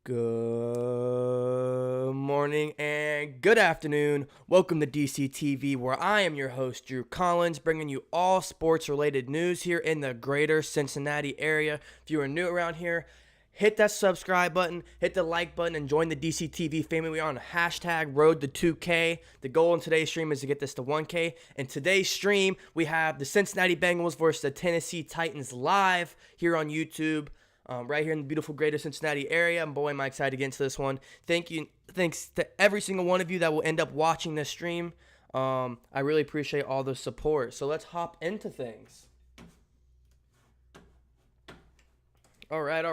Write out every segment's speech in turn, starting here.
Good morning and good afternoon. Welcome to DC TV, where I am your host, Drew Collins, bringing you all sports-related news here in the greater Cincinnati area. If you are new around here, hit that subscribe button, hit the like button, and join the DC TV family. We are on hashtag Road to 2K. The goal in today's stream is to get this to 1K. In today's stream, we have the Cincinnati Bengals versus the Tennessee Titans live here on YouTube. Right here in the beautiful greater Cincinnati area. And boy, am I excited to get into this one. Thanks to every single one of you that will end up watching this stream. I really appreciate all the support. So let's hop into things. All right.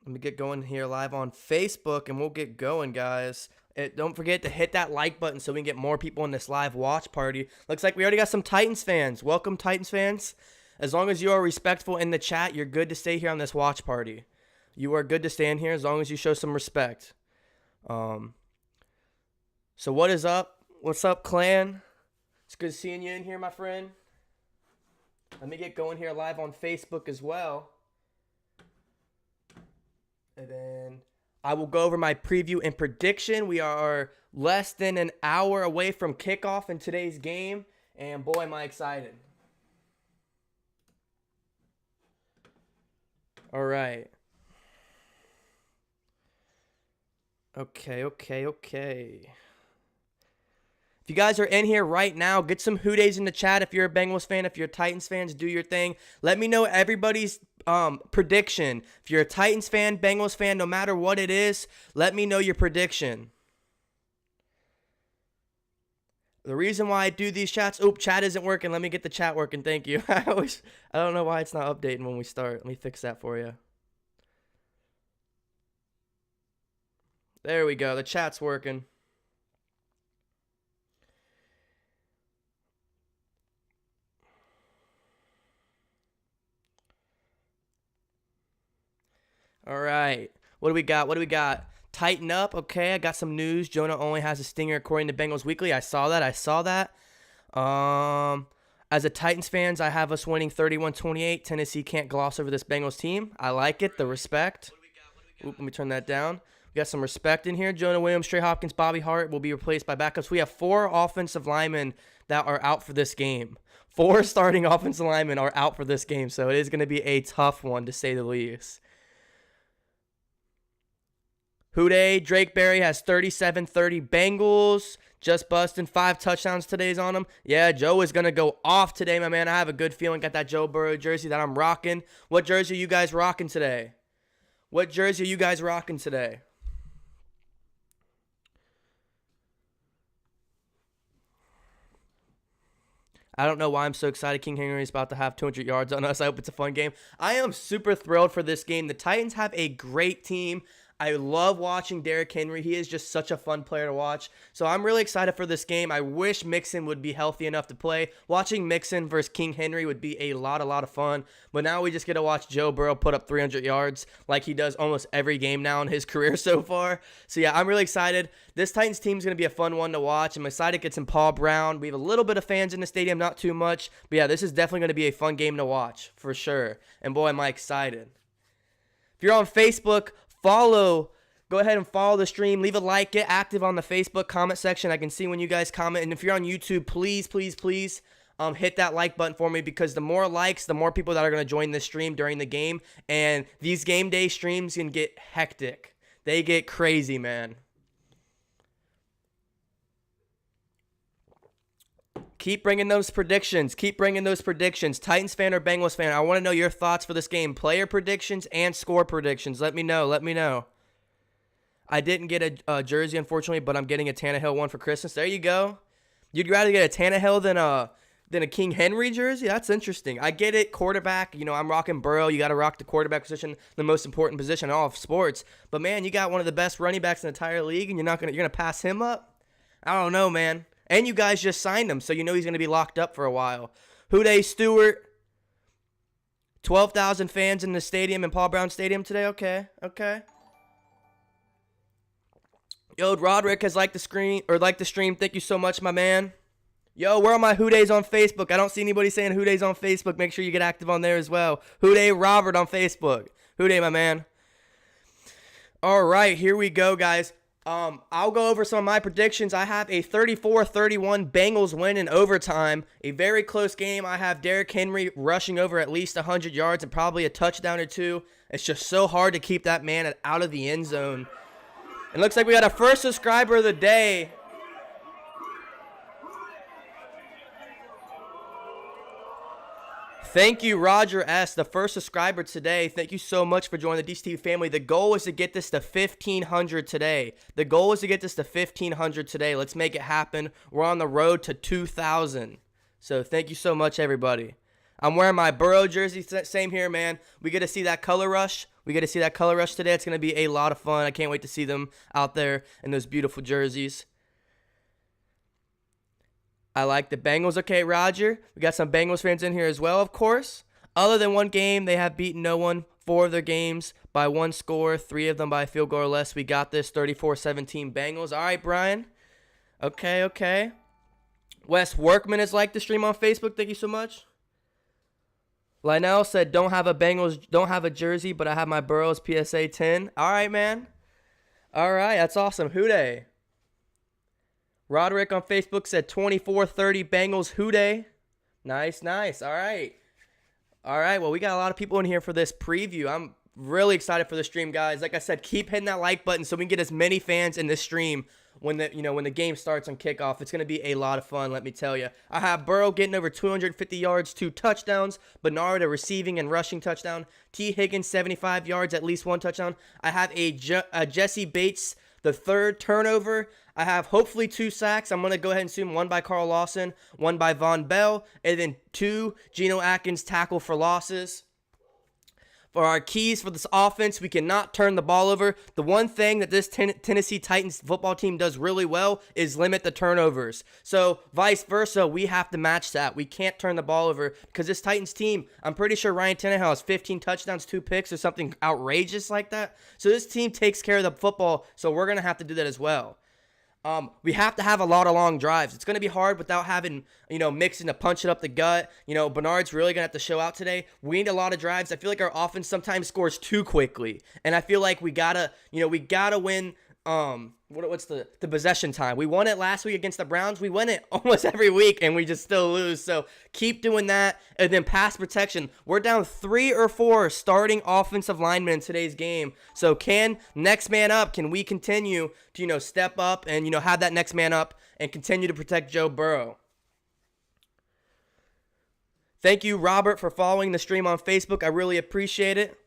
Let me get going here live on Facebook, and we'll get going, guys. Don't forget to hit that like button so we can get more people in this live watch party. Looks like we already got some Titans fans. Welcome, Titans fans. As long as you are respectful in the chat, you're good to stay here on this watch party. You are good to stand here as long as you show some respect. So what is up? What's up, clan? It's good seeing you in here, my friend. Let me get going here live on Facebook as well. And then I will go over my preview and prediction. We are less than an hour away from kickoff in today's game. And boy, am I excited. All right. Okay. If you guys are in here right now, get some WHODEYs in the chat. If you're a Bengals fan, if you're Titans fans, do your thing. Let me know everybody's prediction. If you're a Titans fan, Bengals fan, no matter what it is, let me know your prediction. The reason why I do these chats, chat isn't working. Let me get the chat working. Thank you. I don't know why it's not updating when we start. Let me fix that for you. There we go. The chat's working. All right. What do we got? Tighten up. Okay, I got some news. Jonah only has a stinger according to Bengals Weekly. I saw that. As a Titans fans, I have us winning 31-28. Tennessee can't gloss over this Bengals team. I like it. The respect. Let me turn that down. We got some respect in here. Jonah Williams, Trey Hopkins, Bobby Hart will be replaced by backups. We have 4 offensive linemen that are out for this game. 4 starting offensive linemen are out for this game, so it is going to be a tough one, to say the least. WHODEY, Drake Berry has 37-30 Bengals. Just busting 5 touchdowns today's on him. Yeah, Joe is going to go off today, my man. I have a good feeling. Got that Joe Burrow jersey that I'm rocking. What jersey are you guys rocking today? I don't know why I'm so excited. King Henry is about to have 200 yards on us. I hope it's a fun game. I am super thrilled for this game. The Titans have a great team. I love watching Derrick Henry. He is just such a fun player to watch. So I'm really excited for this game. I wish Mixon would be healthy enough to play. Watching Mixon versus King Henry would be a lot of fun. But now we just get to watch Joe Burrow put up 300 yards like he does almost every game now in his career so far. So yeah, I'm really excited. This Titans team is going to be a fun one to watch. I'm excited to get some Paul Brown. We have a little bit of fans in the stadium, not too much. But yeah, this is definitely going to be a fun game to watch for sure. And boy, am I excited. If you're on Facebook, go ahead and follow the stream. Leave a like. Get active on the Facebook comment section. I can see when you guys comment. And if you're on YouTube, please hit that like button for me, because the more likes, the more people that are going to join this stream during the game. And these game day streams can get hectic. They get crazy, man. Keep bringing those predictions. Titans fan or Bengals fan, I want to know your thoughts for this game. Player predictions and score predictions. Let me know. I didn't get a jersey, unfortunately, but I'm getting a Tannehill one for Christmas. There you go. You'd rather get a Tannehill than a King Henry jersey? That's interesting. I get it. Quarterback, I'm rocking Burrow. You got to rock the quarterback position, the most important position in all of sports. But, man, you got one of the best running backs in the entire league, and you're going to pass him up? I don't know, man. And you guys just signed him, so you know he's going to be locked up for a while. WHODEY Stewart, 12,000 fans in the stadium, in Paul Brown Stadium today? Okay. Yo, Roderick has liked the stream. Thank you so much, my man. Yo, where are my WHODEYs on Facebook? I don't see anybody saying WHODEYs on Facebook. Make sure you get active on there as well. WHODEY Robert on Facebook. WHODEY, my man. All right, here we go, guys. I'll go over some of my predictions. I have a 34-31 Bengals win in overtime. A very close game. I have Derrick Henry rushing over at least 100 yards and probably a touchdown or two. It's just so hard to keep that man out of the end zone. It looks like we got our first subscriber of the day. Thank you, Roger S., the first subscriber today. Thank you so much for joining the DCTV family. The goal is to get this to 1,500 today. Let's make it happen. We're on the road to 2,000. So thank you so much, everybody. I'm wearing my Burrow jersey. Same here, man. We get to see that color rush. today. It's going to be a lot of fun. I can't wait to see them out there in those beautiful jerseys. I like the Bengals. Okay, Roger. We got some Bengals fans in here as well, of course. Other than one game, they have beaten no one. 4 of their games by 1 score, 3 of them by a field goal or less. We got this, 34-17 Bengals. All right, Brian. Okay. Wes Workman is like the stream on Facebook. Thank you so much. Lionel said, don't have a jersey, but I have my Burrows PSA 10. All right, man. All right, that's awesome. WHODEY. Roderick on Facebook said 24-30 Bengals WHODEY. Nice. All right. Well, we got a lot of people in here for this preview. I'm really excited for the stream, guys. Like I said, keep hitting that like button so we can get as many fans in this stream when the game starts on kickoff. It's going to be a lot of fun, let me tell you. I have Burrow getting over 250 yards, 2 touchdowns. Bernard, a receiving and rushing touchdown. T. Higgins, 75 yards, at least 1 touchdown. I have a Jesse Bates, the 3rd turnover. I have hopefully 2 sacks. I'm going to go ahead and assume 1 by Carl Lawson, 1 by Von Bell, and then 2 Geno Atkins tackle for losses. For our keys for this offense, we cannot turn the ball over. The one thing that this Tennessee Titans football team does really well is limit the turnovers. So vice versa, we have to match that. We can't turn the ball over because this Titans team, I'm pretty sure Ryan Tannehill has 15 touchdowns, 2 picks, or something outrageous like that. So this team takes care of the football, so we're going to have to do that as well. We have to have a lot of long drives. It's going to be hard without having, Mixon to punch it up the gut. Bernard's really going to have to show out today. We need a lot of drives. I feel like our offense sometimes scores too quickly. And I feel like we got to win, what's the possession time. We won it last week against the Browns. We win it almost every week, and we just still lose. So keep doing that. And then pass protection. We're down 3 or 4 starting offensive linemen in today's game. So next man up, can we continue to, step up and, have that next man up and continue to protect Joe Burrow? Thank you, Robert, for following the stream on Facebook. I really appreciate it.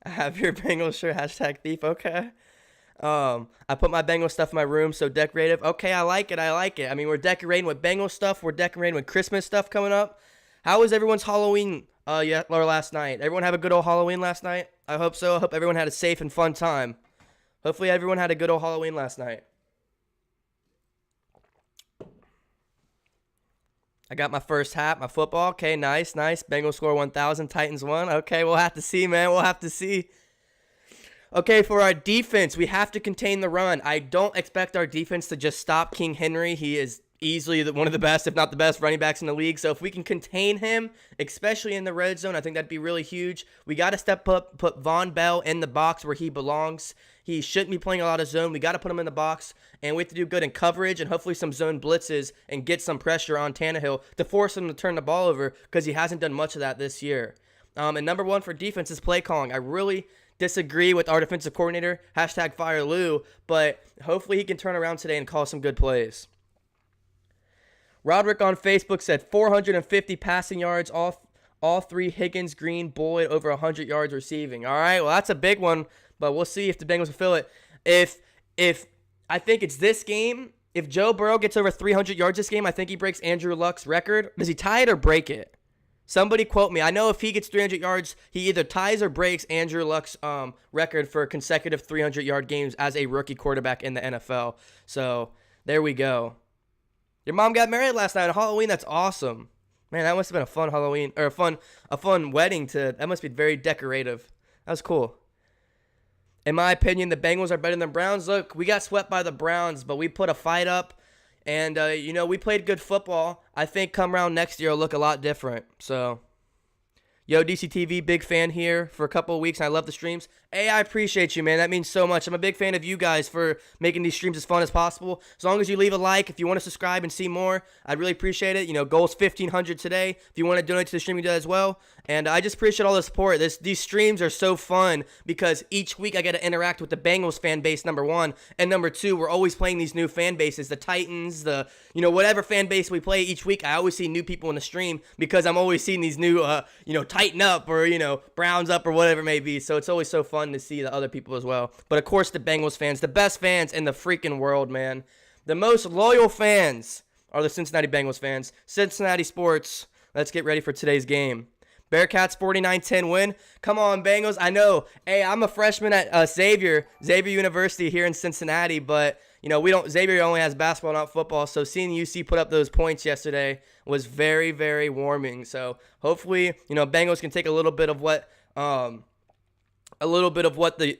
I have your Bengals shirt, #thief. Okay. I put my Bengal stuff in my room, so decorative. Okay, I like it. I mean, we're decorating with Bengal stuff. We're decorating with Christmas stuff coming up. How was everyone's Halloween or last night? Everyone have a good old Halloween last night? I hope so. I hope everyone had a safe and fun time. Hopefully everyone had a good old Halloween last night. I got my first hat, my football. Okay, nice. Bengals score 1,000, Titans won. Okay, we'll have to see, man. We'll have to see. Okay, for our defense, we have to contain the run. I don't expect our defense to just stop King Henry. He is easily one of the best, if not the best, running backs in the league. So if we can contain him, especially in the red zone, I think that'd be really huge. We got to step up, put Von Bell in the box where he belongs. He shouldn't be playing a lot of zone. We got to put him in the box, and we have to do good in coverage and hopefully some zone blitzes and get some pressure on Tannehill to force him to turn the ball over because he hasn't done much of that this year. And number 1 for defense is play calling. I really disagree with our defensive coordinator, #FireLou, but hopefully he can turn around today and call some good plays. Roderick on Facebook said 450 passing yards, all 3 Higgins, Green, Boyd over 100 yards receiving. All right, well, that's a big one, but we'll see if the Bengals fulfill it. If I think it's this game, if Joe Burrow gets over 300 yards this game, I think he breaks Andrew Luck's record. Does he tie it or break it? Somebody quote me. I know if he gets 300 yards, he either ties or breaks Andrew Luck's record for consecutive 300-yard games as a rookie quarterback in the NFL. So there we go. Your mom got married last night on Halloween. That's awesome. Man, that must have been a fun Halloween, or a fun wedding. That must be very decorative. That was cool. In my opinion, the Bengals are better than the Browns. Look, we got swept by the Browns, but we put a fight up. And, we played good football. I think come around next year, it'll look a lot different. So, yo, DCTV, big fan here for a couple of weeks. I love the streams. Hey, I appreciate you, man. That means so much. I'm a big fan of you guys for making these streams as fun as possible. As long as you leave a like, if you want to subscribe and see more, I'd really appreciate it. Goal's 1,500 today. If you want to donate to the stream, you do that as well. And I just appreciate all the support. These streams are so fun because each week I get to interact with the Bengals fan base, number one. And number two, we're always playing these new fan bases, the Titans, whatever fan base we play each week. I always see new people in the stream because I'm always seeing these new, Tighten up or, Browns up or whatever it may be. So it's always so fun to see the other people as well. But of course, the Bengals fans, the best fans in the freaking world, man. The most loyal fans are the Cincinnati Bengals fans. Cincinnati Sports, let's get ready for today's game. Bearcats 49-10 win. Come on, Bengals. I know. Hey, I'm a freshman at Xavier University here in Cincinnati, but Xavier only has basketball, not football. So seeing UC put up those points yesterday was very, very warming. So hopefully, Bengals can take a little bit of what the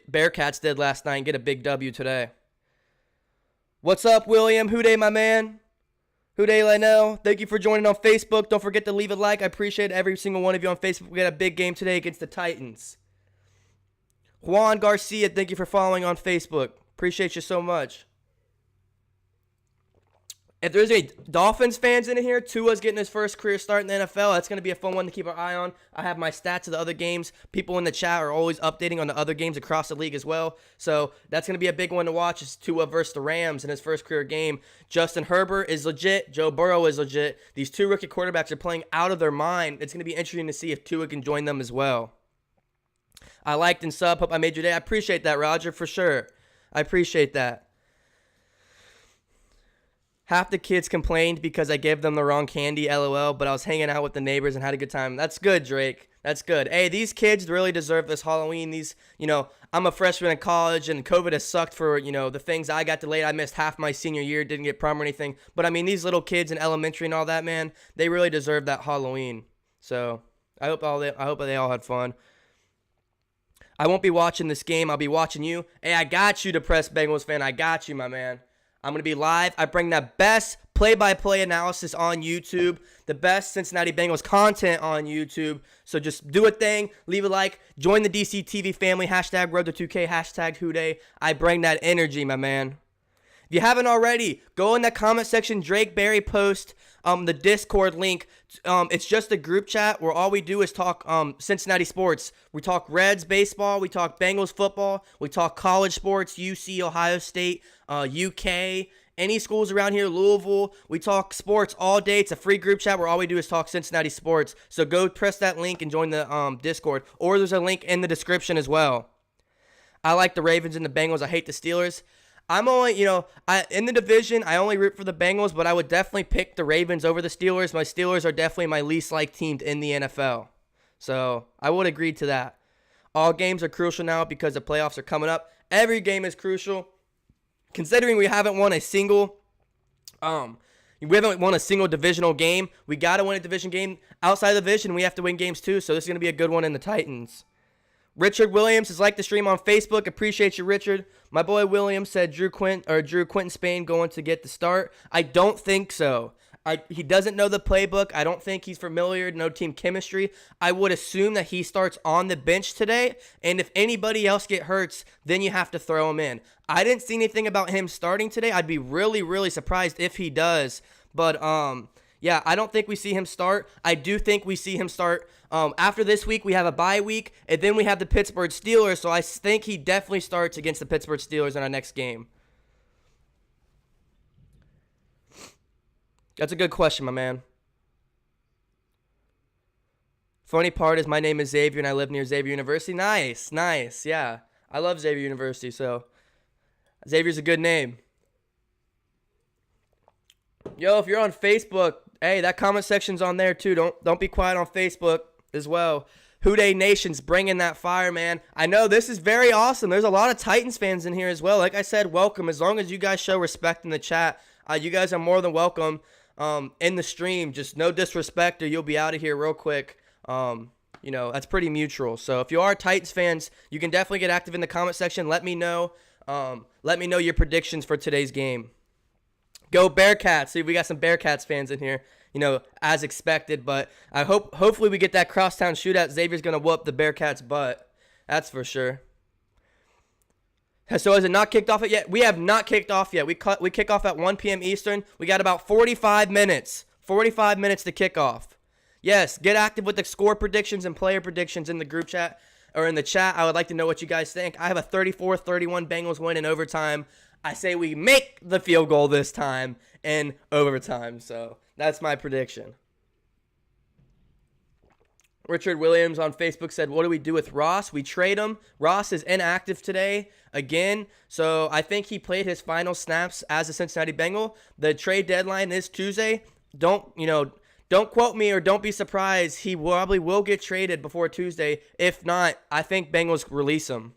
Bearcats did last night and get a big W today. What's up, William? WHODEY, my man? WHODEY Lionel, thank you for joining on Facebook. Don't forget to leave a like. I appreciate every single one of you on Facebook. We got a big game today against the Titans. Juan Garcia, thank you for following on Facebook. Appreciate you so much. If there's any Dolphins fans in here, Tua's getting his first career start in the NFL. That's going to be a fun one to keep our eye on. I have my stats of the other games. People in the chat are always updating on the other games across the league as well. So that's going to be a big one to watch. It's Tua versus the Rams in his first career game. Justin Herbert is legit. Joe Burrow is legit. These two rookie quarterbacks are playing out of their mind. It's going to be interesting to see if Tua can join them as well. I liked and sub. Hope I made your day. I appreciate that, Roger, for sure. I appreciate that. Half the kids complained because I gave them the wrong candy, LOL, but I was hanging out with the neighbors and had a good time. That's good, Drake. That's good. Hey, these kids really deserve this Halloween. I'm a freshman in college, and COVID has sucked for, the things I got delayed. I missed half my senior year, didn't get prom or anything. But, these little kids in elementary and all that, man, they really deserve that Halloween. So, I hope they all had fun. I won't be watching this game. I'll be watching you. Hey, I got you, depressed Bengals fan. I got you, my man. I'm going to be live. I bring the best play-by-play analysis on YouTube, the best Cincinnati Bengals content on YouTube. So just do a thing, leave a like, join the DCTV family, hashtag Road to 2K, hashtag WHODEY. I bring that energy, my man. If you haven't already, go in the comment section, Drake Berry post the Discord link. It's just a group chat where all we do is talk Cincinnati sports. We talk Reds baseball, we talk Bengals football, we talk college sports, UC, Ohio State, UK, any schools around here, Louisville. We talk sports all day. It's a free group chat where all we do is talk Cincinnati sports. So go press that link and join the Discord. Or there's a link in the description as well. I like the Ravens and the Bengals. I hate the Steelers. I'm only, in the division, I only root for the Bengals, but I would definitely pick the Ravens over the Steelers. My Steelers are definitely my least liked team in the NFL. So I would agree to that. All games are crucial now because the playoffs are coming up. Every game is crucial. Considering we haven't won a single divisional game, we got to win a division game. Outside the division, we have to win games too, so this is going to be a good one in the Titans. Richard Williams has liked the stream on Facebook. Appreciate you, Richard. My boy Williams said Drew Quentin Spain going to get the start. I don't think so. He doesn't know the playbook. I don't think he's familiar. No team chemistry. I would assume that he starts on the bench today. And if anybody else get hurt, then you have to throw him in. I didn't see anything about him starting today. I'd be really, really surprised if he does. But yeah, I don't think we see him start. I do think we see him start. After this week, we have a bye week, and then we have the Pittsburgh Steelers. So I think he definitely starts against the Pittsburgh Steelers in our next game. That's a good question, my man. Funny part is my name is Xavier, and I live near Xavier University. Nice, nice, yeah. I love Xavier University, so Xavier's a good name. Yo, if you're on Facebook, hey, that comment section's on there too. Don't be quiet on Facebook as well. WHODEY Nation's bringing that fire, man. I know this is very awesome. There's a lot of Titans fans in here as well. Like I said, welcome. As long as you guys show respect in the chat, you guys are more than welcome in the stream. Just no disrespect or you'll be out of here real quick. That's pretty mutual. So if you are Titans fans, you can definitely get active in the comment section. Let me know. Let me know your predictions for today's game. Go Bearcats. See, we got some Bearcats fans in here, as expected. But hopefully we get that crosstown shootout. Xavier's going to whoop the Bearcats' butt. That's for sure. So is it not kicked off yet? We have not kicked off yet. We kick off at 1 p.m. Eastern. We got about 45 minutes. 45 minutes to kick off. Yes, get active with the score predictions and player predictions in the group chat or in the chat. I would like to know what you guys think. I have a 34-31 Bengals win in overtime. I say we make the field goal this time in overtime. So that's my prediction. Richard Williams on Facebook said, what do we do with Ross? We trade him. Ross is inactive today again. So I think he played his final snaps as a Cincinnati Bengal. The trade deadline is Tuesday. Don't quote me or don't be surprised. He probably will get traded before Tuesday. If not, I think Bengals release him.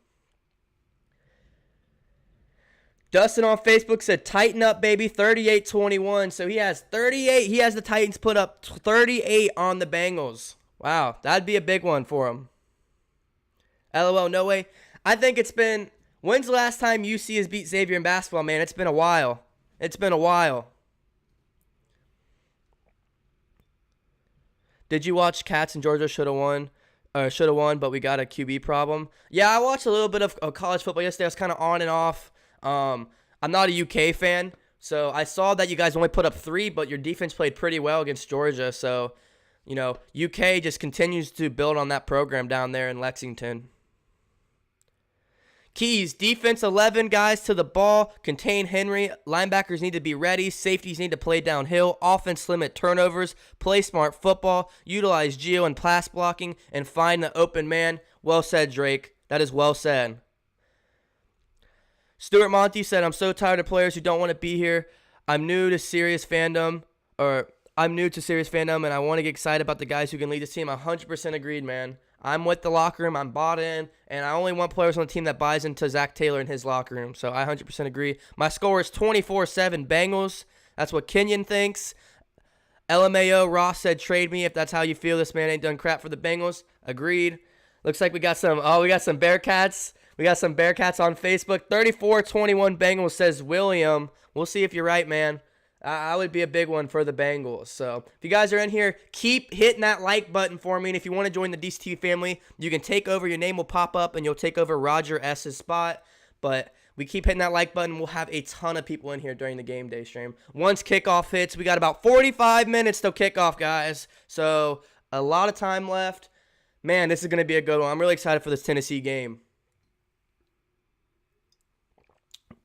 Dustin on Facebook said, tighten up, baby, 38-21. So he has 38. He has the Titans put up 38 on the Bengals. Wow, that'd be a big one for him. LOL, no way. I think it's been, when's the last time UC has beat Xavier in basketball, man? It's been a while. It's been a while. Did you watch Cats and Georgia should have won, but we got a QB problem? Yeah, I watched a little bit of college football yesterday. I was kind of on and off. I'm not a UK fan, so I saw that you guys only put up 3, but your defense played pretty well against Georgia. So, UK just continues to build on that program down there in Lexington. Keys, defense 11 guys to the ball, contain Henry, linebackers need to be ready, safeties need to play downhill, offense limit turnovers, play smart football, utilize geo and pass blocking, and find the open man. Well said, Drake. That is well said. Stuart Monty said, I'm so tired of players who don't want to be here. I'm new to serious fandom, and I want to get excited about the guys who can lead this team. 100% agreed, man. I'm with the locker room. I'm bought in, and I only want players on the team that buys into Zach Taylor in his locker room. So I 100% agree. My score is 24-7 Bengals. That's what Kenyon thinks. LMAO Ross said, trade me if that's how you feel. This man ain't done crap for the Bengals. Agreed. Looks like we got some Bearcats. We got some Bearcats on Facebook. 34-21 Bengals, says William. We'll see if you're right, man. I would be a big one for the Bengals. So if you guys are in here, keep hitting that like button for me. And if you want to join the DCTV family, you can take over. Your name will pop up, and you'll take over Roger S.'s spot. But we keep hitting that like button. We'll have a ton of people in here during the game day stream. Once kickoff hits, we got about 45 minutes till kickoff, guys. So a lot of time left. Man, this is going to be a good one. I'm really excited for this Tennessee game.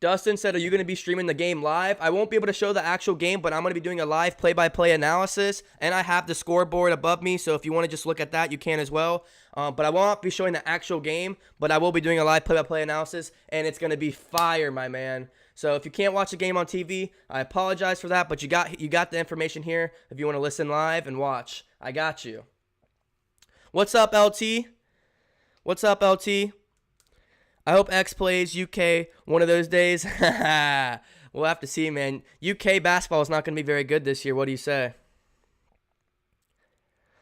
Dustin said, are you going to be streaming the game live? I won't be able to show the actual game, but I'm going to be doing a live play-by-play analysis, and I have the scoreboard above me, so if you want to just look at that, you can as well. But I won't be showing the actual game, but I will be doing a live play-by-play analysis, and it's going to be fire, my man. So if you can't watch the game on TV, I apologize for that, but you got the information here if you want to listen live and watch. I got you. What's up, LT? What's up, LT? I hope X plays UK one of those days. We'll have to see, man. UK basketball is not going to be very good this year. What do you say?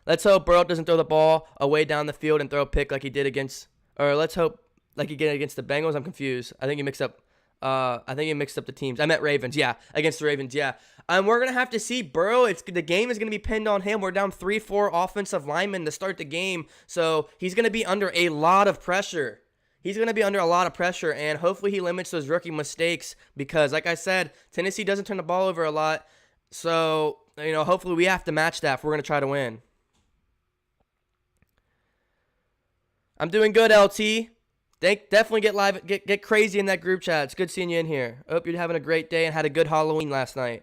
Let's hope Burrow doesn't throw the ball away down the field and throw a pick like he did against, or let's hope like he did against the Bengals. I'm confused. I think he mixed up the teams. I meant Ravens. Yeah, against the Ravens. Yeah. We're going to have to see Burrow. The game is going to be pinned on him. We're down 3-4 offensive linemen to start the game. So he's going to be under a lot of pressure. And hopefully he limits those rookie mistakes because, like I said, Tennessee doesn't turn the ball over a lot. So, hopefully we have to match that if we're going to try to win. I'm doing good, LT. Definitely get live, get crazy in that group chat. It's good seeing you in here. Hope you're having a great day and had a good Halloween last night.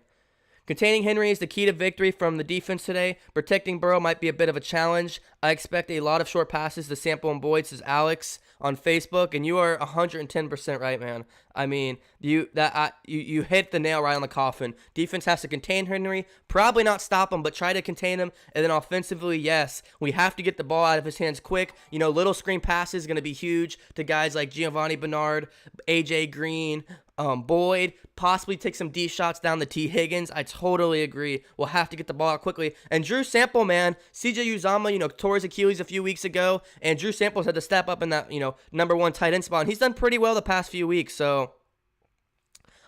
Containing Henry is the key to victory from the defense today. Protecting Burrow might be a bit of a challenge. I expect a lot of short passes to Sample and Boyd, says Alex on Facebook, and you are 110% right, man. I mean, you hit the nail right on the coffin. Defense has to contain Henry, probably not stop him, but try to contain him. And then offensively, yes, we have to get the ball out of his hands quick. Little screen passes is going to be huge to guys like Giovanni Bernard, AJ Green, Boyd, possibly take some deep shots down the T. Higgins. I totally agree. We'll have to get the ball out quickly. And Drew Sample, man, CJ Uzomah, tore his Achilles a few weeks ago, and Drew Sample's had to step up in that, number one tight end spot. And he's done pretty well the past few weeks, so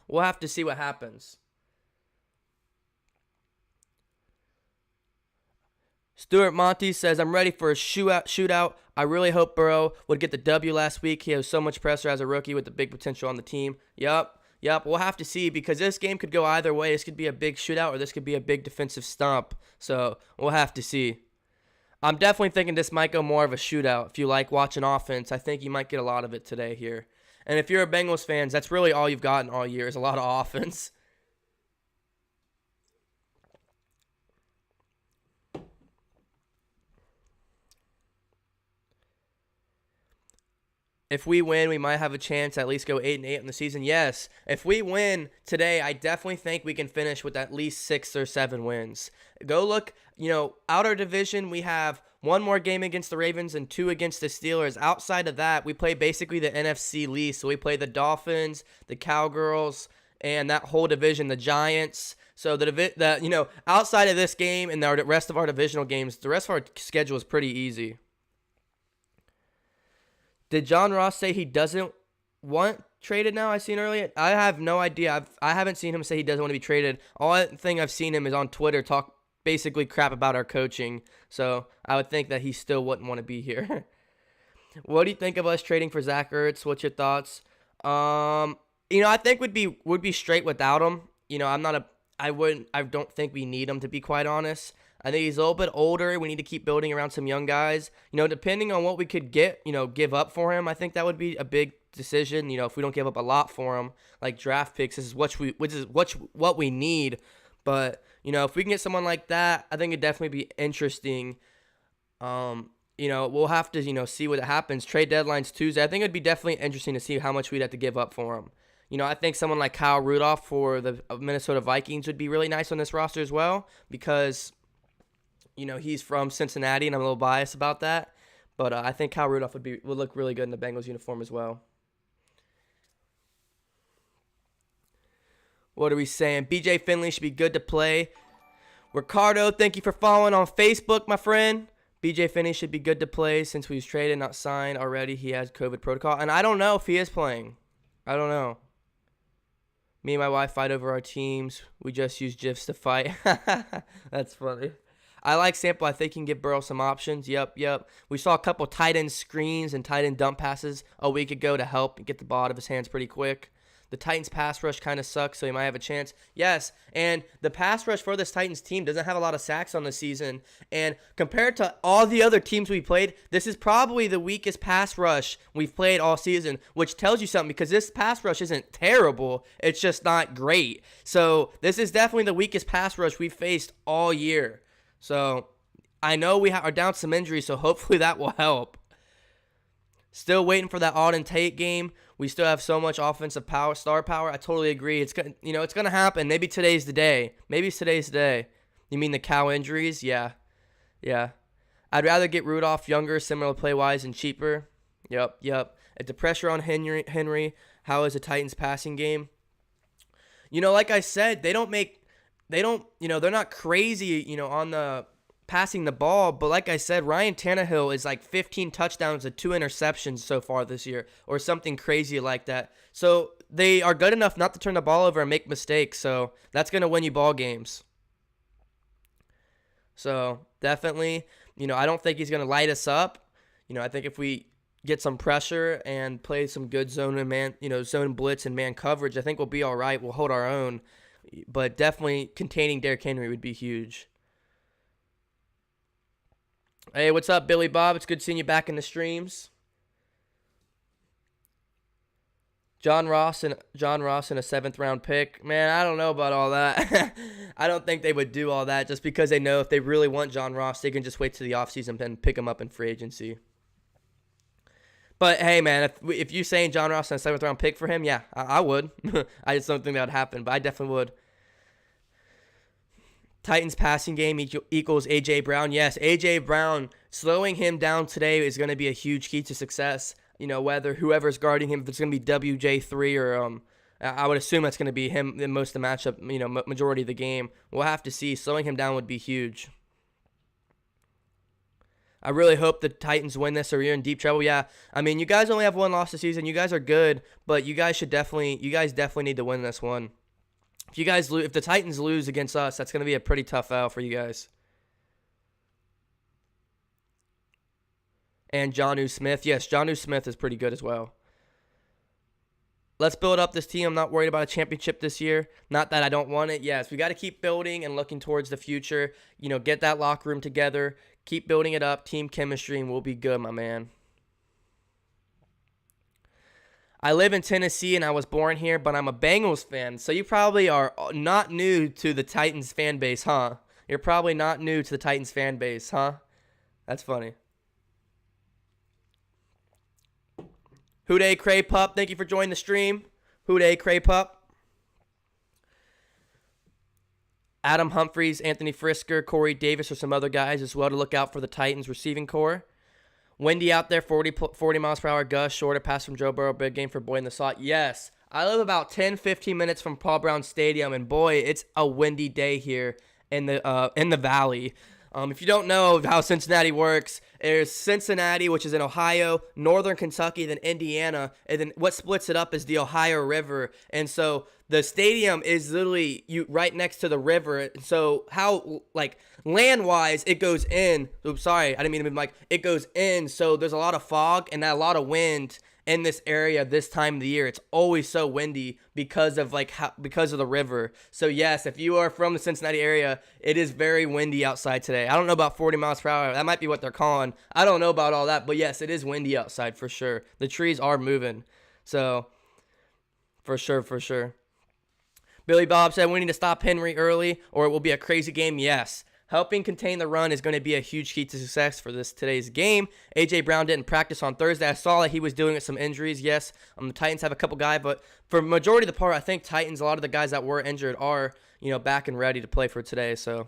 we'll have to see what happens. Stuart Monty says, I'm ready for a shootout. I really hope Burrow would get the W last week. He has so much pressure as a rookie with the big potential on the team. Yep. We'll have to see because this game could go either way. This could be a big shootout or this could be a big defensive stomp. So we'll have to see. I'm definitely thinking this might go more of a shootout. If you like watching offense, I think you might get a lot of it today here. And if you're a Bengals fan, that's really all you've gotten all year is a lot of offense. If we win, we might have a chance to at least go 8-8 in the season. Yes, if we win today, I definitely think we can finish with at least 6 or 7 wins. Go look, out our division, we have 1 more game against the Ravens and 2 against the Steelers. Outside of that, we play basically the NFC least. So we play the Dolphins, the Cowgirls, and that whole division, the Giants. So outside of this game and the rest of our divisional games, the rest of our schedule is pretty easy. Did John Ross say he doesn't want traded now? I seen earlier. I have no idea. I haven't seen him say he doesn't want to be traded. All thing I've seen him is on Twitter talk basically crap about our coaching. So I would think that he still wouldn't want to be here. What do you think of us trading for Zach Ertz? What's your thoughts? I think would be straight without him. I don't think we need him, to be quite honest. I think he's a little bit older. We need to keep building around some young guys. Depending on what we could get, give up for him, I think that would be a big decision. If we don't give up a lot for him, like draft picks, this is what we need. But, if we can get someone like that, I think it'd definitely be interesting. We'll have to, see what happens. Trade deadline's Tuesday. I think it'd be definitely interesting to see how much we'd have to give up for him. I think someone like Kyle Rudolph for the Minnesota Vikings would be really nice on this roster as well because he's from Cincinnati, and I'm a little biased about that. But I think Kyle Rudolph would look really good in the Bengals uniform as well. What are we saying? BJ Finley should be good to play. Ricardo, thank you for following on Facebook, my friend. BJ Finley should be good to play since we was traded, not signed already. He has COVID protocol. And I don't know if he is playing. I don't know. Me and my wife fight over our teams. We just use GIFs to fight. That's funny. I like Sample. I think he can give Burrow some options. Yep. We saw a couple tight end screens and tight end dump passes a week ago to help get the ball out of his hands pretty quick. The Titans pass rush kind of sucks, so he might have a chance. Yes, and the pass rush for this Titans team doesn't have a lot of sacks on the season. And compared to all the other teams we played, this is probably the weakest pass rush we've played all season, which tells you something because this pass rush isn't terrible. It's just not great. So this is definitely the weakest pass rush we've faced all year. So I know we are down some injuries, so hopefully that will help. Still waiting for that Auden Tate game. We still have so much offensive power, star power. I totally agree. It's gonna happen. Maybe today's the day. You mean the cow injuries? Yeah. I'd rather get Rudolph younger, similar play-wise, and cheaper. Yep. At the pressure on Henry, how is the Titans passing game? Like I said, they're not crazy, on the passing the ball, but like I said, Ryan Tannehill is like 15 touchdowns and 2 interceptions so far this year, or something crazy like that. So they are good enough not to turn the ball over and make mistakes, so that's going to win you ball games. So definitely, I don't think he's going to light us up. I think if we get some pressure and play some good zone and man, zone blitz and man coverage, I think we'll be all right. We'll hold our own. But definitely containing Derrick Henry would be huge. Hey, what's up, Billy Bob? It's good seeing you back in the streams. John Ross and a 7th round pick. Man, I don't know about all that. I don't think they would do all that just because they know if they really want John Ross, they can just wait to the offseason and pick him up in free agency. But hey, man, if you're saying John Ross and a 7th round pick for him, yeah, I would. I just don't think that would happen, but I definitely would. Titans passing game equals A.J. Brown. Yes, A.J. Brown, slowing him down today is going to be a huge key to success. Whether whoever's guarding him, if it's going to be WJ3 or I would assume that's going to be him in most of the matchup, majority of the game. We'll have to see. Slowing him down would be huge. I really hope the Titans win this or you're in deep trouble. Yeah, I mean, you guys only have 1 loss this season. You guys are good, but you guys definitely need to win this one. If the Titans lose against us, that's going to be a pretty tough L for you guys. And Jonnu Smith. Yes, Jonnu Smith is pretty good as well. Let's build up this team. I'm not worried about a championship this year. Not that I don't want it. Yes, we got to keep building and looking towards the future. Get that locker room together. Keep building it up. Team chemistry, and we'll be good, my man. I live in Tennessee, and I was born here, but I'm a Bengals fan. So you probably are not new to the Titans fan base, huh? You're probably not new to the Titans fan base, huh? That's funny. WHODEY Cray Pup, thank you for joining the stream. WHODEY Cray Pup. Adam Humphries, Anthony Frisker, Corey Davis, or some other guys as well to look out for the Titans receiving core. Windy out there, 40 miles per hour gust, shorter pass from Joe Burrow, big game for Boyd in the slot. Yes, I live about 10-15 minutes from Paul Brown Stadium, and boy, it's a windy day here in the valley. If you don't know how Cincinnati works, there's Cincinnati, which is in Ohio, northern Kentucky, then Indiana, and then what splits it up is the Ohio River. And so the stadium is literally right next to the river. So how, land-wise, it goes in. Oops, sorry, I didn't mean to move the mic. It goes in, so there's a lot of fog and a lot of wind in this area this time of the year. It's always so windy because of the river. So yes, if you are from the Cincinnati area, it is very windy outside today. I don't know about 40 miles per hour. That might be what they're calling. I don't know about all that, but yes, it is windy outside for sure. The trees are moving. So for sure. Billy Bob said we need to stop Henry early or it will be a crazy game. Yes. Helping contain the run is going to be a huge key to success for today's game. A.J. Brown didn't practice on Thursday. I saw that he was dealing with some injuries. Yes, the Titans have a couple guys, but for majority of the part, I think Titans, a lot of the guys that were injured are, back and ready to play for today. So,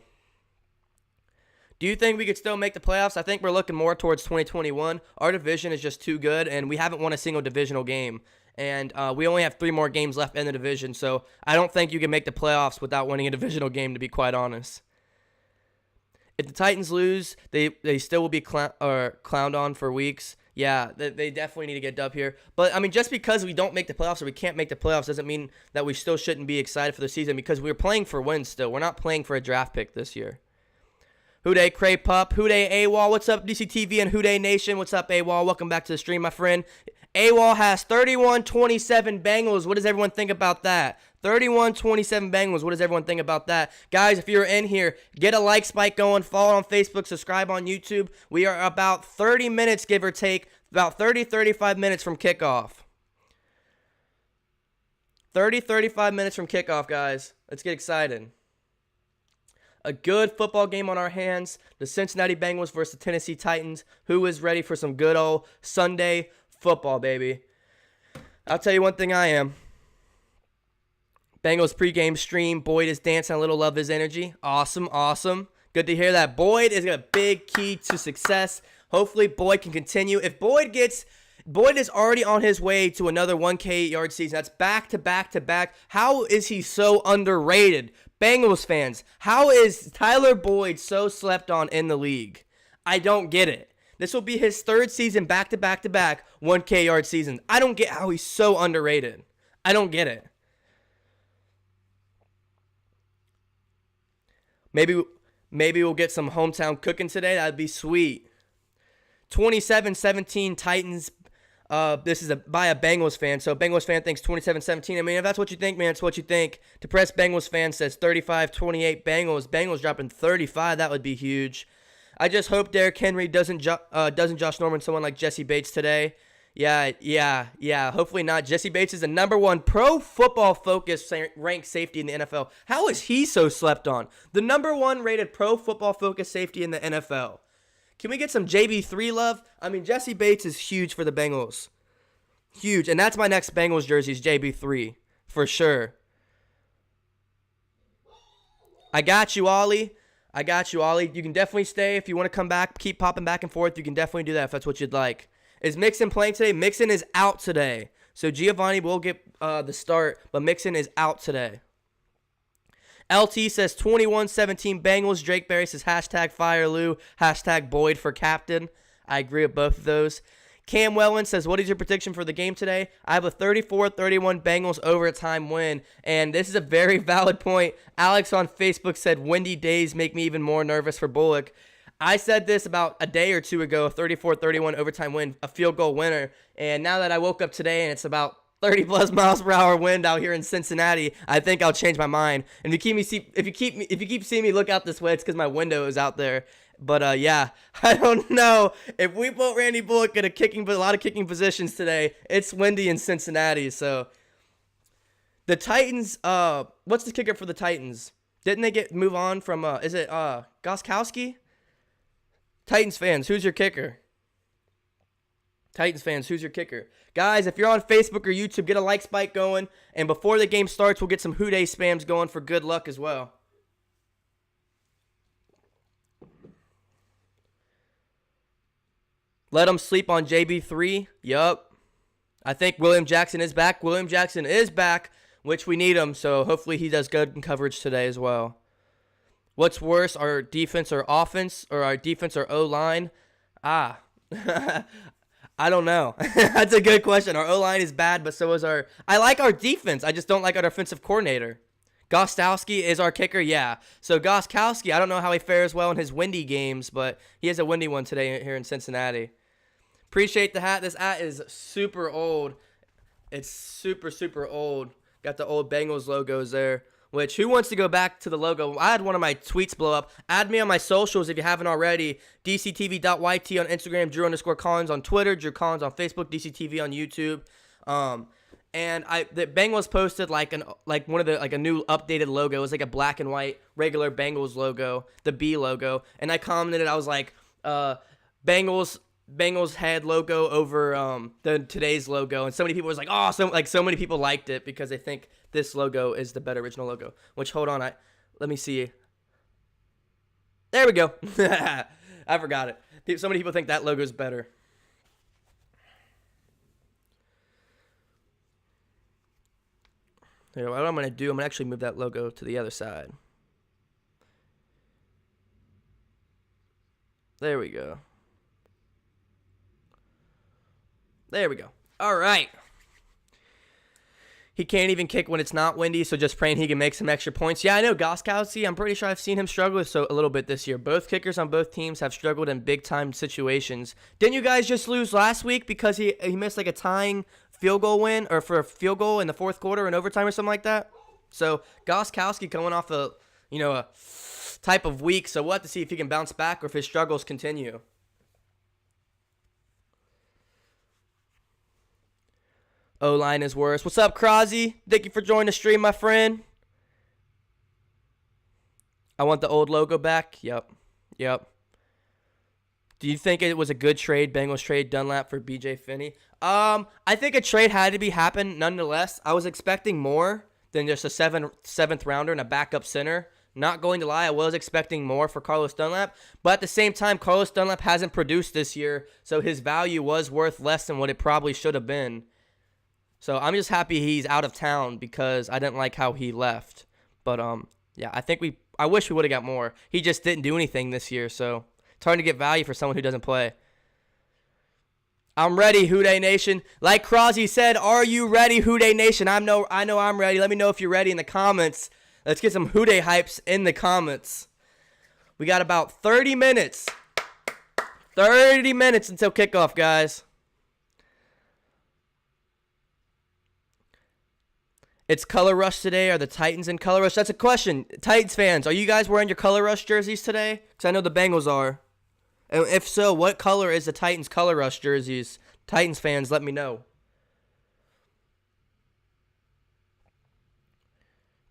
do you think we could still make the playoffs? I think we're looking more towards 2021. Our division is just too good, and we haven't won a single divisional game. And we only have 3 more games left in the division, so I don't think you can make the playoffs without winning a divisional game, to be quite honest. If the Titans lose, they still will be clowned on for weeks. Yeah, they definitely need to get dubbed here. But, just because we don't make the playoffs or we can't make the playoffs doesn't mean that we still shouldn't be excited for the season because we're playing for wins still. We're not playing for a draft pick this year. WHODEY Cray Pup, WHODEY AWOL, what's up DCTV and WHODEY Nation? What's up AWOL? Welcome back to the stream, my friend. AWOL has 31-27 Bengals. What does everyone think about that? 31-27 Bengals. What does everyone think about that? Guys, if you're in here, get a like spike going. Follow on Facebook. Subscribe on YouTube. We are about 30 minutes, give or take. About 30-35 minutes from kickoff. 30-35 minutes from kickoff, guys. Let's get excited. A good football game on our hands. The Cincinnati Bengals versus the Tennessee Titans. Who is ready for some good old Sunday football, baby? I'll tell you one thing I am. Bengals pregame stream. Boyd is dancing. A little love his energy. Awesome. Good to hear that. Boyd is a big key to success. Hopefully, Boyd can continue. If Boyd is already on his way to another 1K yard season. That's back to back. How is he so underrated? Bengals fans, how is Tyler Boyd so slept on in the league? I don't get it. This will be his 3rd season back to back 1K yard season. I don't get how he's so underrated. I don't get it. Maybe we'll get some hometown cooking today. That'd be sweet. 27-17 Titans. This is by a Bengals fan. So Bengals fan thinks 27-17. I mean, if that's what you think, man, it's what you think. Depressed Bengals fan says 35-28 Bengals. Bengals dropping 35. That would be huge. I just hope Derrick Henry doesn't Josh Norman someone like Jesse Bates today. Yeah. Hopefully not. Jesse Bates is the #1 Pro Football Focus ranked safety in the NFL. How is he so slept on? The #1 rated Pro Football Focus safety in the NFL. Can we get some JB3 love? I mean, Jesse Bates is huge for the Bengals. Huge. And that's my next Bengals jersey is JB3. For sure. I got you, Ollie. You can definitely stay. If you want to come back, keep popping back and forth, you can definitely do that if that's what you'd like. Is Mixon playing today? Mixon is out today. So Giovanni will get the start, but Mixon is out today. LT says 21-17 Bengals. Drake Berry says #FireLou, #Boyd for captain. I agree with both of those. Cam Wellen says, what is your prediction for the game today? I have a 34-31 Bengals overtime win, and this is a very valid point. Alex on Facebook said, windy days make me even more nervous for Bullock. I said this about a day or two ago, 34-31 overtime win, a field goal winner. And now that I woke up today and it's about 30 plus miles per hour wind out here in Cincinnati, I think I'll change my mind. And if you keep seeing me look out this way, it's because my window is out there. But yeah, I don't know if we put Randy Bullock in a lot of kicking positions today. It's windy in Cincinnati, so the Titans. What's the kicker for the Titans? Didn't they move on from? Is it Gostkowski? Titans fans, who's your kicker? Titans fans, who's your kicker? Guys, if you're on Facebook or YouTube, get a like spike going. And before the game starts, we'll get some WHODEY spams going for good luck as well. Let them sleep on JB3. Yup. I think William Jackson is back. William Jackson is back, which we need him. So hopefully he does good in coverage today as well. What's worse, our defense or offense, or our defense or O-line? I don't know. That's a good question. Our O-line is bad, but so is our... I like our defense. I just don't like our defensive coordinator. Gostkowski is our kicker, yeah. So Gostkowski, I don't know how he fares well in his windy games, but he has a windy one today here in Cincinnati. Appreciate the hat. This hat is super old. It's super, super old. Got the old Bengals logos there. Which, who wants to go back to the logo? I had one of my tweets blow up. Add me on my socials if you haven't already. DCTV.YT on Instagram, Drew_Collins on Twitter, Drew Collins on Facebook, DCTV on YouTube. And the Bengals posted like a new updated logo. It was like a black and white regular Bengals logo, the B logo. And I commented, I was like, Bengals head logo over today's logo, and so many people was like, oh, so many people liked it because they think this logo is the better original logo. Which, hold on, let me see. There we go. I forgot it. So many people think that logo is better. Here, what I'm gonna do? I'm gonna actually move that logo to the other side. There we go. There we go. All right. He can't even kick when it's not windy, so just praying he can make some extra points. Yeah, I know Gostkowski. I'm pretty sure I've seen him struggle a little bit this year. Both kickers on both teams have struggled in big-time situations. Didn't you guys just lose last week because he missed like a tying field goal win or for a field goal in the fourth quarter in overtime or something like that? So Gostkowski coming off a type of week, so we'll have to see if he can bounce back or if his struggles continue. O-line is worse. What's up, Crosby? Thank you for joining the stream, my friend. I want the old logo back. Yep. Do you think it was a good trade, Bengals trade, Dunlap for BJ Finney? I think a trade had to happen nonetheless. I was expecting more than just a seventh rounder and a backup center. Not going to lie, I was expecting more for Carlos Dunlap. But at the same time, Carlos Dunlap hasn't produced this year, so his value was worth less than what it probably should have been. So I'm just happy he's out of town because I didn't like how he left. But yeah, I wish we would have got more. He just didn't do anything this year, so it's hard to get value for someone who doesn't play. I'm ready, WHODEY Nation. Like Crosby said, are you ready, WHODEY Nation? I know I'm ready. Let me know if you're ready in the comments. Let's get some WHODEY hypes in the comments. We got about 30 minutes. 30 minutes until kickoff, guys. It's Color Rush today. Are the Titans in Color Rush? That's a question. Titans fans, are you guys wearing your Color Rush jerseys today? Because I know the Bengals are. And if so, what color is the Titans Color Rush jerseys? Titans fans, let me know.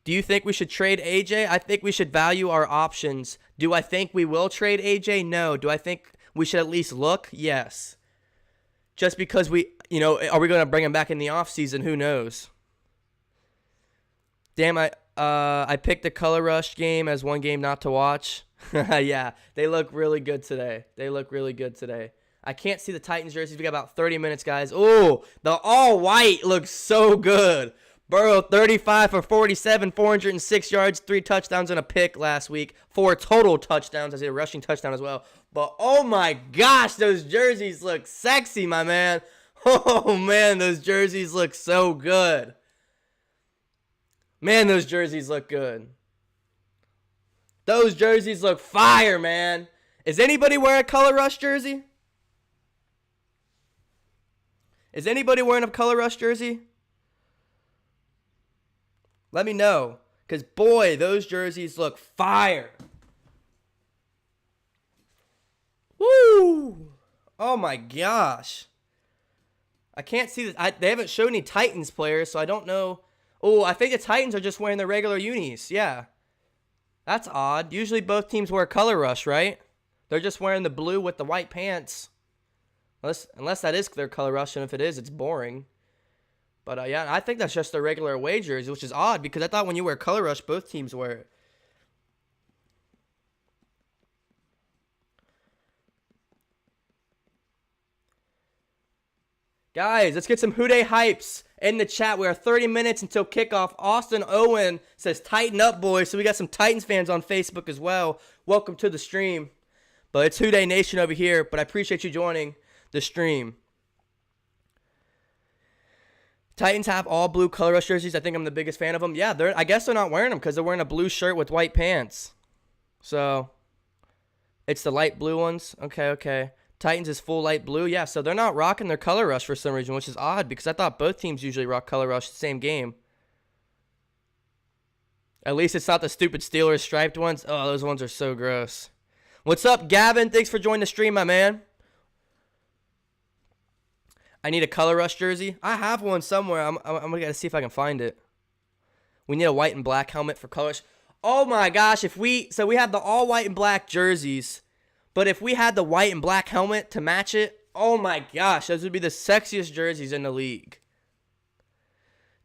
Do you think we should trade AJ? I think we should value our options. Do I think we will trade AJ? No. Do I think we should at least look? Yes. Just because are we going to bring him back in the offseason? Who knows? Damn, I picked the Color Rush game as one game not to watch. Yeah, they look really good today. I can't see the Titans jerseys. We got about 30 minutes, guys. Oh, the all-white looks so good. Burrow, 35 for 47, 406 yards, 3 touchdowns and a pick last week. 4 total touchdowns. I see a rushing touchdown as well. But, oh, my gosh, those jerseys look sexy, my man. Oh, man, those jerseys look so good. Man, those jerseys look good. Those jerseys look fire, man. Is anybody wearing a Color Rush jersey? Is anybody wearing a Color Rush jersey? Let me know. Because, boy, those jerseys look fire. Woo! Oh, my gosh. I can't see this. They haven't shown any Titans players, so I don't know. Oh, I think the Titans are just wearing their regular unis. Yeah. That's odd. Usually both teams wear Color Rush, right? They're just wearing the blue with the white pants. Unless that is their Color Rush, and if it is, it's boring. But, yeah, I think that's just their regular away jersey, which is odd because I thought when you wear Color Rush, both teams wear it. Guys, let's get some WHODEY hypes in the chat. We are 30 minutes until kickoff. Austin Owen says, tighten up, boys. So we got some Titans fans on Facebook as well. Welcome to the stream. But it's WHODEY Nation over here. But I appreciate you joining the stream. Titans have all blue Color Rush jerseys. I think I'm the biggest fan of them. Yeah, I guess they're not wearing them because they're wearing a blue shirt with white pants. So it's the light blue ones. Okay. Titans is full light blue. Yeah, so they're not rocking their Color Rush for some reason, which is odd because I thought both teams usually rock Color Rush the same game. At least it's not the stupid Steelers striped ones. Oh, those ones are so gross. What's up, Gavin? Thanks for joining the stream, my man. I need a Color Rush jersey. I have one somewhere. I'm going to see if I can find it. We need a white and black helmet for Color Rush. Oh, my gosh. So we have the all white and black jerseys. But if we had the white and black helmet to match it, oh my gosh, those would be the sexiest jerseys in the league.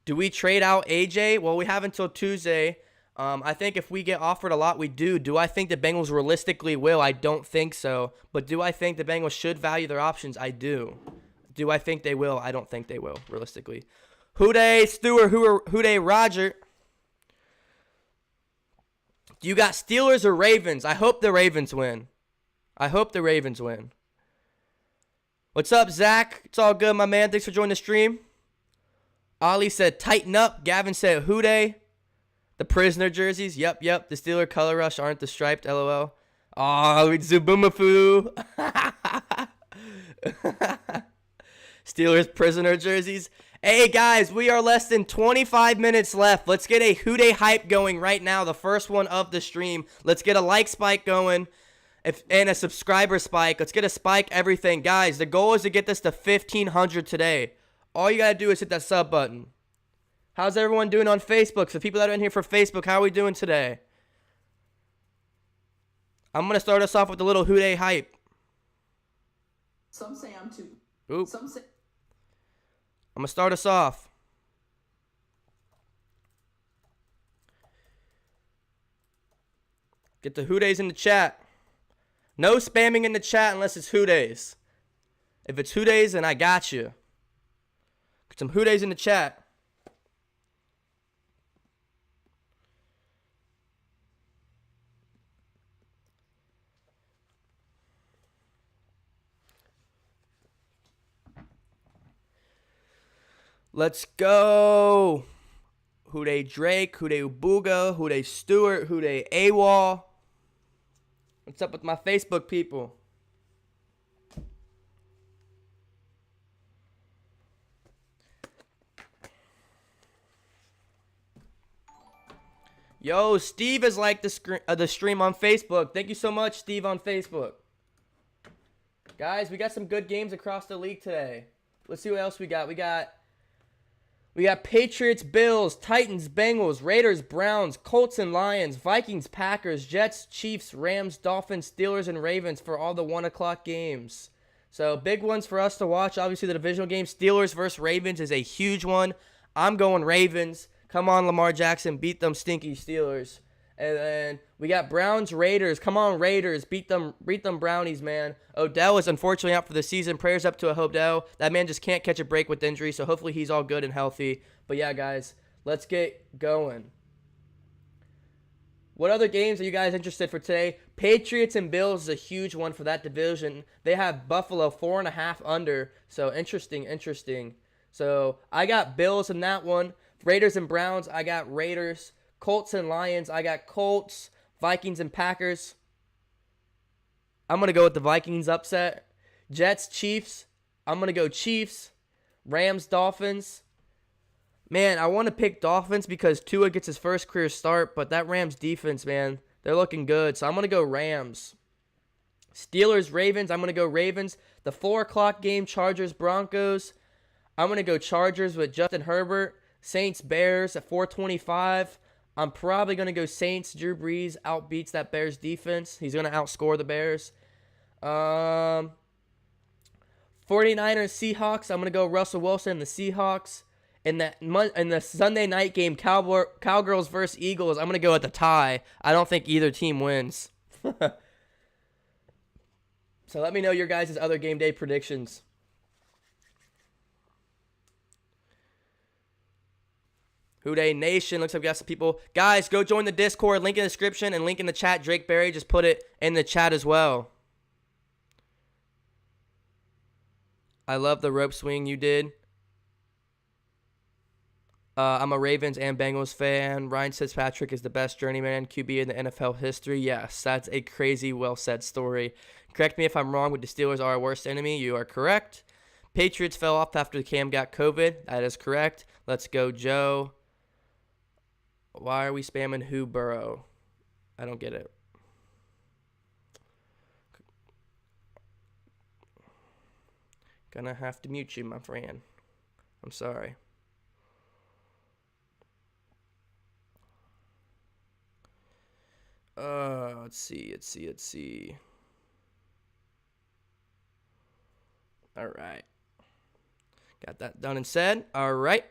Do we trade out AJ? Well, we have until Tuesday. I think if we get offered a lot, we do. Do I think the Bengals realistically will? I don't think so. But do I think the Bengals should value their options? I do. Do I think they will? I don't think they will, realistically. WHODEY, Stewart, WHODEY, Roger. Do you got Steelers or Ravens? I hope the Ravens win. What's up, Zach? It's all good, my man. Thanks for joining the stream. Ollie said, tighten up. Gavin said, WHODEY. The prisoner jerseys. Yep. The Steeler Color Rush aren't the striped, LOL. Oh, it's Zubumafu. Steelers prisoner jerseys. Hey, guys, we are less than 25 minutes left. Let's get a WHODEY hype going right now, the first one of the stream. Let's get a like spike going. And a subscriber spike. Let's get a spike, everything. Guys, the goal is to get this to 1,500 today. All you got to do is hit that sub button. How's everyone doing on Facebook? So people that are in here for Facebook, how are we doing today? I'm going to start us off with a little WHODEY hype. Some say I'm too. Oop. Some say. I'm going to start us off. Get the WHODEYs in the chat. No spamming in the chat unless it's WHODEYs. If it's WHODEYs, then I got you. Get some WHODEYs in the chat. Let's go. WHODEY Drake, WHODEY Ubuga, WHODEY Stewart, WHODEY AWOL. What's up with my Facebook people? Yo, Steve is like the stream on Facebook. Thank you so much, Steve, on Facebook. Guys, we got some good games across the league today. Let's see what else we got. We got Patriots, Bills, Titans, Bengals, Raiders, Browns, Colts and Lions, Vikings, Packers, Jets, Chiefs, Rams, Dolphins, Steelers, and Ravens for all the 1 o'clock games. So big ones for us to watch. Obviously, the divisional game, Steelers versus Ravens, is a huge one. I'm going Ravens. Come on, Lamar Jackson. Beat them stinky Steelers. And then we got Browns, Raiders. Come on, Raiders. Beat them Brownies, man. Odell is unfortunately out for the season. Prayers up to Odell. That man just can't catch a break with injury, so hopefully he's all good and healthy. But yeah, guys, let's get going. What other games are you guys interested for today? Patriots and Bills is a huge one for that division. They have Buffalo 4.5 under, so interesting. So I got Bills in that one. Raiders and Browns, I got Raiders. Colts and Lions, I got Colts. Vikings and Packers. I'm going to go with the Vikings upset. Jets, Chiefs. I'm going to go Chiefs. Rams, Dolphins. Man, I want to pick Dolphins because Tua gets his first career start, but that Rams defense, man, they're looking good. So I'm going to go Rams. Steelers, Ravens. I'm going to go Ravens. The 4 o'clock game, Chargers, Broncos. I'm going to go Chargers with Justin Herbert. Saints, Bears at 425. I'm probably going to go Saints. Drew Brees outbeats that Bears defense. He's going to outscore the Bears. 49ers, Seahawks. I'm going to go Russell Wilson and the Seahawks. In the Sunday night game, Cowgirls versus Eagles, I'm going to go at the tie. I don't think either team wins. So let me know your guys' other game day predictions. WHODEY Nation. Looks like we got some people. Guys, go join the Discord. Link in the description and link in the chat. Drake Berry, just put it in the chat as well. I love the rope swing you did. I'm a Ravens and Bengals fan. Ryan Fitzpatrick is the best journeyman QB in the NFL history. Yes, that's a crazy, well-said story. Correct me if I'm wrong, but the Steelers are our worst enemy. You are correct. Patriots fell off after Cam got COVID. That is correct. Let's go, Joe. Why are we spamming who Burrow? I don't get it. Gonna have to mute you, my friend. I'm sorry. Let's see. All right. Got that done and said. All right.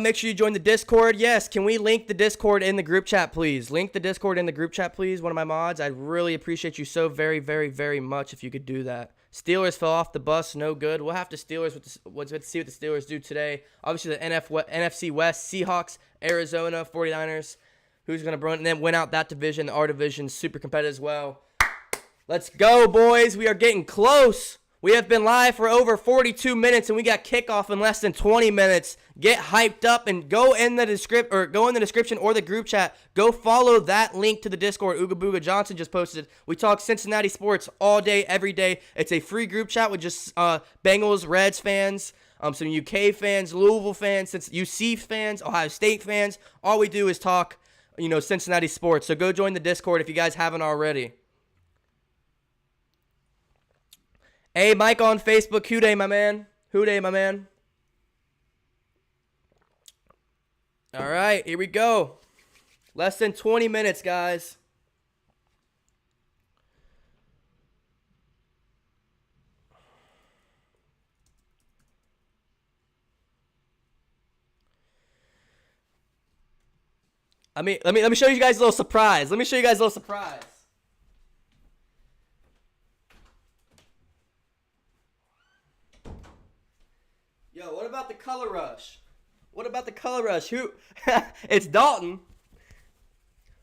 Make sure you join the Discord. Yes, can we link the Discord in the group chat, please? Link the Discord in the group chat, please. One of my mods. I'd really appreciate you so very, very, very much if you could do that. Steelers fell off the bus. No good. We'll have to see what the Steelers do today. Obviously, the NFC West, Seahawks, Arizona, 49ers. Who's going to win out that division? Our division, super competitive as well. Let's go, boys. We are getting close. We have been live for over 42 minutes, and we got kickoff in less than 20 minutes. Get hyped up and go in the description or the group chat. Go follow that link to the Discord. Ooga Booga Johnson just posted. We talk Cincinnati sports all day, every day. It's a free group chat with just Bengals, Reds fans, some UK fans, Louisville fans, UC fans, Ohio State fans. All we do is talk, Cincinnati sports. So go join the Discord if you guys haven't already. Hey, Mike on Facebook. WHODEY, my man. All right, here we go. Less than 20 minutes, guys. Let me show you guys a little surprise. Yo, what about the color rush? Who? It's Dalton.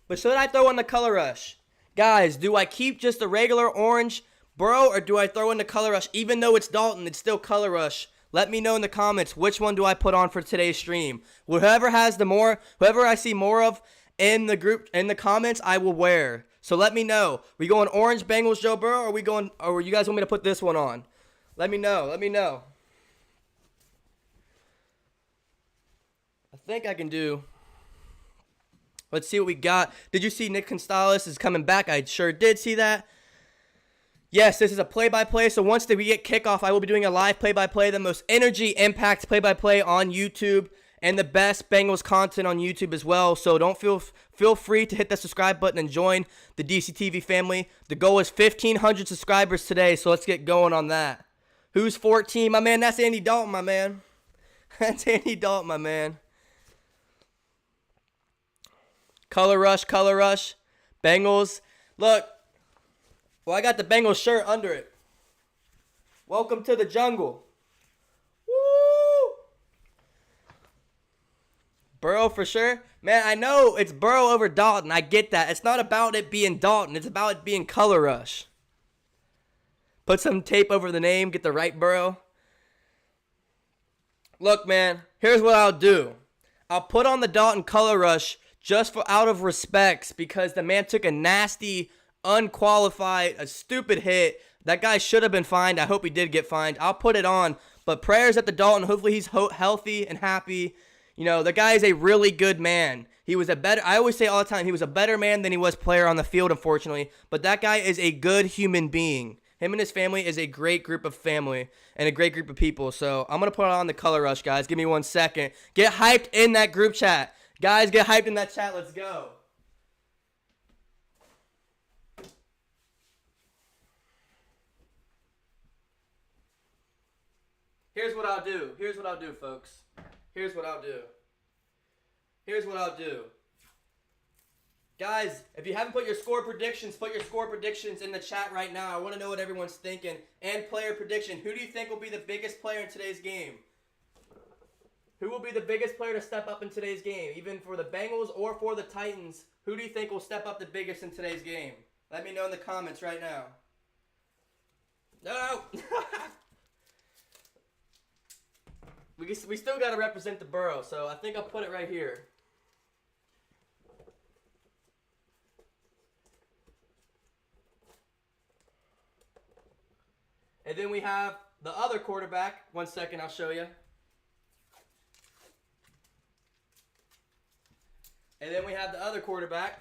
But should I throw in the color rush? Guys, do I keep just the regular orange Burrow or do I throw in the color rush? Even though it's Dalton, it's still color rush. Let me know in the comments which one do I put on for today's stream. Whoever I see more of in the group, in the comments, I will wear. So let me know. We going orange Bengals Joe Burrow or you guys want me to put this one on? Let me know. I think I can do. Let's see what we got. Did you see Nick Gonzalez is coming back? I sure did see that. Yes, this is a play-by-play. So once we get kickoff, I will be doing a live play-by-play, the most energy impact play-by-play on YouTube, and the best Bengals content on YouTube as well. So don't feel free to hit the subscribe button and join the DCTV family. The goal is 1,500 subscribers today, so let's get going on that. Who's 14? My man, that's Andy Dalton, my man. Color rush. Bengals. Look. Well, I got the Bengals shirt under it. Welcome to the jungle. Woo! Burrow for sure. Man, I know it's Burrow over Dalton. I get that. It's not about it being Dalton. It's about it being color rush. Put some tape over the name. Get the right Burrow. Look, man. Here's what I'll do. I'll put on the Dalton color rush just for out of respects because the man took a nasty unqualified, a stupid hit. That guy should have been fined. I hope he did get fined. I'll put it on. But prayers at the Dalton. Hopefully he's healthy and happy. You know, the guy is a really good man. He was a better, I always say all the time, he was a better man than he was player on the field, unfortunately. But that guy is a good human being. Him and his family is a great group of family and a great group of people. So I'm going to put on the color rush, guys. Give me 1 second. Get hyped in that group chat. Guys, get hyped in that chat. Let's go. Here's what I'll do. Here's what I'll do, folks. Here's what I'll do. Here's what I'll do. Guys, if you haven't put your score predictions in the chat right now. I want to know what everyone's thinking. And player prediction. Who do you think will be the biggest player in today's game? Who will be the biggest player to step up in today's game? Even for the Bengals or for the Titans, who do you think will step up the biggest in today's game? Let me know in the comments right now. No! We still got to represent the borough, so I think I'll put it right here. And then we have the other quarterback. 1 second, I'll show you. And then we have the other quarterback.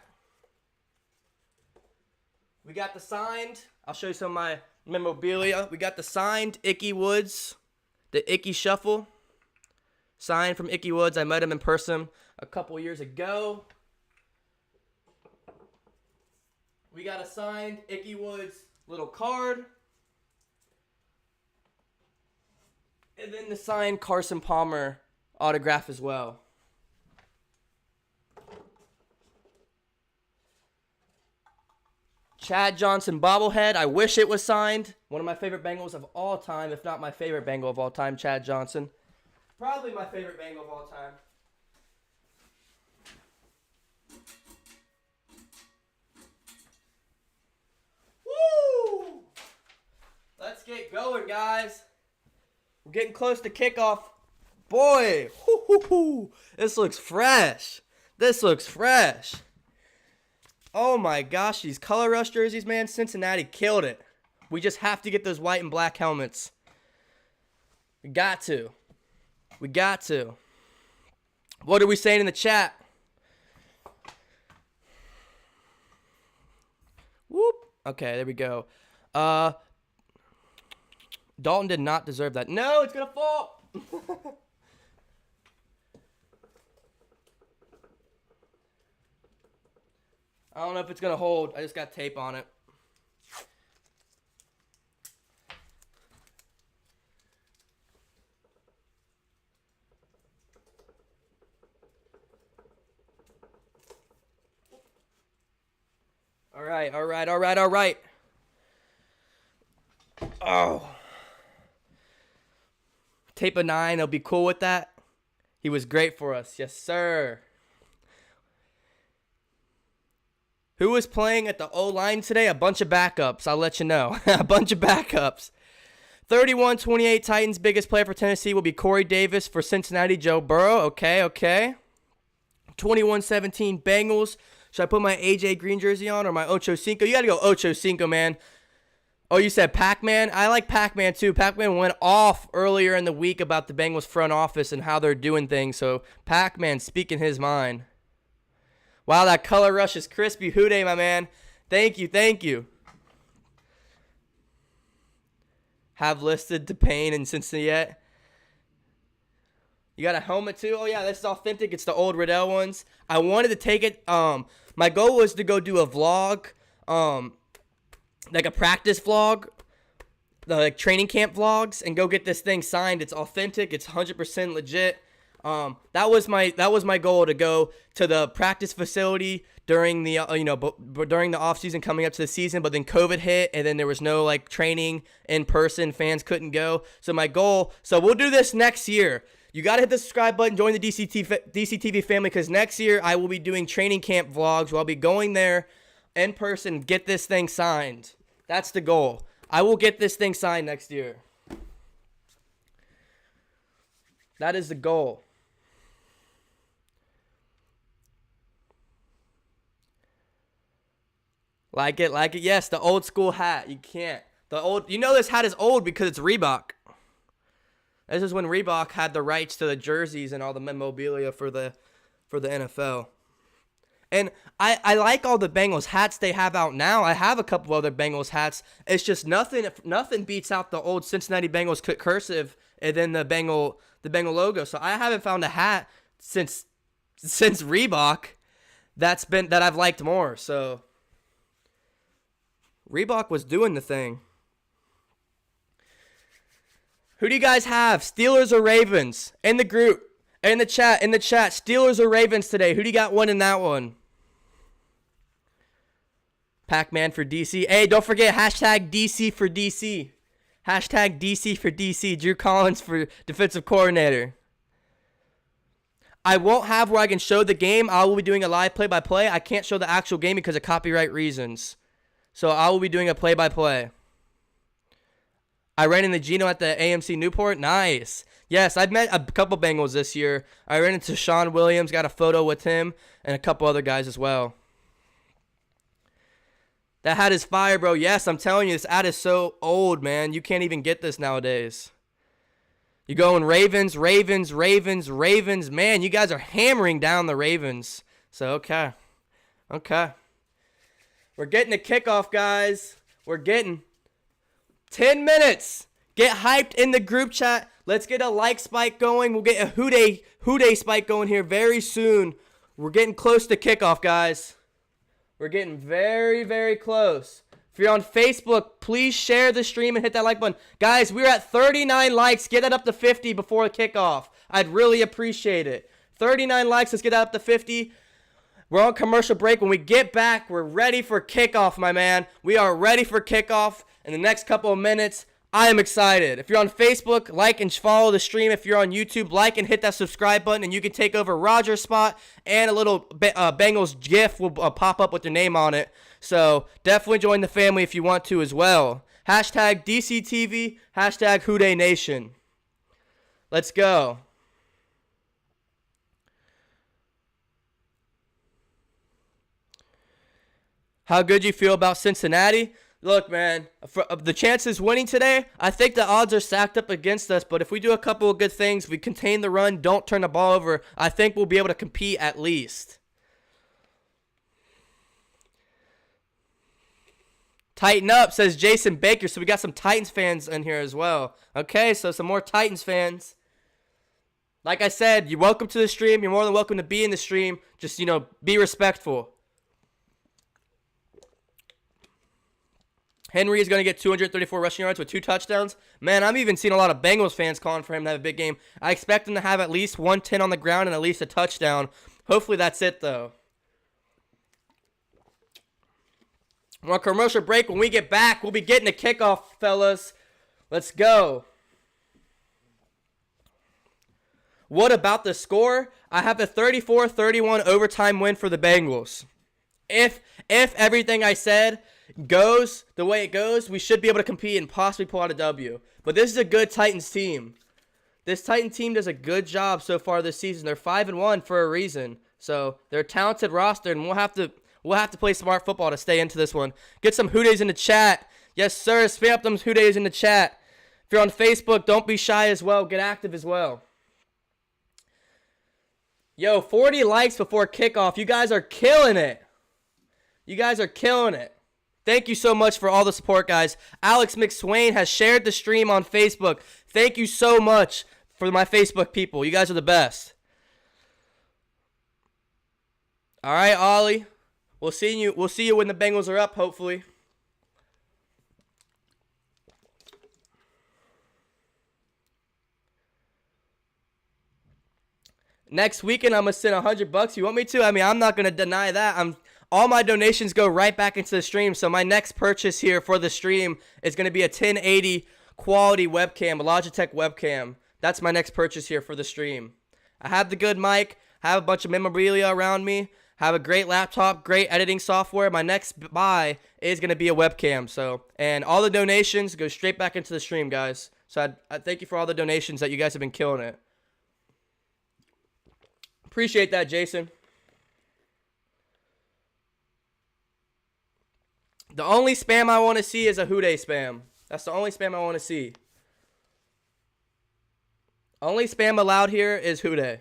We got the signed. I'll show you some of my memorabilia. We got the signed Ickey Woods, the Ickey Shuffle. Signed from Ickey Woods. I met him in person a couple years ago. We got a signed Ickey Woods little card. And then the signed Carson Palmer autograph as well. Chad Johnson bobblehead. I wish it was signed. One of my favorite Bengals of all time, if not my favorite Bengal of all time, Chad Johnson. Probably my favorite Bengal of all time. Woo! Let's get going, guys. We're getting close to kickoff. Boy, this looks fresh. This looks fresh. Oh my gosh, these color rush jerseys, man. Cincinnati killed it. We just have to get those white and black helmets. We got to. We got to. What are we saying in the chat? Whoop. Okay, there we go. Dalton did not deserve that. No, it's going to fall. I don't know if it's going to hold. I just got tape on it. All right, all right, all right, all right. Oh. Tape of 9, I'll be cool with that. He was great for us. Yes, sir. Who was playing at the O-line today? A bunch of backups. I'll let you know. A bunch of backups. 31-28 Titans. Biggest player for Tennessee will be Corey Davis. For Cincinnati, Joe Burrow. Okay, okay. 21-17 Bengals. Should I put my AJ Green jersey on or my Ocho Cinco? You got to go Ocho Cinco, man. Oh, you said Pac-Man? I like Pac-Man too. Pac-Man went off earlier in the week about the Bengals front office and how they're doing things. So Pac-Man speaking his mind. Wow, that color rush is crispy. WHODEY, my man. Thank you, thank you. Have listed DePayne and Cincinnati. You got a helmet too? Oh yeah, this is authentic. It's the old Riddell ones. I wanted to take it. My goal was to go do a vlog, like a practice vlog, like training camp vlogs, and go get this thing signed. It's authentic. It's 100% legit. That was my goal, to go to the practice facility during the during the off season coming up to the season, but then COVID hit and then there was no like training in person. Fans couldn't go. So my goal. So we'll do this next year. You got to hit the subscribe button, join the DCTV family, because next year I will be doing training camp vlogs where I'll be going there in person, get this thing signed. That's the goal. I will get this thing signed next year. That is the goal. Like it, like it. Yes, the old school hat. You can't. You know this hat is old because it's Reebok. This is when Reebok had the rights to the jerseys and all the memorabilia for the NFL. And I like all the Bengals hats they have out now. I have a couple other Bengals hats. It's just nothing beats out the old Cincinnati Bengals cursive and then the Bengal logo. So I haven't found a hat since Reebok that I've liked more. So Reebok was doing the thing. Who do you guys have? Steelers or Ravens? In the group, in the chat, Steelers or Ravens today? Who do you got winning that one? Pac-Man for DC. Hey, don't forget hashtag DC for DC. Hashtag DC for DC. Drew Collins for defensive coordinator. I won't have where I can show the game. I will be doing a live play-by-play. I can't show the actual game because of copyright reasons. So I will be doing a play-by-play. I ran into Gino at the AMC Newport. Nice. Yes, I've met a couple Bengals this year. I ran into Sean Williams, got a photo with him, and a couple other guys as well. That hat is fire, bro. Yes, I'm telling you, this hat is so old, man. You can't even get this nowadays. You going Ravens. Man, you guys are hammering down the Ravens. So, okay. We're getting a kickoff, guys. We're getting 10 minutes. Get hyped in the group chat. Let's get a like spike going. We'll get a WHODEY spike going here very soon. We're getting close to kickoff, guys. We're getting very, very close. If you're on Facebook, please share the stream and hit that like button. Guys, we're at 39 likes. Get that up to 50 before the kickoff. I'd really appreciate it. 39 likes. Let's get that up to 50. We're on commercial break. When we get back, we're ready for kickoff, my man. We are ready for kickoff in the next couple of minutes. I am excited. If you're on Facebook, like and follow the stream. If you're on YouTube, like and hit that subscribe button, and you can take over Roger's spot, and a little Bengals GIF will pop up with your name on it. So definitely join the family if you want to as well. Hashtag DCTV, hashtag WHODEY Nation. Let's go. How good you feel about Cincinnati? Look, man, for the chances winning today, I think the odds are stacked up against us. But if we do a couple of good things, we contain the run, don't turn the ball over, I think we'll be able to compete at least. Tighten up, says Jason Baker. So we got some Titans fans in here as well. Okay, so some more Titans fans. Like I said, you're welcome to the stream. You're more than welcome to be in the stream. Just, be respectful. Henry is going to get 234 rushing yards with 2 touchdowns. Man, I'm even seeing a lot of Bengals fans calling for him to have a big game. I expect him to have at least 110 on the ground and at least a touchdown. Hopefully that's it, though. We're on commercial break. When we get back, we'll be getting a kickoff, fellas. Let's go. What about the score? I have a 34-31 overtime win for the Bengals. If everything I said goes the way it goes, we should be able to compete and possibly pull out a W. But this is a good Titans team. This Titan team does a good job so far this season. They're 5-1 for a reason. So they're a talented roster, and we'll have to play smart football to stay into this one. Get some WHODEYs in the chat. Yes, sir. Spam up them WHODEYs in the chat. If you're on Facebook, don't be shy as well. Get active as well. Yo, 40 likes before kickoff. You guys are killing it. Thank you so much for all the support, guys. Alex McSwain has shared the stream on Facebook. Thank you so much for my Facebook people. You guys are the best. All right, Ollie. We'll see you when the Bengals are up, hopefully. Next weekend, I'm going to send $100. You want me to? I mean, I'm not going to deny that. All my donations go right back into the stream. So my next purchase here for the stream is going to be a 1080 quality webcam, a Logitech webcam. That's my next purchase here for the stream. I have the good mic, have a bunch of memorabilia around me, have a great laptop, great editing software. My next buy is going to be a webcam. And all the donations go straight back into the stream, guys. So I thank you for all the donations that you guys have been killing it. Appreciate that, Jason. The only spam I want to see is a WHODEY spam. That's the only spam I want to see. Only spam allowed here is WHODEY.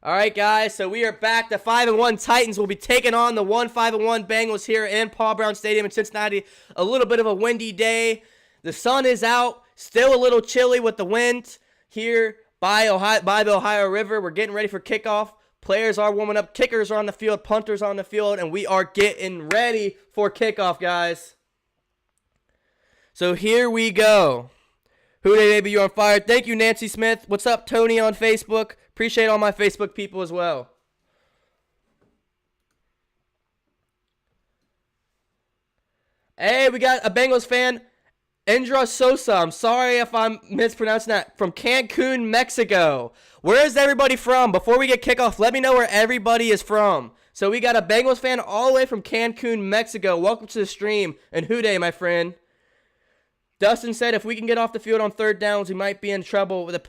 All right, guys, so we are back. The 5-1 Titans will be taking on the 5-1 Bengals here in Paul Brown Stadium in Cincinnati. A little bit of a windy day. The sun is out. Still a little chilly with the wind here by the Ohio River. We're getting ready for kickoff. Players are warming up. Kickers are on the field. Punters on the field. And we are getting ready for kickoff, guys. So here we go. WHODEY, baby, you're on fire. Thank you, Nancy Smith. What's up, Tony, on Facebook? Appreciate all my Facebook people as well. Hey, we got a Bengals fan, Indra Sosa. I'm sorry if I'm mispronouncing that. From Cancun, Mexico. Where is everybody from? Before we get kickoff, let me know where everybody is from. So we got a Bengals fan all the way from Cancun, Mexico. Welcome to the stream. And WHODEY, my friend. Dustin said if we can get off the field on third downs, we might be in trouble with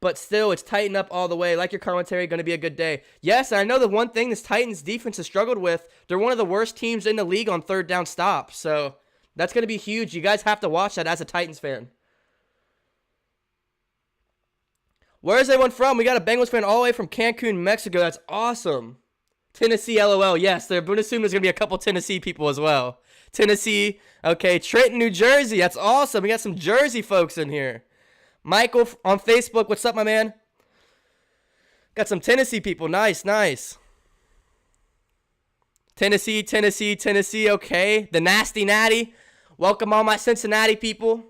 but still, it's tighten up all the way. Like your commentary, going to be a good day. Yes, I know the one thing this Titans defense has struggled with, they're one of the worst teams in the league on third down stops. So that's going to be huge. You guys have to watch that as a Titans fan. Where is everyone from? We got a Bengals fan all the way from Cancun, Mexico. That's awesome. Tennessee, LOL. Yes, they're going to assume there's going to be a couple Tennessee people as well. Tennessee. Okay, Trenton, New Jersey. That's awesome. We got some Jersey folks in here. Michael on Facebook. What's up, my man? Got some Tennessee people. Nice, nice. Tennessee, Tennessee, Tennessee. Okay. The Nasty Natty. Welcome all my Cincinnati people.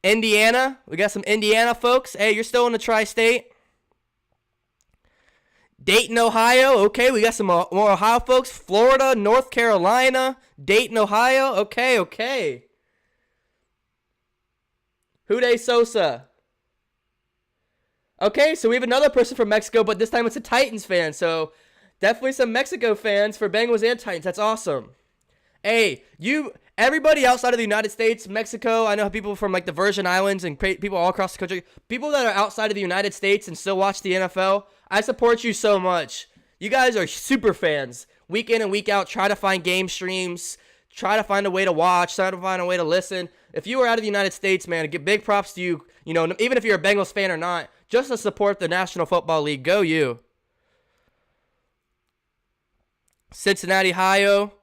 Indiana. We got some Indiana folks. Hey, you're still in the tri-state. Dayton, Ohio. Okay, we got some more Ohio folks. Florida, North Carolina, Dayton, Ohio. Okay, okay. WHODEY Sosa. Okay, so we have another person from Mexico, but this time it's a Titans fan. So definitely some Mexico fans for Bengals and Titans. That's awesome. Hey, everybody outside of the United States, Mexico, I know people from like the Virgin Islands and people all across the country, people that are outside of the United States and still watch the NFL, I support you so much. You guys are super fans. Week in and week out, try to find game streams, try to find a way to watch, try to find a way to listen. If you are out of the United States, man, give big props to you. You know, even if you're a Bengals fan or not, just to support the National Football League. Go you. Cincinnati, Ohio.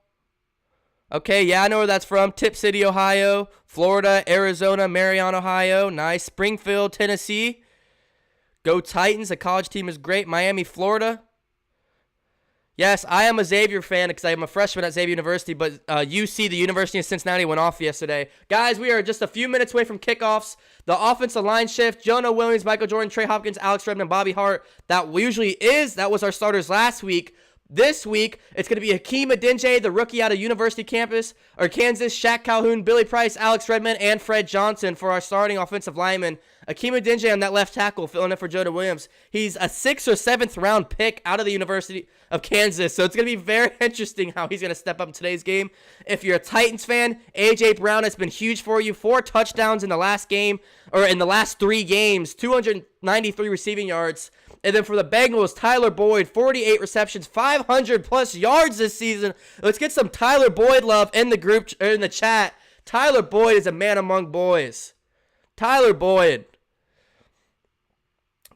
Okay, yeah, I know where that's from. Tip City, Ohio. Florida, Arizona, Marion, Ohio. Nice. Springfield, Tennessee. Go Titans. The college team is great. Miami, Florida. Yes, I am a Xavier fan because I am a freshman at Xavier University, but UC, the University of Cincinnati, went off yesterday. Guys, we are just a few minutes away from kickoffs. The offensive line shift, Jonah Williams, Michael Jordan, Trey Hopkins, Alex Redmond, Bobby Hart. That was our starters last week. This week, it's going to be Hakeem Adeniji, the rookie out of University campus, or Kansas, Shaq Calhoun, Billy Price, Alex Redmond, and Fred Johnson for our starting offensive linemen. Hakeem Adeniji on that left tackle, filling in for Jonah Williams. He's a 6th or 7th round pick out of the University of Kansas, so it's going to be very interesting how he's going to step up in today's game. If you're a Titans fan, A.J. Brown has been huge for you. 4 touchdowns in the last game, or in the last 3 games, 293 receiving yards. And then for the Bengals, Tyler Boyd, 48 receptions, 500 plus yards this season. Let's get some Tyler Boyd love in the group, or in the chat. Tyler Boyd is a man among boys. Tyler Boyd.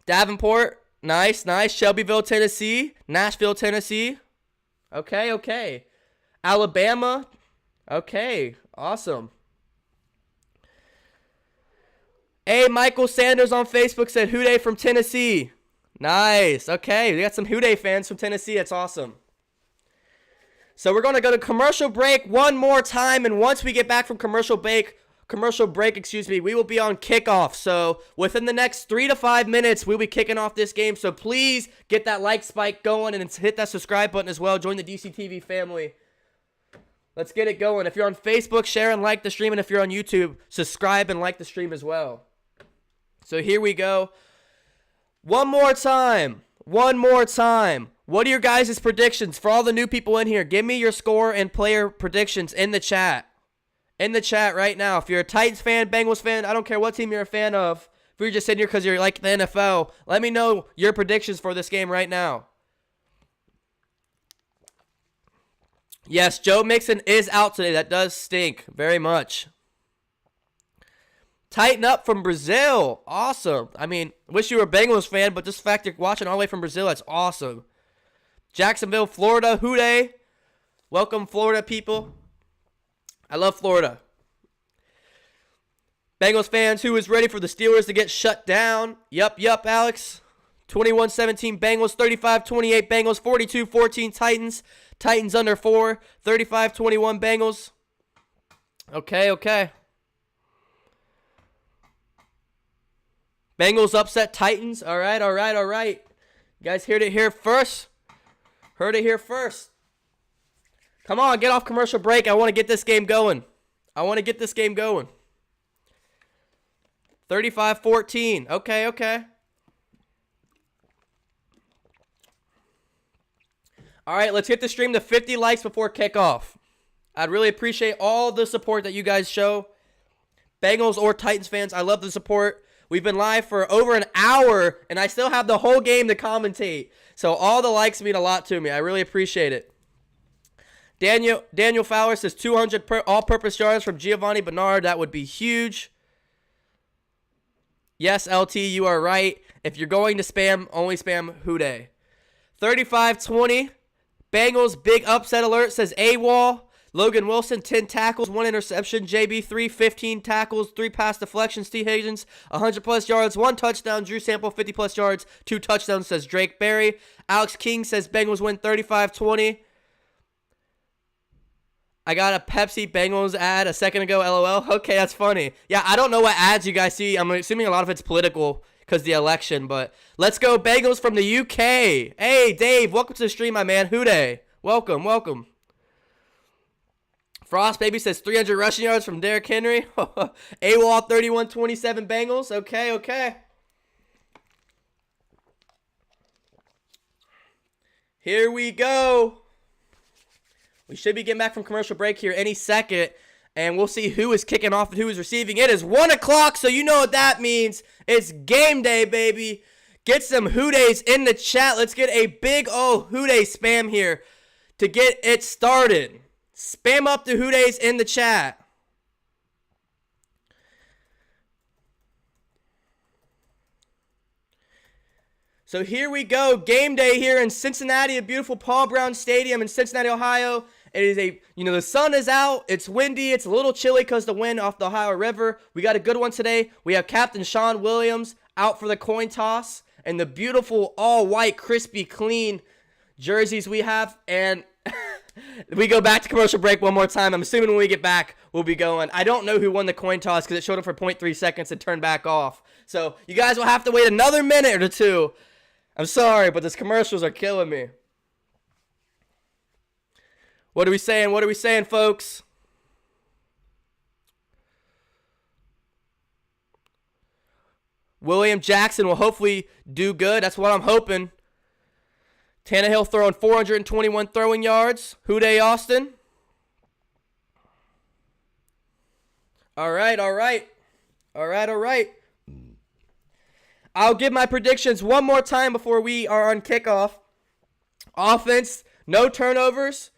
Davenport, nice, nice. Shelbyville, Tennessee. Nashville, Tennessee. Okay, okay. Alabama. Okay, awesome. Hey, Michael Sanders on Facebook said, WHODEY from Tennessee. Nice. Okay, we got some WHODEY fans from Tennessee. That's awesome. So we're going to go to commercial break one more time, and once we get back from commercial break, we will be on kickoff. So within the next 3 to 5 minutes, we'll be kicking off this game. So please get that like spike going and hit that subscribe button as well. Join the DCTV family. Let's get it going. If you're on Facebook, share and like the stream, and if you're on YouTube, subscribe and like the stream as well. So here we go. One more time. What are your guys' predictions? For all the new people in here, give me your score and player predictions in the chat. In the chat right now. If you're a Titans fan, Bengals fan, I don't care what team you're a fan of. If you're just sitting here because you're like the NFL, let me know your predictions for this game right now. Yes, Joe Mixon is out today. That does stink very much. Tighten up from Brazil. Awesome. I mean, wish you were a Bengals fan, but just the fact you're watching all the way from Brazil, that's awesome. Jacksonville, Florida, WHODEY. Welcome, Florida people. I love Florida. Bengals fans, who is ready for the Steelers to get shut down? Yup, Alex. 21-17 Bengals, 35-28 Bengals, 42-14 Titans. Titans under 4, 35-21 Bengals. Okay. Bengals upset Titans. All right. You guys heard it here first. Come on, get off commercial break. I want to get this game going. 35-14. Okay. All right, let's hit the stream to 50 likes before kickoff. I'd really appreciate all the support that you guys show. Bengals or Titans fans, I love the support. We've been live for over an hour, and I still have the whole game to commentate. So all the likes mean a lot to me. I really appreciate it. Daniel Fowler says 200 all-purpose yards from Giovanni Bernard. That would be huge. Yes, LT, you are right. If you're going to spam, only spam WHODEY. 35-20. Bengals, big upset alert, says AWOL. Logan Wilson, 10 tackles, 1 interception. JB3, 15 tackles, 3 pass deflections. T. Higgins, 100-plus yards, 1 touchdown. Drew Sample, 50-plus yards, 2 touchdowns, says Drake Berry. Alex King says Bengals win 35-20. I got a Pepsi Bengals ad a second ago, LOL. Okay, that's funny. Yeah, I don't know what ads you guys see. I'm assuming a lot of it's political because of the election, but let's go Bengals from the UK. Hey, Dave, welcome to the stream, my man. WHODEY, welcome. Frost Baby says 300 rushing yards from Derrick Henry. AWOL 31-27 Bengals. Okay. Here we go. We should be getting back from commercial break here any second, and we'll see who is kicking off and who is receiving. It is 1 o'clock, so you know what that means. It's game day, baby. Get some WHODEYs in the chat. Let's get a big old WHODEY spam here to get it started. Spam up the WHODEYs in the chat. So here we go. Game day here in Cincinnati, a beautiful Paul Brown Stadium in Cincinnati, Ohio. It is the sun is out. It's windy. It's a little chilly because the wind off the Ohio River. We got a good one today. We have Captain Sean Williams out for the coin toss and the beautiful all white, crispy, clean jerseys we have. And we go back to commercial break one more time. I'm assuming when we get back, we'll be going. I don't know who won the coin toss because it showed up for 0.3 seconds and turned back off. So you guys will have to wait another minute or two. I'm sorry, but these commercials are killing me. What are we saying, folks? William Jackson will hopefully do good. That's what I'm hoping. Tannehill throwing 421 throwing yards. WHODEY Austin. All right. I'll give my predictions one more time before we are on kickoff. Offense, no turnovers.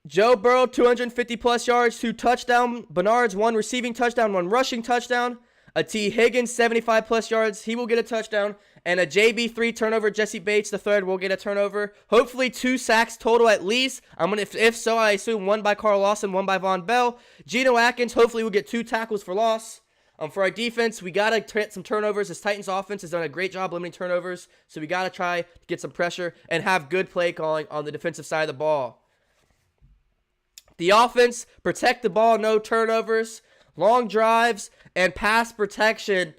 Joe Burrow, 250-plus yards, 2 touchdowns. Bernard's 1 receiving touchdown, 1 rushing touchdown. A T. Higgins, 75-plus yards. He will get a touchdown. And a JB3 turnover. Jesse Bates, the third, will get a turnover. Hopefully 2 sacks total at least. If so, I assume 1 by Carl Lawson, 1 by Von Bell. Geno Atkins, hopefully will get 2 tackles for loss. For our defense, we got to get some turnovers. This Titans offense has done a great job limiting turnovers. So we got to try to get some pressure and have good play calling on the defensive side of the ball. The offense, protect the ball, no turnovers, long drives, and pass protection.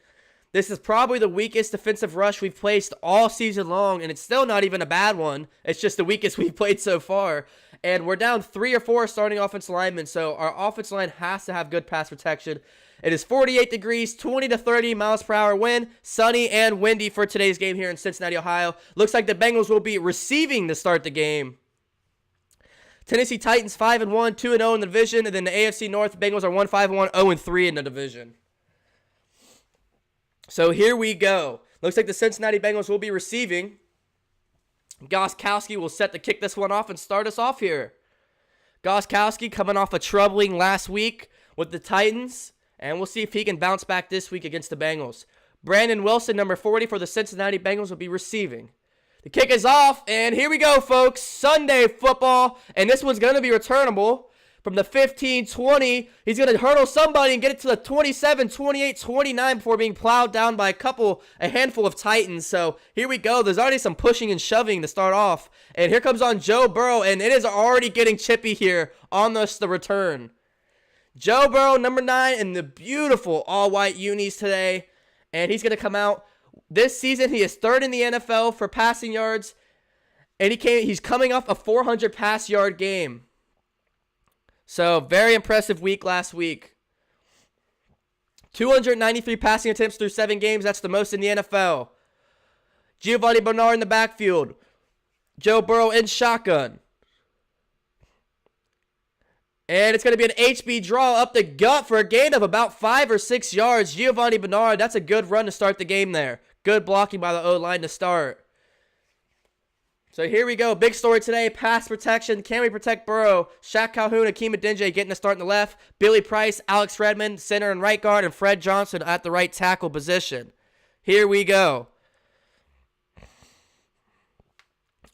This is probably the weakest defensive rush we've placed all season long, and it's still not even a bad one. It's just the weakest we've played so far. And we're down 3 or 4 starting offensive linemen, so our offensive line has to have good pass protection. It is 48 degrees, 20 to 30 miles per hour wind, sunny and windy for today's game here in Cincinnati, Ohio. Looks like the Bengals will be receiving to start the game. Tennessee Titans 5-1, 2-0 in the division, and then the AFC North Bengals are 1-5-1, 0-3 in the division. So here we go. Looks like the Cincinnati Bengals will be receiving. Goskowski will set to kick this one off and start us off here. Gostkowski coming off a troubling last week with the Titans, and we'll see if he can bounce back this week against the Bengals. Brandon Wilson, number 40 for the Cincinnati Bengals, will be receiving. The kick is off, and here we go, folks. Sunday football, and this one's going to be returnable. From the 15-20, he's going to hurdle somebody and get it to the 27, 28, 29 before being plowed down by a handful of Titans. So here we go. There's already some pushing and shoving to start off. And here comes on Joe Burrow, and it is already getting chippy here on the return. Joe Burrow, number 9, in the beautiful all-white unis today. And he's going to come out. This season, he is 3rd in the NFL for passing yards. And he's coming off a 400 pass yard game. So, very impressive week last week. 293 passing attempts through 7 games. That's the most in the NFL. Giovanni Bernard in the backfield. Joe Burrow in shotgun. And it's going to be an HB draw up the gut for a gain of about 5 or 6 yards. Giovanni Bernard, that's a good run to start the game there. Good blocking by the O-line to start. So here we go. Big story today. Pass protection. Can we protect Burrow? Shaq Calhoun, Akeem Adeniji getting the start in the left. Billy Price, Alex Redmond, center and right guard, and Fred Johnson at the right tackle position. Here we go.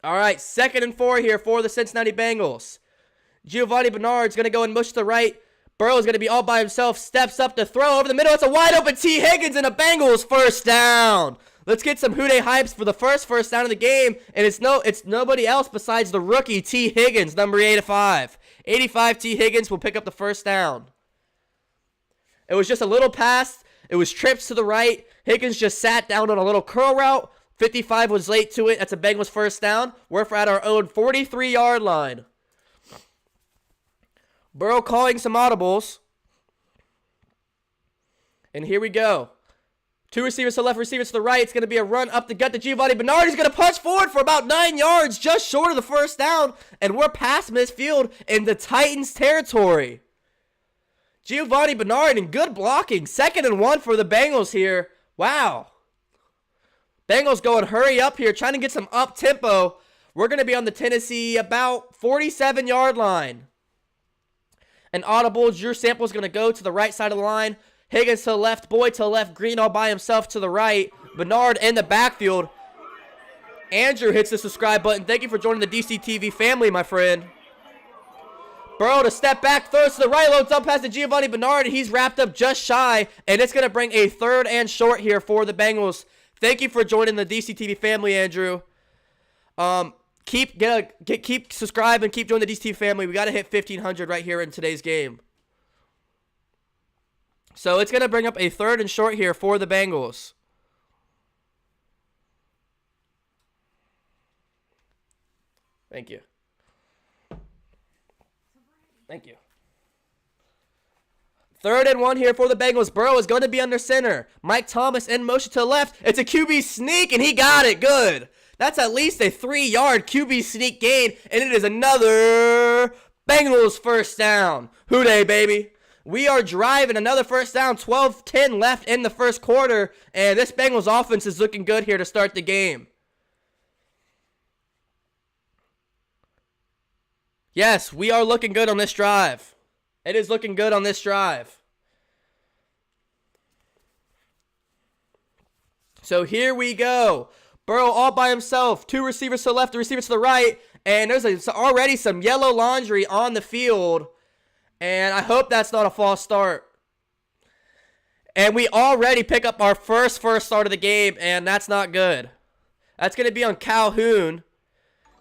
All right, 2nd and 4 here for the Cincinnati Bengals. Giovanni Bernard's going to go and mush to the right. Burrow's going to be all by himself. Steps up to throw over the middle. It's a wide open T. Higgins and a Bengals first down. Let's get some WHODEY hypes for the first down of the game. And it's nobody else besides the rookie T. Higgins, number 85. 85 T. Higgins will pick up the first down. It was just a little pass. It was trips to the right. Higgins just sat down on a little curl route. 55 was late to it. That's a Bengals first down. We're at our own 43-yard line. Burrow calling some audibles. And here we go. 2 receivers to the left, receivers to the right. It's going to be a run up the gut to Giovanni Bernard. He's going to punch forward for about 9 yards, just short of the first down. And we're past midfield in the Titans' territory. Giovanni Bernard in good blocking. 2nd and 1 for the Bengals here. Wow. Bengals going hurry up here, trying to get some up-tempo. We're going to be on the Tennessee about 47-yard line. An audible. Drew Sample's going to go to the right side of the line. Higgins to the left, Boyd to the left, Green all by himself to the right. Bernard in the backfield. Andrew hits the subscribe button. Thank you for joining the DCTV family, my friend. Burrow to step back, throws to the right, loads up past to Giovanni Bernard, and he's wrapped up just shy, and it's going to bring a 3rd and short here for the Bengals. Thank you for joining the DCTV family, Andrew. Keep subscribe and keep joining the DCTV family. We got to hit 1,500 right here in today's game. So it's going to bring up a 3rd and short here for the Bengals. Thank you. Thank you. 3rd and 1 here for the Bengals. Burrow is going to be under center. Mike Thomas in motion to the left. It's a QB sneak, and he got it. Good. That's at least a 3-yard QB sneak gain, and it is another Bengals first down. WHODEY, baby. We are driving another first down, 12-10 left in the first quarter, and this Bengals offense is looking good here to start the game. Yes, we are looking good on this drive. It is looking good on this drive. So here we go. Burrow all by himself. 2 receivers to the left, 2 receivers to the right, and there's already some yellow laundry on the field. And I hope that's not a false start. And we already pick up our first start of the game, and that's not good. That's going to be on Calhoun,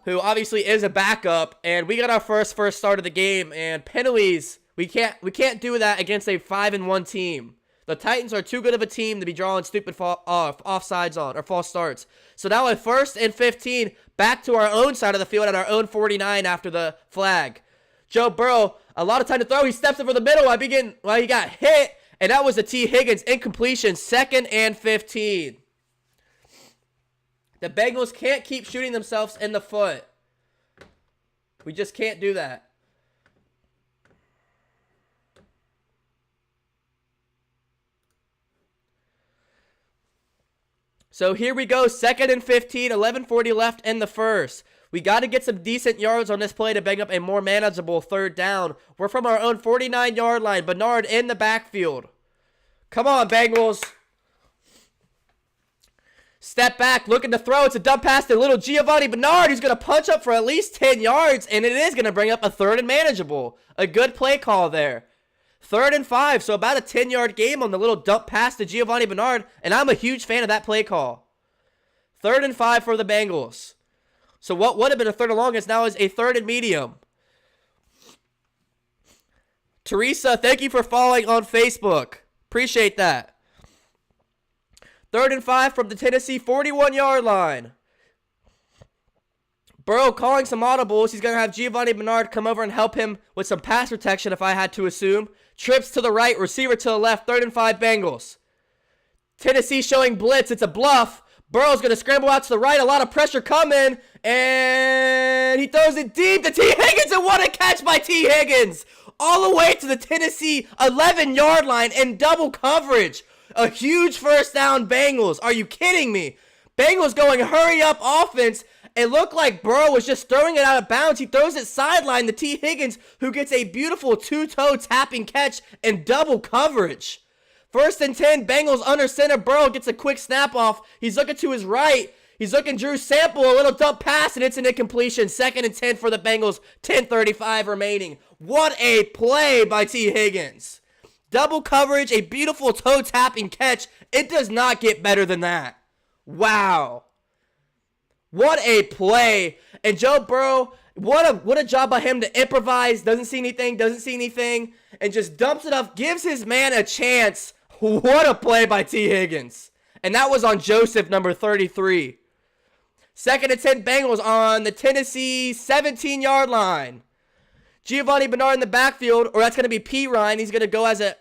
who obviously is a backup, and we got our first start of the game. And penalties, we can't do that against a 5-1 team. The Titans are too good of a team to be drawing stupid offsides on or false starts. So now a 1st and 15 back to our own side of the field at our own 49 after the flag. Joe Burrow, a lot of time to throw. He steps over the middle. He got hit, and that was a T. Higgins incompletion. 2nd and 15. The Bengals can't keep shooting themselves in the foot. We just can't do that. So here we go. 2nd and 15. 11:40 left in the first. We got to get some decent yards on this play to bring up a more manageable third down. We're from our own 49-yard line. Bernard in the backfield. Come on, Bengals. Step back, looking to throw. It's a dump pass to little Giovanni Bernard, who's going to punch up for at least 10 yards, and it is going to bring up a third and manageable. A good play call there. 3rd and 5, so about a 10-yard game on the little dump pass to Giovanni Bernard, and I'm a huge fan of that play call. 3rd and 5 for the Bengals. So what would have been a 3rd and long is now is a 3rd and medium. Teresa, thank you for following on Facebook. Appreciate that. 3rd and 5 from the Tennessee 41-yard line. Burrow calling some audibles. He's going to have Giovanni Bernard come over and help him with some pass protection, if I had to assume. Trips to the right, receiver to the left, 3rd and 5 Bengals. Tennessee showing blitz. It's a bluff. Burrow's going to scramble out to the right. A lot of pressure coming. And he throws it deep to T. Higgins. And what a catch by T. Higgins. All the way to the Tennessee 11-yard line in double coverage. A huge first down, Bengals. Are you kidding me? Bengals going hurry up offense. It looked like Burrow was just throwing it out of bounds. He throws it sideline to T. Higgins, who gets a beautiful two-toe tapping catch and double coverage. 1st and 10, Bengals under center. Burrow gets a quick snap off. He's looking to his right. He's looking Drew Sample, a little dump pass, and it's an incompletion. 2nd and 10 for the Bengals, 10:35 remaining. What a play by T. Higgins. Double coverage, a beautiful toe-tapping catch. It does not get better than that. Wow. What a play. And Joe Burrow, what a job by him to improvise. Doesn't see anything, and just dumps it up. Gives his man a chance. What a play by T. Higgins. And that was on Joseph, number 33. 2nd and 10 Bengals on the Tennessee 17-yard line. Giovanni Bernard in the backfield, or that's going to be P. Ryan. He's going to go as a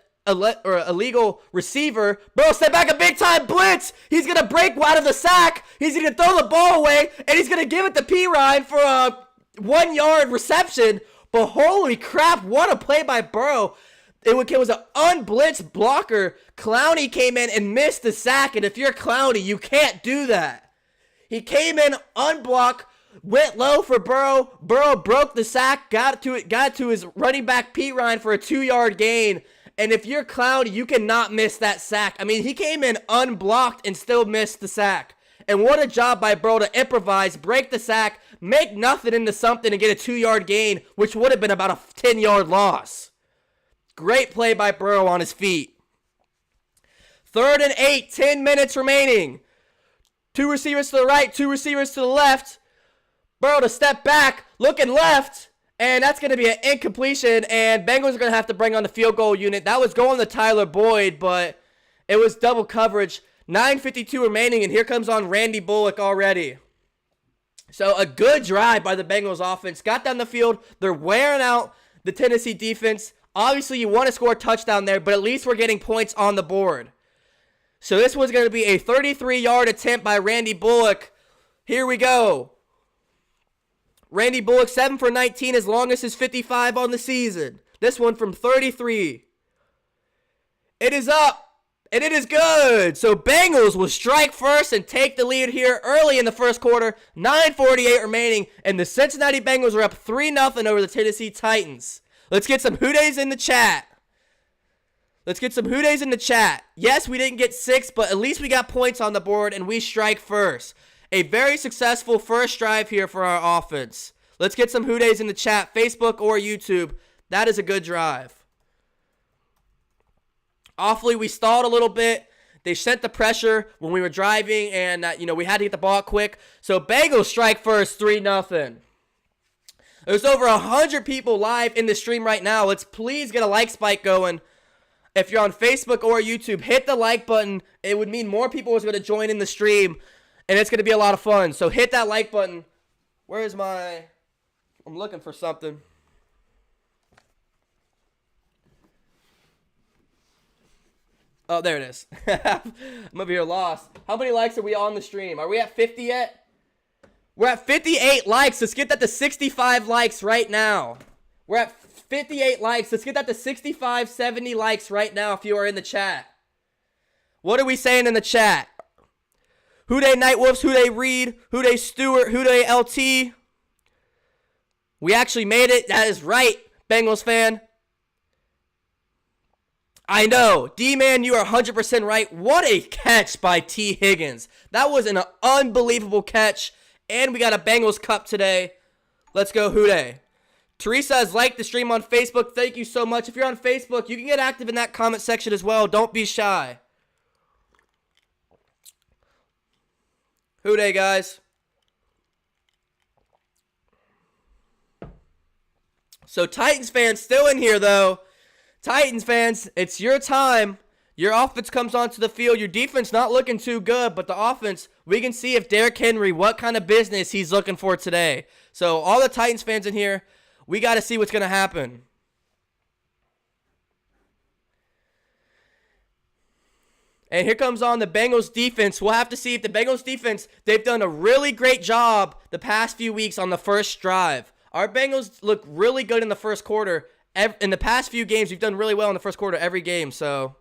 legal receiver. Burrow step back, a big-time blitz. He's going to break out of the sack. He's going to throw the ball away, and he's going to give it to P. Ryan for a 1-yard reception. But holy crap, what a play by Burrow. It was an unblitzed blocker. Clowney came in and missed the sack, and if you're Clowney, you can't do that. He came in unblocked, went low for Burrow. Burrow broke the sack, got to his running back Pete Ryan for a 2-yard gain. And if you're Clowney, you cannot miss that sack. I mean, he came in unblocked and still missed the sack. And what a job by Burrow to improvise, break the sack, make nothing into something, and get a 2-yard gain, which would have been about a 10-yard loss. Great play by Burrow on his feet. 3rd and 8, 10 minutes remaining. 2 receivers to the right, 2 receivers to the left. Burrow to step back, looking left, and that's going to be an incompletion, and Bengals are going to have to bring on the field goal unit. That was going to Tyler Boyd, but it was double coverage. 9:52 remaining, and here comes on Randy Bullock already. So a good drive by the Bengals offense. Got down the field. They're wearing out the Tennessee defense. Obviously, you want to score a touchdown there, but at least we're getting points on the board. So this was going to be a 33-yard attempt by Randy Bullock. Here we go. Randy Bullock, 7 for 19, as longest as 55 on the season. This one from 33. It is up, and it is good. So Bengals will strike first and take the lead here early in the first quarter. 9:48 remaining, and the Cincinnati Bengals are up 3-0 over the Tennessee Titans. Let's get some hoodays in the chat. Yes, we didn't get 6, but at least we got points on the board, and we strike first. A very successful first drive here for our offense. Let's get some hoodays in the chat, Facebook or YouTube. That is a good drive. Awfully, we stalled a little bit. They sent the pressure when we were driving, and we had to get the ball quick. So Bengals strike first, 3-0. There's over 100 people live in the stream right now. Let's please get a like spike going. If you're on Facebook or YouTube, hit the like button. It would mean more people was going to join in the stream, and it's going to be a lot of fun. So hit that like button. Where's my... I'm looking for something. Oh, there it is. I'm over here lost. How many likes are we on the stream? Are we at 50 yet? We're at 58 likes. Let's get that to 65 likes right now. We're at 58 likes. Let's get that to 65, 70 likes right now if you are in the chat. What are we saying in the chat? Who Dey Nightwolves, Who Dey Reed, Who Dey Stewart, Who Dey LT. We actually made it. That is right, Bengals fan. I know. D-Man, you are 100% right. What a catch by T. Higgins. That was an unbelievable catch. And we got a Bengals Cup today. Let's go, WHODEY. Teresa has liked the stream on Facebook. Thank you so much. If you're on Facebook, you can get active in that comment section as well. Don't be shy. WHODEY, guys. So Titans fans still in here, though. Titans fans, it's your time. Your offense comes onto the field. Your defense not looking too good, but the offense, we can see if Derrick Henry, what kind of business he's looking for today. So all the Titans fans in here, we got to see what's going to happen. And here comes on the Bengals defense. We'll have to see if the Bengals defense, they've done a really great job the past few weeks on the first drive. Our Bengals look really good in the first quarter. In the past few games, we've done really well in the first quarter every game, so.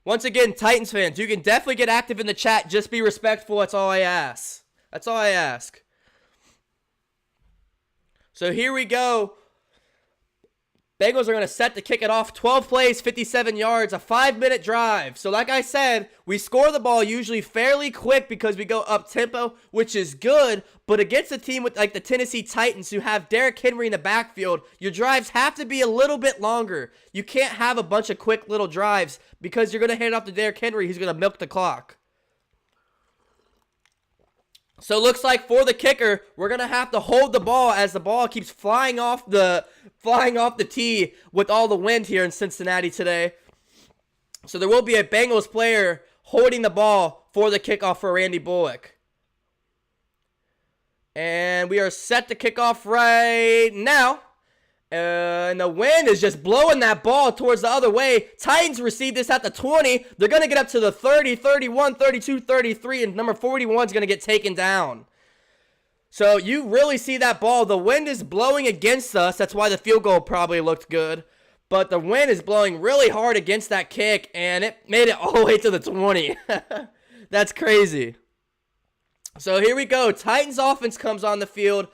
Once again, Titans fans, you can definitely get active in the chat. Just be respectful. That's all I ask. That's all I ask. So here we go. Bengals are going to set to kick it off. 12 plays, 57 yards, a 5-minute drive. So like I said, we score the ball usually fairly quick because we go up-tempo, which is good. But against a team with like the Tennessee Titans who have Derrick Henry in the backfield, your drives have to be a little bit longer. You can't have a bunch of quick little drives because you're going to hand it off to Derrick Henry. He's going to milk the clock. So it looks like for the kicker, we're going to have to hold the ball as the ball keeps flying off the tee with all the wind here in Cincinnati today. So there will be a Bengals player holding the ball for the kickoff for Randy Bullock. And we are set to kick off right now. And the wind is just blowing that ball towards the other way. Titans receive this at the 20. They're going to get up to the 30, 31, 32, 33, and number 41 is going to get taken down. So you really see that ball. The wind is blowing against us. That's why the field goal probably looked good. But the wind is blowing really hard against that kick, and it made it all the way to the 20. That's crazy. So here we go. Titans offense comes on the field.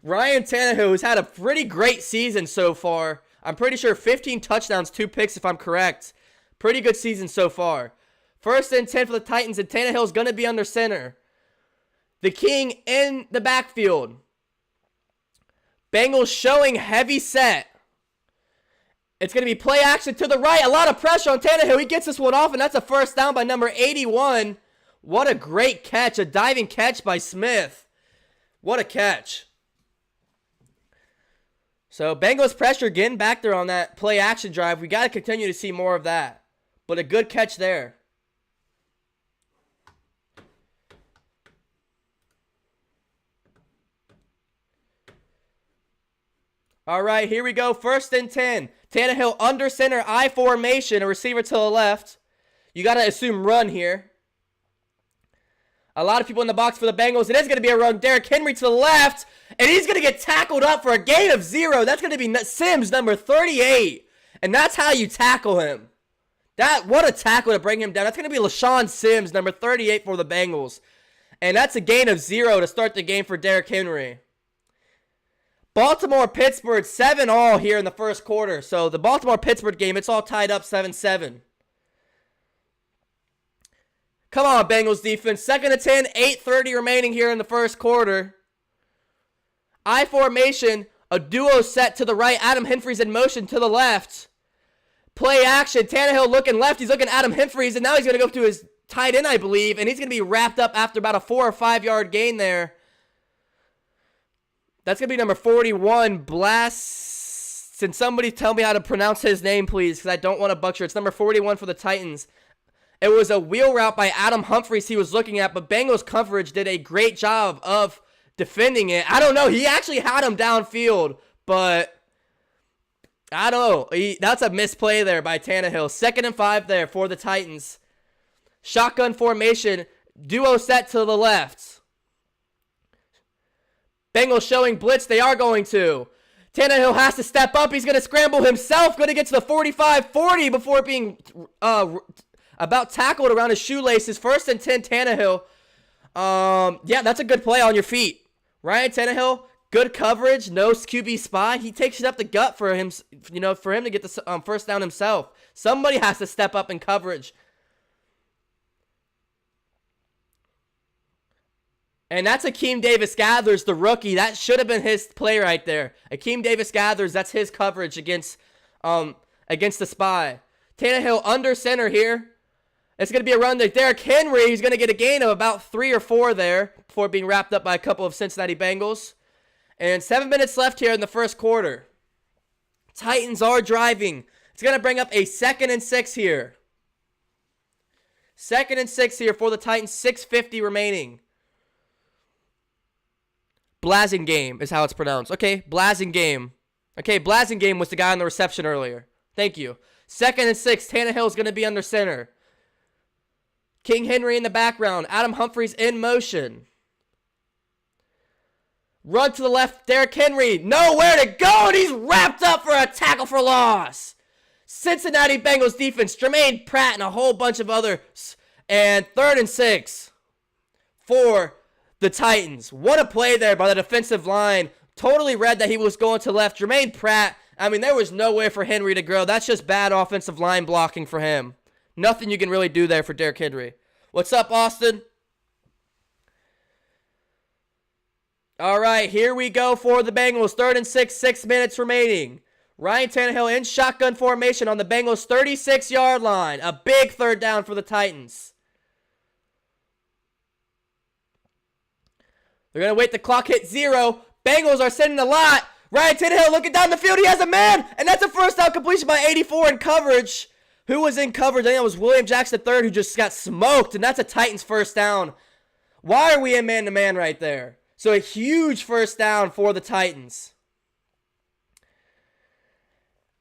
Ryan Tannehill, who's had a pretty great season so far. I'm pretty sure 15 touchdowns, 2 picks if I'm correct. Pretty good season so far. 1st and 10 for the Titans, and Tannehill's going to be under center. The King in the backfield. Bengals showing heavy set. It's going to be play action to the right. A lot of pressure on Tannehill. He gets this one off, and that's a first down by number 81. What a great catch. A diving catch by Smith. What a catch. So Bengals pressure getting back there on that play action drive. We got to continue to see more of that. But a good catch there. All right, here we go. 1st and 10. Tannehill under center, I formation, a receiver to the left. You got to assume run here. A lot of people in the box for the Bengals. It is going to be a run. Derrick Henry to the left. And he's going to get tackled up for a gain of 0. That's going to be Sims, number 38. And that's how you tackle him. What a tackle to bring him down. That's going to be LaShawn Sims, number 38 for the Bengals. And that's a gain of 0 to start the game for Derrick Henry. Baltimore-Pittsburgh, 7-all here in the first quarter. So the Baltimore-Pittsburgh game, it's all tied up 7-7. Come on, Bengals defense. 2nd and 10, 8:30 remaining here in the first quarter. I formation, a duo set to the right. Adam Humphries in motion to the left. Play action. Tannehill looking left. He's looking at Adam Humphries, and now he's going to go to his tight end, I believe, and he's going to be wrapped up after about a 4 or 5 yard gain there. That's going to be number 41, Blast. Can somebody tell me how to pronounce his name, please, because I don't want to butcher. It's number 41 for the Titans. It was a wheel route by Adam Humphries he was looking at, but Bengals coverage did a great job of defending it. I don't know. He actually had him downfield, but I don't know. That's a misplay there by Tannehill. 2nd and 5 there for the Titans. Shotgun formation. Duo set to the left. Bengals showing blitz. They are going to. Tannehill has to step up. He's going to scramble himself. Going to get to the 45-40 before being about tackled around his shoelaces. 1st and 10, Tannehill. Yeah, that's a good play on your feet. Ryan Tannehill, good coverage, no QB spy. He takes it up the gut for him, for him to get the first down himself. Somebody has to step up in coverage. And that's Akeem Davis-Gathers, the rookie. That should have been his play right there. Akeem Davis-Gathers, that's his coverage against the spy. Tannehill under center here. It's going to be a run to Derrick Henry. He's going to get a gain of about 3 or 4 there before being wrapped up by a couple of Cincinnati Bengals. And 7 minutes left here in the first quarter. Titans are driving. It's going to bring up a 2nd and 6 here. 2nd and 6 here for the Titans. 6:50 remaining. Blasingame is how it's pronounced. Okay, Blasingame. Okay, Blasingame was the guy on the reception earlier. Thank you. 2nd and 6. Tannehill is going to be under center. King Henry in the background. Adam Humphries in motion. Run to the left. Derrick Henry. Nowhere to go. And he's wrapped up for a tackle for loss. Cincinnati Bengals defense. Jermaine Pratt and a whole bunch of others. And 3rd and 6 for the Titans. What a play there by the defensive line. Totally read that he was going to left. Jermaine Pratt, I mean, there was no way for Henry to grow. That's just bad offensive line blocking for him. Nothing you can really do there for Derrick Henry. What's up, Austin? All right, here we go for the Bengals. 3rd and 6, 6 minutes remaining. Ryan Tannehill in shotgun formation on the Bengals' 36-yard line. A big 3rd down for the Titans. They're going to wait the clock hit 0. Bengals are sending a lot. Ryan Tannehill looking down the field. He has a man. And that's a first down completion by 84 in coverage. Who was in coverage? I think it was William Jackson III who just got smoked. And that's a Titans first down. Why are we in man-to-man right there? So a huge first down for the Titans.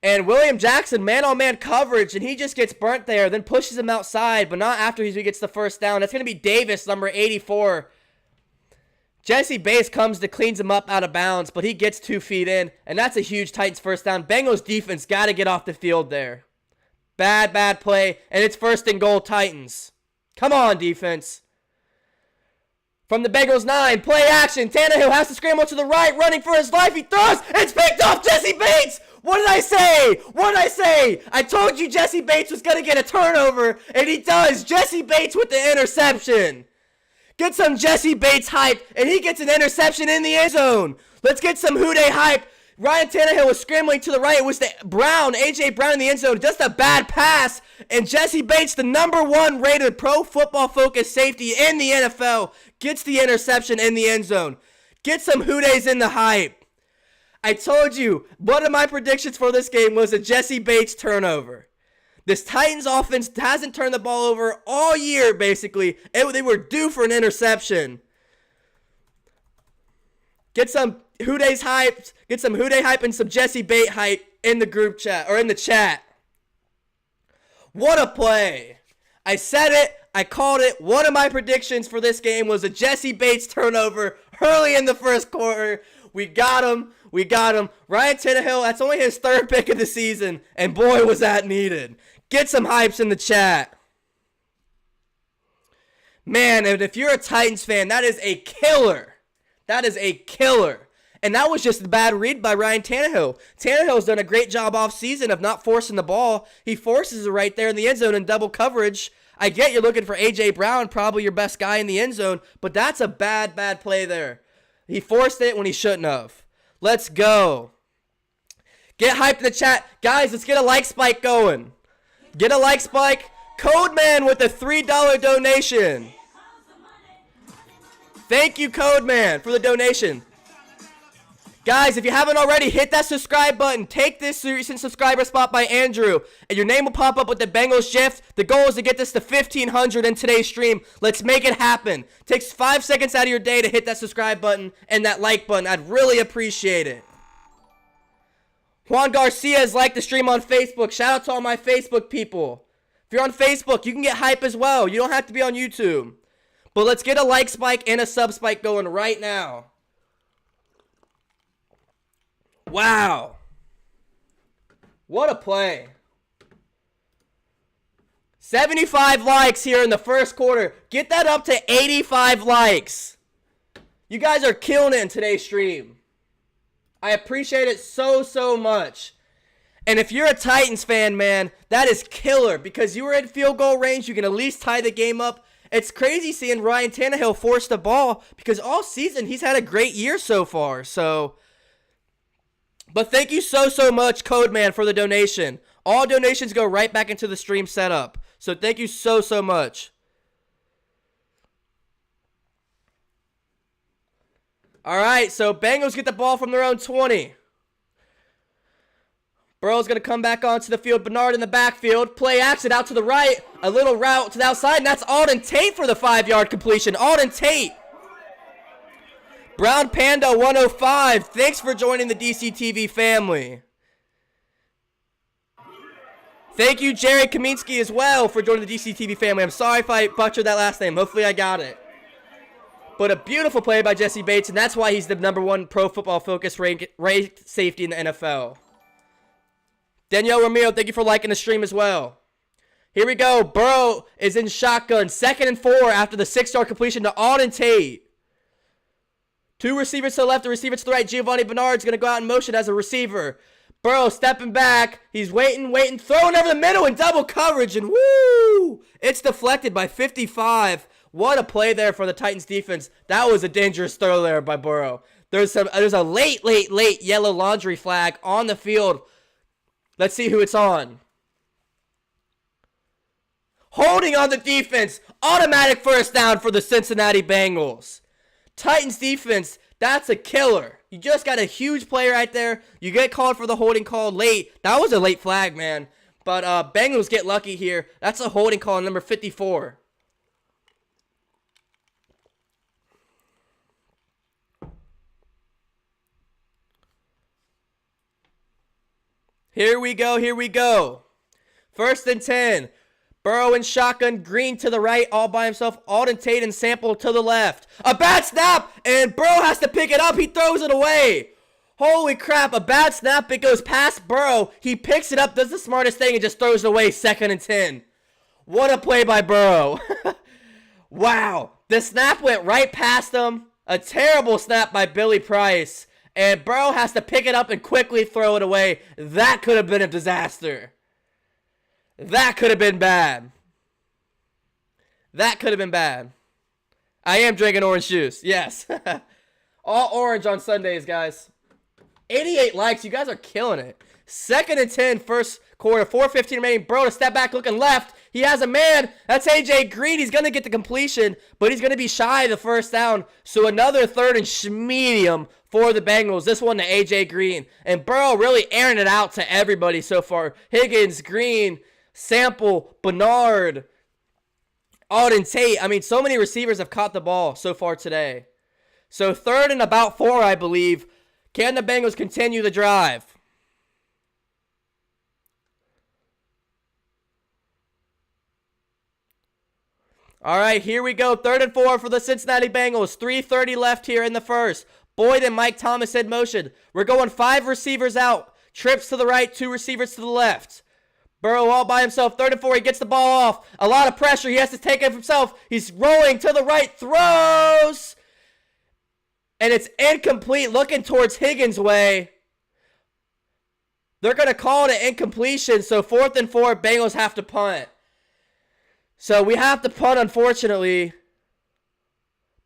And William Jackson, man-on-man coverage. And he just gets burnt there. Then pushes him outside. But not after he gets the first down. That's going to be Davis, number 84. Jesse Bates comes to cleans him up out of bounds, but he gets 2 feet in, and that's a huge Titans first down. Bengals defense got to get off the field there. Bad play, and it's 1st and goal Titans. Come on, defense. From the Bengals 9, play action. Tannehill has to scramble to the right, running for his life. He throws. It's picked off. Jesse Bates. What did I say? I told you Jesse Bates was going to get a turnover, and he does. Jesse Bates with the interception. Get some Jesse Bates hype, and he gets an interception in the end zone. Let's get some WHODEY hype. Ryan Tannehill was scrambling to the right. It was A.J. Brown in the end zone. Just a bad pass. And Jesse Bates, the number 1 rated Pro Football Focus safety in the NFL, gets the interception in the end zone. Get some WHODEYs in the hype. I told you, one of my predictions for this game was a Jesse Bates turnover. This Titans offense hasn't turned the ball over all year, basically. They were due for an interception. Get some WHODEY's hype. Get some WHODEY hype and some Jesse Bates hype in the group chat, or in the chat. What a play. I said it. I called it. One of my predictions for this game was a Jesse Bates turnover early in the first quarter. We got him. Ryan Tannehill, that's only his 3rd pick of the season, and boy, was that needed. Get some hypes in the chat. Man, and if you're a Titans fan, that is a killer. And that was just a bad read by Ryan Tannehill. Tannehill's done a great job off season of not forcing the ball. He forces it right there in the end zone in double coverage. I get you're looking for A.J. Brown, probably your best guy in the end zone, but that's a bad play there. He forced it when he shouldn't have. Let's go. Get hyped in the chat. Guys, let's get a like spike going. Get a like spike. Codeman with a $3 donation. Thank you, Codeman, for the donation. Guys, if you haven't already, hit that subscribe button. Take this recent subscriber spot by Andrew, and your name will pop up with the Bengals GIF. The goal is to get this to 1,500 in today's stream. Let's make it happen. Takes 5 seconds out of your day to hit that subscribe button and that like button. I'd really appreciate it. Juan Garcia has liked the stream on Facebook. Shout out to all my Facebook people. If you're on Facebook, you can get hype as well. You don't have to be on YouTube. But let's get a like spike and a sub spike going right now. Wow. What a play. 75 likes here in the first quarter. Get that up to 85 likes. You guys are killing it in today's stream. I appreciate it so much. And if you're a Titans fan, man, that is killer because you were in field goal range. You can at least tie the game up. It's crazy seeing Ryan Tannehill force the ball because all season he's had a great year so far. But thank you so much, Codeman, for the donation. All donations go right back into the stream setup. So thank you so much. All right, so Bengals get the ball from their own 20. Burrow's going to come back onto the field. Bernard in the backfield. Play action out to the right. A little route to the outside, and that's Alden Tate for the 5-yard completion. Alden Tate. Brown Panda 105. Thanks for joining the DCTV family. Thank you, Jerry Kaminsky, as well, for joining the DCTV family. I'm sorry if I butchered that last name. Hopefully I got it. But a beautiful play by Jesse Bates, and that's why he's the #1 Pro Football Focus ranked safety in the NFL. Danielle Ramiro, thank you for liking the stream as well. Here we go. Burrow is in shotgun. 2nd and 4 after the 6-yard completion to Alden Tate. 2 receivers to the left, a receiver to the right. Giovanni Bernard's going to go out in motion as a receiver. Burrow stepping back. He's waiting, throwing over the middle in double coverage, and woo! It's deflected by 55. What a play there for the Titans defense. That was a dangerous throw there by Burrow. There's a late yellow laundry flag on the field. Let's see who it's on. Holding on the defense. Automatic first down for the Cincinnati Bengals. Titans defense, that's a killer. You just got a huge play right there. You get called for the holding call late. That was a late flag, man. But Bengals get lucky here. That's a holding call on number 54. Here we go. 1st and 10. Burrow in shotgun, Green to the right, all by himself. Alden Tate and Sample to the left. A bad snap, and Burrow has to pick it up. He throws it away. Holy crap, a bad snap. It goes past Burrow. He picks it up, does the smartest thing, and just throws it away. 2nd and 10. What a play by Burrow. Wow. The snap went right past him. A terrible snap by Billy Price. And Burrow has to pick it up and quickly throw it away. That could have been a disaster. That could have been bad. I am drinking orange juice. Yes. All orange on Sundays, guys. 88 likes. You guys are killing it. 2nd and 10, first quarter. 4:15 remaining. Burrow to step back, looking left. He has a man. That's A.J. Green. He's going to get the completion, but he's going to be shy of the first down. So another 3rd and medium for the Bengals. This one to A.J. Green. And Burrow really airing it out to everybody so far. Higgins, Green, Sample, Bernard, Alden Tate. I mean, so many receivers have caught the ball so far today. So 3rd and about 4, I believe. Can the Bengals continue the drive? All right, here we go. 3rd and 4 for the Cincinnati Bengals. 3:30 left here in the first. Boyd and Mike Thomas in motion. We're going 5 receivers out. Trips to the right, 2 receivers to the left. Burrow all by himself. 3rd and 4. He gets the ball off. A lot of pressure. He has to take it himself. He's rolling to the right. Throws. And it's incomplete. Looking towards Higgins' way. They're going to call it an incompletion. So 4th and 4. Bengals have to punt. So we have to punt, unfortunately.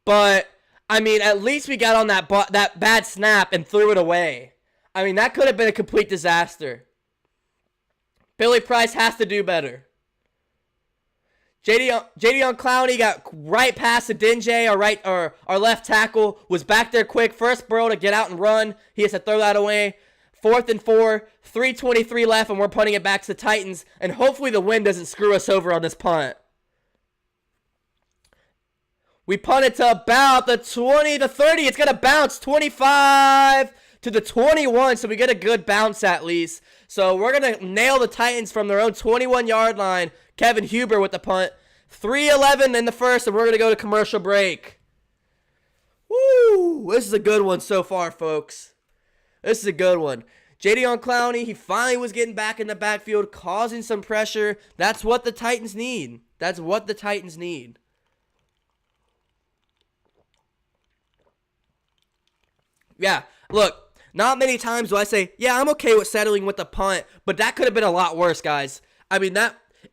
But, I mean, at least we got on that bad snap and threw it away. I mean, that could have been a complete disaster. Billy Price has to do better. Jadeon Clowney got right past the Dinjay, our left tackle, was back there quick. First Burrow to get out and run. He has to throw that away. 4th and 4, 3:23 left, and we're punting it back to the Titans. And hopefully the wind doesn't screw us over on this punt. We punt it to about the 20, the 30. It's going to bounce 25 to the 21, so we get a good bounce at least. So we're going to nail the Titans from their own 21-yard line. Kevin Huber with the punt. 3:11 in the first, and we're going to go to commercial break. Woo! This is a good one so far, folks. This is a good one. Jadeveon Clowney, he finally was getting back in the backfield, causing some pressure. That's what the Titans need. That's what the Titans need. Yeah, look, not many times do I say, yeah, I'm okay with settling with the punt, but that could have been a lot worse, guys. I mean,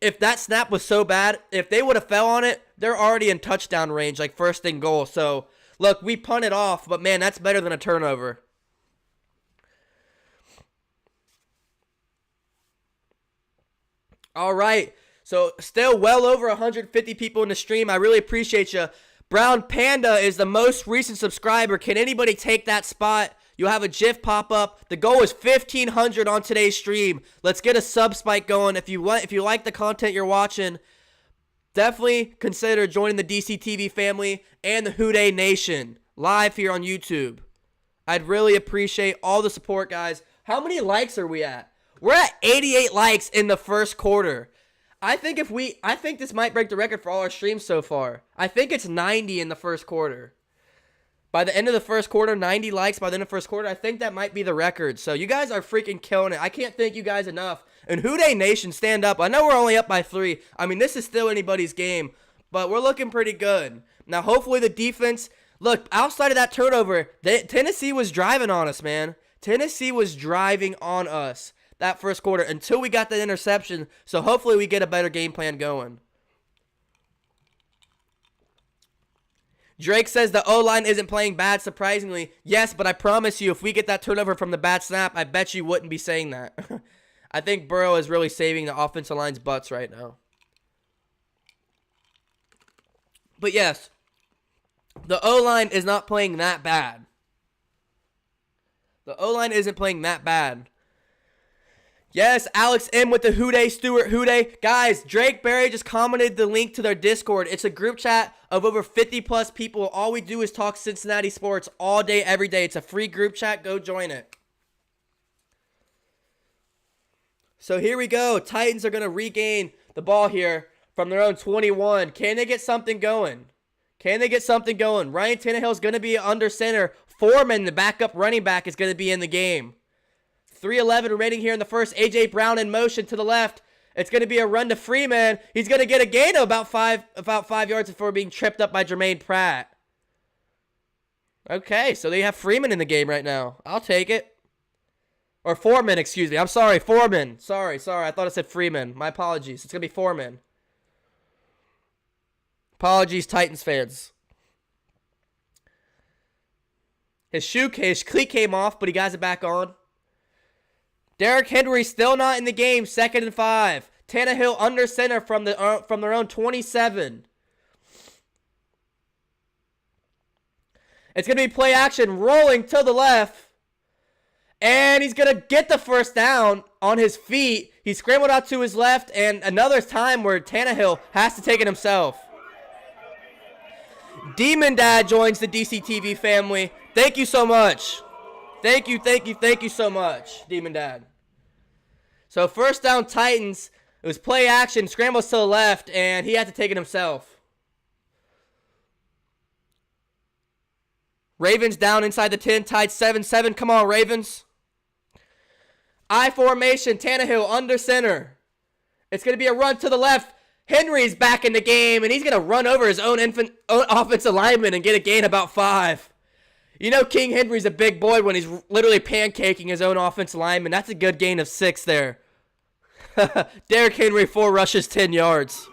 if that snap was so bad, if they would have fell on it, they're already in touchdown range, like 1st and goal. So, look, we punted off, but man, that's better than a turnover. All right, so still well over 150 people in the stream. I really appreciate you. Brown Panda is the most recent subscriber. Can anybody take that spot? You'll have a GIF pop up. The goal is 1,500 on today's stream. Let's get a sub spike going. If you like the content you're watching, definitely consider joining the DCTV family and the WHODEY Nation live here on YouTube. I'd really appreciate all the support, guys. How many likes are we at? We're at 88 likes in the first quarter. I think this might break the record for all our streams so far. I think it's 90 in the first quarter. By the end of the first quarter, 90 likes by the end of the first quarter. I think that might be the record. So you guys are freaking killing it. I can't thank you guys enough. And WHODEY Nation, stand up. I know we're only up by 3. I mean, this is still anybody's game, but we're looking pretty good. Now, hopefully the defense, look, outside of that turnover, Tennessee was driving on us, man. Tennessee was driving on us that first quarter until we got that interception. So hopefully we get a better game plan going. Drake says the O-line isn't playing bad, surprisingly. Yes, but I promise you, if we get that turnover from the bad snap, I bet you wouldn't be saying that. I think Burrow is really saving the offensive line's butts right now. But yes, the O-line is not playing that bad. The O-line isn't playing that bad. Yes, Alex M with the WHODEY, Stuart WHODEY. Guys, Drake Berry just commented the link to their Discord. It's a group chat of over 50 plus people. All we do is talk Cincinnati sports all day, every day. It's a free group chat. Go join it. So here we go. Titans are going to regain the ball here from their own 21. Can they get something going? Can they get something going? Ryan Tannehill is going to be under center. Foreman, the backup running back, is going to be in the game. 3:11 remaining here in the first. A.J. Brown in motion to the left. It's going to be a run to Freeman. He's going to get a gain of about five yards before being tripped up by Jermaine Pratt. Okay, so they have Freeman in the game right now. I'll take it. Or Foreman, excuse me. I'm sorry, Foreman. Sorry. I thought I said Freeman. My apologies. It's going to be Foreman. Apologies, Titans fans. His cleat came off, but he got it back on. Derrick Henry still not in the game. 2nd and 5. Tannehill under center from their own 27. It's going to be play action rolling to the left. And he's going to get the first down on his feet. He scrambled out to his left. And another time where Tannehill has to take it himself. Demon Dad joins the DCTV family. Thank you so much. Thank you so much, Demon Dad. So first down Titans. It was play action, scrambles to the left, and he had to take it himself. Ravens down inside the 10, tied 7-7. Come on, Ravens. I formation, Tannehill under center. It's going to be a run to the left. Henry's back in the game, and he's going to run over his own offensive lineman and get a gain about 5. You know King Henry's a big boy when he's literally pancaking his own offensive lineman. That's a good gain of 6 there. Derrick Henry, 4 rushes, 10 yards.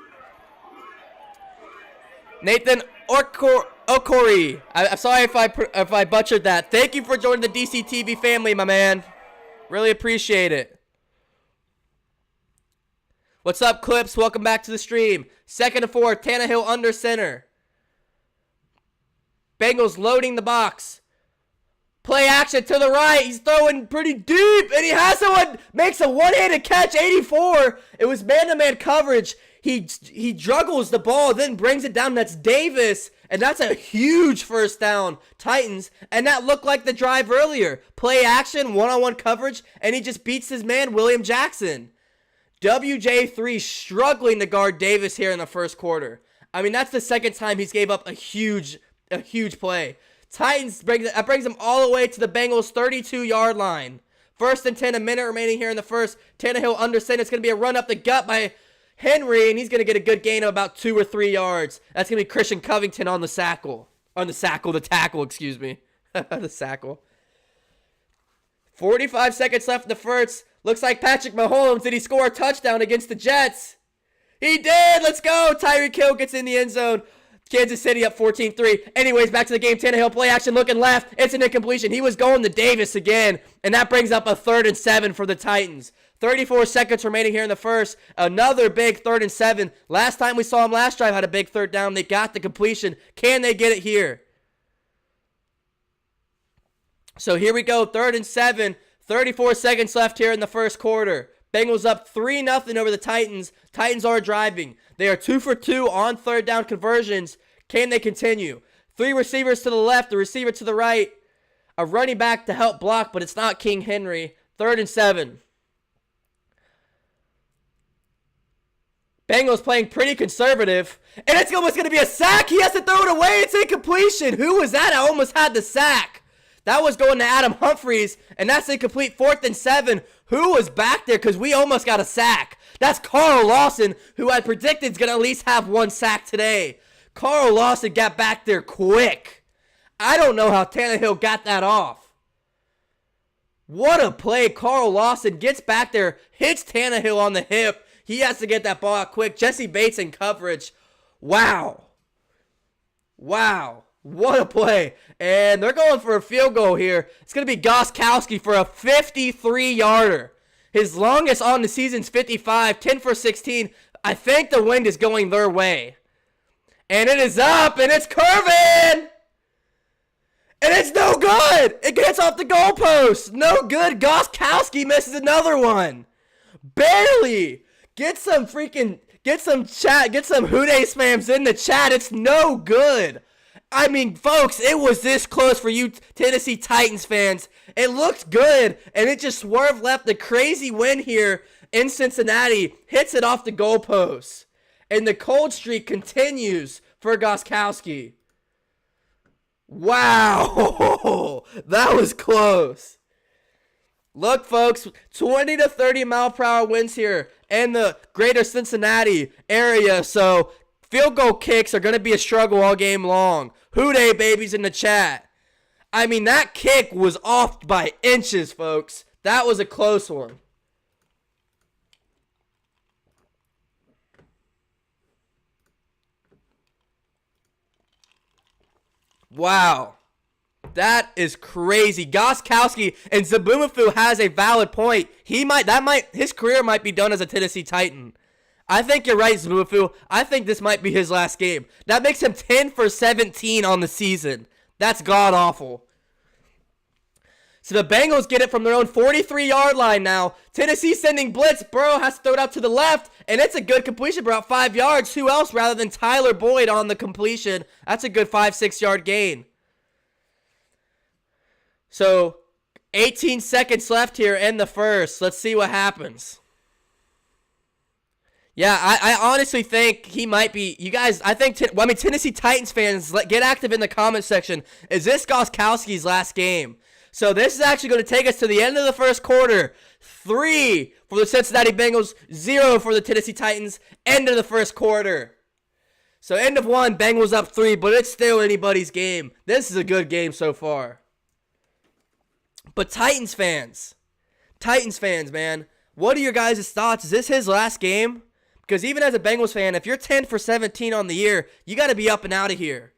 Nathan Okori. I'm sorry if I butchered that. Thank you for joining the DCTV family, my man. Really appreciate it. What's up, Clips? Welcome back to the stream. 2nd and 4, Tannehill under center. Bengals loading the box. Play action to the right. He's throwing pretty deep, and he has someone, makes a one-handed catch, 84. It was man-to-man coverage. He juggles the ball, then brings it down. That's Davis, and that's a huge first down, Titans. And that looked like the drive earlier. Play action, one-on-one coverage, and he just beats his man, William Jackson. WJ3 struggling to guard Davis here in the first quarter. I mean, that's the second time he's gave up a huge play. Titans brings them all the way to the Bengals 32-yard line. First and 10, a minute remaining here in the first. Tannehill under center. It's going to be a run up the gut by Henry, and he's going to get a good gain of about 2 or 3 yards. That's going to be Christian Covington on the tackle. The tackle, excuse me. The sackle. 45 seconds left in the first. Looks like Patrick Mahomes. Did he score a touchdown against the Jets? He did. Let's go. Tyreek Hill gets in the end zone. Kansas City up 14-3. Anyways, back to the game. Tannehill play action looking left. It's an incompletion. He was going to Davis again. And that brings up a 3rd and 7 for the Titans. 34 seconds remaining here in the first. Another big 3rd and 7. Last time we saw him last drive had a big 3rd down. They got the completion. Can they get it here? So here we go. 3rd and 7. 34 seconds left here in the first quarter. Bengals up 3-0 over the Titans. Titans are driving. They are 2 for 2 on 3rd down conversions. Can they continue? 3 receivers to the left, a receiver to the right. A running back to help block, but it's not King Henry. 3rd and 7. Bengals playing pretty conservative. And it's almost going to be a sack. He has to throw it away. It's incompletion. Who was that? I almost had the sack. That was going to Adam Humphries, and that's incomplete. 4th and 7. Who was back there? Because we almost got a sack. That's Carl Lawson, who I predicted is going to at least have 1 sack today. Carl Lawson got back there quick. I don't know how Tannehill got that off. What a play. Carl Lawson gets back there, hits Tannehill on the hip. He has to get that ball out quick. Jesse Bates in coverage. Wow. Wow. What a play. And they're going for a field goal here. It's going to be Gostkowski for a 53-yarder. His longest on the season's 55, 10 for 16. I think the wind is going their way. And it is up, and it's curving! And it's no good! It gets off the goalpost! No good! Gostkowski misses another one! Barely! Get some WHODEY spams in the chat. It's no good! I mean, folks, it was this close for you Tennessee Titans fans. It looked good, and it just swerved left. The crazy win here in Cincinnati hits it off the goalpost. And the cold streak continues for Gostkowski. Wow, that was close. Look, folks, 20 to 30 mile per hour winds here in the greater Cincinnati area, so field goal kicks are going to be a struggle all game long. WHODEY babies in the chat. I mean, that kick was off by inches, folks. That was a close one. Wow. That is crazy. Gostkowski and Zabumafu has a valid point. His career might be done as a Tennessee Titan. I think you're right, Zabumafu. I think this might be his last game. That makes him 10 for 17 on the season. That's god-awful. So the Bengals get it from their own 43-yard line now. Tennessee sending blitz. Burrow has to throw it out to the left, and it's a good completion for about 5 yards. Who else rather than Tyler Boyd on the completion? That's a good 5-6-yard gain. So 18 seconds left here in the first. Let's see what happens. Yeah, I honestly think he might be. You guys, Tennessee Titans fans, get active in the comment section. Is this Gostkowski's last game? So this is actually going to take us to the end of the first quarter. 3 for the Cincinnati Bengals, 0 for the Tennessee Titans. End of the first quarter. So end of 1, Bengals up 3, but it's still anybody's game. This is a good game so far. But Titans fans, man, what are your guys' thoughts? Is this his last game? Because even as a Bengals fan, if you're 10 for 17 on the year, you got to be up and out of here.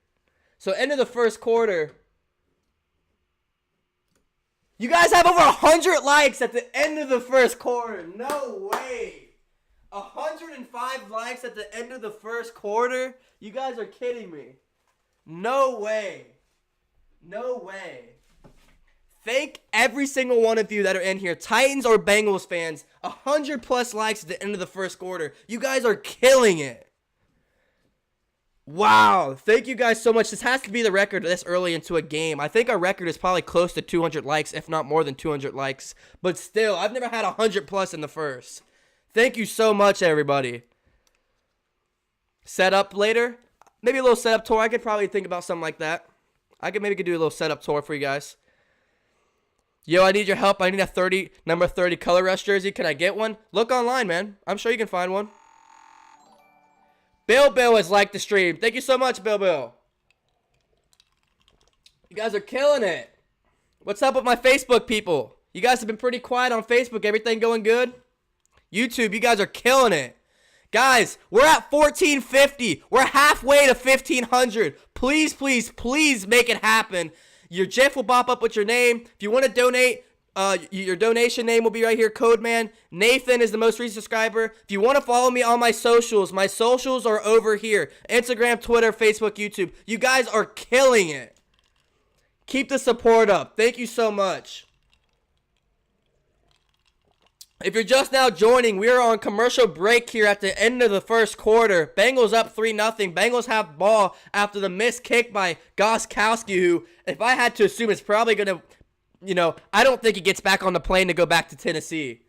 So end of the first quarter. You guys have over 100 likes at the end of the first quarter. No way. 105 likes at the end of the first quarter? You guys are kidding me. No way. No way. Thank every single one of you that are in here, Titans or Bengals fans. 100 plus likes at the end of the first quarter. You guys are killing it. Wow. Thank you guys so much. This has to be the record this early into a game. I think our record is probably close to 200 likes, if not more than 200 likes. But still, I've never had 100 plus in the first. Thank you so much, everybody. Setup later? Maybe a little setup tour. I could probably think about something like that. I could maybe do a little setup tour for you guys. Yo, I need your help. I need a number 30 color rush jersey. Can I get one? Look online, man. I'm sure you can find one. Bill has liked the stream. Thank you so much, Bill. You guys are killing it. What's up with my Facebook people? You guys have been pretty quiet on Facebook. Everything going good? YouTube, you guys are killing it. Guys, we're at 1450. We're halfway to 1500. Please, please, please make it happen. Your GIF will pop up with your name. If you want to donate, your donation name will be right here. Codeman. Nathan is the most recent subscriber. If you want to follow me on my socials are over here. Instagram, Twitter, Facebook, YouTube. You guys are killing it. Keep the support up. Thank you so much. If you're just now joining, we are on commercial break here at the end of the first quarter. Bengals up 3-0. Bengals have ball after the missed kick by Gostkowski, who, if I had to assume, is probably going to, I don't think he gets back on the plane to go back to Tennessee.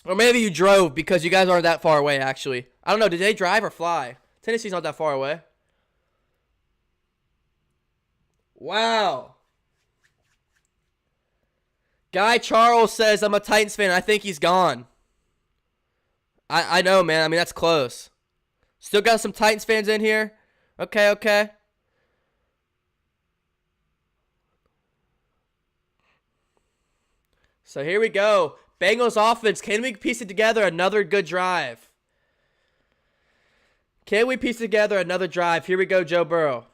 Or maybe you drove because you guys aren't that far away, actually. I don't know. Did they drive or fly? Tennessee's not that far away. Wow. Guy Charles says, I'm a Titans fan. I think he's gone. I know, man. I mean, that's close. Still got some Titans fans in here. Okay. So here we go. Bengals offense. Can we piece it together? Another good drive. Can we piece together another drive? Here we go, Joe Burrow.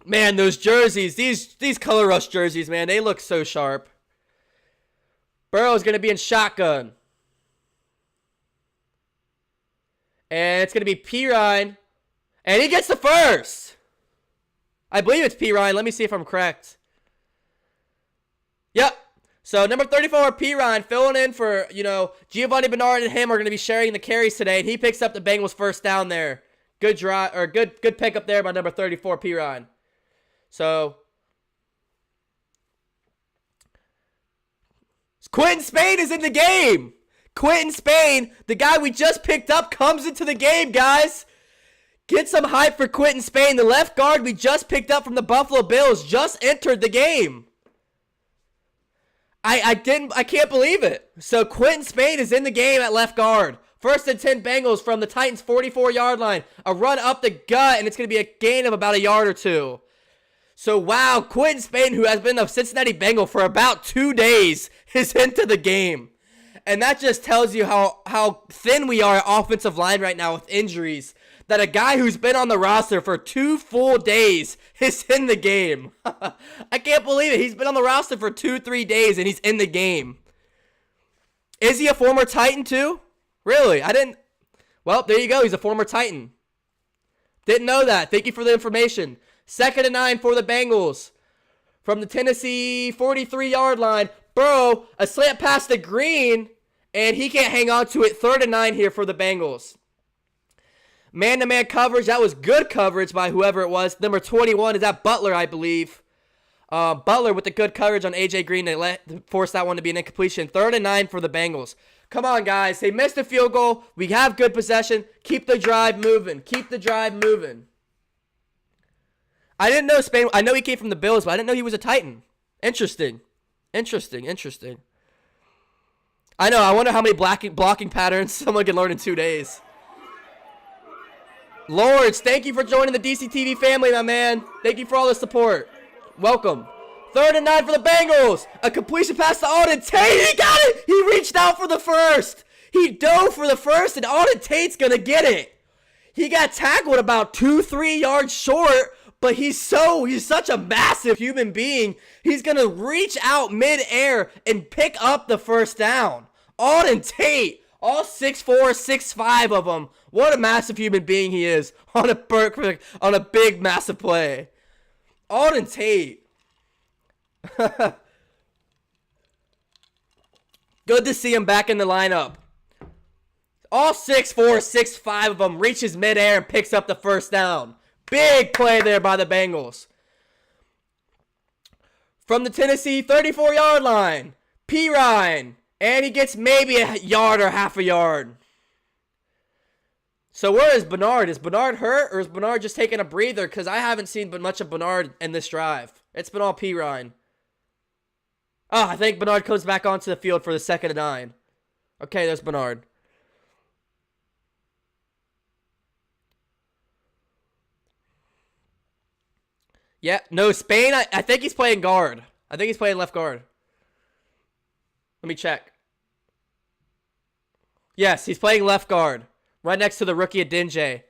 Man, those jerseys, these color rush jerseys, man, they look so sharp. Burrow's going to be in shotgun. And it's going to be Pirine. And he gets the first. I believe it's Pirine. Let me see if I'm correct. Yep. So number 34, Pirine, filling in for, Giovanni Bernard and him are going to be sharing the carries today. And he picks up the Bengals first down there. Good drive, or good pick up there by number 34, Pirine. So Quentin Spain is in the game. Quentin Spain, the guy we just picked up, comes into the game, guys. Get some hype for Quentin Spain. The left guard we just picked up from the Buffalo Bills just entered the game. I can't believe it. So Quentin Spain is in the game at left guard. 1st and 10 Bengals from the Titans' 44-yard line. A run up the gut, and it's going to be a gain of about a yard or two. So, wow, Quentin Spain, who has been a Cincinnati Bengal for about 2 days, is into the game. And that just tells you how thin we are at offensive line right now with injuries. That a guy who's been on the roster for 2 full days is in the game. I can't believe it. He's been on the roster for 2-3 days, and he's in the game. Is he a former Titan, too? Really? Well, there you go. He's a former Titan. Didn't know that. Thank you for the information. 2nd and 9 for the Bengals. From the Tennessee 43-yard line. Burrow, a slant pass to Green, and he can't hang on to it. 3rd and 9 here for the Bengals. Man-to-man coverage. That was good coverage by whoever it was. Number 21, is that Butler, I believe. Butler with the good coverage on A.J. Green. They forced that one to be an incompletion. 3rd and 9 for the Bengals. Come on, guys. They missed a field goal. We have good possession. Keep the drive moving. I didn't know Spain. I know he came from the Bills, but I didn't know he was a Titan. Interesting. I know. I wonder how many blocking patterns someone can learn in 2 days. Lords, thank you for joining the DCTV family, my man. Thank you for all the support. Welcome. 3rd and 9 for the Bengals. A completion pass to Auden Tate. He got it. He reached out for the first. He dove for the first, and Auden Tate's going to get it. He got tackled about 2-3 yards short, but he's such a massive human being. He's going to reach out midair and pick up the first down. Auden Tate, all 6'4", 6'5" of them. What a massive human being he is on a big, massive play. Auden Tate. Good to see him back in the lineup. All 6'4", 6'5" of them reaches midair and picks up the first down. Big play there by the Bengals. From the Tennessee 34-yard line, Pirine. And he gets maybe a yard or half a yard. So where is Bernard? Is Bernard hurt, or is Bernard just taking a breather? Because I haven't seen much of Bernard in this drive. It's been all Pirine. Oh, I think Bernard comes back onto the field for the 2nd and 9. Okay, there's Bernard. Yeah, no, Spain, I think he's playing guard. I think he's playing left guard. Let me check. Yes, he's playing left guard. Right next to the rookie Adinje.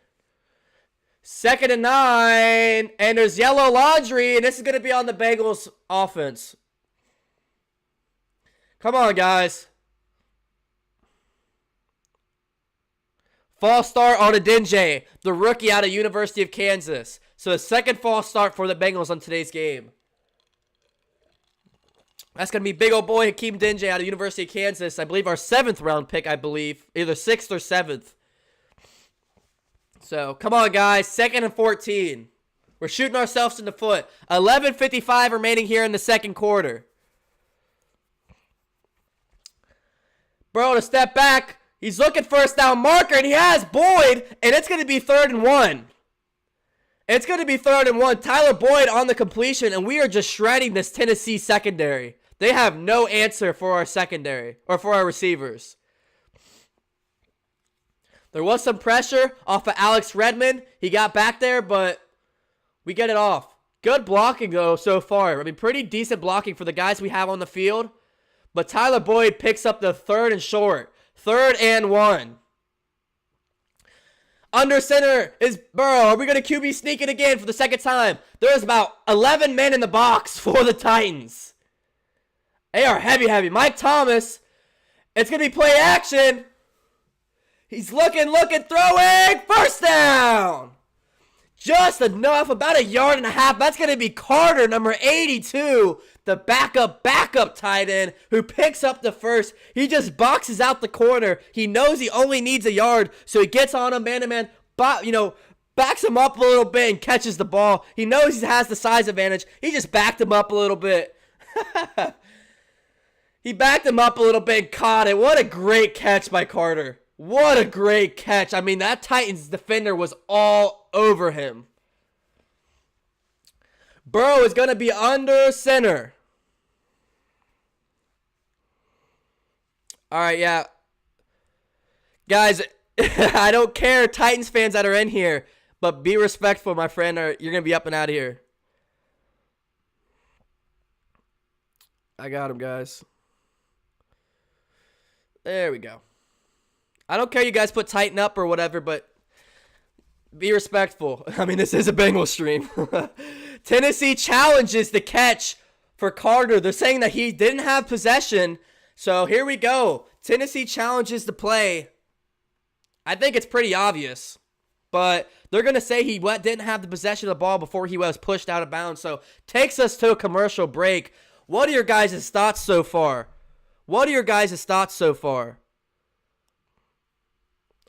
2nd and 9. And there's yellow laundry. And this is going to be on the Bengals offense. Come on, guys. False start on Adinje, the rookie out of University of Kansas. So a 2nd false start for the Bengals on today's game. That's going to be big old boy Hakeem Dinje out of University of Kansas. I believe our 7th round pick, I believe. Either 6th or 7th. So, come on, guys. 2nd and 14. We're shooting ourselves in the foot. 11:55 remaining here in the 2nd quarter. Bro, to step back. He's looking first down marker, and he has Boyd, and it's going to be 3rd and 1. It's going to be 3rd and 1. Tyler Boyd on the completion, and we are just shredding this Tennessee secondary. They have no answer for our secondary, or for our receivers. There was some pressure off of Alex Redmond. He got back there, but we get it off. Good blocking, though, so far. I mean, pretty decent blocking for the guys we have on the field. But Tyler Boyd picks up the 3rd and short. 3rd and 1. Under center is Burrow. Are we going to QB sneak it again for the 2nd time? There's about 11 men in the box for the Titans. They are heavy. Mike Thomas. It's going to be play action. He's looking, throwing. First down. Just enough, about 1.5 yards. That's going to be Carter, number 82. The backup tight end who picks up the first. He just boxes out the corner. He knows he only needs 1 yard, so he gets on him man-to-man, backs him up a little bit and catches the ball. He knows he has the size advantage. He just backed him up a little bit. He backed him up a little bit and caught it. What a great catch by Carter. What a great catch. I mean, that Titans defender was all over him. Burrow is going to be under center. All right, yeah. Guys, I don't care, Titans fans that are in here, but be respectful, my friend, or you're going to be up and out of here. I got him, guys. There we go. I don't care you guys put tighten up or whatever, but be respectful. I mean, this is a Bengals stream. Tennessee challenges the catch for Carter. They're saying that he didn't have possession. So here we go. Tennessee challenges the play. I think it's pretty obvious. But they're going to say he didn't have the possession of the ball before he was pushed out of bounds. So takes us to a commercial break. What are your guys' thoughts so far?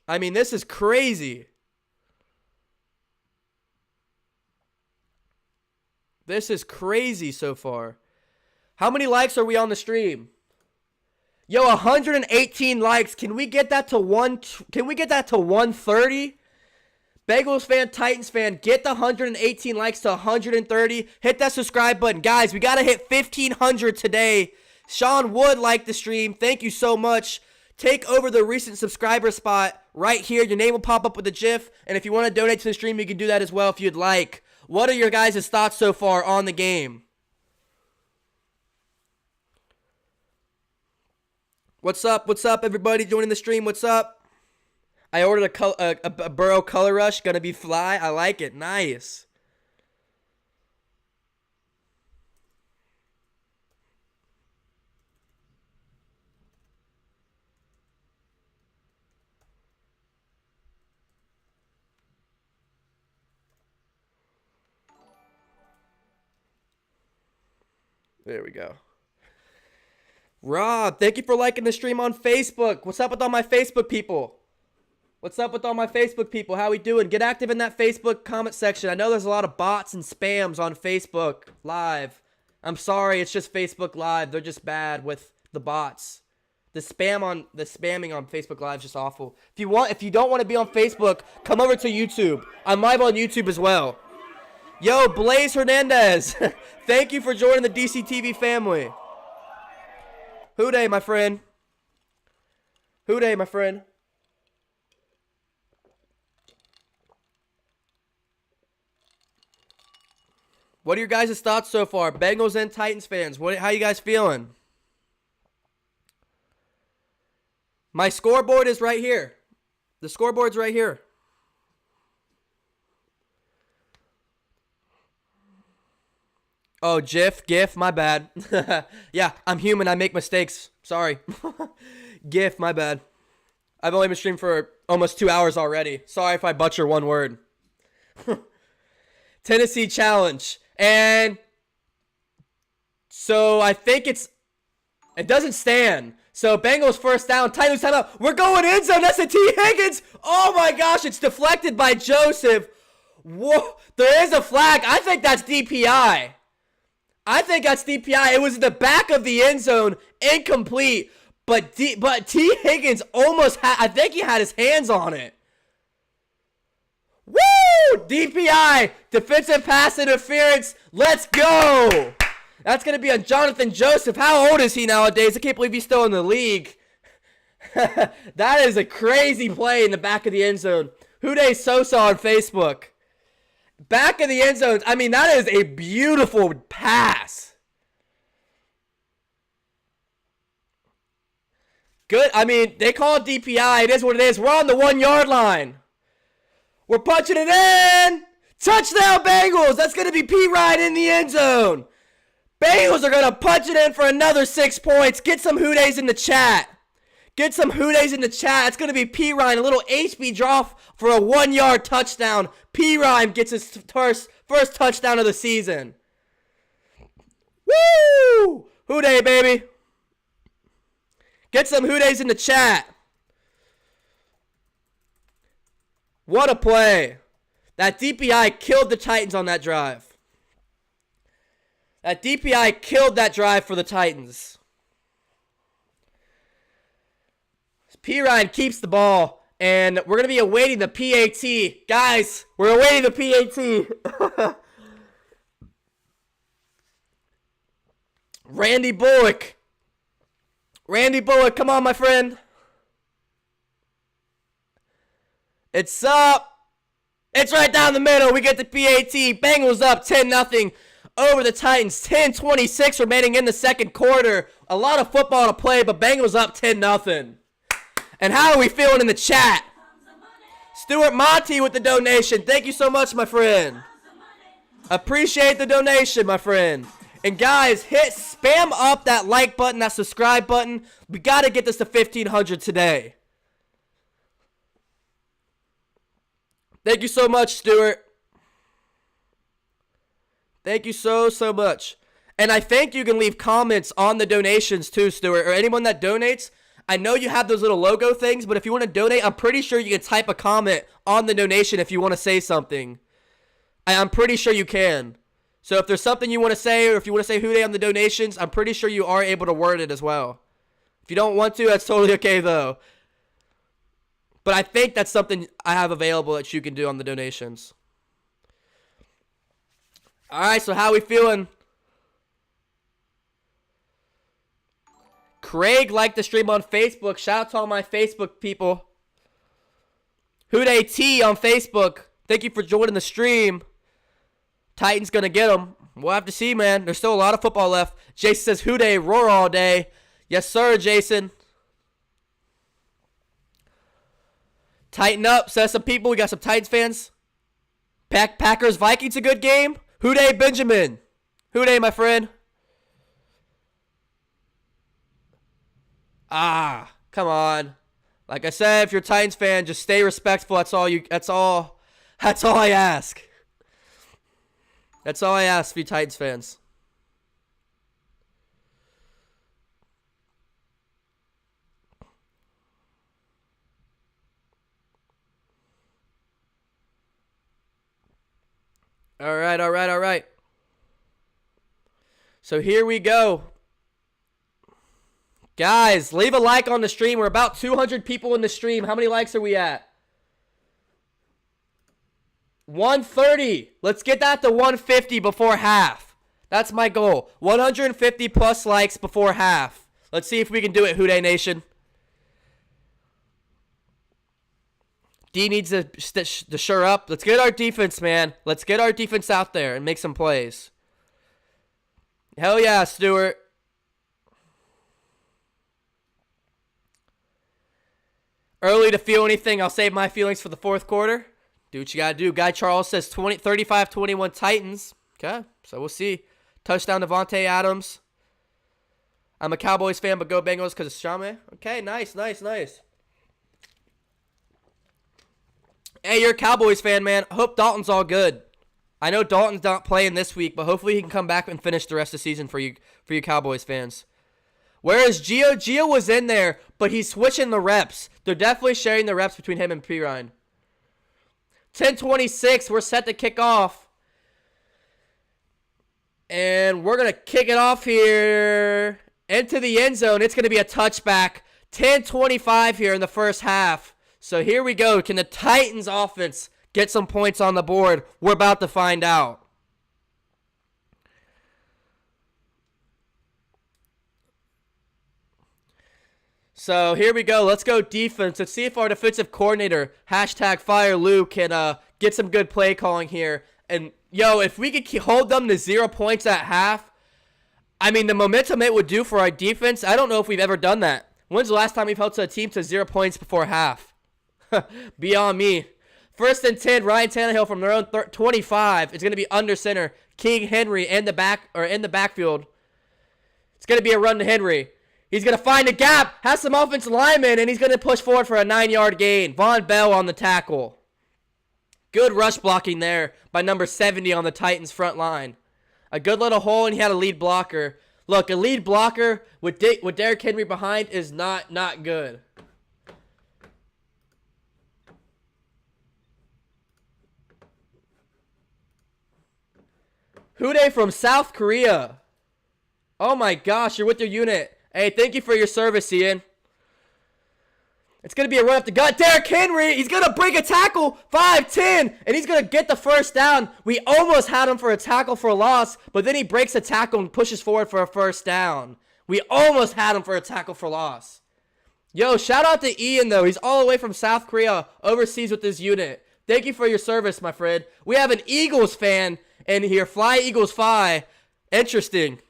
I mean, this is crazy. This is crazy so far. How many likes are we on the stream? Yo, 118 likes. Can we get that to 130? Bengals fan, Titans fan, get the 118 likes to 130. Hit that subscribe button. Guys, we got to hit 1,500 today. Sean Wood liked the stream. Thank you so much. Take over the recent subscriber spot right here. Your name will pop up with a GIF. And if you want to donate to the stream, you can do that as well if you'd like. What are your guys' thoughts so far on the game? What's up, everybody joining the stream? What's up? I ordered a Burrow Color Rush. Gonna be fly. I like it. Nice. There we go. Rob, thank you for liking the stream on Facebook. What's up with all my Facebook people? How we doing? Get active in that Facebook comment section. I know there's a lot of bots and spams on Facebook Live. I'm sorry, it's just Facebook Live. They're just bad with the bots. The spamming on Facebook Live is just awful. If you don't want to be on Facebook, come over to YouTube. I'm live on YouTube as well. Yo, Blaze Hernandez. Thank you for joining the DCTV family. WHODEY, my friend. WHODEY, my friend. What are your guys' thoughts so far? Bengals and Titans fans, how you guys feeling? My scoreboard is right here. The scoreboard's right here. Oh, GIF, my bad. Yeah, I'm human. I make mistakes. Sorry. GIF, my bad. I've only been streaming for almost 2 hours already. Sorry if I butcher one word. Tennessee challenge. And so I think it doesn't stand. So Bengals first down. Titans timeout. We're going end zone. That's a T. Higgins. Oh my gosh, it's deflected by Joseph. Whoa, there is a flag. I think that's DPI. It was in the back of the end zone, incomplete. But T. Higgins almost had, I think he had his hands on it. Woo! DPI, defensive pass interference. Let's go. That's going to be on Jonathan Joseph. How old is he nowadays? I can't believe he's still in the league. That is a crazy play in the back of the end zone. WHODEY Sosa on Facebook. Back of the end zone. I mean, that is a beautiful pass. Good. I mean, they call it DPI. It is what it is. We're on the 1 yard line. We're punching it in. Touchdown, Bengals. That's going to be P. Ryan in the end zone. Bengals are going to punch it in for another 6 points. Get some WHODEYs in the chat. It's going to be P. Ryan, a little HB draw for a 1 yard touchdown. P. Ryan gets his first touchdown of the season. Woo! WHODEY, baby. Get some WHODEYs in the chat. What a play. That DPI killed the Titans on that drive. That DPI killed that drive for the Titans. P. Ryan keeps the ball, and we're going to be awaiting the PAT. Guys, we're awaiting the PAT. Randy Bullock, come on, my friend. It's up. It's right down the middle. We get the PAT. Bengals up 10-0 over the Titans. 10:26 remaining in the second quarter. A lot of football to play, but Bengals up 10-0. And how are we feeling in the chat? Stuart Monty with the donation. Thank you so much, my friend. Appreciate the donation, my friend. And guys, spam up that like button, that subscribe button. We got to get this to 1,500 today. Thank you so much, Stuart. Thank you so much. And I think you can leave comments on the donations too, Stuart, or anyone that donates. I know you have those little logo things, but if you want to donate, I'm pretty sure you can type a comment on the donation if you want to say something. I'm pretty sure you can. So if there's something you want to say, or if you want to say WHODEY on the donations, I'm pretty sure you are able to word it as well. If you don't want to, that's totally okay though. But I think that's something I have available that you can do on the donations. All right, so how we feeling? Craig liked the stream on Facebook. Shout out to all my Facebook people. WHODEY T on Facebook. Thank you for joining the stream. Titans going to get them. We'll have to see, man. There's still a lot of football left. Jason says, WHODEY, roar all day. Yes, sir, Jason. Tighten up, says some people. We got some Titans fans. Packers, Vikings, a good game. WHODEY, Benjamin. WHODEY, my friend. Come on. Like I said, if you're a Titans fan, just stay respectful. That's all I ask. That's all I ask for you Titans fans. All right. So here we go. Guys, leave a like on the stream. We're about 200 people in the stream. How many likes are we at? 130. Let's get that to 150 before half. That's my goal. 150 plus likes before half. Let's see if we can do it, WHODEY Nation. D needs to shore up. Let's get our defense, man. Let's get our defense out there and make some plays. Hell yeah, Stewart. Early to feel anything. I'll save my feelings for the fourth quarter. Do what you got to do. Guy Charles says 35-21 Titans. Okay, so we'll see. Touchdown Devontae Adams. I'm a Cowboys fan, but go Bengals because of Shame. Okay, nice. Hey, you're a Cowboys fan, man. I hope Dalton's all good. I know Dalton's not playing this week, but hopefully he can come back and finish the rest of the season for you Cowboys fans. Whereas Gio was in there, but he's switching the reps. They're definitely sharing the reps between him and Pirine. 10:26, we're set to kick off. And we're going to kick it off here into the end zone. It's going to be a touchback. 10:25 here in the first half. So here we go. Can the Titans offense get some points on the board? We're about to find out. So here we go. Let's go defense. Let's see if our defensive coordinator, #FireLou, can get some good play calling here. And, yo, if we could hold them to 0 points at half, I mean, the momentum it would do for our defense, I don't know if we've ever done that. When's the last time we've held a team to 0 points before half? Beyond me. 1st and 10, Ryan Tannehill from their own 25. It's going to be under center. King Henry in the backfield. It's going to be a run to Henry. He's going to find a gap, has some offensive linemen, and he's going to push forward for a 9-yard gain. Von Bell on the tackle. Good rush blocking there by number 70 on the Titans front line. A good little hole, and he had a lead blocker. Look, a lead blocker with Derrick Henry behind is not good. WHODEY from South Korea. Oh my gosh, you're with your unit. Hey, thank you for your service, Ian. It's going to be a run up the gut. Derrick Henry, he's going to break a tackle. 5-10, and he's going to get the first down. We almost had him for a tackle for a loss, but then he breaks a tackle and pushes forward for a first down. We almost had him for a tackle for loss. Yo, shout out to Ian, though. He's all the way from South Korea, overseas with his unit. Thank you for your service, my friend. We have an Eagles fan in here. Fly, Eagles, fly. Interesting.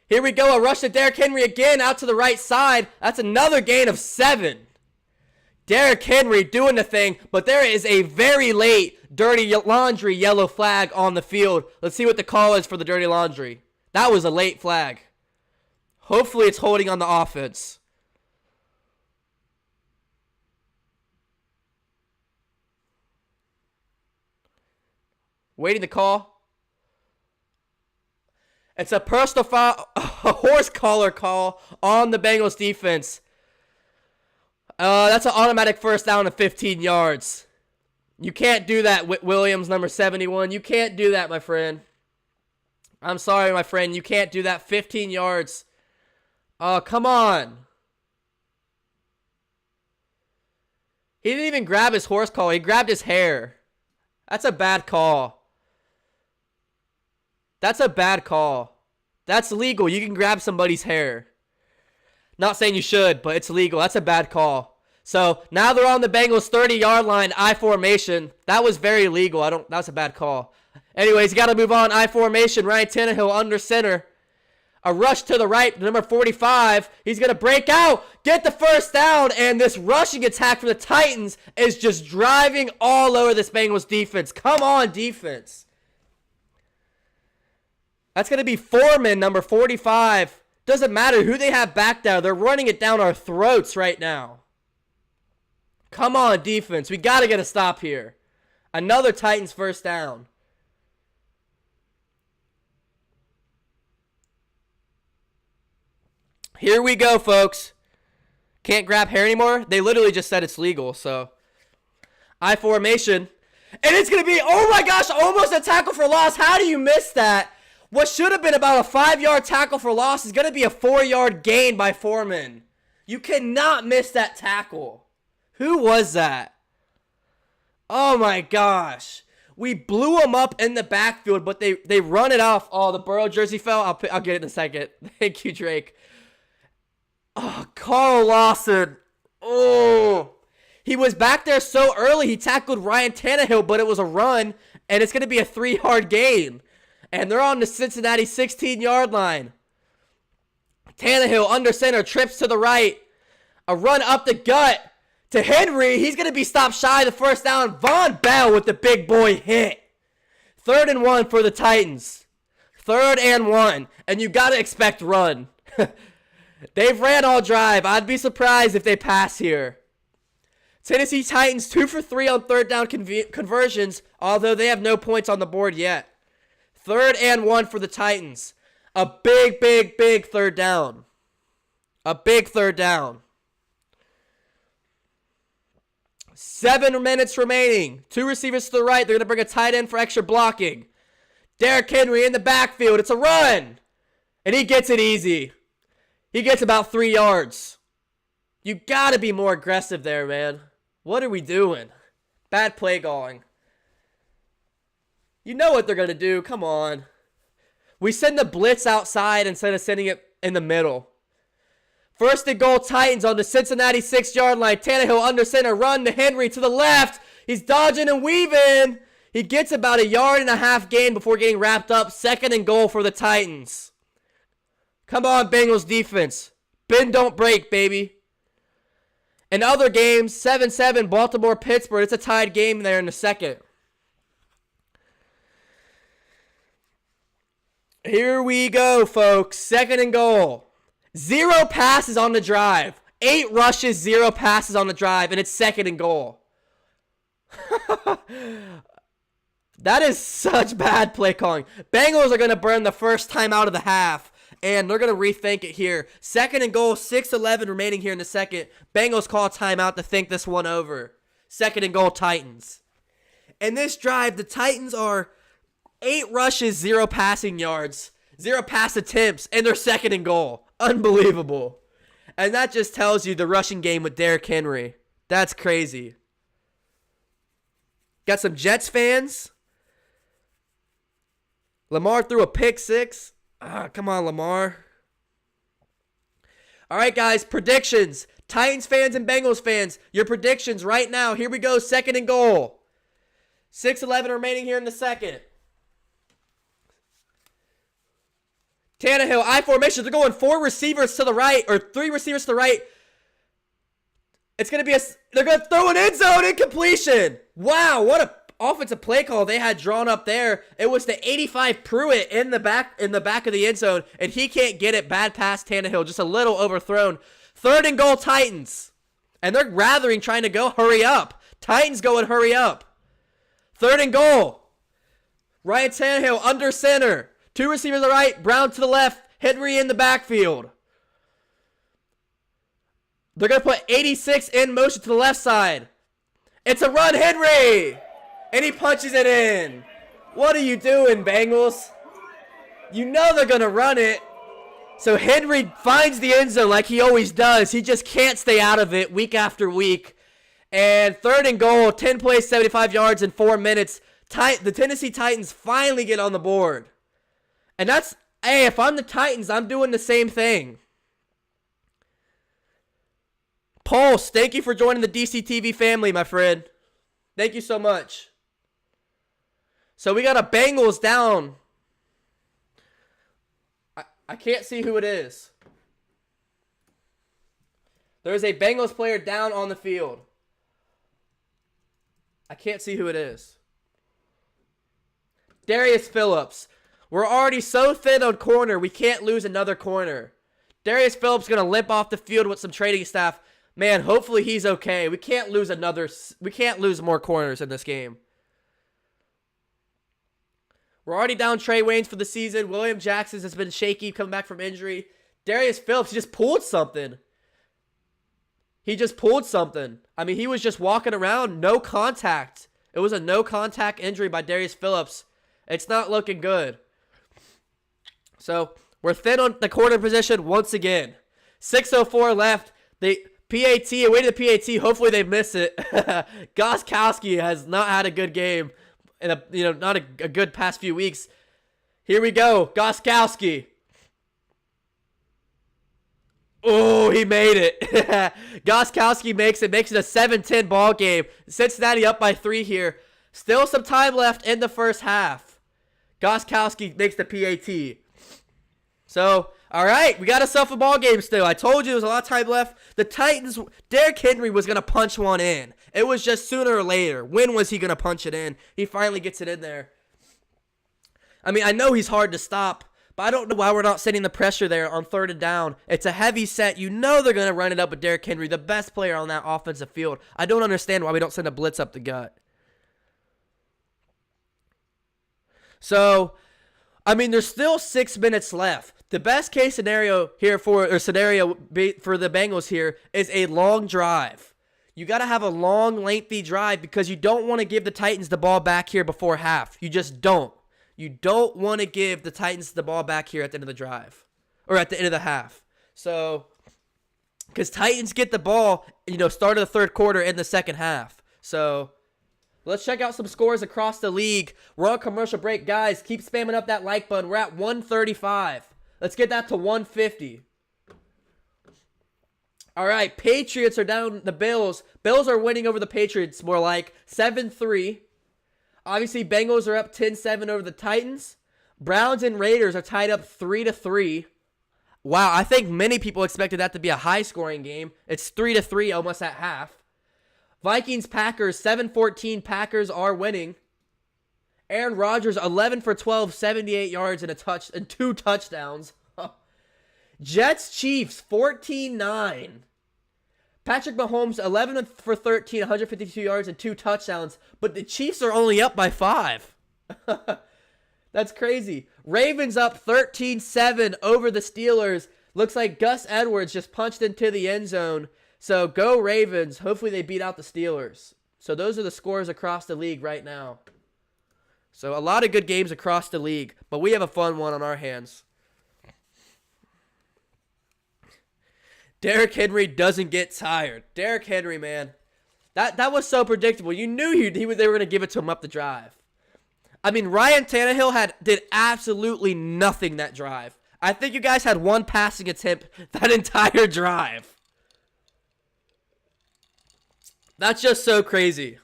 Here we go, a rush to Derrick Henry again, out to the right side. That's another gain of 7. Derrick Henry doing the thing, but there is a very late dirty laundry yellow flag on the field. Let's see what the call is for the dirty laundry. That was a late flag. Hopefully it's holding on the offense. Waiting to call. It's a personal foul, a horse collar call on the Bengals defense. That's an automatic first down of 15 yards. You can't do that, Williams, number 71. You can't do that, my friend. I'm sorry, my friend. You can't do that. 15 yards. Oh, come on. He didn't even grab his horse collar. He grabbed his hair. That's a bad call. That's a bad call. That's legal. You can grab somebody's hair. Not saying you should, but it's legal. That's a bad call. So now they're on the Bengals 30-yard line, I formation. That was very legal. That was a bad call. Anyways, got to move on. I formation. Ryan Tannehill under center. A rush to the right, number 45. He's going to break out, get the first down, and this rushing attack from the Titans is just driving all over this Bengals defense. Come on, defense. That's going to be Foreman, number 45. Doesn't matter who they have back there. They're running it down our throats right now. Come on, defense. We got to get a stop here. Another Titans first down. Here we go, folks. Can't grab hair anymore. They literally just said it's legal, so. I formation. And it's going to be, oh my gosh, almost a tackle for loss. How do you miss that? What should have been about a 5-yard tackle for loss is going to be a 4-yard gain by Foreman. You cannot miss that tackle. Who was that? Oh my gosh. We blew them up in the backfield, but they run it off. Oh, the Burrow jersey fell. I'll get it in a second. Thank you, Drake. Oh, Carl Lawson. Oh. He was back there so early. He tackled Ryan Tannehill, but it was a run, and it's going to be a 3-yard gain. And they're on the Cincinnati 16-yard line. Tannehill under center, trips to the right. A run up the gut to Henry. He's going to be stopped shy of the first down. Von Bell with the big boy hit. 3rd and 1 for the Titans. 3rd and 1. And you got to expect run. They've ran all drive. I'd be surprised if they pass here. Tennessee Titans 2 for 3 on 3rd down conversions, although they have no points on the board yet. 3rd and 1 for the Titans. A big 3rd down. A big 3rd down. 7 minutes remaining. 2 receivers to the right. They're going to bring a tight end for extra blocking. Derrick Henry in the backfield. It's a run. And he gets it easy. He gets about 3 yards. You got to be more aggressive there, man. What are we doing? Bad play calling. You know what they're going to do. Come on. We send the blitz outside instead of sending it in the middle. 1st and goal, Titans on the Cincinnati 6-yard line. Tannehill under center. Run to Henry to the left. He's dodging and weaving. He gets about 1.5 yard gain before getting wrapped up. 2nd and goal for the Titans. Come on, Bengals defense. Bend, don't break, baby. In other games, 7-7, Baltimore-Pittsburgh. It's a tied game there in the second. Here we go, folks. 2nd and goal. 0 passes on the drive. 8 rushes, 0 passes on the drive, and it's 2nd and goal. That is such bad play calling. Bengals are going to burn the first time out of the half. And they're going to rethink it here. 2nd and goal, 6:11 remaining here in the second. Bengals call timeout to think this one over. 2nd and goal, Titans. And this drive, the Titans are 8 rushes, 0 passing yards, 0 pass attempts, and they're 2nd and goal. Unbelievable. And that just tells you the rushing game with Derrick Henry. That's crazy. Got some Jets fans. Lamar threw a pick 6. Come on, Lamar. All right, guys, predictions. Titans fans and Bengals fans, your predictions right now. Here we go, 2nd and goal. 6:11 remaining here in the second. Tannehill, I formation. They're going 4 receivers to the right, or 3 receivers to the right. It's going to be they're going to throw an end zone incompletion. Wow, what a offensive play call they had drawn up there. It was the 85 Pruitt in the back of the end zone, and he can't get it. Bad pass, Tannehill, just a little overthrown. 3rd and goal, Titans. And they're gathering, trying to go hurry up. Titans going hurry up. 3rd and goal. Ryan Tannehill under center. 2 receivers to the right, Brown to the left, Henry in the backfield. They're going to put 86 in motion to the left side. It's a run, Henry! And he punches it in. What are you doing, Bengals? You know they're going to run it. So Henry finds the end zone like he always does. He just can't stay out of it week after week. And 3rd and goal, 10 plays, 75 yards in 4 minutes. The Tennessee Titans finally get on the board. And that's, hey, if I'm the Titans, I'm doing the same thing. Pulse, thank you for joining the DCTV family, my friend. Thank you so much. So we got a Bengals down. I can't see who it is. There's a Bengals player down on the field. I can't see who it is. Darius Phillips. We're already so thin on corner, we can't lose another corner. Darius Phillips going to limp off the field with some trading staff. Man, hopefully he's okay. We can't lose more corners in this game. We're already down Trey Waynes for the season. William Jackson has been shaky coming back from injury. Darius Phillips just pulled something. I mean, he was just walking around, no contact. It was a no contact injury by Darius Phillips. It's not looking good. So, we're thin on the corner position once again. 6:04 left. The PAT, away to the PAT. Hopefully they miss it. Goskowski has not had a good game. in not a good past few weeks. Here we go. Gostkowski. Oh, he made it. Gostkowski makes it a 7-10 ball game. Cincinnati up by 3 here. Still some time left in the first half. Gostkowski makes the PAT. So, all right, we got ourselves a ball game still. I told you there was a lot of time left. The Titans, Derrick Henry was going to punch one in. It was just sooner or later. When was he going to punch it in? He finally gets it in there. I mean, I know he's hard to stop, but I don't know why we're not sending the pressure there on 3rd and down. It's a heavy set. You know they're going to run it up with Derrick Henry, the best player on that offensive field. I don't understand why we don't send a blitz up the gut. So, I mean, there's still 6 minutes left. The best case scenario here for the Bengals here is a long drive. You got to have a long, lengthy drive because you don't want to give the Titans the ball back here before half. You just don't. You don't want to give the Titans the ball back here at the end of the drive or at the end of the half. So, because Titans get the ball, start of the 3rd quarter in the 2nd half. So, let's check out some scores across the league. We're on commercial break. Guys, keep spamming up that like button. We're at 135. Let's get that to 150. All right, Patriots are down the Bills. Bills are winning over the Patriots more like 7-3. Obviously, Bengals are up 10-7 over the Titans. Browns and Raiders are tied up 3-3. Wow, I think many people expected that to be a high-scoring game. It's 3-3 almost at half. Vikings-Packers, 7-14. Packers are winning. Aaron Rodgers, 11 for 12, 78 yards and 2 touchdowns. Jets-Chiefs, 14-9. Patrick Mahomes, 11 for 13, 152 yards and 2 touchdowns. But the Chiefs are only up by 5. That's crazy. Ravens up 13-7 over the Steelers. Looks like Gus Edwards just punched into the end zone. So go Ravens. Hopefully they beat out the Steelers. So those are the scores across the league right now. So a lot of good games across the league. But we have a fun one on our hands. Derrick Henry doesn't get tired. Derrick Henry, man. That was so predictable. You knew they were going to give it to him up the drive. I mean, Ryan Tannehill did absolutely nothing that drive. I think you guys had 1 passing attempt that entire drive. That's just so crazy.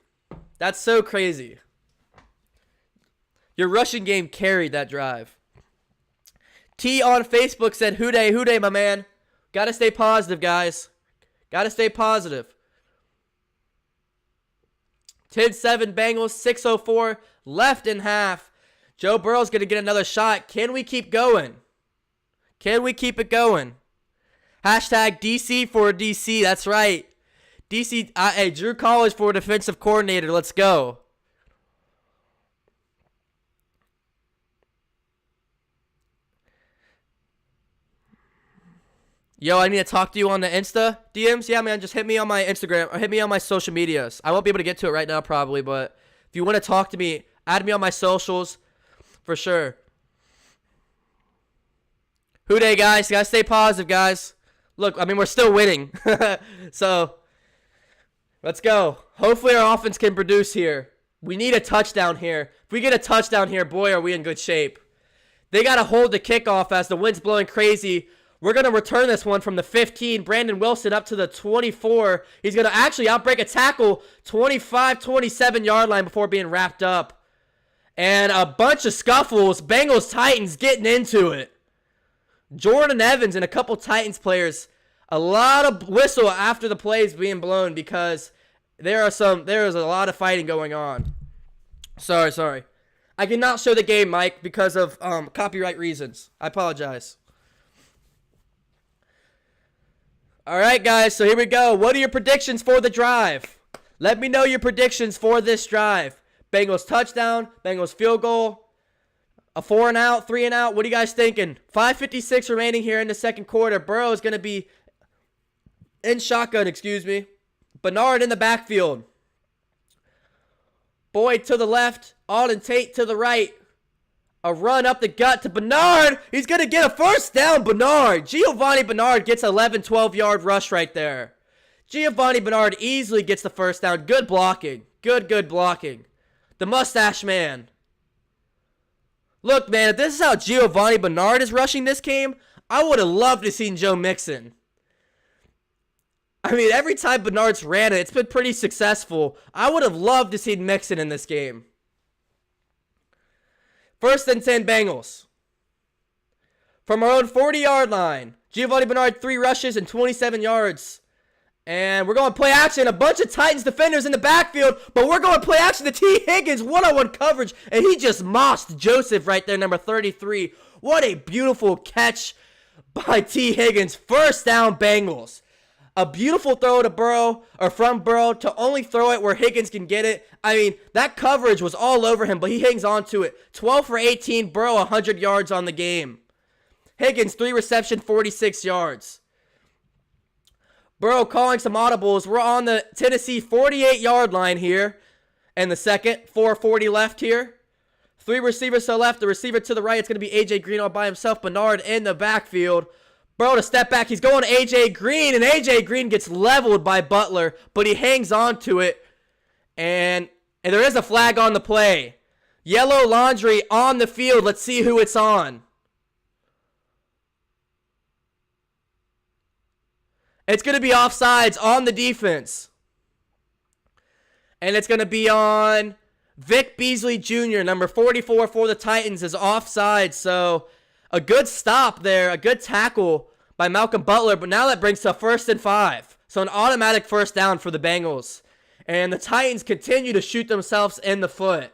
That's so crazy. Your rushing game carried that drive. T on Facebook said, "Hooday, my man. Gotta stay positive, guys. Gotta stay positive." 10-7 Bengals, 6:04 left in half. Joe Burrow's going to get another shot. Can we keep going? Can we keep it going? Hashtag DC for DC. That's right. DC. Hey, Drew College for defensive coordinator. Let's go. Yo, I need to talk to you on the Insta DMs. Yeah, man, just hit me on my Instagram or hit me on my social medias. I won't be able to get to it right now probably, but if you want to talk to me, add me on my socials for sure. Hooday, guys. Gotta stay positive, guys. Look, I mean, we're still winning. So, let's go. Hopefully our offense can produce here. We need a touchdown here. If we get a touchdown here, boy, are we in good shape. They got to hold the kickoff as the wind's blowing crazy. We're going to return this one from the 15. Brandon Wilson up to the 24. He's going to actually outbreak a tackle 25, 27-yard line before being wrapped up. And a bunch of scuffles. Bengals Titans getting into it. Jordan Evans and a couple Titans players. A lot of whistle after the plays being blown because there is a lot of fighting going on. Sorry. I cannot show the game, Mike, because of copyright reasons. I apologize. All right, guys, so here we go. What are your predictions for the drive? Let me know your predictions for this drive. Bengals touchdown, Bengals field goal, a 4 and out, 3 and out. What are you guys thinking? 5:56 remaining here in the second quarter. Burrow is going to be in shotgun, Bernard in the backfield. Boyd to the left, Alden Tate to the right. A run up the gut to Bernard. He's going to get a first down, Bernard. Giovanni Bernard gets 11, 12-yard rush right there. Giovanni Bernard easily gets the first down. Good blocking. Good blocking. The mustache man. Look, man, if this is how Giovanni Bernard is rushing this game, I would have loved to see Joe Mixon. I mean, every time Bernard's ran it, it's been pretty successful. I would have loved to see Mixon in this game. 1st and 10 Bengals. From our own 40-yard line. Giovanni Bernard, 3 rushes and 27 yards. And we're going to play action. A bunch of Titans defenders in the backfield, but we're going to play action to T. Higgins, one-on-one coverage, and he just mossed Joseph right there, number 33. What a beautiful catch by T. Higgins. 1st down, Bengals. A beautiful throw to Burrow, or from Burrow, to only throw it where Higgins can get it. I mean, that coverage was all over him, but he hangs on to it. 12 for 18, Burrow 100 yards on the game. Higgins, 3 reception, 46 yards. Burrow calling some audibles. We're on the Tennessee 48-yard line here. And the second, 4:40 left here. 3 receivers to the left, the receiver to the right. It's going to be A.J. Green all by himself. Bernard in the backfield. Burrow to step back. He's going to A.J. Green, and A.J. Green gets leveled by Butler, but he hangs on to it. And there is a flag on the play. Yellow laundry on the field. Let's see who it's on. It's going to be offsides on the defense. And it's going to be on Vic Beasley Jr., number 44 for the Titans, is offside. So a good stop there, a good tackle by Malcolm Butler. But now that brings to 1st and 5. So an automatic 1st down for the Bengals. And the Titans continue to shoot themselves in the foot.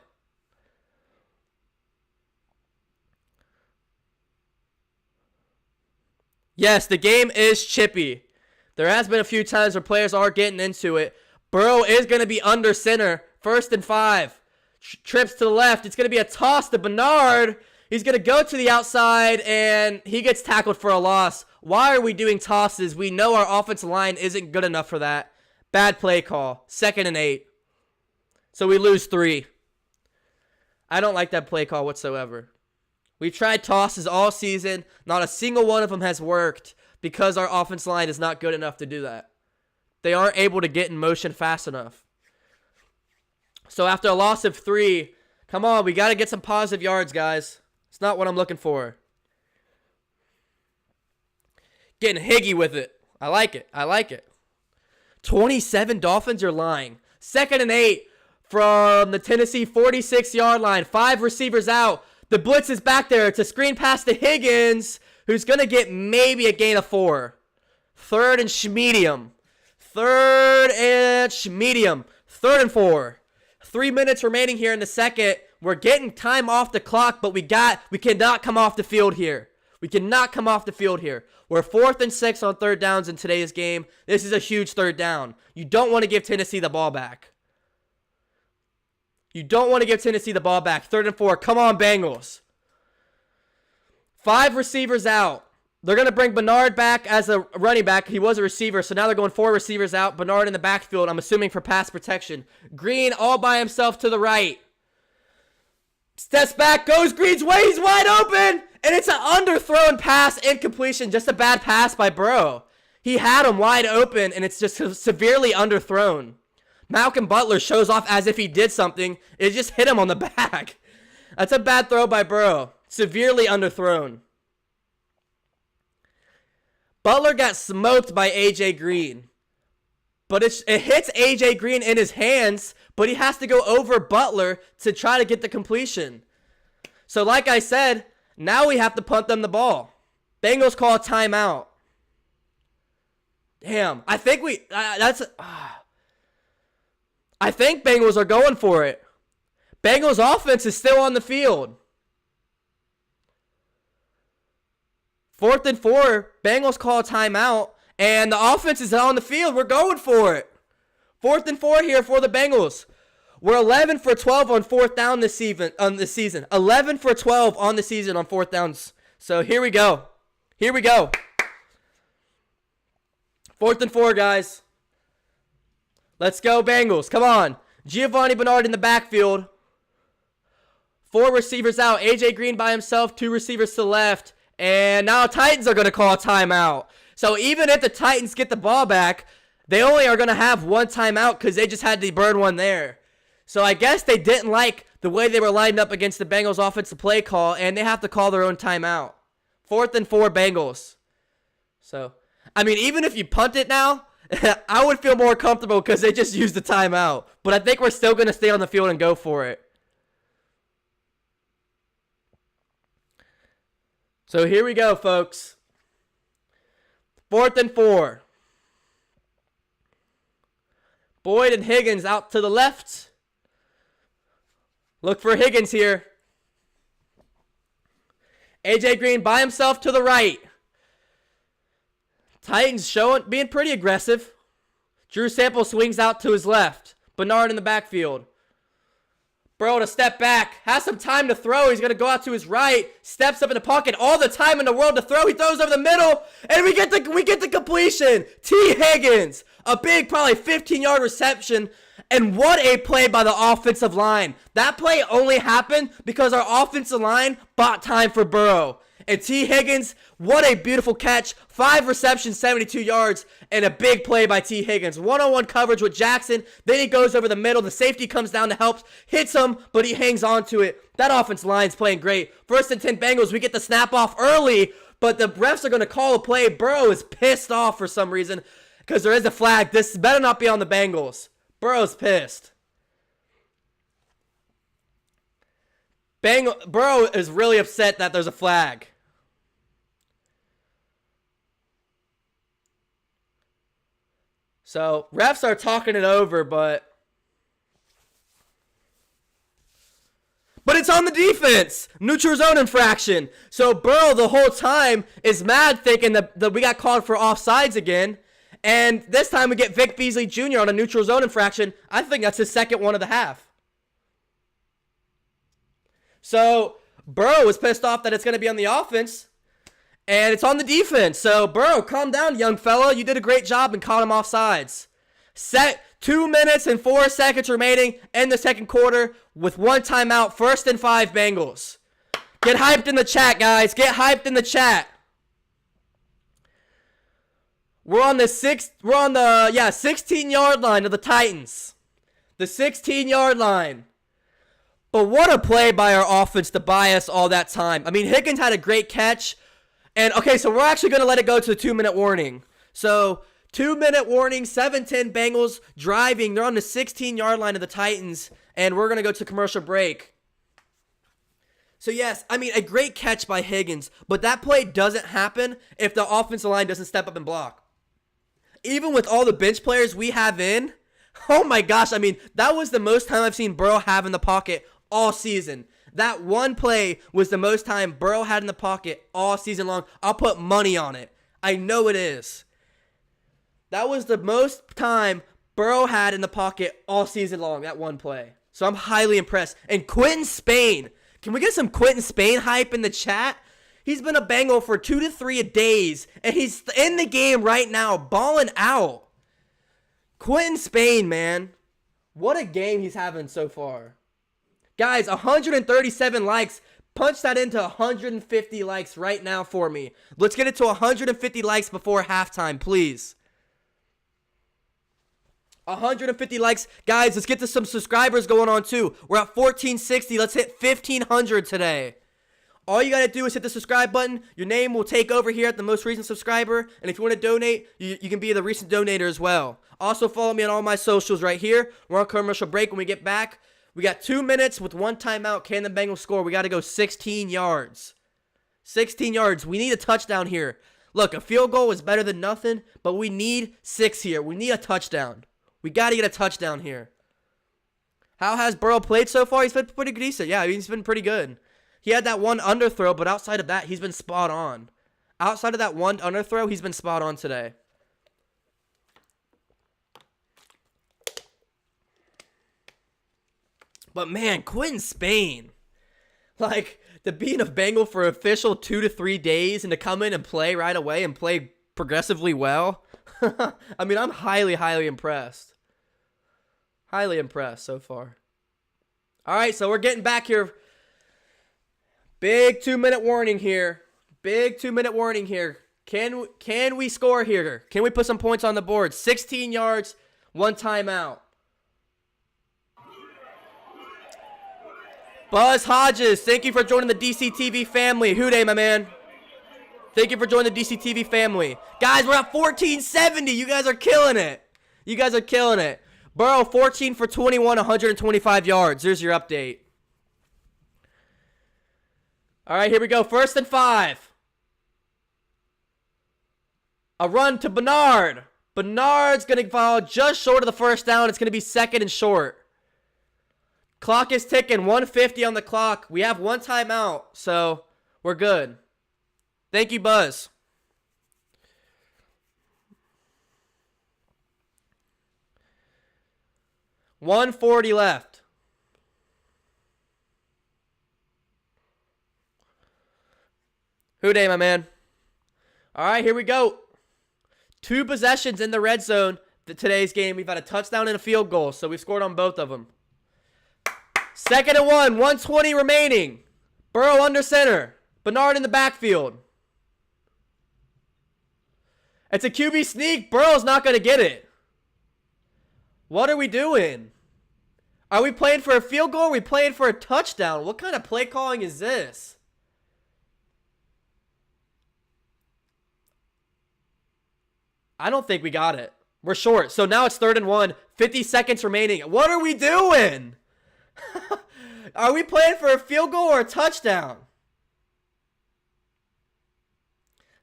Yes, the game is chippy. There has been a few times where players are getting into it. Burrow is going to be under center. 1st and 5. Trips to the left. It's going to be a toss to Bernard. He's going to go to the outside, and he gets tackled for a loss. Why are we doing tosses? We know our offensive line isn't good enough for that. Bad play call. 2nd and 8. So we lose 3. I don't like that play call whatsoever. We've tried tosses all season. Not a single one of them has worked because our offense line is not good enough to do that. They aren't able to get in motion fast enough. So after a loss of 3, come on, we got to get some positive yards, guys. It's not what I'm looking for. Getting Higgy with it. I like it. I like it. 27 Dolphins are lying. 2nd and 8 from the Tennessee 46-yard line. 5 receivers out. The blitz is back there. It's a screen pass to Higgins, who's going to get maybe a gain of 4. 3rd and medium. 3rd and medium. 3rd and 4. 3 minutes remaining here in the second. We're getting time off the clock, but we cannot come off the field here. We cannot come off the field here. We're 4th and 6 on 3rd downs in today's game. This is a huge 3rd down. You don't want to give Tennessee the ball back. You don't want to give Tennessee the ball back. 3rd and 4. Come on, Bengals. 5 receivers out. They're going to bring Bernard back as a running back. He was a receiver, so now they're going 4 receivers out. Bernard in the backfield, I'm assuming for pass protection. Green all by himself to the right. Steps back, goes Green's way. He's wide open. And it's an underthrown pass, incompletion. Just a bad pass by Burrow. He had him wide open, and it's just severely underthrown. Malcolm Butler shows off as if he did something. It just hit him on the back. That's a bad throw by Burrow. Severely underthrown. Butler got smoked by A.J. Green. But it hits A.J. Green in his hands, but he has to go over Butler to try to get the completion. So like I said, now we have to punt them the ball. Bengals call a timeout. Damn. I think Bengals are going for it. Bengals offense is still on the field. 4th and 4, Bengals call a timeout, and the offense is on the field. We're going for it. 4th and 4 here for the Bengals. We're 11 for 12 on 4th down this season. 11 for 12 on the season on 4th downs. So here we go. Here we go. 4th and 4, guys. Let's go, Bengals. Come on. Giovanni Bernard in the backfield. 4 receivers out. A.J. Green by himself. 2 receivers to the left. And now Titans are going to call a timeout. So even if the Titans get the ball back, they only are going to have 1 timeout because they just had to burn 1 there. So I guess they didn't like the way they were lined up against the Bengals offensive play call, and they have to call their own timeout. 4th and 4 Bengals. So, I mean, even if you punt it now, I would feel more comfortable because they just used the timeout. But I think we're still going to stay on the field and go for it. So here we go, folks. 4th and 4. Boyd and Higgins out to the left. Look for Higgins here. AJ Green by himself to the right. Titans being pretty aggressive. Drew Sample swings out to his left. Bernard in the backfield. Burrow to step back. Has some time to throw. He's going to go out to his right. Steps up in the pocket. All the time in the world to throw. He throws over the middle. And we get the completion. T. Higgins. A big, probably 15-yard reception. And what a play by the offensive line. That play only happened because our offensive line bought time for Burrow. And T. Higgins, what a beautiful catch. 5 receptions, 72 yards, and a big play by T. Higgins. One-on-one coverage with Jackson. Then he goes over the middle. The safety comes down to help, hits him, but he hangs on to it. That offense line's playing great. 1st and 10 Bengals. We get the snap off early, but the refs are going to call a play. Burrow is pissed off for some reason because there is a flag. This better not be on the Bengals. Burrow's pissed. Burrow is really upset that there's a flag. So, refs are talking it over, but it's on the defense. Neutral zone infraction. So, Burrow the whole time is mad thinking that we got called for offsides again. And this time we get Vic Beasley Jr. on a neutral zone infraction. I think that's his second one of the half. So, Burrow was pissed off that it's going to be on the offense. And it's on the defense. So, Burrow, calm down, young fella. You did a great job and caught him offsides. 2 minutes and 4 seconds remaining in the second quarter with 1 timeout. 1st and 5 Bengals. Get hyped in the chat, guys. Get hyped in the chat. We're on the 16-yard line of the Titans. The 16-yard line. But what a play by our offense to buy us all that time. I mean, Higgins had a great catch. And, okay, so we're actually going to let it go to the 2-minute warning. So, 2-minute warning, 7-10 Bengals driving. They're on the 16-yard line of the Titans, and we're going to go to commercial break. So, yes, I mean, a great catch by Higgins, but that play doesn't happen if the offensive line doesn't step up and block. Even with all the bench players we have in, oh my gosh, I mean, that was the most time I've seen Burrow have in the pocket all season. That one play was the most time Burrow had in the pocket all season long. I'll put money on it. I know it is. That was the most time Burrow had in the pocket all season long, that one play. So I'm highly impressed. And Quentin Spain. Can we get some Quentin Spain hype in the chat? He's been a Bengal for 2 to 3 days, and he's in the game right now, balling out. Quentin Spain, man. What a game he's having so far. Guys, 137 likes. Punch that into 150 likes right now for me. Let's get it to 150 likes before halftime, please. 150 likes. Guys, let's get to some subscribers going on too. We're at 1460. Let's hit 1500 today. All you got to do is hit the subscribe button. Your name will take over here at the most recent subscriber. And if you want to donate, you can be the recent donator as well. Also, follow me on all my socials right here. We're on commercial break. When we get back, we got 2 minutes with 1 timeout. Can the Bengals score? We got to go 16 yards. 16 yards. We need a touchdown here. Look, a field goal is better than nothing, but we need 6 here. We need a touchdown. We got to get a touchdown here. How has Burrow played so far? He's been pretty decent. Yeah, he's been pretty good. He had that one underthrow, but outside of that, he's been spot on. Outside of that one underthrow, he's been spot on today. But man, Quentin Spain. Like, to being a Bengal for official 2 to 3 days and to come in and play right away and play progressively well. I mean, I'm highly, highly impressed. Highly impressed so far. All right, so we're getting back here. Big 2-minute warning here. Big 2-minute warning here. Can we score here? Can we put some points on the board? 16 yards, 1 timeout. Buzz Hodges, thank you for joining the DCTV family. WHODEY, my man. Thank you for joining the DCTV family. Guys, we're at 1470. You guys are killing it. You guys are killing it. Burrow, 14 for 21, 125 yards. There's your update. All right, here we go. 1st and 5. A run to Bernard. Bernard's going to fall just short of the first down. It's going to be 2nd and short. Clock is ticking. 150 on the clock. We have one timeout, so we're good. Thank you, Buzz. $140 left. WHODEY, my man. All right, here we go. 2 possessions in the red zone today's game. We've had a touchdown and a field goal, so we've scored on both of them. 2nd and 1, 120 remaining. Burrow under center. Bernard in the backfield. It's a QB sneak. Burrow's not going to get it. What are we doing? Are we playing for a field goal? Or are we playing for a touchdown? What kind of play calling is this? I don't think we got it. We're short. So now it's 3rd and 1. 50 seconds remaining. What are we doing? Are we playing for a field goal or a touchdown?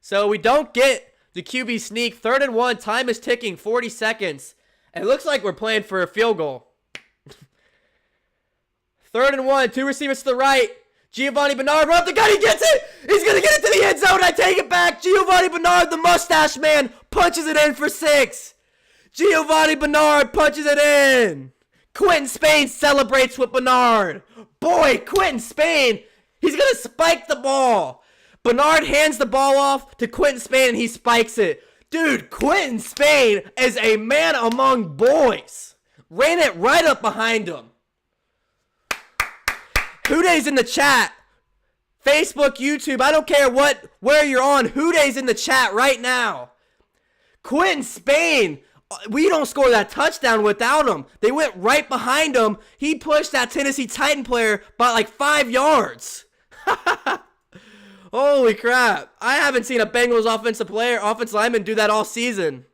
So we don't get the QB sneak. 3rd and 1. Time is ticking. 40 seconds. It looks like we're playing for a field goal. 3rd and 1. 2 receivers to the right. Giovanni Bernard, run up the gun. He gets it. He's going to get it to the end zone. I take it back. Giovanni Bernard, the mustache man, punches it in for 6. Giovanni Bernard punches it in. Quentin Spain celebrates with Bernard. Boy, Quentin Spain, he's going to spike the ball. Bernard hands the ball off to Quentin Spain, and he spikes it. Dude, Quentin Spain is a man among boys. Ran it right up behind him. WHODEY's in the chat. Facebook, YouTube, I don't care where you're on. WHODEY's in the chat right now. Quentin Spain, we don't score that touchdown without him. They went right behind him. He pushed that Tennessee Titan player by like 5 yards. Holy crap. I haven't seen a Bengals offensive lineman do that all season.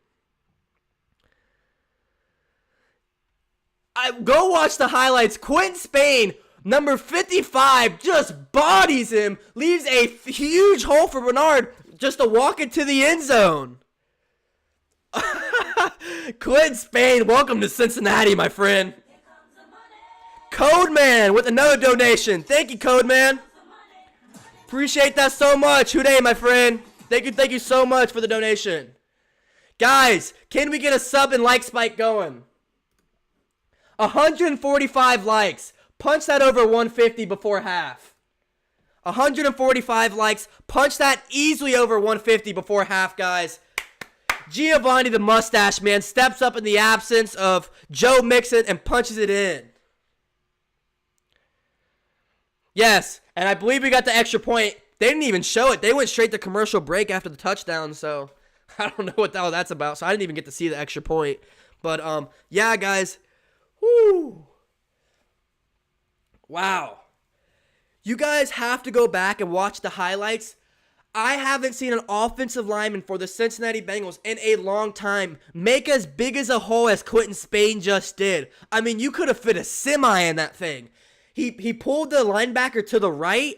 Go watch the highlights. Quentin Spain, number 55, just bodies him, leaves a huge hole for Bernard just to walk into the end zone. Quentin Spain, welcome to Cincinnati, my friend. Codeman with another donation. Thank you, Codeman. Appreciate that so much. WHODEY, my friend. Thank you so much for the donation. Guys, can we get a sub and like spike going? 145 likes. Punch that over 150 before half. 145 likes. Punch that easily over 150 before half, guys. Giovanni the mustache man steps up in the absence of Joe Mixon and punches it in. Yes, and I believe we got the extra point. They didn't even show it. They went straight to commercial break after the touchdown, so I don't know what the hell that's about. So I didn't even get to see the extra point. But, yeah, guys. Woo. Wow. You guys have to go back and watch the highlights. I haven't seen an offensive lineman for the Cincinnati Bengals in a long time make as big as a hole as Quentin Spain just did. I mean, you could have fit a semi in that thing. He pulled the linebacker to the right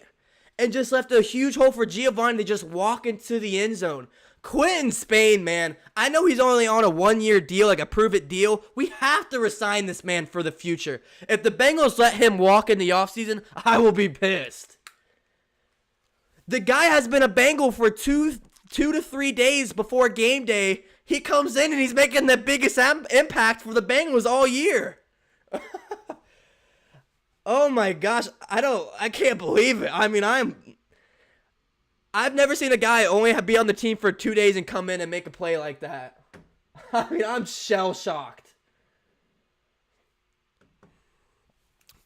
and just left a huge hole for Giovanni to just walk into the end zone. Quentin Spain, man, I know he's only on a 1-year deal, like a prove-it deal. We have to resign this man for the future. If the Bengals let him walk in the offseason, I will be pissed. The guy has been a Bengal for two to 3 days before game day. He comes in and he's making the biggest impact for the Bengals all year. Oh my gosh, I can't believe it. I mean, I've never seen a guy only be on the team for 2 days and come in and make a play like that. I mean, I'm shell-shocked.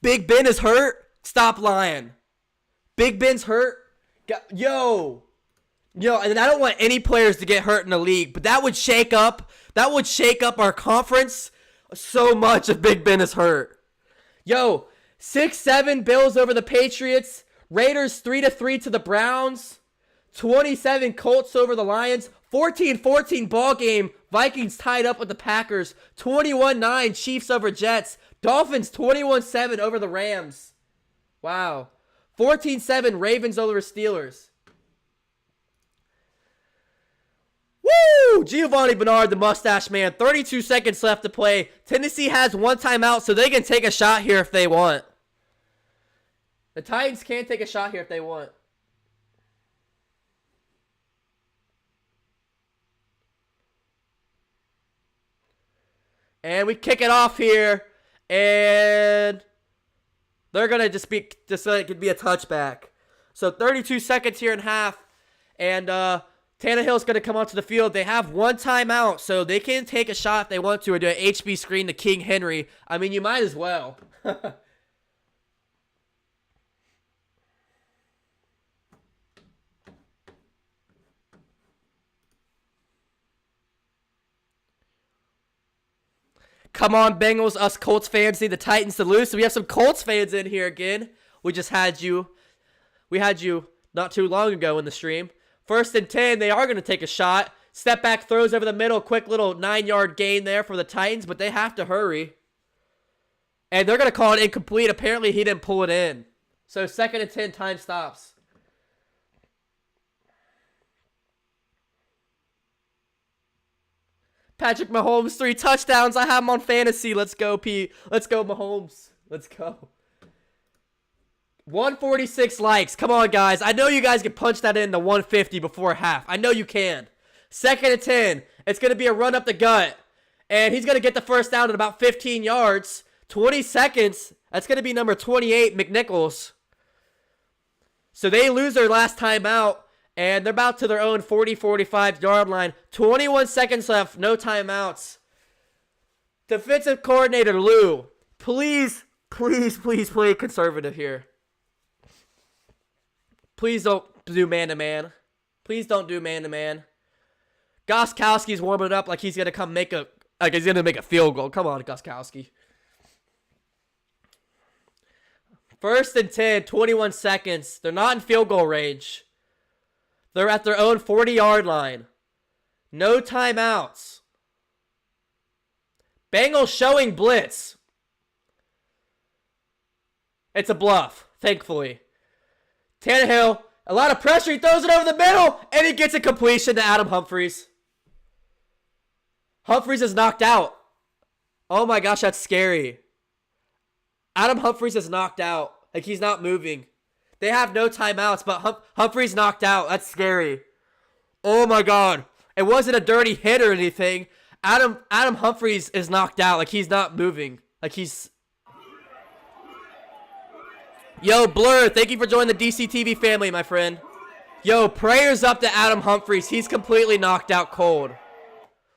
Big Ben is hurt. Stop lying. Big Ben's hurt. Yo, and I don't want any players to get hurt in the league, but that would shake up our conference so much if Big Ben is hurt. Yo, 6-7 Bills over the Patriots. Raiders 3-3 to the Browns. 27 Colts over the Lions. 14-14 ball game. Vikings tied up with the Packers. 21-9 Chiefs over Jets. Dolphins 21-7 over the Rams. Wow. 14-7 Ravens over Steelers. Woo! Giovanni Bernard, the mustache man. 32 seconds left to play. Tennessee has one timeout, so they can take a shot here if they want. The Titans can take a shot here if they want. And we kick it off here. And they're going to just it could be a touchback. So 32 seconds here in half. And Tannehill's going to come onto the field. They have one timeout, so they can take a shot if they want to or do an HB screen to King Henry. I mean, you might as well. Come on, Bengals. Us Colts fans need the Titans to lose. So we have some Colts fans in here again. We had you not too long ago in the stream. 1st and 10. They are going to take a shot. Step back throws over the middle. Quick little 9-yard gain there for the Titans, but they have to hurry. And they're going to call it incomplete. Apparently, he didn't pull it in. So 2nd and 10, time stops. Patrick Mahomes, 3 touchdowns. I have him on fantasy. Let's go, Pete. Let's go, Mahomes. Let's go. 146 likes. Come on, guys. I know you guys can punch that in to 150 before half. I know you can. 2nd and 10. It's going to be a run up the gut. And he's going to get the first down at about 15 yards. 20 seconds. That's going to be number 28, McNichols. So they lose their last timeout. And they're about to their own 40-45 yard line. 21 seconds left. No timeouts. Defensive coordinator Lou, please play conservative here. Please don't do man-to-man. Please don't do man-to-man. Gostkowski's warming up like he's gonna make a field goal. Come on, Gostkowski. 1st and 10, 21 seconds. They're not in field goal range. They're at their own 40-yard line. No timeouts. Bengals showing blitz. It's a bluff, thankfully. Tannehill, a lot of pressure. He throws it over the middle, and he gets a completion to Adam Humphries. Humphries is knocked out. Oh my gosh, that's scary. Adam Humphries is knocked out. Like, he's not moving. They have no timeouts, but Humphries knocked out. That's scary. Oh my God. It wasn't a dirty hit or anything. Adam Humphries is knocked out. Like, he's not moving. Like, he's... Yo, Blur, thank you for joining the DCTV family, my friend. Yo, prayers up to Adam Humphries. He's completely knocked out cold.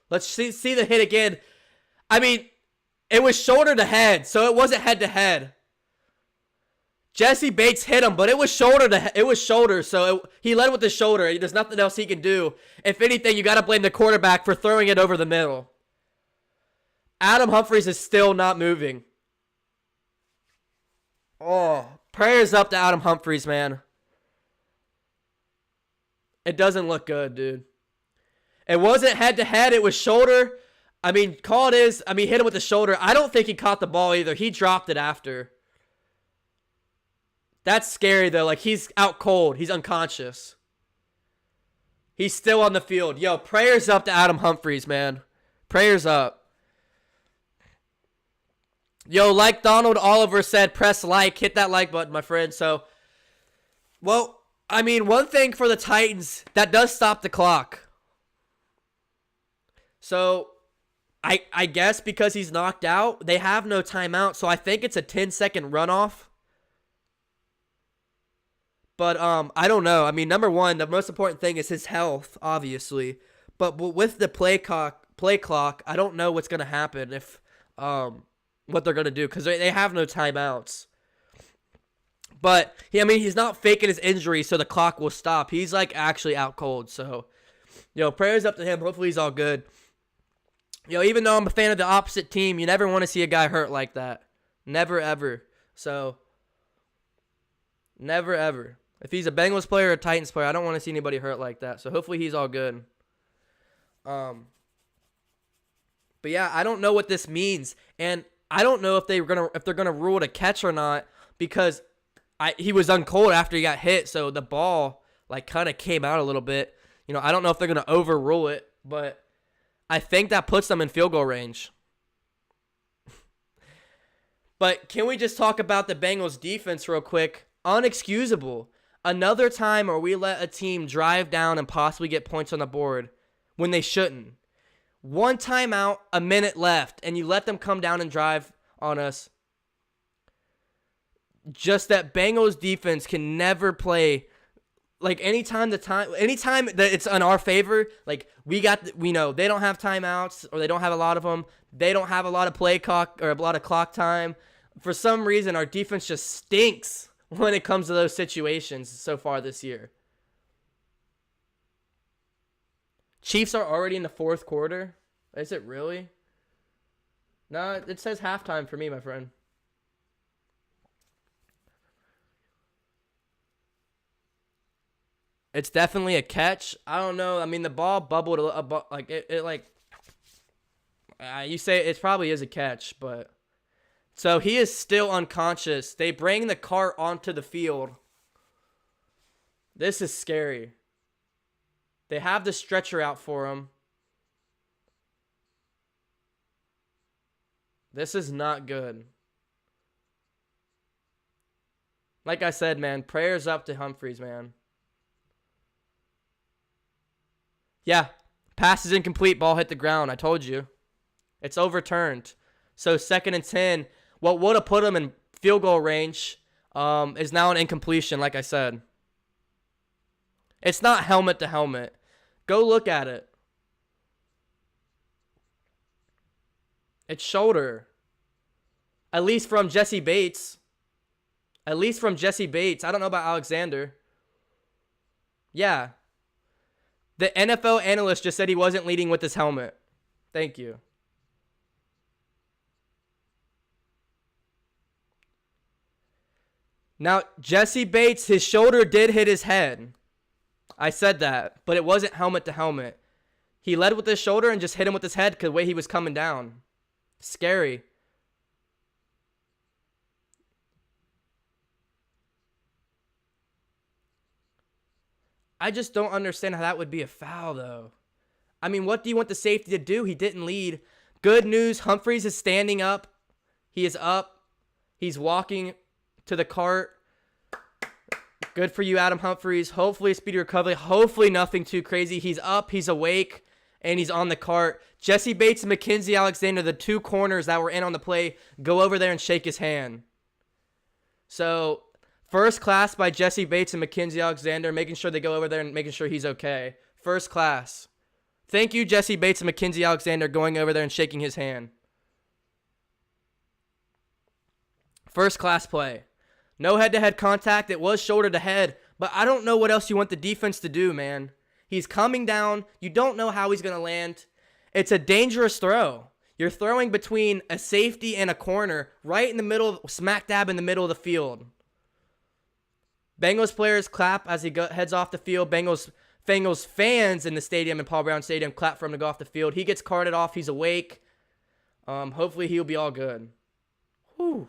Let's see the hit again. I mean, it was shoulder to head, so it wasn't head to head. Jesse Bates hit him, but it was shoulder, so he led with the shoulder. There's nothing else he can do. If anything, you got to blame the quarterback for throwing it over the middle. Adam Humphries is still not moving. Oh, prayers up to Adam Humphries, man. It doesn't look good, dude. It wasn't head-to-head. It was shoulder. I mean, hit him with the shoulder. I don't think he caught the ball either. He dropped it after. That's scary, though. Like, he's out cold. He's unconscious. He's still on the field. Yo, prayers up to Adam Humphries, man. Prayers up. Yo, like Donald Oliver said, press like. Hit that like button, my friend. So, well, I mean, one thing for the Titans, that does stop the clock. So, I guess because he's knocked out, they have no timeout. So, I think it's a 10-second runoff. But I don't know. I mean, number one, the most important thing is his health, obviously. But with the play clock, I don't know what's going to happen if what they're going to do because they have no timeouts. But, he's not faking his injury, so the clock will stop. He's, like, actually out cold. So, prayers up to him. Hopefully he's all good. Even though I'm a fan of the opposite team, you never want to see a guy hurt like that. Never, ever. So, never ever. If he's a Bengals player or a Titans player, I don't want to see anybody hurt like that. So hopefully he's all good. But yeah, I don't know what this means, and I don't know if they're gonna rule it a catch or not, because he was uncold after he got hit, so the ball like kind of came out a little bit. I don't know if they're gonna overrule it, but I think that puts them in field goal range. But can we just talk about the Bengals defense real quick? Unexcusable. Another time where we let a team drive down and possibly get points on the board when they shouldn't. One timeout, a minute left, and you let them come down and drive on us. Just that Bengals defense can never play. Like anytime that it's in our favor, like we know they don't have timeouts or they don't have a lot of them. They don't have a lot of play clock or a lot of clock time. For some reason, our defense just stinks when it comes to those situations so far this year. Chiefs are already in the fourth quarter. Is it really? No, it says halftime for me, my friend. It's definitely a catch. I don't know. I mean, the ball bubbled like you say it probably is a catch, but so he is still unconscious. They bring the cart onto the field. This is scary. They have the stretcher out for him. This is not good. Like I said, man, prayers up to Humphries, man. Yeah, pass is incomplete. Ball hit the ground. I told you. It's overturned. So 2nd and 10. What would have put him in field goal range is now an incompletion, like I said. It's not helmet to helmet. Go look at it. It's shoulder. At least from Jesse Bates. I don't know about Alexander. Yeah. The NFL analyst just said he wasn't leading with his helmet. Thank you. Now, Jesse Bates, his shoulder did hit his head. I said that, but it wasn't helmet to helmet. He led with his shoulder and just hit him with his head because the way he was coming down. Scary. I just don't understand how that would be a foul, though. I mean, what do you want the safety to do? He didn't lead. Good news, Humphries is standing up. He is up. He's walking to the cart. Good for you, Adam Humphries. Hopefully a speedy recovery. Hopefully nothing too crazy. He's up, he's awake, and he's on the cart. Jesse Bates and Mackenzie Alexander, the two corners that were in on the play, go over there and shake his hand. So, first class by Jesse Bates and Mackenzie Alexander, making sure they go over there and making sure he's okay. First class. Thank you, Jesse Bates and Mackenzie Alexander, going over there and shaking his hand. First class play. No head-to-head contact. It was shoulder to head, but I don't know what else you want the defense to do, man. He's coming down. You don't know how he's going to land. It's a dangerous throw. You're throwing between a safety and a corner, right in the middle, smack dab in the middle of the field. Bengals players clap as he heads off the field. Bengals fans in the stadium, in Paul Brown Stadium, clap for him to go off the field. He gets carted off. He's awake. Hopefully he'll be all good. Whew.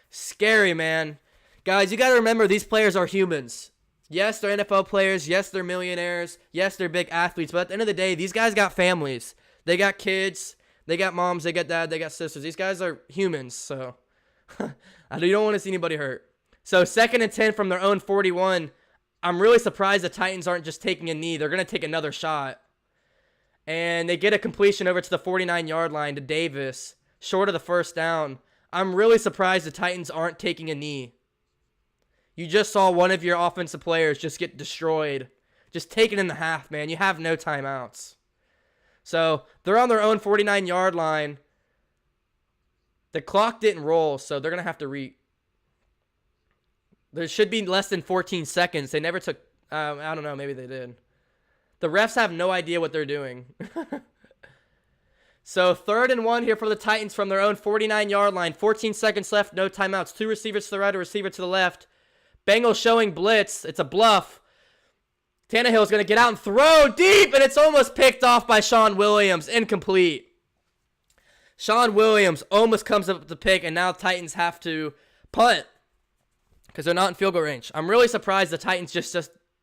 Scary, man. Guys, you got to remember these players are humans. Yes, they're NFL players. Yes, they're millionaires. Yes, they're big athletes. But at the end of the day, these guys got families. They got kids. They got moms. They got dad. They got sisters. These guys are humans. So you don't want to see anybody hurt. So 2nd and 10 from their own 41. I'm really surprised the Titans aren't just taking a knee. They're going to take another shot. And they get a completion over to the 49-yard line to Davis, short of the first down. I'm really surprised the Titans aren't taking a knee. You just saw one of your offensive players just get destroyed. Just take it in the half, man. You have no timeouts. So they're on their own 49-yard line. The clock didn't roll, so they're going to have to There should be less than 14 seconds. They never took... I don't know. Maybe they did. The refs have no idea what they're doing. So 3rd and 1 here for the Titans from their own 49-yard line. 14 seconds left, no timeouts. 2 receivers to the right, a receiver to the left. Bengals showing blitz. It's a bluff. Tannehill's going to get out and throw deep, and it's almost picked off by Sean Williams. Incomplete. Sean Williams almost comes up with the pick, and now Titans have to punt because they're not in field goal range. I'm really surprised the Titans just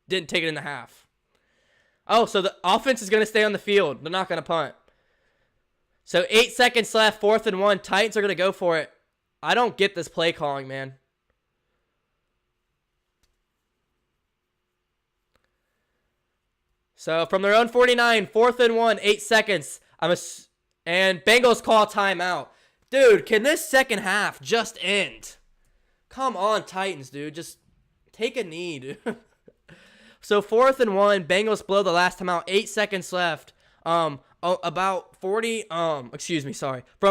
didn't take it in the half. Oh, so the offense is going to stay on the field. They're not going to punt. So 8 seconds left, 4th and 1. Titans are going to go for it. I don't get this play calling, man. So from their own 49, 4th and 1, 8 seconds. And Bengals call timeout. Dude, can this second half just end? Come on, Titans, dude. Just take a knee, dude. So 4th and 1, Bengals blow the last timeout. 8 seconds left. About 40, from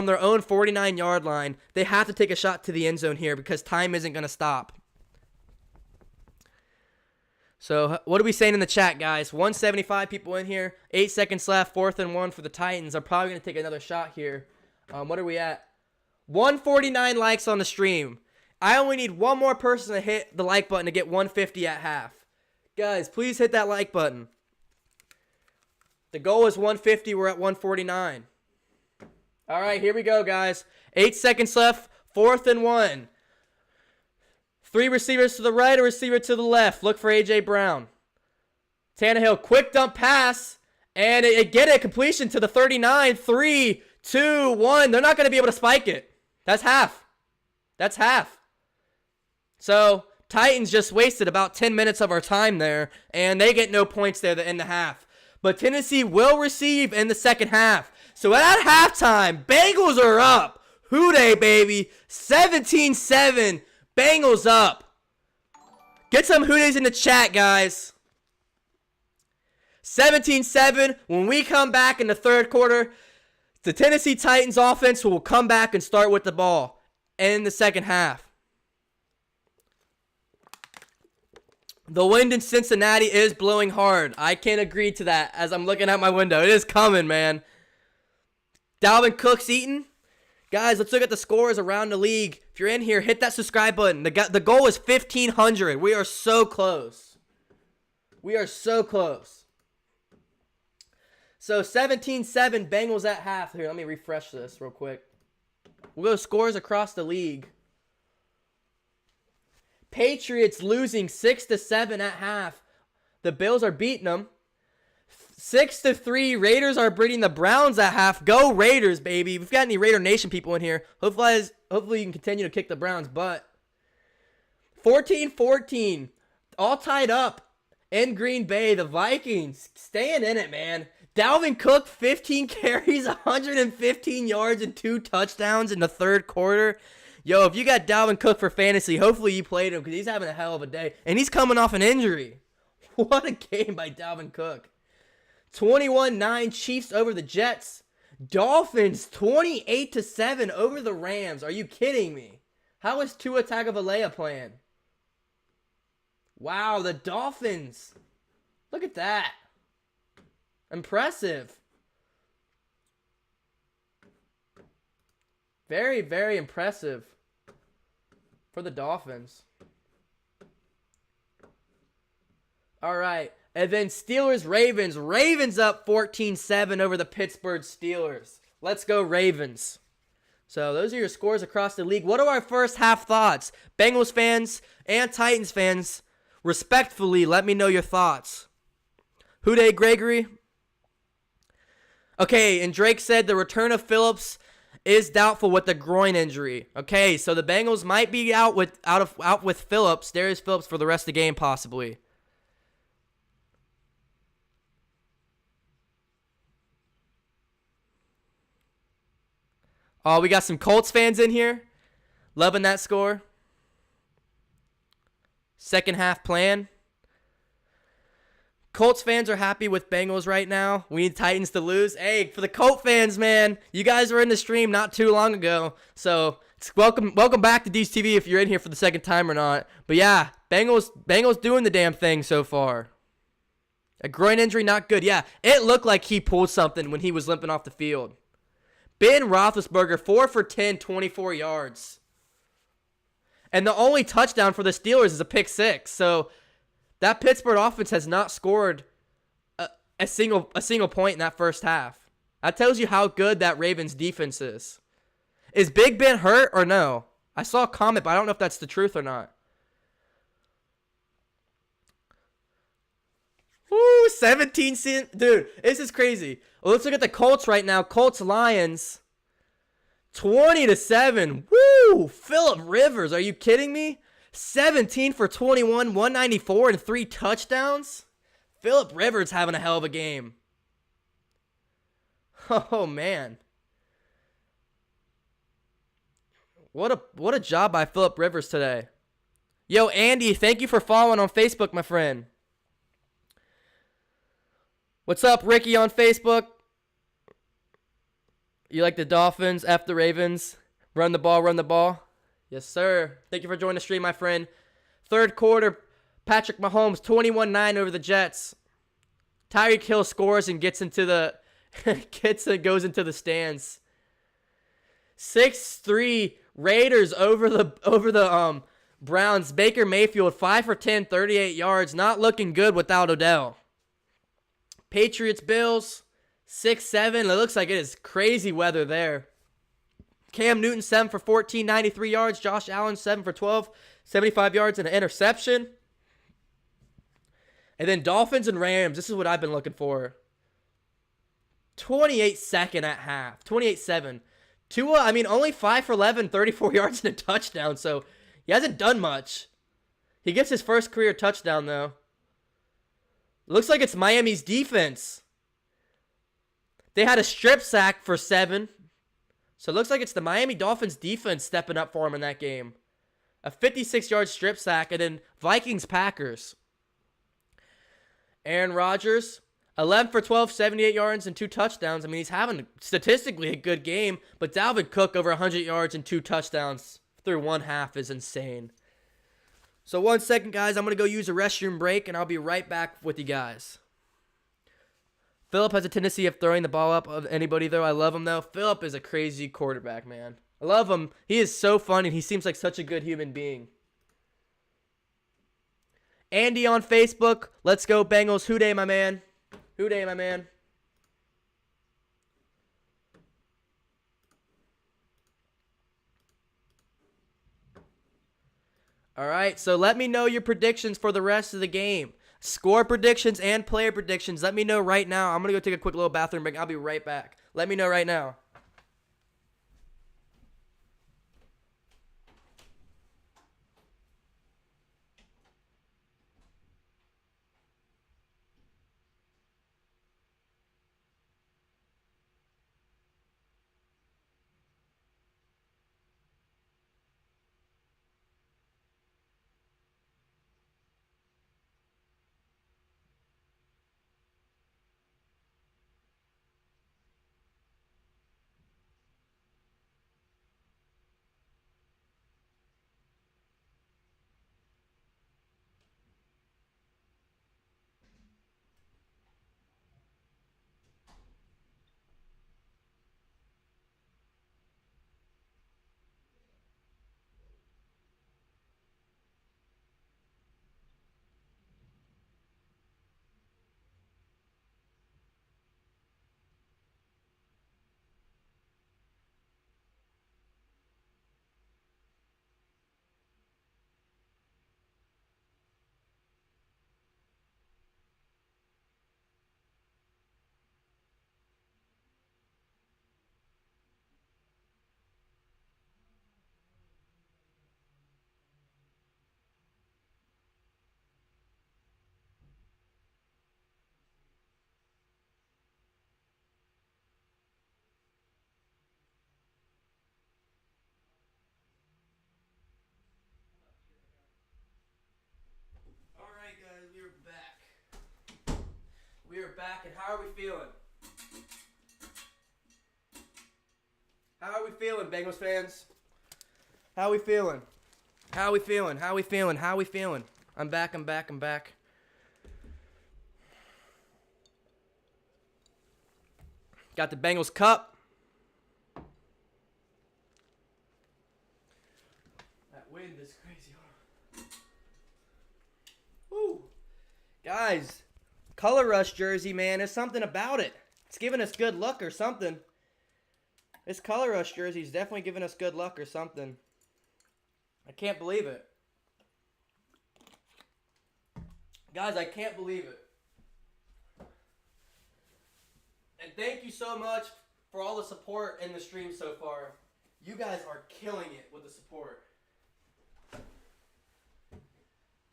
their own 49-yard line. They have to take a shot to the end zone here because time isn't going to stop. So what are we saying in the chat, guys? 175 people in here. 8 seconds left. 4th and 1 for the Titans. I'm probably going to take another shot here. What are we at? 149 likes on the stream. I only need one more person to hit the like button to get 150 at half. Guys, please hit that like button. The goal is 150. We're at 149. All right, here we go, guys. 8 seconds left. 4th and 1. 3 receivers to the right, a receiver to the left. Look for A.J. Brown. Tannehill, quick dump pass. And get a completion to the 39. 3, 2, 1. They're not going to be able to spike it. That's half. That's half. So, Titans just wasted about 10 minutes of our time there. And they get no points there to end the half. But Tennessee will receive in the second half. So, at halftime, Bengals are up. WHODEY, baby. 17-7. Bengals up. Get some WHODEYs in the chat, guys. 17-7. When we come back in the third quarter, the Tennessee Titans offense will come back and start with the ball in the second half. The wind in Cincinnati is blowing hard. I can't agree to that as I'm looking out my window. It is coming, man. Dalvin Cook's eating. Guys, let's look at the scores around the league. If you're in here, hit that subscribe button. The goal is 1,500. We are so close. We are so close. So 17-7, Bengals at half. Here, let me refresh this real quick. We'll go scores across the league. Patriots losing 6-7 at half. The Bills are beating them. 6-3. Raiders are beating the Browns at half. Go Raiders, baby. We've got any Raider Nation people in here. Hopefully you can continue to kick the Browns' butt. 14-14. All tied up in Green Bay. The Vikings staying in it, man. Dalvin Cook, 15 carries, 115 yards, and 2 touchdowns in the third quarter. Yo, if you got Dalvin Cook for fantasy, hopefully you played him because he's having a hell of a day. And he's coming off an injury. What a game by Dalvin Cook. 21-9 Chiefs over the Jets. Dolphins 28-7 over the Rams. Are you kidding me? How is Tua Tagovailoa playing? Wow, the Dolphins. Look at that. Impressive. Very, very impressive for the Dolphins. All right. And then Steelers-Ravens. Ravens up 14-7 over the Pittsburgh Steelers. Let's go Ravens. So those are your scores across the league. What are our first half thoughts? Bengals fans and Titans fans, respectfully, let me know your thoughts. WHODEY Gregory. Okay, and Drake said the return of Phillips is doubtful with the groin injury. Okay, so the Bengals might be out with Phillips. Darius Phillips for the rest of the game possibly. Oh, we got some Colts fans in here. Loving that score. Second half plan. Colts fans are happy with Bengals right now. We need Titans to lose. Hey, for the Colt fans, man, you guys were in the stream not too long ago. So welcome back to Deez TV if you're in here for the second time or not. But yeah, Bengals doing the damn thing so far. A groin injury, not good. Yeah, it looked like he pulled something when he was limping off the field. Ben Roethlisberger, 4 for 10, 24 yards. And the only touchdown for the Steelers is a pick six. So that Pittsburgh offense has not scored a single point in that first half. That tells you how good that Ravens defense is. Is Big Ben hurt or no? I saw a comment, but I don't know if that's the truth or not. Woo, 17. Dude, this is crazy. Well, let's look at the Colts right now. Colts-Lions. 20-7. Woo! Phillip Rivers, are you kidding me? 17 for 21, 194, and 3 touchdowns. Phillip Rivers having a hell of a game. Oh, man. What a job by Phillip Rivers today. Yo, Andy, thank you for following on Facebook, my friend. What's up, Ricky on Facebook? You like the Dolphins, F the Ravens, run the ball, run the ball? Yes, sir. Thank you for joining the stream, my friend. Third quarter, Patrick Mahomes, 21-9 over the Jets. Tyreek Hill scores and gets into the goes into the stands. 6-3 Raiders over the Browns. Baker Mayfield, 5 for 10, 38 yards. Not looking good without Odell. Patriots, Bills, 6-7. It looks like it is crazy weather there. Cam Newton, 7 for 14, 93 yards. Josh Allen, 7 for 12, 75 yards and an interception. And then Dolphins and Rams. This is what I've been looking for. 28-2 at half. 28-7. Tua, only 5 for 11, 34 yards and a touchdown. So he hasn't done much. He gets his first career touchdown, though. Looks like it's Miami's defense. They had a strip sack for 7. So it looks like it's the Miami Dolphins defense stepping up for him in that game. A 56-yard strip sack, and then Vikings-Packers. Aaron Rodgers, 11 for 12, 78 yards and 2 touchdowns. He's having statistically a good game, but Dalvin Cook over 100 yards and 2 touchdowns through one half is insane. So 1 second, guys. I'm going to go use a restroom break, and I'll be right back with you guys. Phillip has a tendency of throwing the ball up of anybody, though. I love him, though. Phillip is a crazy quarterback, man. I love him. He is so fun, and he seems like such a good human being. Andy on Facebook. Let's go, Bengals. WHODEY, my man. WHODEY, my man. All right, so let me know your predictions for the rest of the game. Score predictions and player predictions. Let me know right now. I'm going to go take a quick little bathroom break. I'll be right back. Let me know right now. We are back, and how are we feeling? How are we feeling, Bengals fans? How are we feeling? How are we feeling? How are we feeling? How are we feeling? I'm back. Got the Bengals cup. Guys, Color Rush jersey, man, there's something about it. It's giving us good luck or something. This Color Rush jersey is definitely giving us good luck or something. I can't believe it. Guys, I can't believe it. And thank you so much for all the support in the stream so far. You guys are killing it with the support.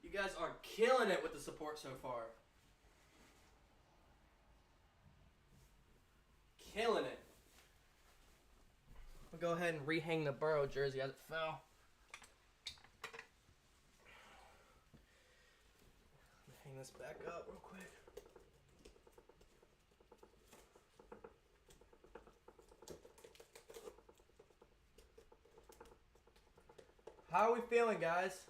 You guys are killing it with the support so far. Killing it. I'll go ahead and rehang the Burrow jersey as it fell. Hang this back up real quick. How are we feeling, guys?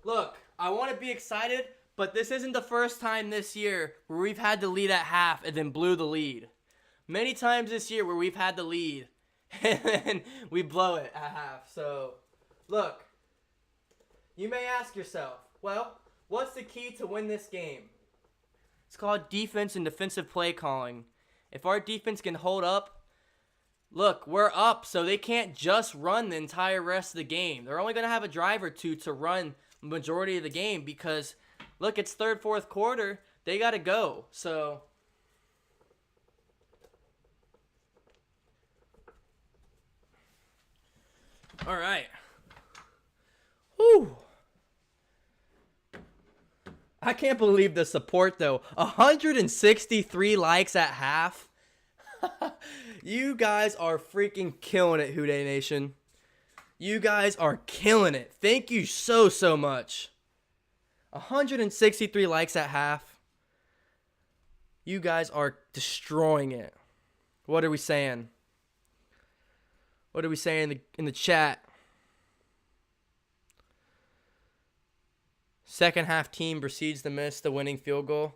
Look, I want to be excited, but this isn't the first time this year where we've had the lead at half and then blew the lead. Many times this year where we've had the lead and then we blow it at half. So, look, you may ask yourself, well, what's the key to win this game? It's called defense and defensive play calling. If our defense can hold up, look, we're up, so they can't just run the entire rest of the game. They're only going to have a drive or two to run the majority of the game because, look, it's third, fourth quarter. They got to go. So, all right. Whew. I can't believe the support, though. 163 likes at half. You guys are freaking killing it, WHODEY Nation. You guys are killing it. Thank you so much. 163 likes at half. You guys are destroying it. What are we saying? What are we saying in the chat? Second half team proceeds to miss the winning field goal.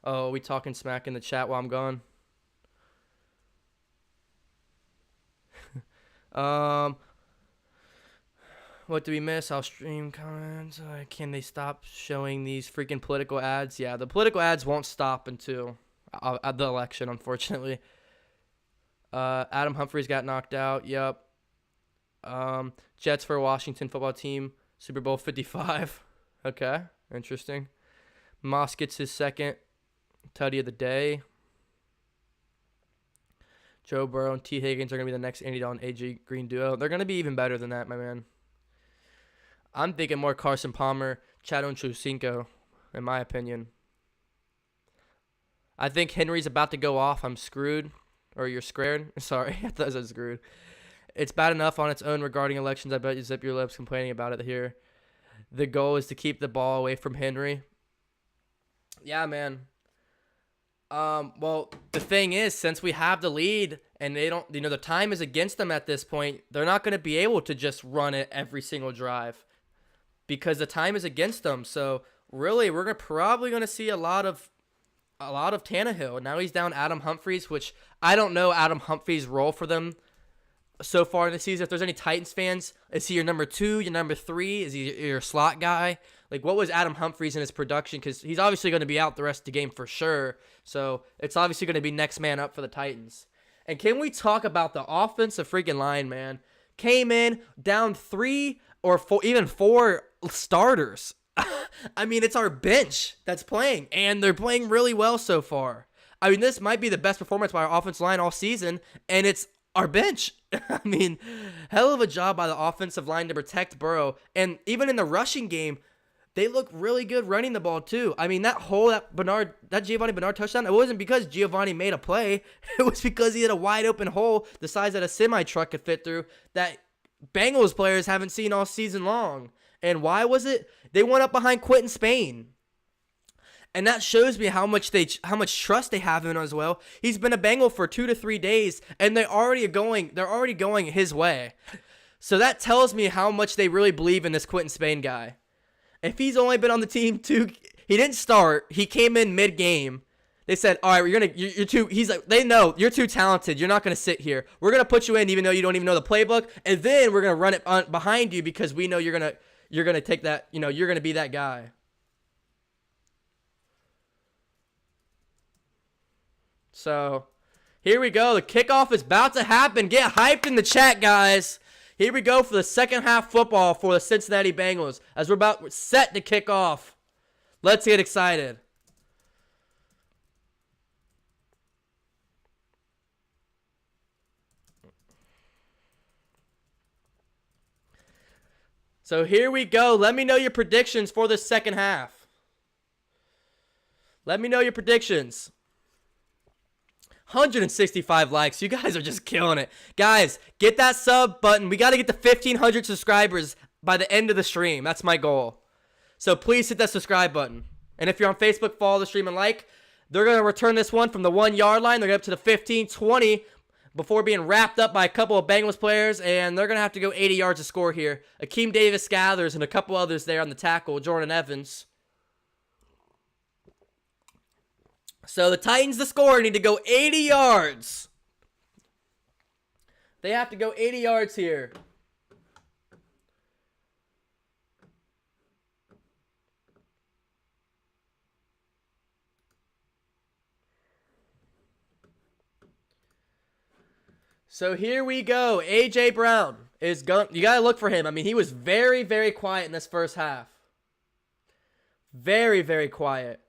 Oh, we talking smack in the chat while I'm gone? What do we miss? I'll stream comments. Can they stop showing these freaking political ads? Yeah, the political ads won't stop until the election, unfortunately. Adam Humphries got knocked out. Yep. Jets for Washington football team. Super Bowl 55. Okay, interesting. Moss gets his second tutty of the day. Joe Burrow and T. Higgins are going to be the next Andy Dalton AJ Green duo. They're going to be even better than that, my man. I'm thinking more Carson Palmer, Chad Ochocinco, in my opinion. I think Henry's about to go off. I'm screwed. Or you're scared. Sorry, I thought I said screwed. It's bad enough on its own regarding elections. I bet you zip your lips complaining about it here. The goal is to keep the ball away from Henry. Yeah, man. Well, the thing is, since we have the lead and they don't, the time is against them at this point, they're not going to be able to just run it every single drive because the time is against them. So really, we're probably going to see a lot of Tannehill. Now he's down Adam Humphries, which I don't know Adam Humphries' role for them so far in the season. If there's any Titans fans, is he your number 2, your number 3? Is he your slot guy? Like, what was Adam Humphries in his production? Because he's obviously going to be out the rest of the game for sure. So it's obviously going to be next man up for the Titans. And can we talk about the offensive freaking line, man? Came in down 3 or 4, even 4 starters. I mean, it's our bench that's playing, and they're playing really well so far. I mean, this might be the best performance by our offensive line all season, and it's our bench. I mean, hell of a job by the offensive line to protect Burrow. And even in the rushing game, they look really good running the ball too. I mean, that Giovanni Bernard touchdown, it wasn't because Giovanni made a play. It was because he had a wide open hole the size that a semi-truck could fit through that Bengals players haven't seen all season long. And why was it? They went up behind Quentin Spain. And that shows me how much trust they have in him as well. He's been a Bengal for 2 to 3 days, and they're already going his way. So that tells me how much they really believe in this Quentin Spain guy. If he's only been on the team he didn't start. He came in mid-game. They said, "All right, you're too." He's like, they know you're too talented. You're not gonna sit here. We're gonna put you in, even though you don't even know the playbook, and then we're gonna run it behind you because we know you're gonna take that. You're gonna be that guy. So here we go. The kickoff is about to happen. Get hyped in the chat, guys. Here we go for the second half football for the Cincinnati Bengals as we're set to kick off. Let's get excited. So here we go. Let me know your predictions for the second half. Let me know your predictions. 165 likes. You guys are just killing it. Guys, get that sub button. We got to get to 1,500 subscribers by the end of the stream. That's my goal. So please hit that subscribe button. And if you're on Facebook, follow the stream and like. They're going to return this one from the 1 yard line. They're going to up to the 15, 20 before being wrapped up by a couple of Bengals players. And they're going to have to go 80 yards to score here. Akeem Davis Gathers and a couple others there on the tackle. Jordan Evans. So the Titans, the score, need to go 80 yards. They have to go 80 yards here. So here we go. A.J. Brown is going. You got to look for him. I mean, he was very, very quiet in this first half. Very, very quiet.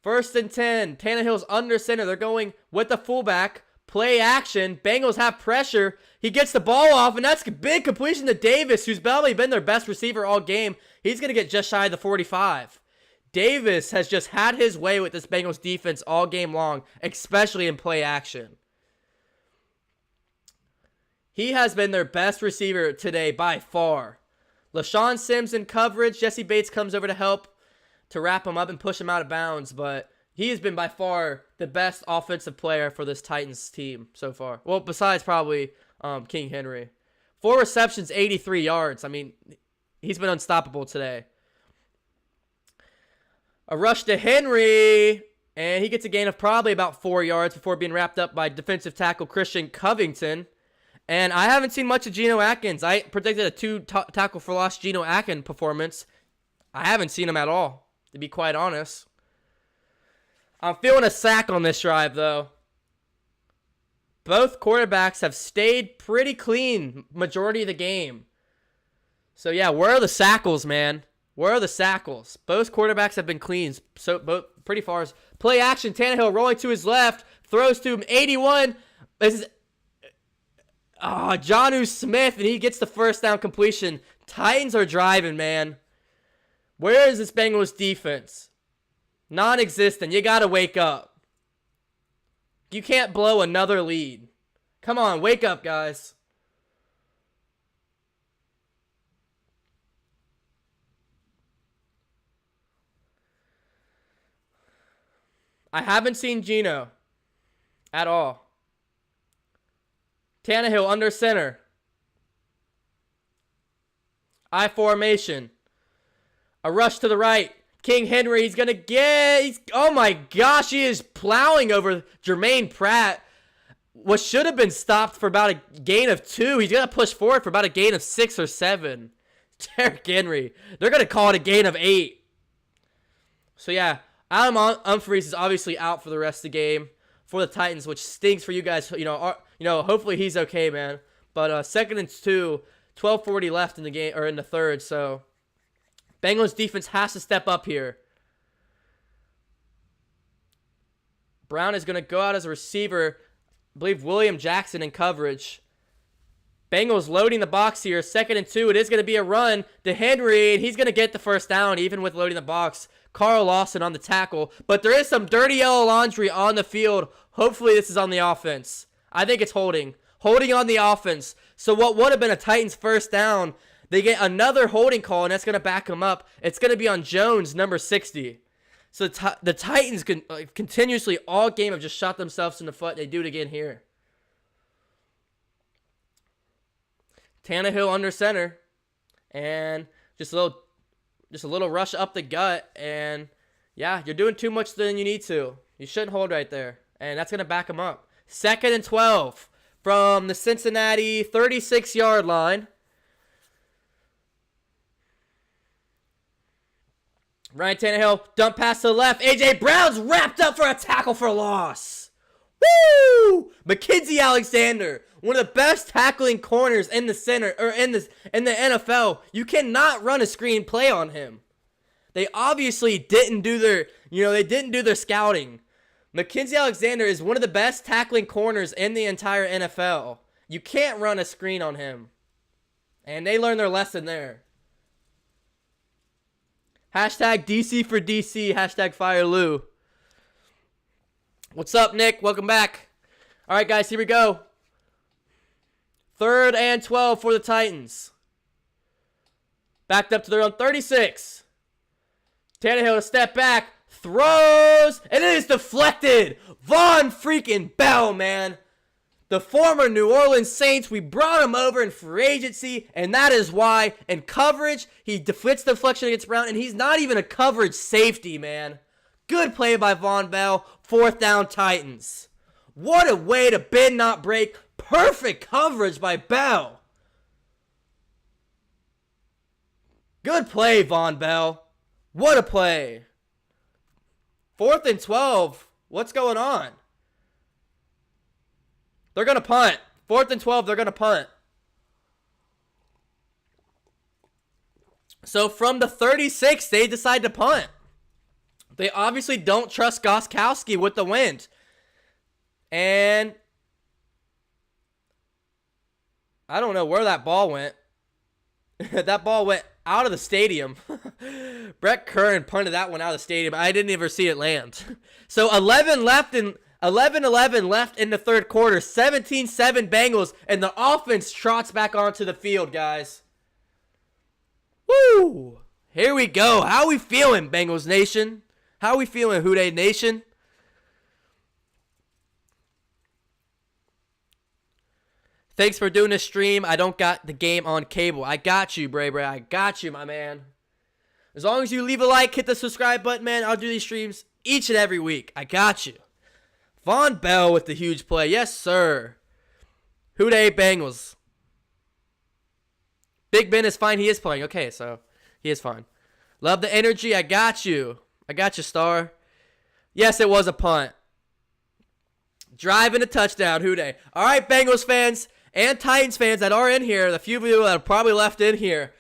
1st and 10. Tannehill's under center. They're going with the fullback. Play action. Bengals have pressure. He gets the ball off, and that's a big completion to Davis, who's probably been their best receiver all game. He's going to get just shy of the 45. Davis has just had his way with this Bengals defense all game long, especially in play action. He has been their best receiver today by far. LaShawn Sims in coverage. Jesse Bates comes over to help to wrap him up and push him out of bounds, but he has been by far the best offensive player for this Titans team so far. Well, besides probably King Henry. 4 receptions, 83 yards. I mean, he's been unstoppable today. A rush to Henry, and he gets a gain of probably about 4 yards before being wrapped up by defensive tackle Christian Covington. And I haven't seen much of Geno Atkins. I predicted a 2 tackle for loss Geno Atkins performance. I haven't seen him at all, to be quite honest. I'm feeling a sack on this drive, though. Both quarterbacks have stayed pretty clean majority of the game. So, yeah, where are the sackles, man? Where are the sackles? Both quarterbacks have been clean, so both pretty far. Play action, Tannehill rolling to his left, throws to him, 81. This is Jonnu Smith, and he gets the first down completion. Titans are driving, man. Where is this Bengals defense? Non-existent. You got to wake up. You can't blow another lead. Come on, wake up, guys. I haven't seen Geno at all. Tannehill under center. I formation. A rush to the right. King Henry, he's going to get... oh my gosh, he is plowing over Jermaine Pratt. What should have been stopped for about a gain of 2. He's going to push forward for about a gain of 6 or 7. Derrick Henry. They're going to call it a gain of 8. So yeah, Adam Humphries is obviously out for the rest of the game for the Titans, which stinks for you guys. Hopefully he's okay, man. But 2nd and 2, 12:40 left in the game, or in the third. So Bengals defense has to step up here. Brown is going to go out as a receiver. I believe William Jackson in coverage. Bengals loading the box here. 2nd and 2. It is going to be a run to Henry, and he's going to get the first down even with loading the box. Carl Lawson on the tackle. But there is some dirty yellow laundry on the field. Hopefully this is on the offense. I think it's holding. Holding on the offense. So what would have been a Titans first down, they get another holding call, and that's going to back them up. It's going to be on Jones, number 60. So the Titans continuously all game have just shot themselves in the foot. They do it again here. Tannehill under center. And just a little rush up the gut. And yeah, you're doing too much than you need to. You shouldn't hold right there. And that's going to back them up. 2nd and 12 from the Cincinnati 36-yard line. Ryan Tannehill, dump pass to the left. A.J. Brown's wrapped up for a tackle for loss. Woo! Mackenzie Alexander, one of the best tackling corners in the center or in the NFL. You cannot run a screen play on him. They obviously didn't do their scouting. Mackenzie Alexander is one of the best tackling corners in the entire NFL. You can't run a screen on him. And they learned their lesson there. Hashtag DC for DC. Hashtag Fire Lou. What's up, Nick? Welcome back. All right, guys, here we go. 3rd and 12 for the Titans. Backed up to their own 36. Tannehill to step back. Throws. And it is deflected. Von freaking Bell, man. The former New Orleans Saints, we brought him over in free agency, and that is why, in coverage, he deflects the deflection against Brown, and he's not even a coverage safety, man. Good play by Von Bell. 4th down Titans. What a way to bend, not break. Perfect coverage by Bell. Good play, Von Bell. What a play. 4th and 12. What's going on? They're going to punt. 4th and 12, they're going to punt. So from the 36, they decide to punt. They obviously don't trust Gostkowski with the wind. And I don't know where that ball went. That ball went out of the stadium. Brett Kern punted that one out of the stadium. I didn't even see it land. So 11-11 left in the 3rd quarter. 17-7 Bengals, and the offense trots back onto the field, guys. Woo! Here we go. How we feeling, Bengals Nation? How we feeling, WHODEY Nation? Thanks for doing this stream. I don't got the game on cable. I got you, Bray Bray. I got you, my man. As long as you leave a like, hit the subscribe button, man, I'll do these streams each and every week. I got you. Von Bell with the huge play. Yes, sir. WHODEY Bengals. Big Ben is fine. He is playing. Okay, so he is fine. Love the energy. I got you. I got you, Star. Yes, it was a punt. Driving a touchdown. WHODEY. All right, Bengals fans and Titans fans that are in here, the few of you that are probably left in here,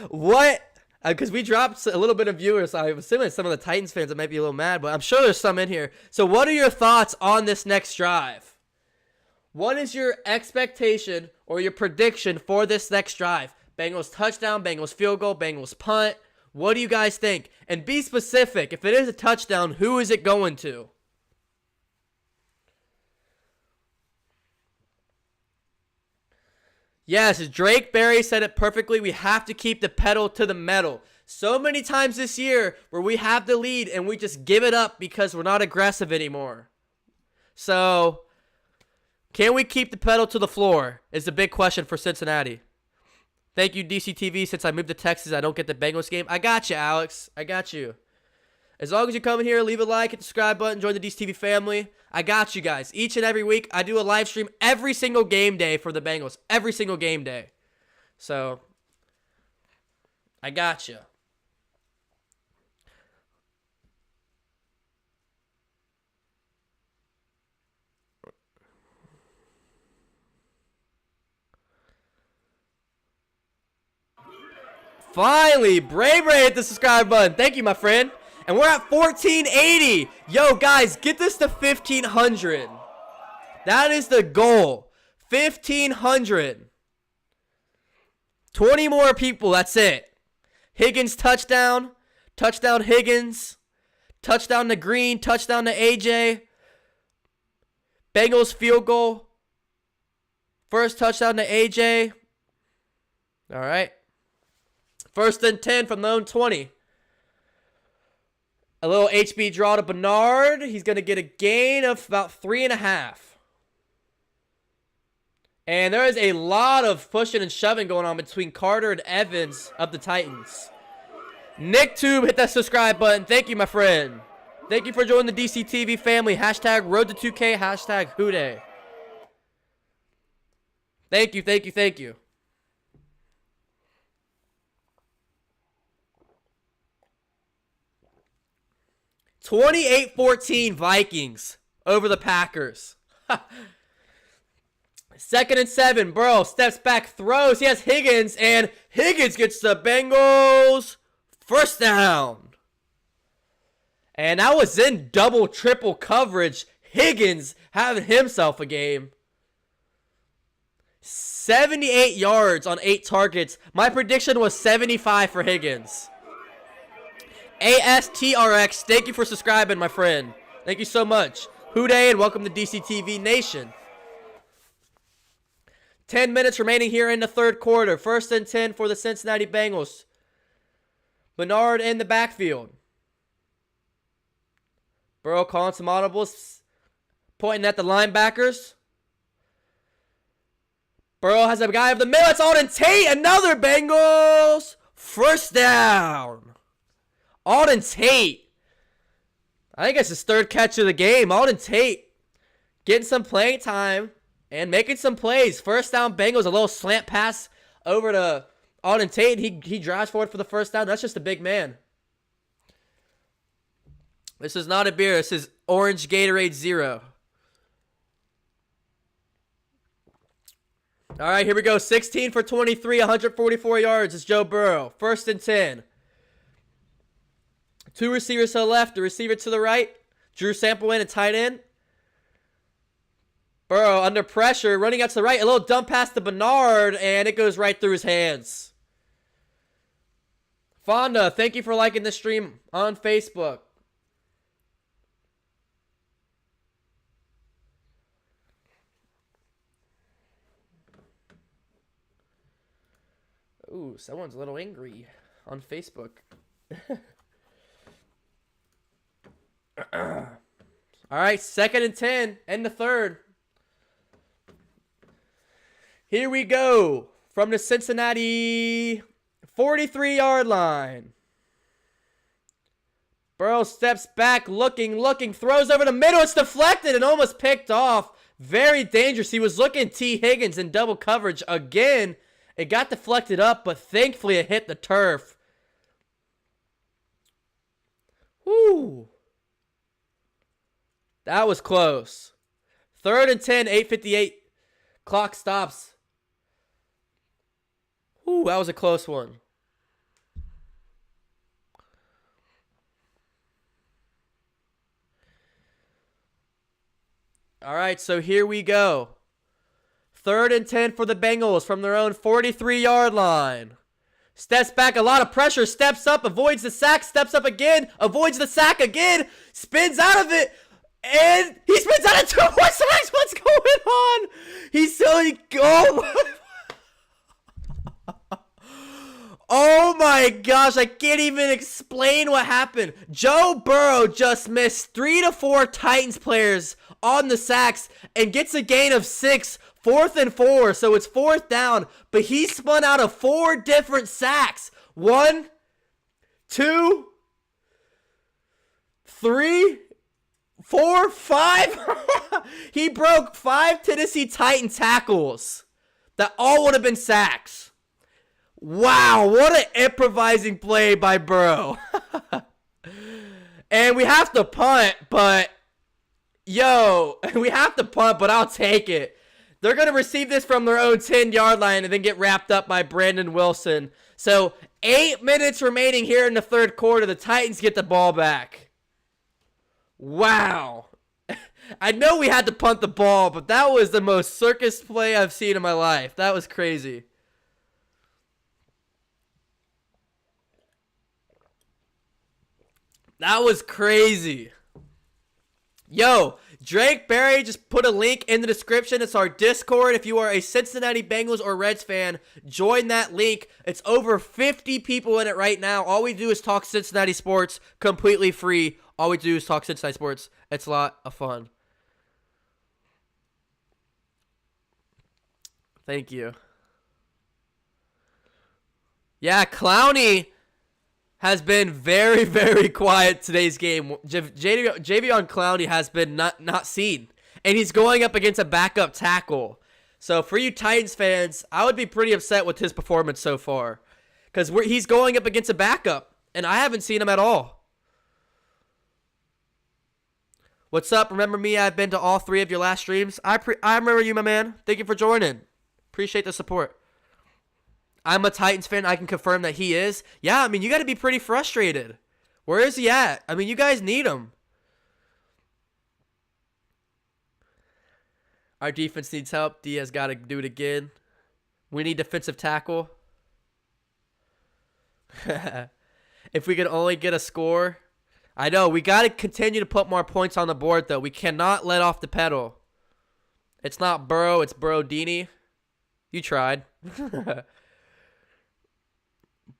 what? Because we dropped a little bit of viewers. I'm assuming some of the Titans fans that might be a little mad, but I'm sure there's some in here. So what are your thoughts on this next drive? What is your expectation or your prediction for this next drive? Bengals touchdown, Bengals field goal, Bengals punt. What do you guys think? And be specific. If it is a touchdown, who is it going to? Yes, Drake Berry said it perfectly. We have to keep the pedal to the metal. So many times this year where we have the lead and we just give it up because we're not aggressive anymore. So, can we keep the pedal to the floor is the big question for Cincinnati. Thank you, DCTV. Since I moved to Texas, I don't get the Bengals game. I got you, Alex. I got you. As long as you come in here, leave a like, hit the subscribe button, join the DCTV family. I got you guys. Each and every week, I do a live stream every single game day for the Bengals. Every single game day. So, I got you. Finally, Bray hit the subscribe button. Thank you, my friend. And we're at 1480. Yo, guys, get this to 1500. That is the goal. 1500. 20 more people. That's it. Higgins touchdown. Touchdown Higgins. Touchdown to Green. Touchdown to AJ. Bengals field goal. First touchdown to AJ. All right. 1st and 10 from their own 20. A little HB draw to Bernard. He's going to get a gain of about 3.5. And there is a lot of pushing and shoving going on between Carter and Evans of the Titans. Nick Tube, hit that subscribe button. Thank you, my friend. Thank you for joining the DCTV family. Hashtag Road to 2K. Hashtag WHODEY. Thank you, thank you, thank you. 28-14 Vikings over the Packers. 2nd and 7. Burrow steps back, throws. He has Higgins, and Higgins gets the Bengals first down. And that was in double, triple coverage. Higgins having himself a game. 78 yards on 8 targets. My prediction was 75 for Higgins. ASTRX, thank you for subscribing, my friend. Thank you so much. WHODEY and welcome to DCTV Nation. 10 minutes remaining here in the third quarter. 1st and 10 for the Cincinnati Bengals. Bernard in the backfield. Burrow calling some audibles, pointing at the linebackers. Burrow has a guy of the middle. It's Alden Tate. Another Bengals first down. Alden Tate. I think it's his 3rd catch of the game. Alden Tate getting some playing time and making some plays. First down Bengals. A little slant pass over to Alden Tate. He drives forward for the first down. That's just a big man. This is not a beer. This is Orange Gatorade Zero. All right, here we go. 16 for 23, 144 yards. It's Joe Burrow. 1st and 10. 2 receivers to the left, the receiver to the right. Drew Sample in a tight end. Burrow under pressure, running out to the right. A little dump pass to Bernard, and it goes right through his hands. Fonda, thank you for liking the stream on Facebook. Ooh, someone's a little angry on Facebook. All right, 2nd and 10 and the 3rd. Here we go from the Cincinnati 43-yard line. Burrow steps back, looking, throws over the middle. It's deflected and almost picked off. Very dangerous. He was looking T. Higgins in double coverage again. It got deflected up, but thankfully it hit the turf. Woo. That was close. 3rd and 10, 8:58. Clock stops. Ooh, that was a close one. All right, so here we go. 3rd and 10 for the Bengals from their own 43-yard line. Steps back, a lot of pressure, steps up, avoids the sack, steps up again, avoids the sack again, spins out of it, and he spins out of 2 more sacks. What's going on? He's so... Oh my gosh, I can't even explain what happened. Joe Burrow just missed 3 to 4 Titans players on the sacks and gets a gain of 6, 4th and 4, so it's 4th down, but he spun out of 4 different sacks. 1, 2, 3, 4, 5. He broke 5 Tennessee Titan tackles that all would have been sacks. Wow, what an improvising play by Burrow. And we have to punt, but I'll take it. They're going to receive this from their own 10-yard line and then get wrapped up by Brandon Wilson. So 8 minutes remaining here in the third quarter. The Titans get the ball back. Wow. I know we had to punt the ball, but that was the most circus play I've seen in my life. That was crazy. That was crazy. Yo, Drake Berry just put a link in the description. It's our Discord. If you are a Cincinnati Bengals or Reds fan, join that link. It's over 50 people in it right now. All we do is talk Cincinnati sports completely free. All we do is talk Cincinnati sports. It's a lot of fun. Thank you. Yeah, Clowney has been very, very quiet today's game. Javion Clowney has been not seen. And he's going up against a backup tackle. So for you Titans fans, I would be pretty upset with his performance so far. Because he's going up against a backup. And I haven't seen him at all. What's up? Remember me? I've been to all 3 of your last streams. I remember you, my man. Thank you for joining. Appreciate the support. I'm a Titans fan. I can confirm that he is. Yeah, I mean, you got to be pretty frustrated. Where is he at? I mean, you guys need him. Our defense needs help. Diaz got to do it again. We need defensive tackle. If we could only get a score. I know. We got to continue to put more points on the board, though. We cannot let off the pedal. It's not Burrow. It's Burrow-Dini. You tried.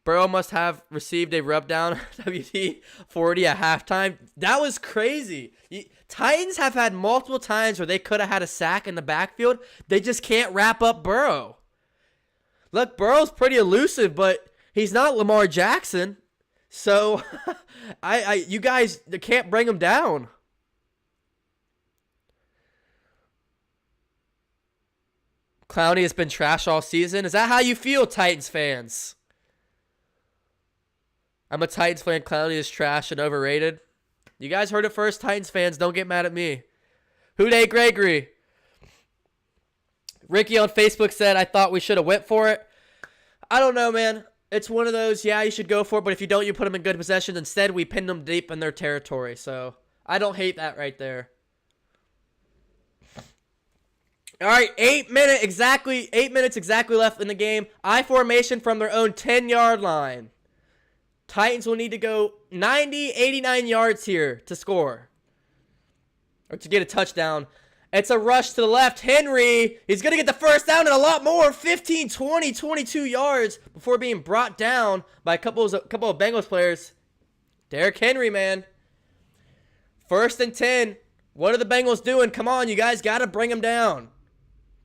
Burrow must have received a rubdown WD-40 at halftime. That was crazy. Titans have had multiple times where they could have had a sack in the backfield. They just can't wrap up Burrow. Look, Burrow's pretty elusive, but he's not Lamar Jackson. So, you guys can't bring him down. Clowney has been trash all season. Is that how you feel, Titans fans? I'm a Titans fan. Clowney is trash and overrated. You guys heard it first, Titans fans. Don't get mad at me. WHODEY Gregory. Ricky on Facebook said, I thought we should have went for it. I don't know, man. It's one of those, yeah, you should go for it, but if you don't, you put them in good possession. Instead, we pinned them deep in their territory. So, I don't hate that right there. All right, 8 minutes exactly left in the game. I formation from their own 10-yard line. Titans will need to go 90, 89 yards here to score. Or to get a touchdown. It's a rush to the left. Henry, he's going to get the first down and a lot more. 15, 20, 22 yards before being brought down by a couple of Bengals players. Derrick Henry, man. 1st and 10. What are the Bengals doing? Come on, you guys got to bring him down.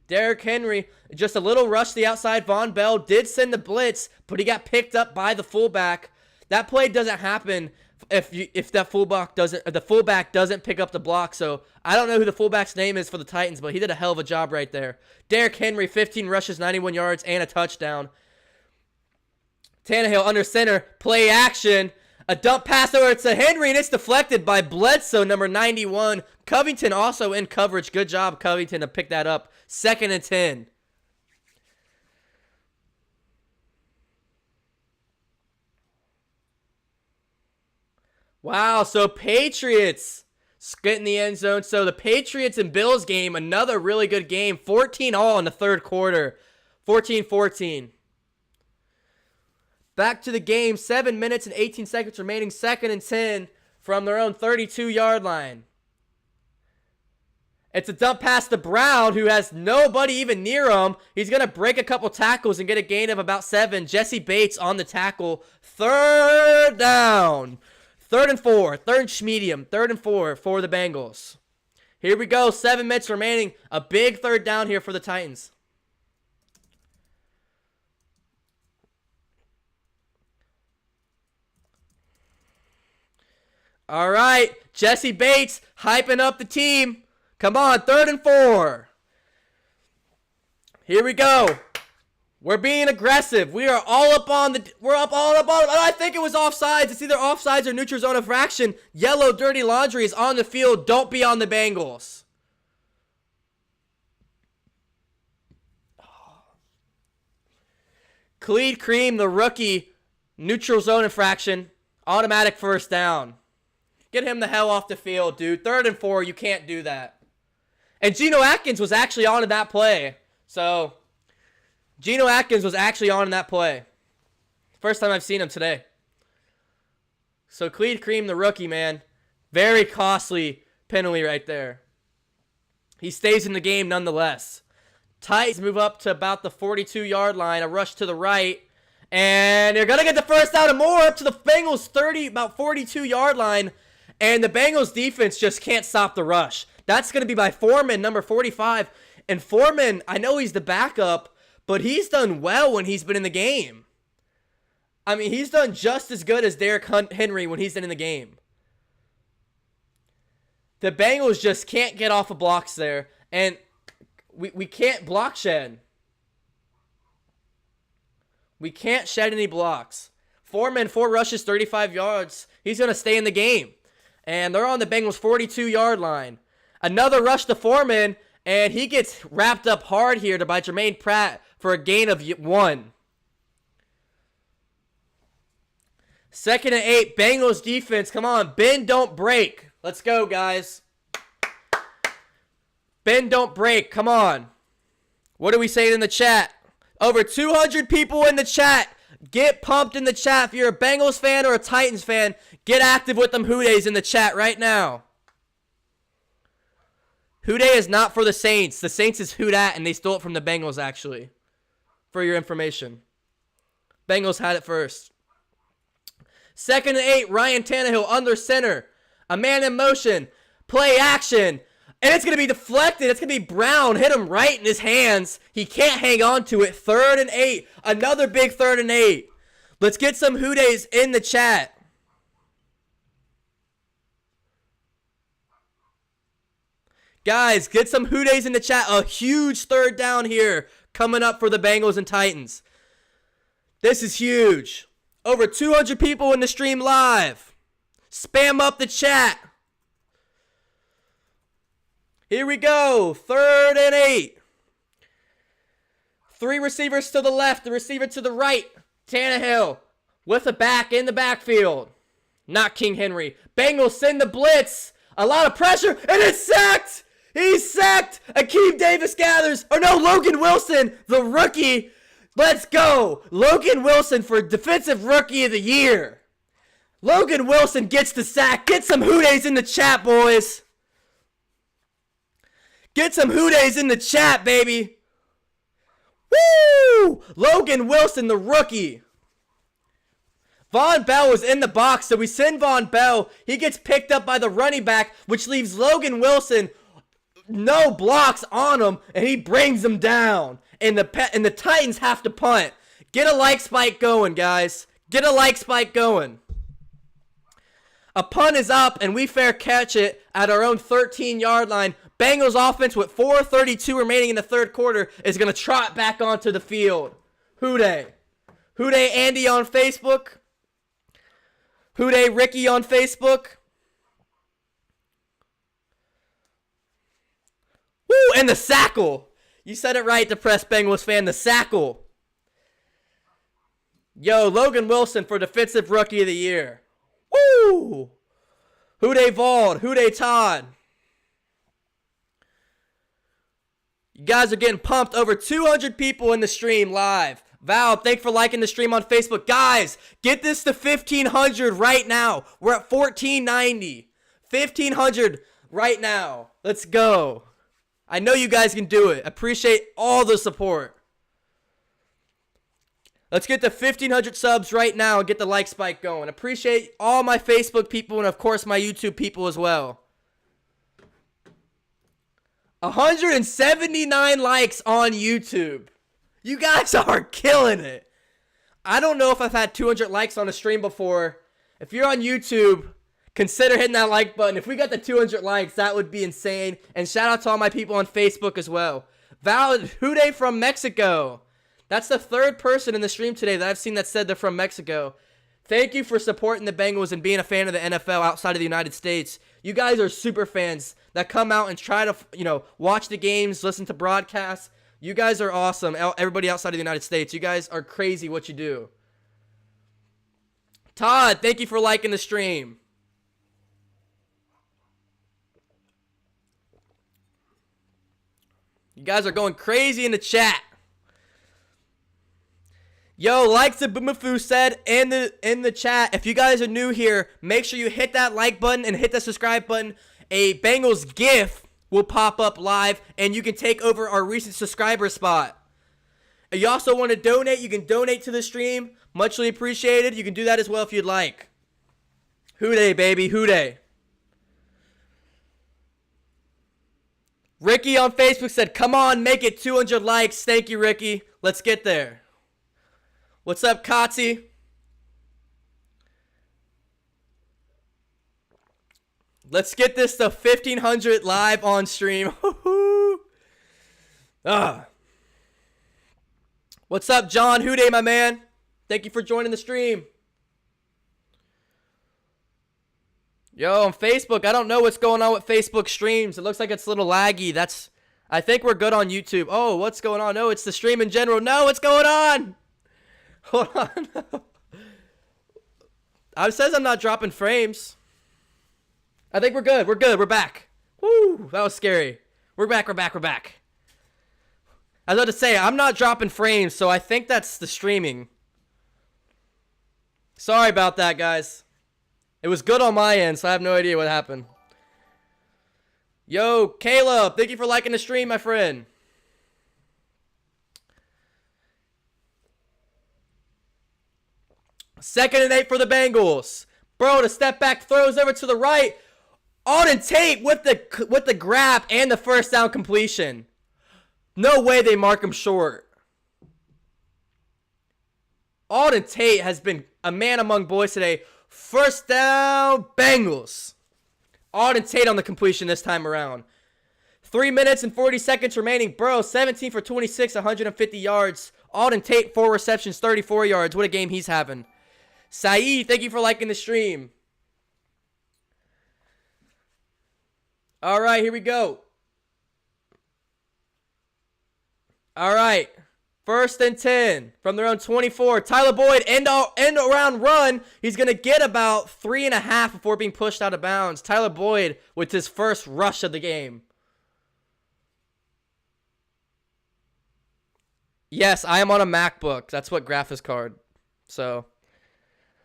Derrick Henry, just a little rush to the outside. Von Bell did send the blitz, but he got picked up by the fullback. That play doesn't happen if the fullback doesn't pick up the block. So I don't know who the fullback's name is for the Titans, but he did a hell of a job right there. Derrick Henry, 15 rushes, 91 yards, and a touchdown. Tannehill under center, play action. A dump pass over to Henry, and it's deflected by Bledsoe, number 91. Covington also in coverage. Good job, Covington, to pick that up. 2nd and 10. Wow, so Patriots get in the end zone. So the Patriots and Bills game, another really good game. 14-all in the third quarter. 14-14. Back to the game. 7 minutes and 18 seconds remaining. 2nd and 10 from their own 32-yard line. It's a dump pass to Brown, who has nobody even near him. He's going to break a couple tackles and get a gain of about 7. Jesse Bates on the tackle. 3rd down. 3rd and 4. 3rd medium. 3rd and 4 for the Bengals. Here we go. 7 minutes remaining. A big 3rd down here for the Titans. All right. Jesse Bates hyping up the team. Come on. 3rd and 4. Here we go. We're being aggressive. We are all up on the. We're up all up on. I think it was offsides. It's either offsides or neutral zone infraction. Yellow dirty laundry is on the field. Don't be on the Bengals. Khalid Kareem, the rookie, neutral zone infraction, automatic 1st down. Get him the hell off the field, dude. 3rd and 4. You can't do that. And Geno Atkins was actually on in that play. So. Geno Atkins was actually on in that play. First time I've seen him today. So, Khalid Kareem, the rookie, man. Very costly penalty right there. He stays in the game nonetheless. Titans move up to about the 42-yard line. A rush to the right. And they're going to get the 1st down and more up to the Bengals' about 42-yard line. And the Bengals defense just can't stop the rush. That's going to be by Foreman, number 45. And Foreman, I know he's the backup, but he's done well when he's been in the game. I mean, he's done just as good as Derrick Henry when he's been in the game. The Bengals just can't get off of blocks there. And we can't block shed. We can't shed any blocks. Foreman, 4 rushes, 35 yards. He's going to stay in the game. And they're on the Bengals' 42-yard line. Another rush to Foreman, and he gets wrapped up hard here by Jermaine Pratt for a gain of 1. 2nd and 8, Bengals defense. Come on, bend, don't break. Let's go, guys. Bend, don't break. Come on. What are we saying in the chat? Over 200 people in the chat. Get pumped in the chat. If you're a Bengals fan or a Titans fan, get active with them WHODEYs in the chat right now. WHODEY is not for the Saints. The Saints is who dat, and they stole it from the Bengals, actually. For your information. Bengals had it first. 2nd and 8, Ryan Tannehill under center. A man in motion. Play action. And it's going to be deflected. It's going to be Brown. Hit him right in his hands. He can't hang on to it. 3rd and 8. Another big 3rd and 8. Let's get some WHODEYs in the chat. Guys, get some WHODEYs in the chat. A huge 3rd down here coming up for the Bengals and Titans. This is huge. Over 200 people in the stream live. Spam up the chat. Here we go. 3rd and 8. 3 receivers to the left. The receiver to the right. Tannehill with a back in the backfield. Not King Henry. Bengals send the blitz. A lot of pressure. And it's sacked. He's sacked. Akeem Davis gathers. Or no, Logan Wilson, the rookie. Let's go. Logan Wilson for Defensive Rookie of the Year. Logan Wilson gets the sack. Get some WHODEYs in the chat, boys. Get some WHODEYs in the chat, baby. Woo! Logan Wilson, the rookie. Von Bell was in the box, so we send Von Bell. He gets picked up by the running back, which leaves Logan Wilson no blocks on him, and he brings him down. And the Titans have to punt. Get a like spike going, guys. Get a like spike going. A punt is up, and we fair catch it at our own 13-yard line. Bengals offense with 4:32 remaining in the 3rd quarter is going to trot back onto the field. WHODEY. WHODEY Andy on Facebook. WHODEY Ricky on Facebook. Woo! And the sackle. You said it right, depressed Bengals fan. The sackle. Yo, Logan Wilson for Defensive Rookie of the Year. Woo! WHODEY Vaughn. WHODEY Todd. You guys are getting pumped. Over 200 people in the stream live. Val, thanks for liking the stream on Facebook. Guys, get this to 1,500 right now. We're at 1,490. 1,500 right now. Let's go. I know you guys can do it. Appreciate all the support. Let's get to 1,500 subs right now and get the like spike going. Appreciate all my Facebook people and, of course, my YouTube people as well. 179 likes on YouTube. You guys are killing it. I don't know if I've had 200 likes on a stream before. If you're on YouTube, consider hitting that like button. If we got the 200 likes, that would be insane. And shout out to all my people on Facebook as well. Val, WHODEY from Mexico. That's the 3rd person in the stream today that I've seen that said they're from Mexico. Thank you for supporting the Bengals and being a fan of the NFL outside of the United States. You guys are super fans that come out and try to, watch the games, listen to broadcasts. You guys are awesome. Everybody outside of the United States, you guys are crazy what you do. Todd, thank you for liking the stream. You guys are going crazy in the chat. Yo, like Zabumafu said in the chat, if you guys are new here, make sure you hit that like button and hit the subscribe button. A Bengals GIF will pop up live, and you can take over our recent subscriber spot. If you also want to donate, you can donate to the stream. Muchly appreciated. You can do that as well if you'd like. WHODEY, baby, WHODEY. Ricky on Facebook said, come on, make it 200 likes. Thank you, Ricky. Let's get there. What's up, Kotzi? Let's get this to 1,500 live on stream. What's up, John? WHODEY, my man? Thank you for joining the stream. Yo, on Facebook, I don't know what's going on with Facebook streams. It looks like it's a little laggy. I think we're good on YouTube. Oh, what's going on? No, it's the stream in general. No, what's going on? Hold on. It says I'm not dropping frames. I think we're good. We're good. We're back. Woo, that was scary. We're back. I was about to say, I'm not dropping frames, so I think that's the streaming. Sorry about that, guys. It was good on my end, so I have no idea what happened. Yo, Caleb, thank you for liking the stream, my friend. Second and 8 for the Bengals. Bro, the step back throws over to the right. Auden Tate with the grab and the first down completion. No way they mark him short. Auden Tate has been a man among boys today. First down, Bengals. Auden Tate on the completion this time around. 3 minutes and 40 seconds remaining. Bro, 17 for 26, 150 yards. Auden Tate, 4 receptions, 34 yards. What a game he's having. Saeed, thank you for liking the stream. All right, here we go. All right. First and 10 from their own 24. Tyler Boyd, end around run. He's going to get about 3.5 before being pushed out of bounds. Tyler Boyd with his first rush of the game. Yes, I am on a MacBook. That's what graphics card. So,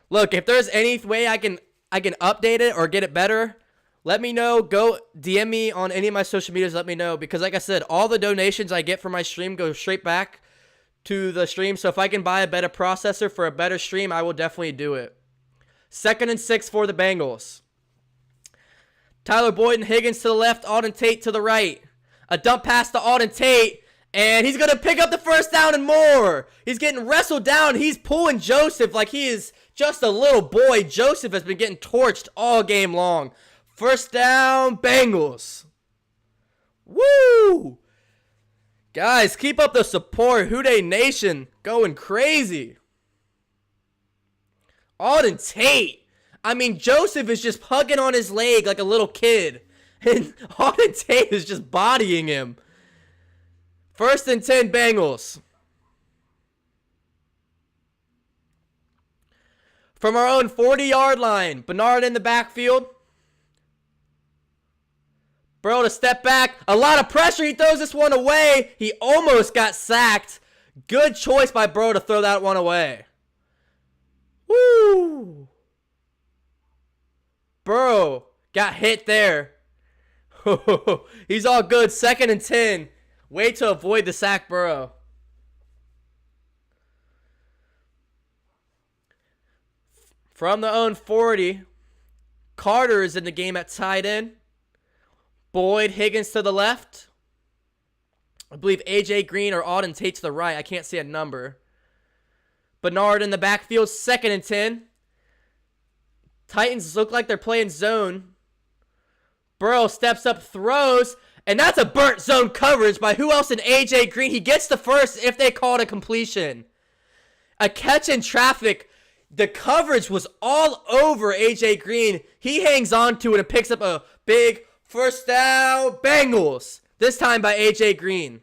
look, if there's any way I can update it or get it better, let me know. Go DM me on any of my social medias. Let me know. Because like I said, all the donations I get from my stream go straight back to the stream. So if I can buy a better processor for a better stream, I will definitely do it. 2nd and 6 for the Bengals. Tyler Boyd and Higgins to the left. Auden Tate to the right. A dump pass to Auden Tate. And he's going to pick up the first down and more. He's getting wrestled down. He's pulling Joseph like he is just a little boy. Joseph has been getting torched all game long. First down, Bengals. Woo! Guys, keep up the support. WHODEY Nation going crazy. Auden Tate. I mean, Joseph is just hugging on his leg like a little kid. And Auden Tate is just bodying him. 1st and 10, Bengals. From our own 40-yard line, Bernard in the backfield. Bro, to step back. A lot of pressure. He throws this one away. He almost got sacked. Good choice by Bro to throw that one away. Woo! Bro got hit there. He's all good. 2nd and 10. Way to avoid the sack, Burrow. From the own 40, Carter is in the game at tight end. Boyd, Higgins to the left. I believe A.J. Green or Auden Tate to the right. I can't see a number. Bernard in the backfield, 2nd and 10. Titans look like they're playing zone. Burrow steps up, throws, and that's a burnt zone coverage by who else than A.J. Green. He gets the first if they call it a completion. A catch in traffic. The coverage was all over A.J. Green. He hangs on to it and picks up a big first down, Bengals. This time by A.J. Green.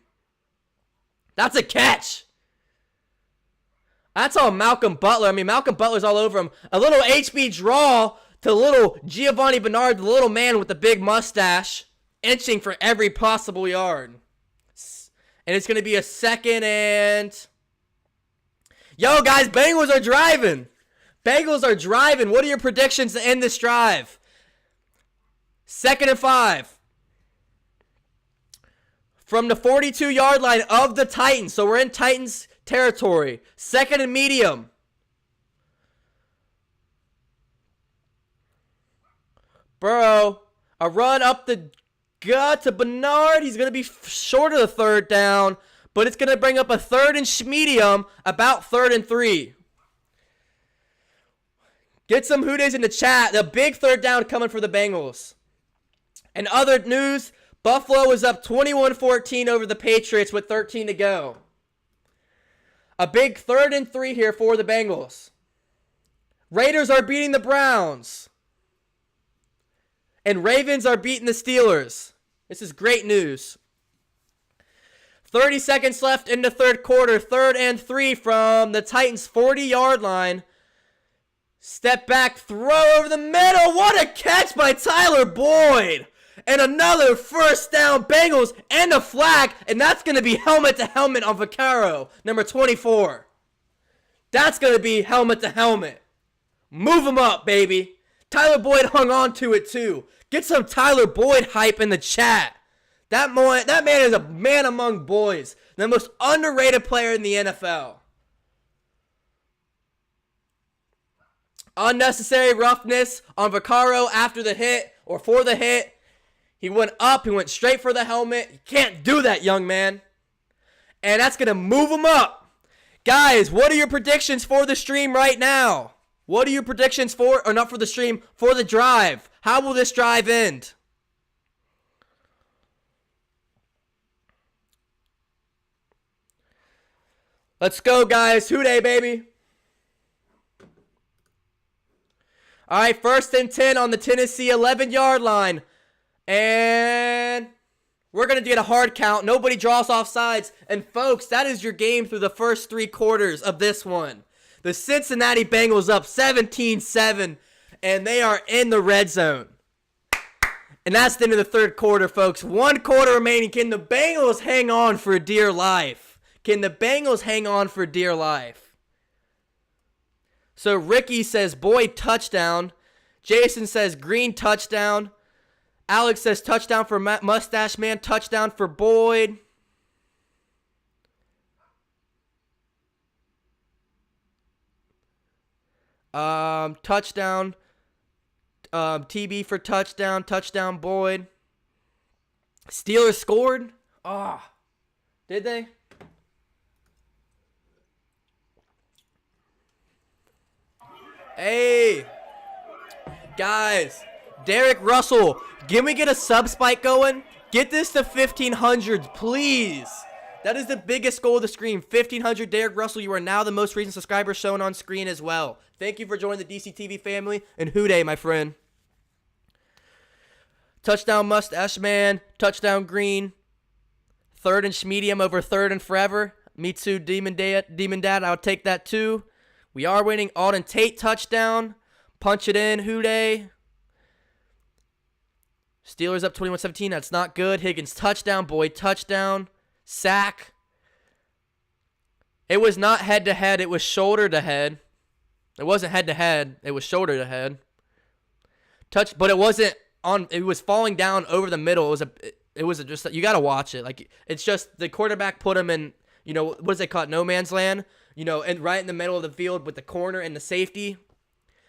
That's a catch. That's all Malcolm Butler. I mean, Malcolm Butler's all over him. A little HB draw to little Giovanni Bernard, the little man with the big mustache, inching for every possible yard. And it's going to be a 2nd and... Yo, guys, Bengals are driving. Bengals are driving. What are your predictions to end this drive? 2nd and 5. From the 42-yard line of the Titans. So we're in Titans territory. 2nd and medium. Burrow. A run up the gut to Bernard. He's going to be short of the 3rd down. But it's going to bring up a 3rd and medium. About 3rd and 3. Get some WHODEYs in the chat. The big 3rd down coming for the Bengals. And other news, Buffalo is up 21-14 over the Patriots with 13 to go. A big 3rd and 3 here for the Bengals. Raiders are beating the Browns. and Ravens are beating the Steelers. This is great news. 30 seconds left in the third quarter. 3rd and 3 from the Titans' 40-yard line. Step back, throw over the middle. What a catch by Tyler Boyd. And another first down, Bengals, and a flag. And that's going to be helmet to helmet on Vaccaro, number 24. That's going to be helmet to helmet. Move him up, baby. Tyler Boyd hung on to it, too. Get some Tyler Boyd hype in the chat. That man is a man among boys. The most underrated player in the NFL. Unnecessary roughness on Vaccaro after the hit or for the hit. He went up. He went straight for the helmet. You can't do that, young man. And that's going to move him up. Guys, what are your predictions for the stream right now? What are your predictions for, or not for the stream, for the drive? How will this drive end? Let's go, guys. WHODEY, baby. All right, 1st and 10 on the Tennessee 11-yard line. And we're going to get a hard count. Nobody draws off sides. And, folks, that is your game through the first 3 quarters of this one. The Cincinnati Bengals up 17-7, and they are in the red zone. And that's the end of the third quarter, folks. 1 quarter remaining. Can the Bengals hang on for dear life? Can the Bengals hang on for dear life? So Ricky says Boyd touchdown. Jason says Green touchdown. Alex says touchdown for Mustache Man, touchdown for Boyd. Touchdown. TB for touchdown. Touchdown Boyd. Steelers scored. Did they? Hey, guys, Derek Russell, can we get a sub spike going? Get this to 1,500, please. That is the biggest goal of the stream. 1,500, Derek Russell. You are now the most recent subscriber shown on screen as well. Thank you for joining the DCTV family. And WHODEY, my friend. Touchdown Mustache Man. Touchdown Green. 3rd and medium over 3rd and forever. Me too, Demon Dad. I'll take that too. We are winning. Alden Tate touchdown. Punch it in, WHODEY. Steelers up 21-17. That's not good. Higgins touchdown. Boyd touchdown. Sack. It was not head-to-head. It was shoulder-to-head. It wasn't head-to-head. It was shoulder-to-head. But it wasn't on. It was falling down over the middle. It was just. You got to watch it. Like, it's just the quarterback put him in, what does they call it? No man's land. And right in the middle of the field with the corner and the safety,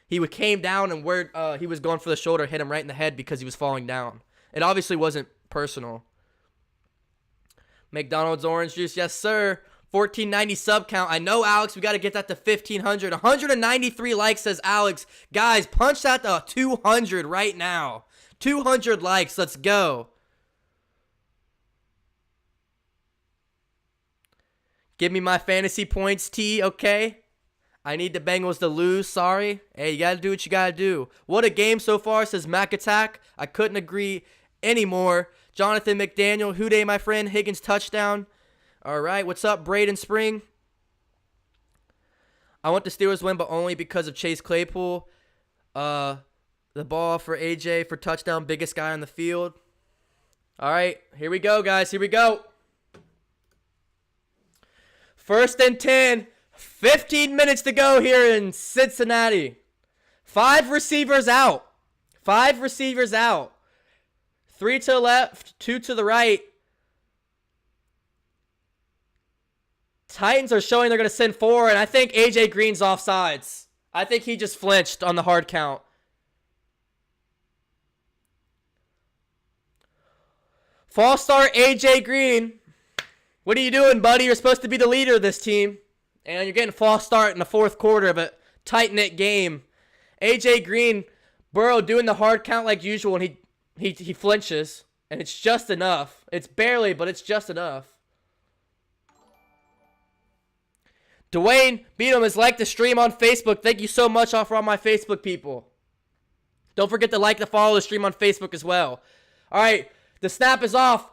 he came down and where he was going for the shoulder hit him right in the head because he was falling down. It obviously wasn't personal. McDonald's orange juice, yes sir. 1490 sub count. I know, Alex, we got to get that to 1,500. 193 likes, says Alex. Guys, punch that to 200 right now. 200 likes. Let's go. Give me my fantasy points, T, okay? I need the Bengals to lose, sorry. Hey, you got to do what you got to do. What a game so far, says Mac Attack. I couldn't agree anymore. Jonathan McDaniel, WHODEY, my friend. Higgins touchdown. All right, what's up, Braden Spring? I want the Steelers win, but only because of Chase Claypool. The ball for AJ for touchdown, biggest guy on the field. All right, here we go, guys. Here we go. 1st and 10. 15 minutes to go here in Cincinnati. 5 receivers out. 5 receivers out. 3 to the left, 2 to the right. Titans are showing they're going to send 4, and I think AJ Green's offsides. I think he just flinched on the hard count. False start AJ Green. What are you doing, buddy? You're supposed to be the leader of this team. And you're getting a false start in the 4th quarter of a tight-knit game. AJ Green, Burrow doing the hard count like usual, and he flinches. And it's just enough. It's barely, but it's just enough. Dwayne Beadham has liked the stream on Facebook. Thank you so much for all my Facebook people. Don't forget to like and follow the stream on Facebook as well. All right, the snap is off.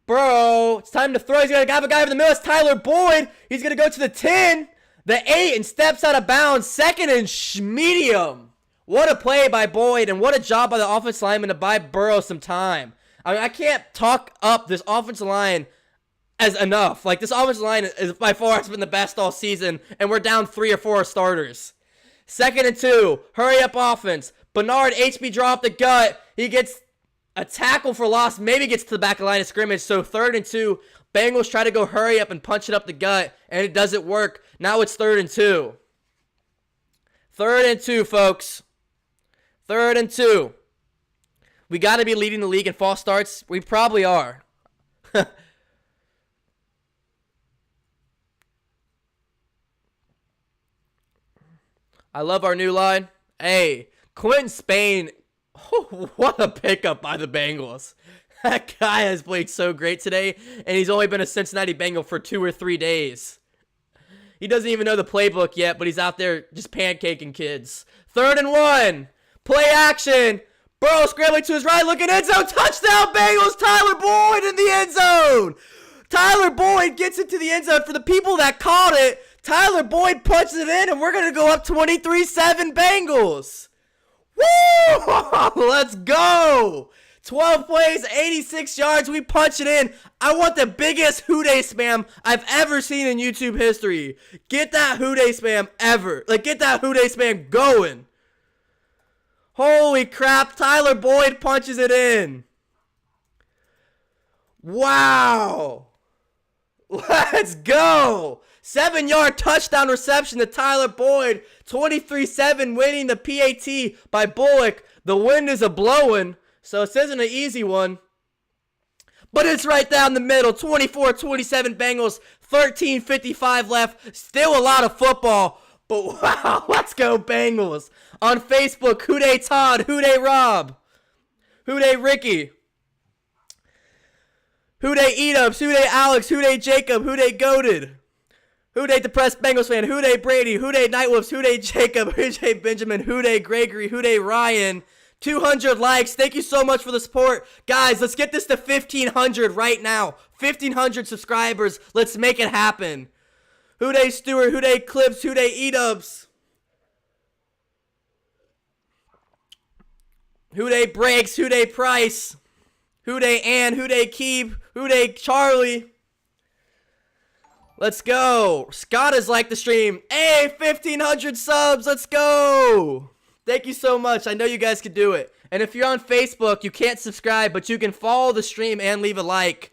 Bro, it's time to throw. He's going to have a guy over the middle. It's Tyler Boyd. He's going to go to the 10, the 8, and steps out of bounds. Second and medium. What a play by Boyd, and what a job by the offensive lineman to buy Burrow some time. I mean, I can't talk up this offensive line as enough. Like, this offensive line is by far has been the best all season, and we're down 3 or 4 starters. Second and 2. Hurry up offense. Bernard HB dropped the gut. He gets a tackle for loss, maybe gets to the back of the line of scrimmage. So 3rd and 2. Bengals try to go hurry up and punch it up the gut, and it doesn't work. Now it's 3rd and 2. 3rd and 2, folks. 3rd and 2. We got to be leading the league in false starts. We probably are. I love our new line. Hey, Quentin Spain. Oh, what a pickup by the Bengals. That guy has played so great today, and he's only been a Cincinnati Bengal for 2 or 3 days. He doesn't even know the playbook yet, but he's out there just pancaking kids. 3rd and 1. Play action. Burrow scrambling to his right, looking end zone. Touchdown Bengals. Tyler Boyd in the end zone. Tyler Boyd gets into the end zone. For the people that caught it, Tyler Boyd punches it in, and we're going to go up 23-7 Bengals. Woo! Let's go. 12 plays, 86 yards. We punch it in. I want the biggest WHODEY spam I've ever seen in YouTube history. Get that WHODEY spam ever. Like, get that WHODEY spam going. Holy crap. Tyler Boyd punches it in. Wow. Let's go. 7-yard touchdown reception to Tyler Boyd. 23-7 winning the PAT by Bullock. The wind is a-blowing, so this isn't an easy one. But it's right down the middle. 24-27 Bengals. 13:55 left. Still a lot of football. But wow, let's go Bengals. On Facebook, WHODEY Todd, WHODEY Rob, WHODEY Ricky, WHODEY Eatups, WHODEY Alex, WHODEY Jacob, WHODEY Goated, WHODEY Depressed Bengals Fan, WHODEY Brady, WHODEY Nightwolves, WHODEY Jacob, WHODEY Benjamin, WHODEY Gregory, WHODEY Ryan. 200 likes. Thank you so much for the support. Guys, let's get this to 1,500 right now. 1,500 subscribers. Let's make it happen. WHODEY Stewart, WHODEY Clips, WHODEY Eatups. WHODEY Breaks, WHODEY Price. WHODEY Ann, WHODEY Keep, WHODEY Charlie. Let's go. Scott has liked the stream. Hey, 1,500 subs. Let's go. Thank you so much. I know you guys can do it. And if you're on Facebook, you can't subscribe, but you can follow the stream and leave a like.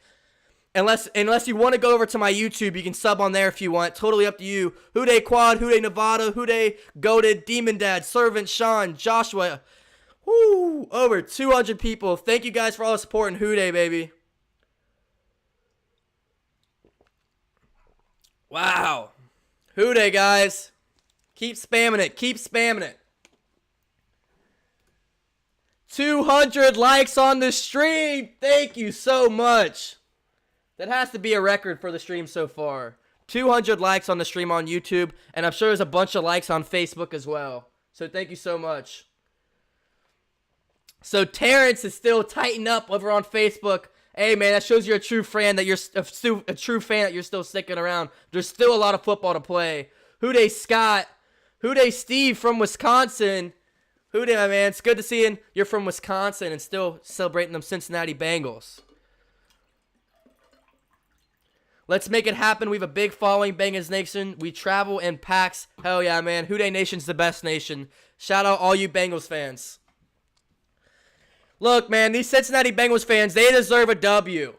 Unless you want to go over to my YouTube, you can sub on there if you want. Totally up to you. WHODEY Quad, WHODEY Nevada, WHODEY Goated, Demon Dad, Servant, Sean, Joshua. Woo! Over 200 people. Thank you guys for all the support in WHODEY, baby. Wow. WHODEY, guys. Keep spamming it. Keep spamming it. 200 likes on the stream. Thank you so much. That has to be a record for the stream so far. 200 likes on the stream on YouTube, and I'm sure there's a bunch of likes on Facebook as well. So thank you so much. So Terrence is still tightened up over on Facebook. Hey man, that shows you're a true fan, that you're a true fan that you're still sticking around. There's still a lot of football to play. WHODEY Scott, WHODEY Steve from Wisconsin. WHODEY, my man, it's good to see you're from Wisconsin and still celebrating them Cincinnati Bengals. Let's make it happen. We have a big following, Bengals Nation. We travel in packs. Hell yeah, man. WHODEY Nation's the best nation. Shout out all you Bengals fans. Look, man, these Cincinnati Bengals fans, they deserve a W.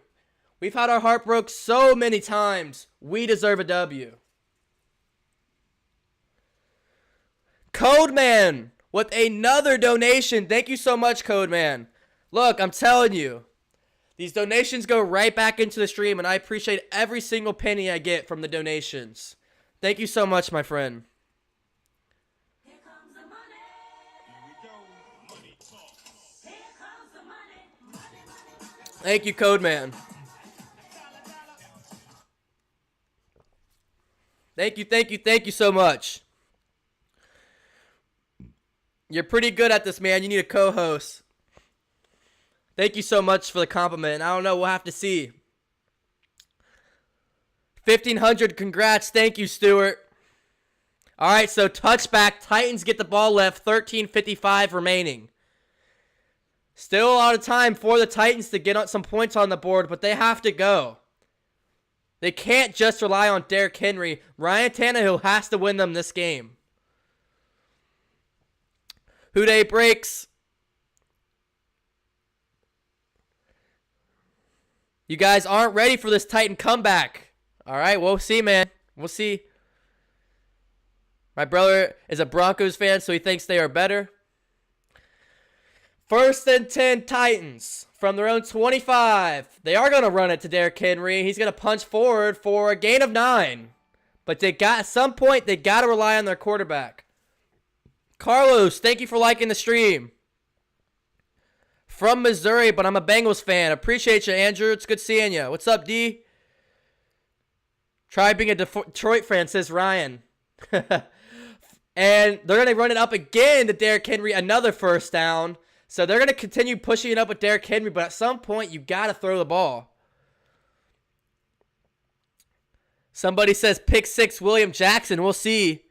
We've had our heart broke so many times. We deserve a W. Codeman with another donation. Thank you so much, Codeman. Look, I'm telling you. These donations go right back into the stream, and I appreciate every single penny I get from the donations. Thank you so much, my friend. Here comes the money. Here we go. Money talk. Here comes the money. Money, money, money. Thank you, Codeman. Thank you so much. You're pretty good at this, man. You need a co-host. Thank you so much for the compliment. I don't know. We'll have to see. 1,500. Congrats. Thank you, Stuart. All right, so touchback. Titans get the ball left. 13:55 remaining. Still a lot of time for the Titans to get some points on the board, but they have to go. They can't just rely on Derrick Henry. Ryan Tannehill has to win them this game. WHODEY breaks. You guys aren't ready for this Titan comeback. All right, we'll see, man. We'll see. My brother is a Broncos fan, so he thinks they are better. 1st and 10 Titans from their own 25. They are going to run it to Derrick Henry. He's going to punch forward for a gain of 9. But at some point, they got to rely on their quarterback. Carlos, thank you for liking the stream. From Missouri, but I'm a Bengals fan. Appreciate you, Andrew. It's good seeing you. What's up, D? Try being a Detroit fan, says Ryan. And they're going to run it up again to Derrick Henry, another first down. So they're going to continue pushing it up with Derrick Henry, but at some point, you got to throw the ball. Somebody says pick 6, William Jackson. We'll see.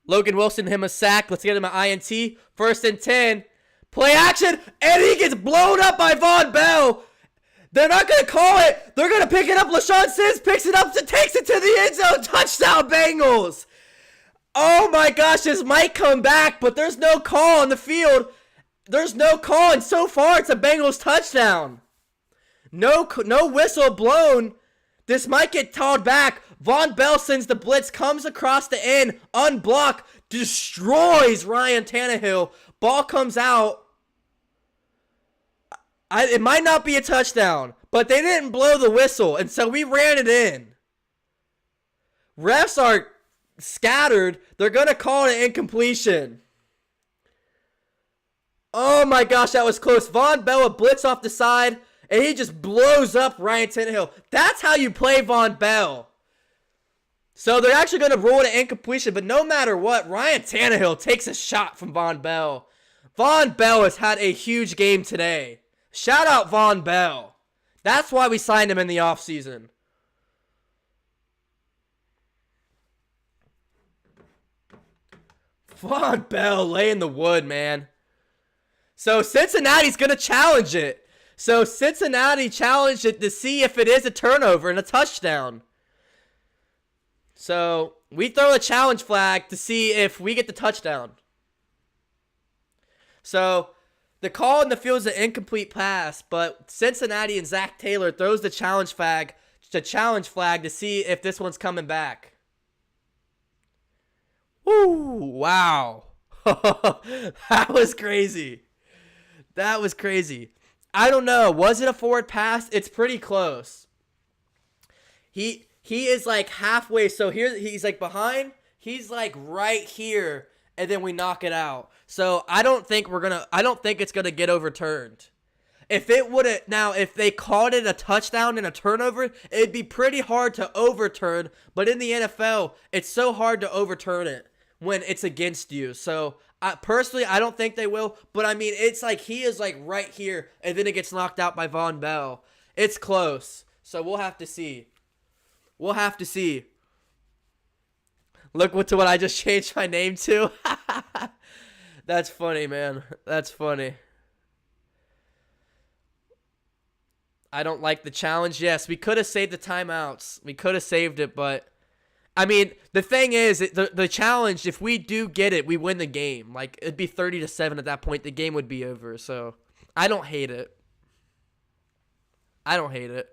Logan Wilson, him a sack. Let's get him an INT. 1st and 10. Play action, and he gets blown up by Von Bell. They're not going to call it. They're going to pick it up. LaShawn Sims picks it up, takes it to the end zone. Touchdown, Bengals. Oh, my gosh, this might come back, but there's no call on the field. There's no call, and so far it's a Bengals touchdown. No whistle blown. This might get called back. Von Bell sends the blitz, comes across the end, unblocked, destroys Ryan Tannehill. Ball comes out. It might not be a touchdown, but they didn't blow the whistle, and so we ran it in. Refs are scattered. They're going to call it an incompletion. Oh my gosh, that was close. Von Bell, a blitz off the side, and he just blows up Ryan Tannehill. That's how you play Von Bell. So they're actually going to rule it an incompletion, but no matter what, Ryan Tannehill takes a shot from Von Bell. Von Bell has had a huge game today. Shout out Von Bell. That's why we signed him in the offseason. Von Bell laying the wood, man. So Cincinnati's going to challenge it. So Cincinnati challenged it to see if it is a turnover and a touchdown. So we throw a challenge flag to see if we get the touchdown. So the call in the field is an incomplete pass, but Cincinnati and Zach Taylor throws the challenge flag to see if this one's coming back. Woo! Wow. That was crazy. That was crazy. I don't know. Was it a forward pass? It's pretty close. He is like halfway. So here he's like behind. He's like right here, and then we knock it out. So I don't think it's gonna get overturned. If they called it a touchdown and a turnover, it'd be pretty hard to overturn. But in the NFL, it's so hard to overturn it when it's against you. So personally, I don't think they will. But I mean, it's like he is like right here, and then it gets knocked out by Von Bell. It's close. So we'll have to see. We'll have to see. Look what I just changed my name to. That's funny, man. That's funny. I don't like the challenge. Yes, we could have saved the timeouts. We could have saved it, but I mean, the thing is, the challenge, if we do get it, we win the game. Like, it'd be 30-7 at that point. The game would be over. So, I don't hate it. I don't hate it.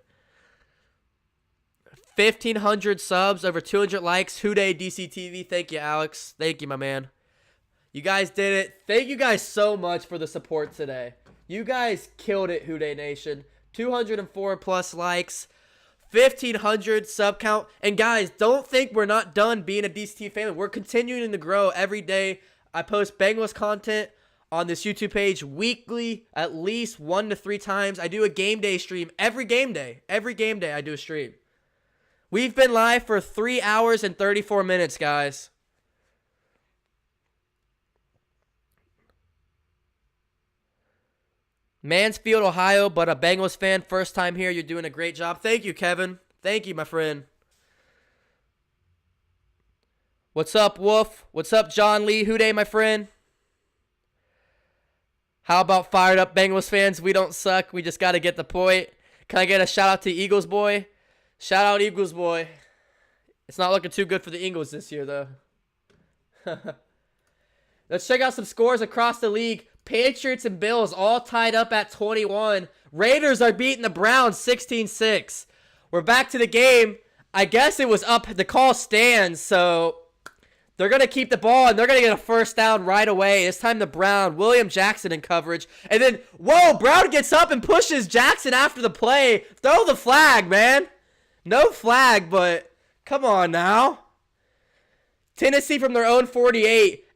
1,500 subs, over 200 likes. WHODEY DCTV. Thank you, Alex. Thank you, my man. You guys did it. Thank you guys so much for the support today. You guys killed it, WHODEY Nation. 204 plus likes. 1,500 sub count. And guys, don't think we're not done being a DCT family. We're continuing to grow every day. I post Bengals content on this YouTube page weekly, at least 1 to 3 times. I do a game day stream every game day. Every game day I do a stream. We've been live for 3 hours and 34 minutes, guys. Mansfield, Ohio, but a Bengals fan. First time here. You're doing a great job. Thank you, Kevin. Thank you, my friend. What's up, Wolf? What's up, John Lee? WHODEY, my friend? How about fired up Bengals fans? We don't suck. We just got to get the point. Can I get a shout out to Eagles boy? Shout out Eagles boy. It's not looking too good for the Eagles this year, though. Let's check out some scores across the league. Patriots and Bills all tied up at 21. Raiders are beating the Browns 16-6. We're back to the game. I guess it was up. The call stands, so they're going to keep the ball, and they're going to get a first down right away. This time the Brown. William Jackson in coverage. And then, whoa, Brown gets up and pushes Jackson after the play. Throw the flag, man. No flag, but come on now. Tennessee from their own 48.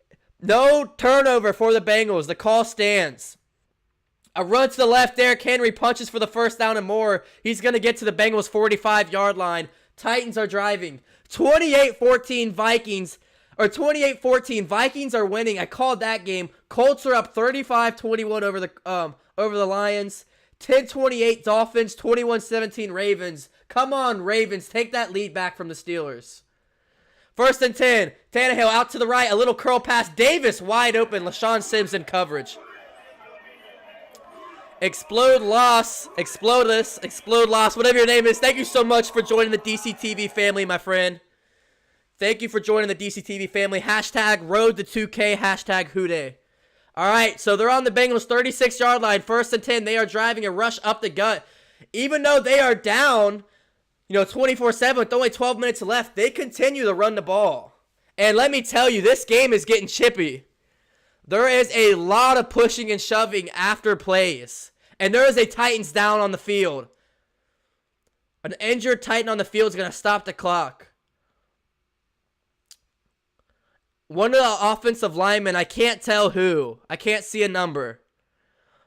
No turnover for the Bengals. The call stands. A run to the left. Derrick Henry punches for the first down and more. He's going to get to the Bengals' 45-yard line. Titans are driving. 28-14 Vikings. Or 28-14. Vikings are winning. I called that game. Colts are up 35-21 over the Lions. 10-28 Dolphins. 21-17 Ravens. Come on, Ravens. Take that lead back from the Steelers. First and 10. Tannehill out to the right. A little curl pass. Davis wide open. LaShawn Simpson coverage. Explode loss. Explodus. Explode loss. Whatever your name is. Thank you so much for joining the DCTV family, my friend. Thank you for joining the DCTV family. Hashtag road to 2K. Hashtag WHODEY. All right, so they're on the Bengals' 36-yard line. First and 10. They are driving a rush up the gut. Even though they are down, 24-7 with only 12 minutes left, they continue to run the ball. And let me tell you, this game is getting chippy. There is a lot of pushing and shoving after plays. And there is a Titans down on the field. An injured Titan on the field is going to stop the clock. One of the offensive linemen, I can't tell who. I can't see a number.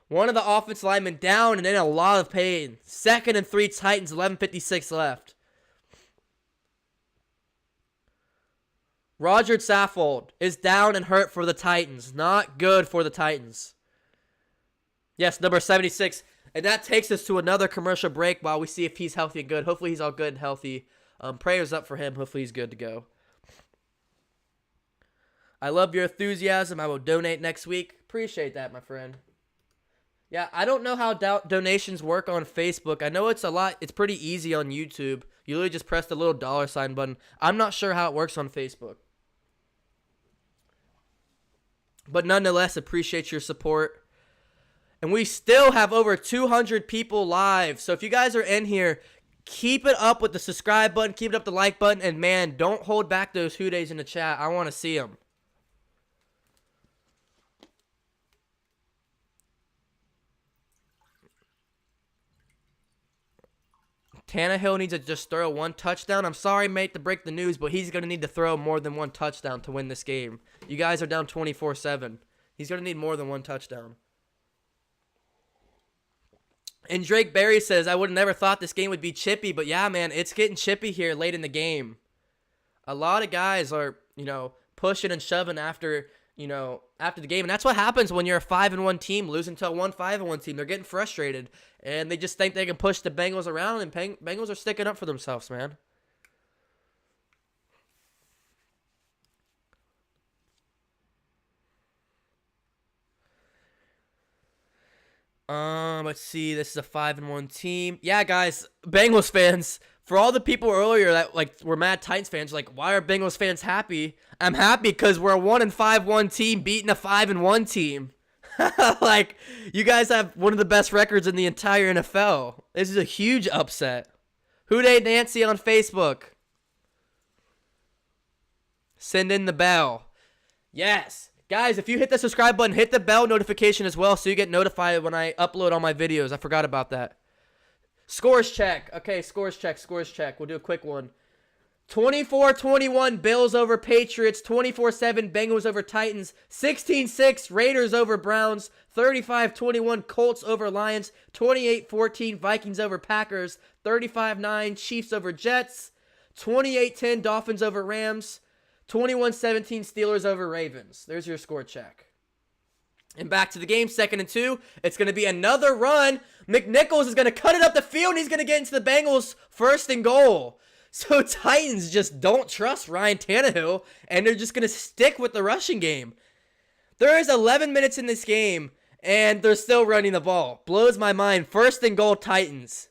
One of the offensive linemen down and in a lot of pain. 2nd and 3 Titans, 11:56 left. Roger Saffold is down and hurt for the Titans. Not good for the Titans. Yes, number 76. And that takes us to another commercial break while we see if he's healthy and good. Hopefully he's all good and healthy. Prayers up for him. Hopefully he's good to go. I love your enthusiasm. I will donate next week. Appreciate that, my friend. Yeah, I don't know how donations work on Facebook. I know it's pretty easy on YouTube. You literally just press the little $sign button. I'm not sure how it works on Facebook. But nonetheless, appreciate your support. And we still have over 200 people live. So if you guys are in here, keep it up with the subscribe button. Keep it up the like button. And man, don't hold back those WHODEYs in the chat. I want to see them. Tannehill needs to just throw one touchdown. I'm sorry, mate, to break the news, but he's going to need to throw more than one touchdown to win this game. You guys are down 24-7. He's going to need more than one touchdown. And Drake Berry says, I would have never thought this game would be chippy, but yeah, man, it's getting chippy here late in the game. A lot of guys are, pushing and shoving after the game. And that's what happens when you're a 5-1 team losing to a 5-1 team. They're getting frustrated. And they just think they can push the Bengals around. And Bengals are sticking up for themselves, man. Let's see. This is a 5-1 team. Yeah, guys, Bengals fans. For all the people earlier that were mad Titans fans, why are Bengals fans happy? I'm happy because we're a 1-5-1 team beating a 5-1 team. You guys have one of the best records in the entire NFL. This is a huge upset. WHODEY Nancy on Facebook. Send in the bell. Yes. Guys, if you hit the subscribe button, hit the bell notification as well so you get notified when I upload all my videos. I forgot about that. Scores check. Okay, scores check. We'll do a quick one. 24-21 Bills over Patriots. 24-7 Bengals over Titans. 16-6 Raiders over Browns. 35-21 Colts over Lions. 28-14 Vikings over Packers. 35-9 Chiefs over Jets. 28-10 Dolphins over Rams. 21-17 Steelers over Ravens. There's your score check. And back to the game, 2nd and 2. It's going to be another run. McNichols is going to cut it up the field, and he's going to get into the Bengals 1st and goal. So Titans just don't trust Ryan Tannehill, and they're just going to stick with the rushing game. There is 11 minutes in this game, and they're still running the ball. Blows my mind. 1st and goal, Titans.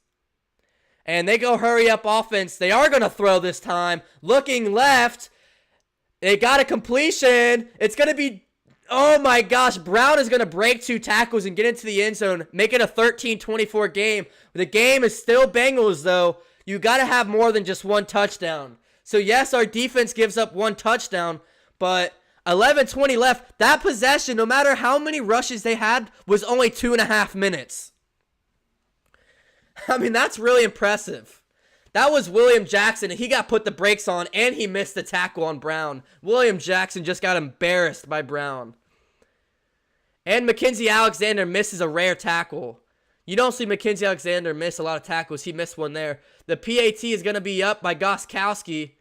And they go hurry up offense. They are going to throw this time. Looking left. They got a completion. It's going to be, oh my gosh, Brown is going to break 2 tackles and get into the end zone, make it a 13-24 game. The game is still Bengals, though. You got to have more than just 1 touchdown. So, yes, our defense gives up 1 touchdown, but 11:20 left. That possession, no matter how many rushes they had, was only 2.5 minutes. I mean, that's really impressive. That was William Jackson, and he got put the brakes on, and he missed the tackle on Brown. William Jackson just got embarrassed by Brown. And Mackenzie Alexander misses a rare tackle. You don't see Mackenzie Alexander miss a lot of tackles. He missed one there. The PAT is going to be up by Gostkowski,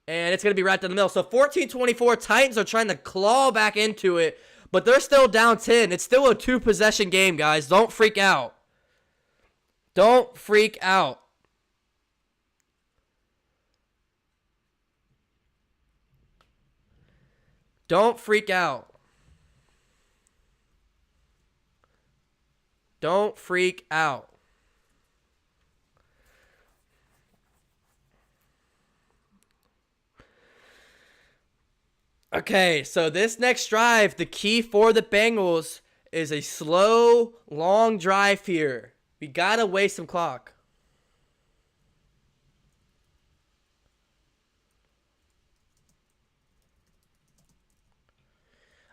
and it's going to be right down the middle. So 14-24, Titans are trying to claw back into it, but they're still down 10. It's still a 2-possession game, guys. Don't freak out. Don't freak out. Don't freak out. Don't freak out. Okay, so this next drive, the key for the Bengals is a slow, long drive here. We gotta waste some clock.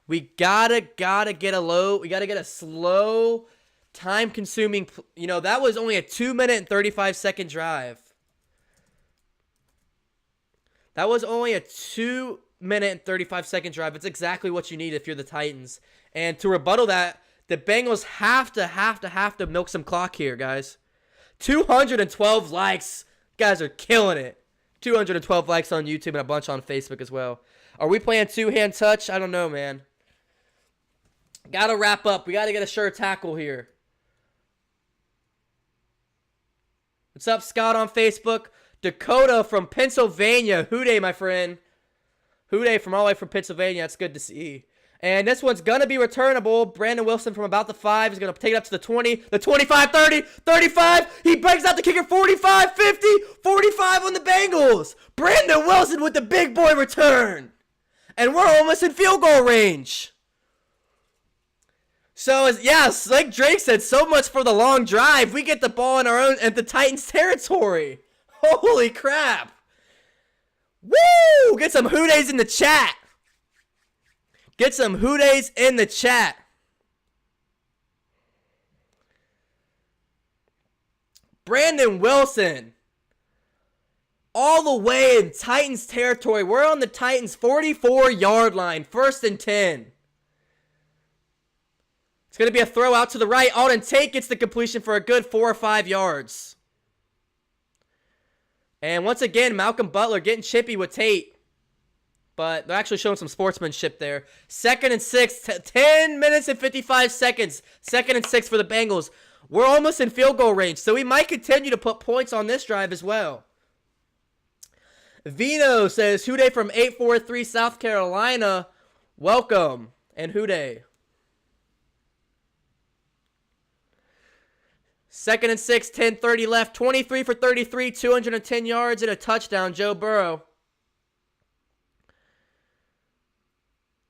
We gotta get a slow, time-consuming, that was only a 2-minute and 35-second drive. That was only a 2-minute and 35-second drive. It's exactly what you need if you're the Titans. And to rebuttal that, the Bengals have to milk some clock here, guys. 212 likes. You guys are killing it. 212 likes on YouTube and a bunch on Facebook as well. Are we playing two-hand touch? I don't know, man. Gotta wrap up. We gotta get a sure tackle here. What's up, Scott on Facebook? Dakota from Pennsylvania. WHODEY, my friend. WHODEY from all the way from Pennsylvania. That's good to see. And this one's going to be returnable. Brandon Wilson from about the 5 is going to take it up to the 20, the 25, 30, 35. He breaks out the kicker, 45, 50, 45 on the Bengals. Brandon Wilson with the big boy return. And we're almost in field goal range. So, like Drake said, so much for the long drive. We get the ball in our own at the Titans territory. Holy crap. Woo! Get some WHODEYs in the chat. Get some WHODEYs in the chat. Brandon Wilson. All the way in Titans territory. We're on the Titans 44-yard line. 1st and 10. It's going to be a throw out to the right. Alden Tate gets the completion for a good 4 or 5 yards. And once again, Malcolm Butler getting chippy with Tate. But they're actually showing some sportsmanship there. 2nd and 6. 10 minutes and 55 seconds. 2nd and 6 for the Bengals. We're almost in field goal range. So we might continue to put points on this drive as well. Vino says, WHODEY from 843 South Carolina. Welcome. And WHODEY. 2nd and 6, 10:30 left. 23 for 33, 210 yards and a touchdown, Joe Burrow.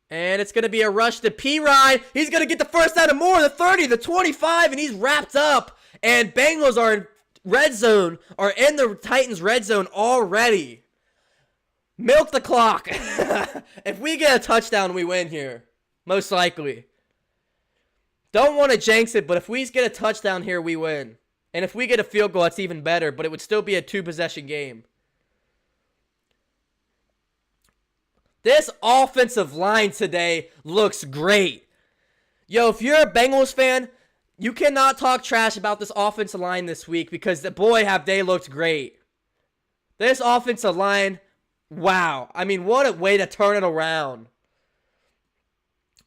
And it's going to be a rush to P-Ryan. He's going to get the first down and more. The 30, the 25, and he's wrapped up. And Bengals are in red zone, are in the Titans red zone already. Milk the clock. If we get a touchdown, we win here. Most likely. Don't want to jinx it, but if we get a touchdown here, we win. And if we get a field goal, that's even better, but it would still be a 2-possession game. This offensive line today looks great. Yo, if you're a Bengals fan, you cannot talk trash about this offensive line this week because, boy, have they looked great. This offensive line, wow. I mean, what a way to turn it around.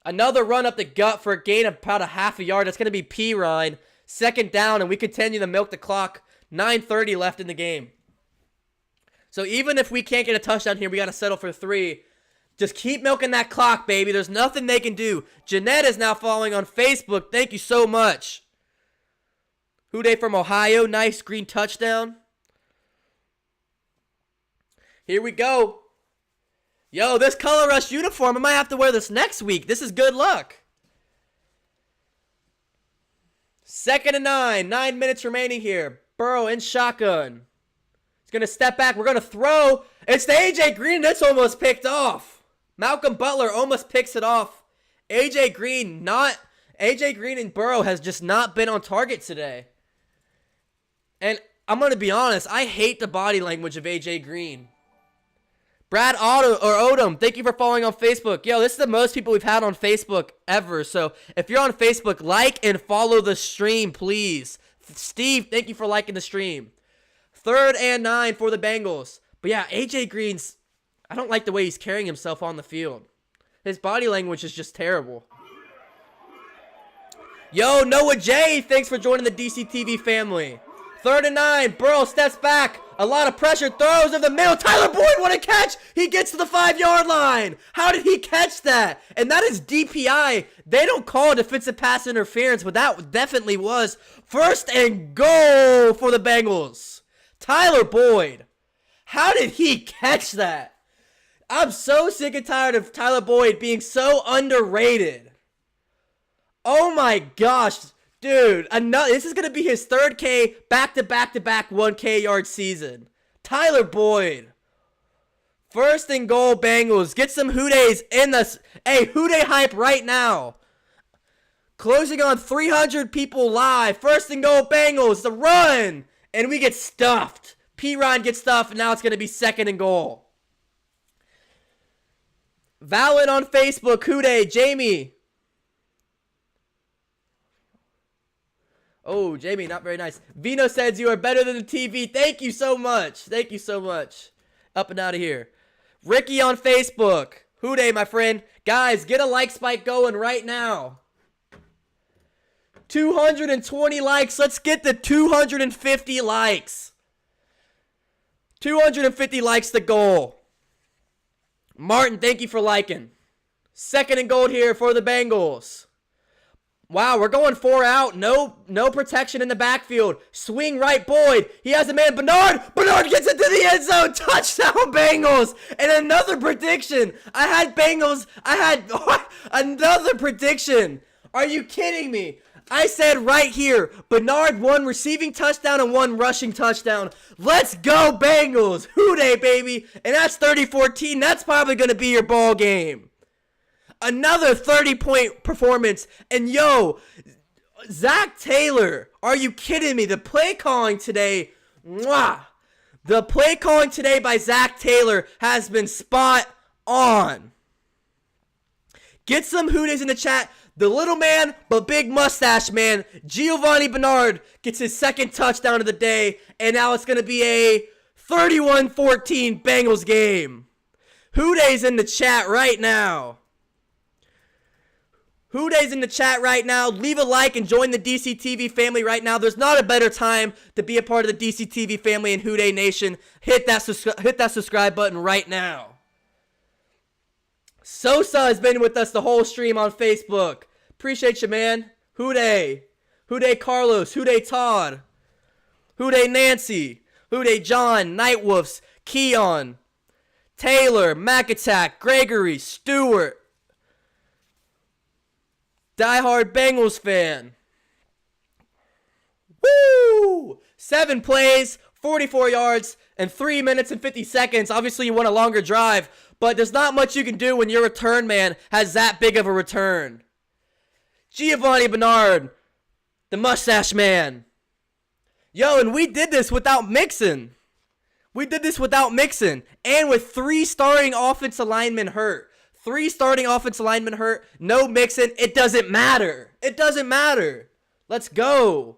Another run up the gut for a gain of about a half a yard. That's going to be P-Ryan. Second down, and we continue to milk the clock. 9:30 left in the game. So even if we can't get a touchdown here, we got to settle for 3. Just keep milking that clock, baby. There's nothing they can do. Jeanette is now following on Facebook. Thank you so much. WHODEY from Ohio. Nice green touchdown. Here we go. Yo, this Color Rush uniform, I might have to wear this next week. This is good luck. 2nd and 9. 9 minutes remaining here. Burrow in shotgun. He's going to step back. We're going to throw. It's the A.J. Green. That's almost picked off. Malcolm Butler almost picks it off. A.J. Green and Burrow has just not been on target today. And I'm going to be honest. I hate the body language of A.J. Green. Brad Odom, thank you for following on Facebook. Yo, this is the most people we've had on Facebook ever. So if you're on Facebook, like and follow the stream, please. Steve, thank you for liking the stream. 3rd and 9 for the Bengals. But yeah, AJ Green's, I don't like the way he's carrying himself on the field. His body language is just terrible. Yo, Noah J, thanks for joining the DCTV family. 3rd and 9, Burrow steps back. A lot of pressure, throws in the middle. Tyler Boyd, what a catch! He gets to the 5-yard line. How did he catch that? And that is DPI. They don't call defensive pass interference, but that definitely was 1st and goal for the Bengals. Tyler Boyd. How did he catch that? I'm so sick and tired of Tyler Boyd being so underrated. Oh my gosh. Dude, this is going to be his 3rd K back-to-back-to-back 1K yard season. Tyler Boyd. 1st and goal, Bengals. Get some WHODEYs in the... Hey, WHODEY hype right now. Closing on 300 people live. 1st and goal, Bengals. The run. And we get stuffed. P-Ryan gets stuffed, and now it's going to be 2nd and goal. Valid on Facebook, WHODEY, Jamie. Oh, Jamie, not very nice. Vino says you are better than the TV. Thank you so much. Thank you so much. Up and out of here. Ricky on Facebook. WHODEY, my friend. Guys, get a like spike going right now. 220 likes. Let's get the 250 likes. 250 likes the goal. Martin, thank you for liking. 2nd and goal here for the Bengals. Wow, we're going 4 out. No protection in the backfield. Swing right, Boyd. He has a man, Bernard. Bernard gets into the end zone. Touchdown, Bengals. And another prediction. I had another prediction. Are you kidding me? I said right here, Bernard 1 receiving touchdown and 1 rushing touchdown. Let's go, Bengals. WHODEY, baby. And that's 30-14. That's probably going to be your ball game. Another 30-point performance. And yo, Zach Taylor, are you kidding me? The play calling today, the play calling today by Zach Taylor has been spot on. Get some WHODEYs in the chat. The little man, but big mustache man, Giovanni Bernard gets his 2nd touchdown of the day. And now it's going to be a 31-14 Bengals game. WHODEY's in the chat right now. WHODEY's in the chat right now. Leave a like and join the DCTV family right now. There's not a better time to be a part of the DCTV family and WHODEY Nation. Hit that subscribe button right now. Sosa has been with us the whole stream on Facebook. Appreciate you, man. WHODEY. WHODEY Carlos. WHODEY Todd. WHODEY Nancy. WHODEY John. Nightwolves. Keon. Taylor. McAttack. Gregory. Stewart. Diehard Bengals fan. Woo! 7 plays, 44 yards, and 3 minutes and 50 seconds. Obviously, you want a longer drive, but there's not much you can do when your return man has that big of a return. Giovanni Bernard, the mustache man. Yo, and we did this without Mixon. And with 3 starting offensive linemen hurt. 3 starting offensive linemen hurt. No Mixon. It doesn't matter. Let's go.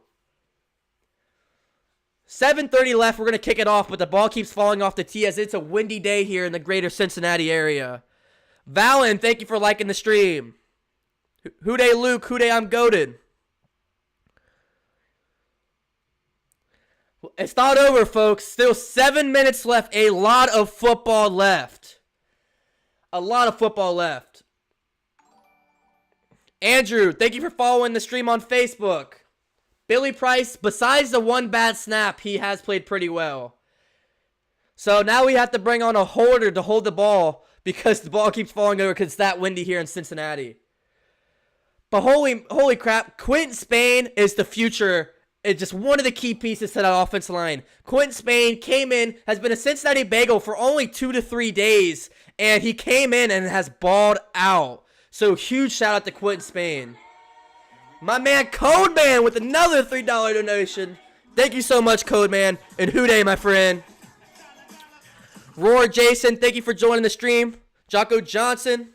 7:30 left. We're going to kick it off, but the ball keeps falling off the tee as it's a windy day here in the greater Cincinnati area. Valen, thank you for liking the stream. WHODEY Luke, WHODEY I'm goated. It's not over, folks. Still 7 minutes left. A lot of football left. A lot of football left. Andrew, thank you for following the stream on Facebook. Billy Price, besides the one bad snap, he has played pretty well. So now we have to bring on a holder to hold the ball because the ball keeps falling over because it's that windy here in Cincinnati. But holy crap, Quentin Spain is the future. It's just one of the key pieces to that offensive line. Quentin Spain came in, has been a Cincinnati Bengal for only 2 to 3 days, and he came in and has balled out. So huge shout out to Quentin Spain. My man Codeman with another $3 donation. Thank you so much, Codeman. And WHODEY, my friend. Roar Jason, thank you for joining the stream. Jocko Johnson.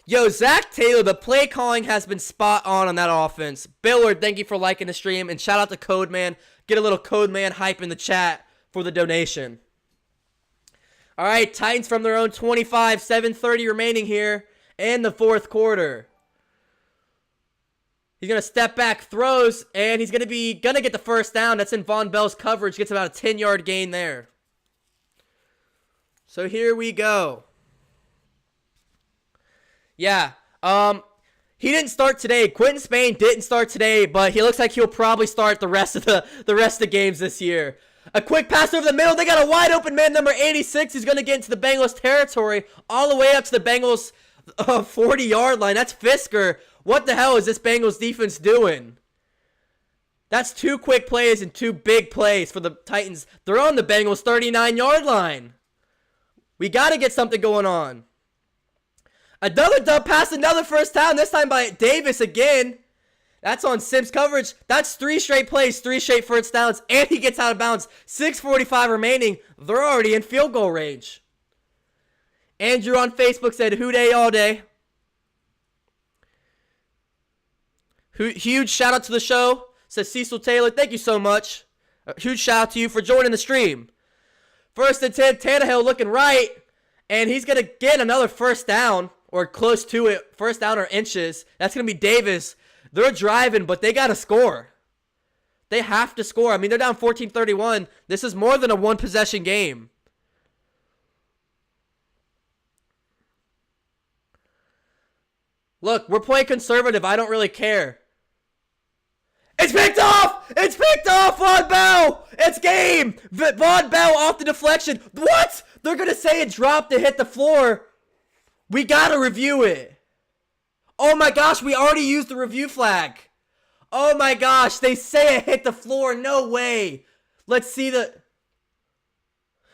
Yo, Zach Taylor, the play calling has been spot on that offense. Billard, thank you for liking the stream. And shout out to Codeman. Get a little Codeman hype in the chat for the donation. All right, Titans from their own 25, 7:30 remaining here in the fourth quarter. He's going to step back, throws, and he's going to get the first down. That's in Von Bell's coverage. Gets about a 10-yard gain there. So here we go. Yeah, he didn't start today. Quentin Spain didn't start today, but he looks like he'll probably start the rest of the games this year. A quick pass over the middle. They got a wide open man, number 86. He's going to get into the Bengals territory all the way up to the Bengals 40-yard line. That's Fisker. What the hell is this Bengals defense doing? That's 2 quick plays and 2 big plays for the Titans. They're on the Bengals 39-yard line. We got to get something going on. Another dump pass, another first down, this time by Davis again. That's on Sims coverage. That's 3 straight plays, 3 straight first downs, and he gets out of bounds. 6:45 remaining. They're already in field goal range. Andrew on Facebook said, WHODEY all day. Huge shout out to the show, says Cecil Taylor. Thank you so much. A huge shout out to you for joining the stream. First and 10, Tannehill looking right, and he's going to get another first down, or close to it, first down or inches. That's going to be Davis. They're driving, but they got to score. They have to score. I mean, they're down 14-31. This is more than a one-possession game. Look, we're playing conservative. I don't really care. It's picked off! It's picked off! Von Bell! It's game! Von Bell off the deflection. What? They're going to say it dropped to hit the floor. We got to review it. Oh my gosh, we already used the review flag. Oh my gosh, they say it hit the floor. No way. Let's see the...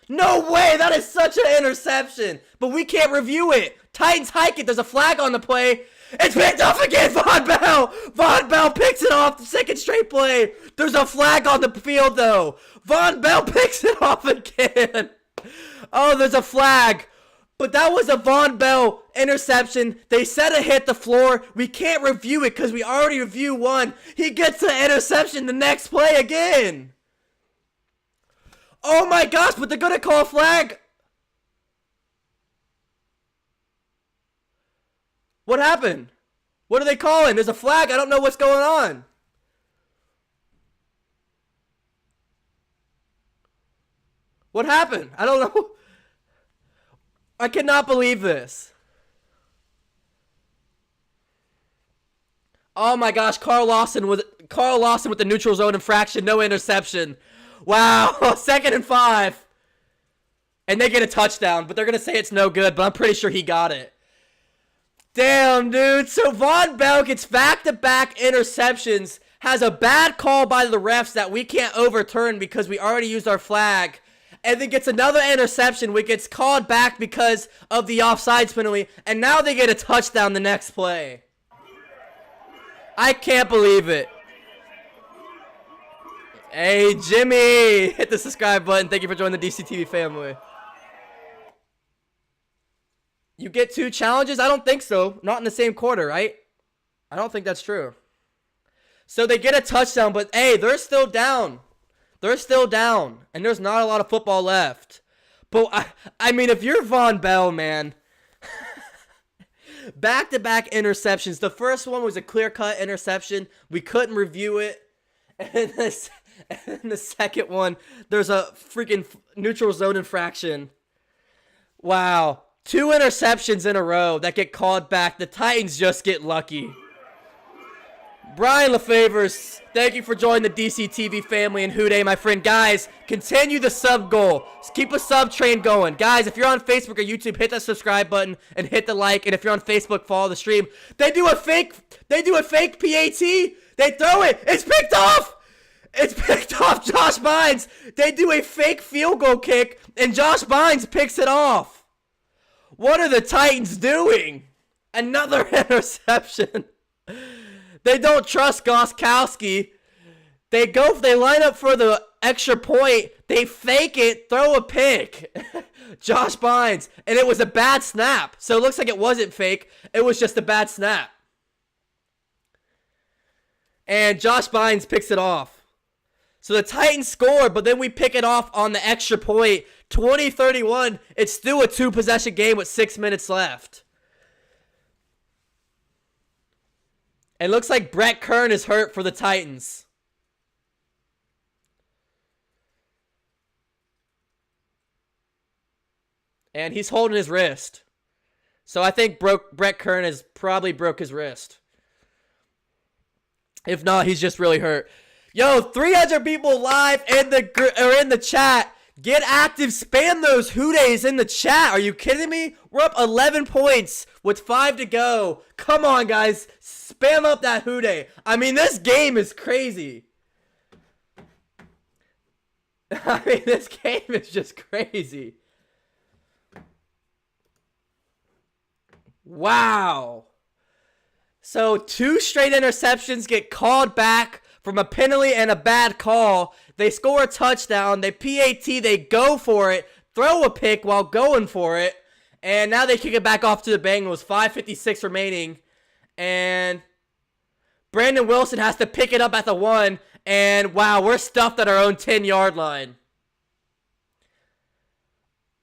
No way! That is such an interception. But we can't review it. Titans hike it. There's a flag on the play. It's picked off again, Von Bell! Von Bell picks it off the second straight play. There's a flag on the field, though. Von Bell picks it off again. Oh, there's a flag. But that was a Von Bell interception. They said it hit the floor. We can't review it because we already reviewed one. He gets the interception the next play again. Oh my gosh, but they're going to call a flag. What happened? What are they calling? There's a flag. I don't know what's going on. What happened? I don't know. I cannot believe this. Oh my gosh, Carl Lawson with the neutral zone infraction, no interception. Wow, 2nd and 5. And they get a touchdown, but they're going to say it's no good, but I'm pretty sure he got it. Damn, dude. So Von Bell gets back-to-back interceptions, has a bad call by the refs that we can't overturn because we already used our flag, and then gets another interception which gets called back because of the offsides penalty, and now they get a touchdown the next play. I can't believe it. Hey, Jimmy! Hit the subscribe button. Thank you for joining the DCTV family. You get 2 challenges? I don't think so. Not in the same quarter, right? I don't think that's true. So they get a touchdown, but hey, they're still down. They're still down, and there's not a lot of football left. But, I mean, if you're Von Bell, man, Back-to-back interceptions. The first one was a clear-cut interception. We couldn't review it. And the second one, there's a freaking neutral zone infraction. Wow. 2 interceptions in a row that get called back. The Titans just get lucky. Brian LaFavors, thank you for joining the DCTV family and WHODEY, my friend. Guys, continue the sub goal. Just keep a sub train going. Guys, if you're on Facebook or YouTube, hit that subscribe button and hit the like. And if you're on Facebook, follow the stream. They do a fake PAT. They throw it. It's picked off. It's picked off Josh Bynes. They do a fake field goal kick, and Josh Bynes picks it off. What are the Titans doing? Another interception. They don't trust Gostkowski. They line up for the extra point. They fake it, throw a pick. Josh Bynes. And it was a bad snap. So it looks like it wasn't fake. It was just a bad snap. And Josh Bynes picks it off. So the Titans score, but then we pick it off on the extra point. 20-31. It's still a 2-possession game with 6 minutes left. It looks like Brett Kern is hurt for the Titans. And he's holding his wrist. So I think Brett Kern has probably broke his wrist. If not, he's just really hurt. Yo, 300 people live in the chat. Get active. Spam those WHODEYs in the chat. Are you kidding me? We're up 11 points with 5 to go. Come on, guys. Spam up that WHODEY. I mean, this game is crazy. I mean, this game is just crazy. Wow. So 2 straight interceptions get called back from a penalty and a bad call. They score a touchdown. They PAT. They go for it. Throw a pick while going for it. And now they kick it back off to the Bengals. 5:56 remaining. And Brandon Wilson has to pick it up at the 1. And wow, we're stuffed at our own 10-yard line.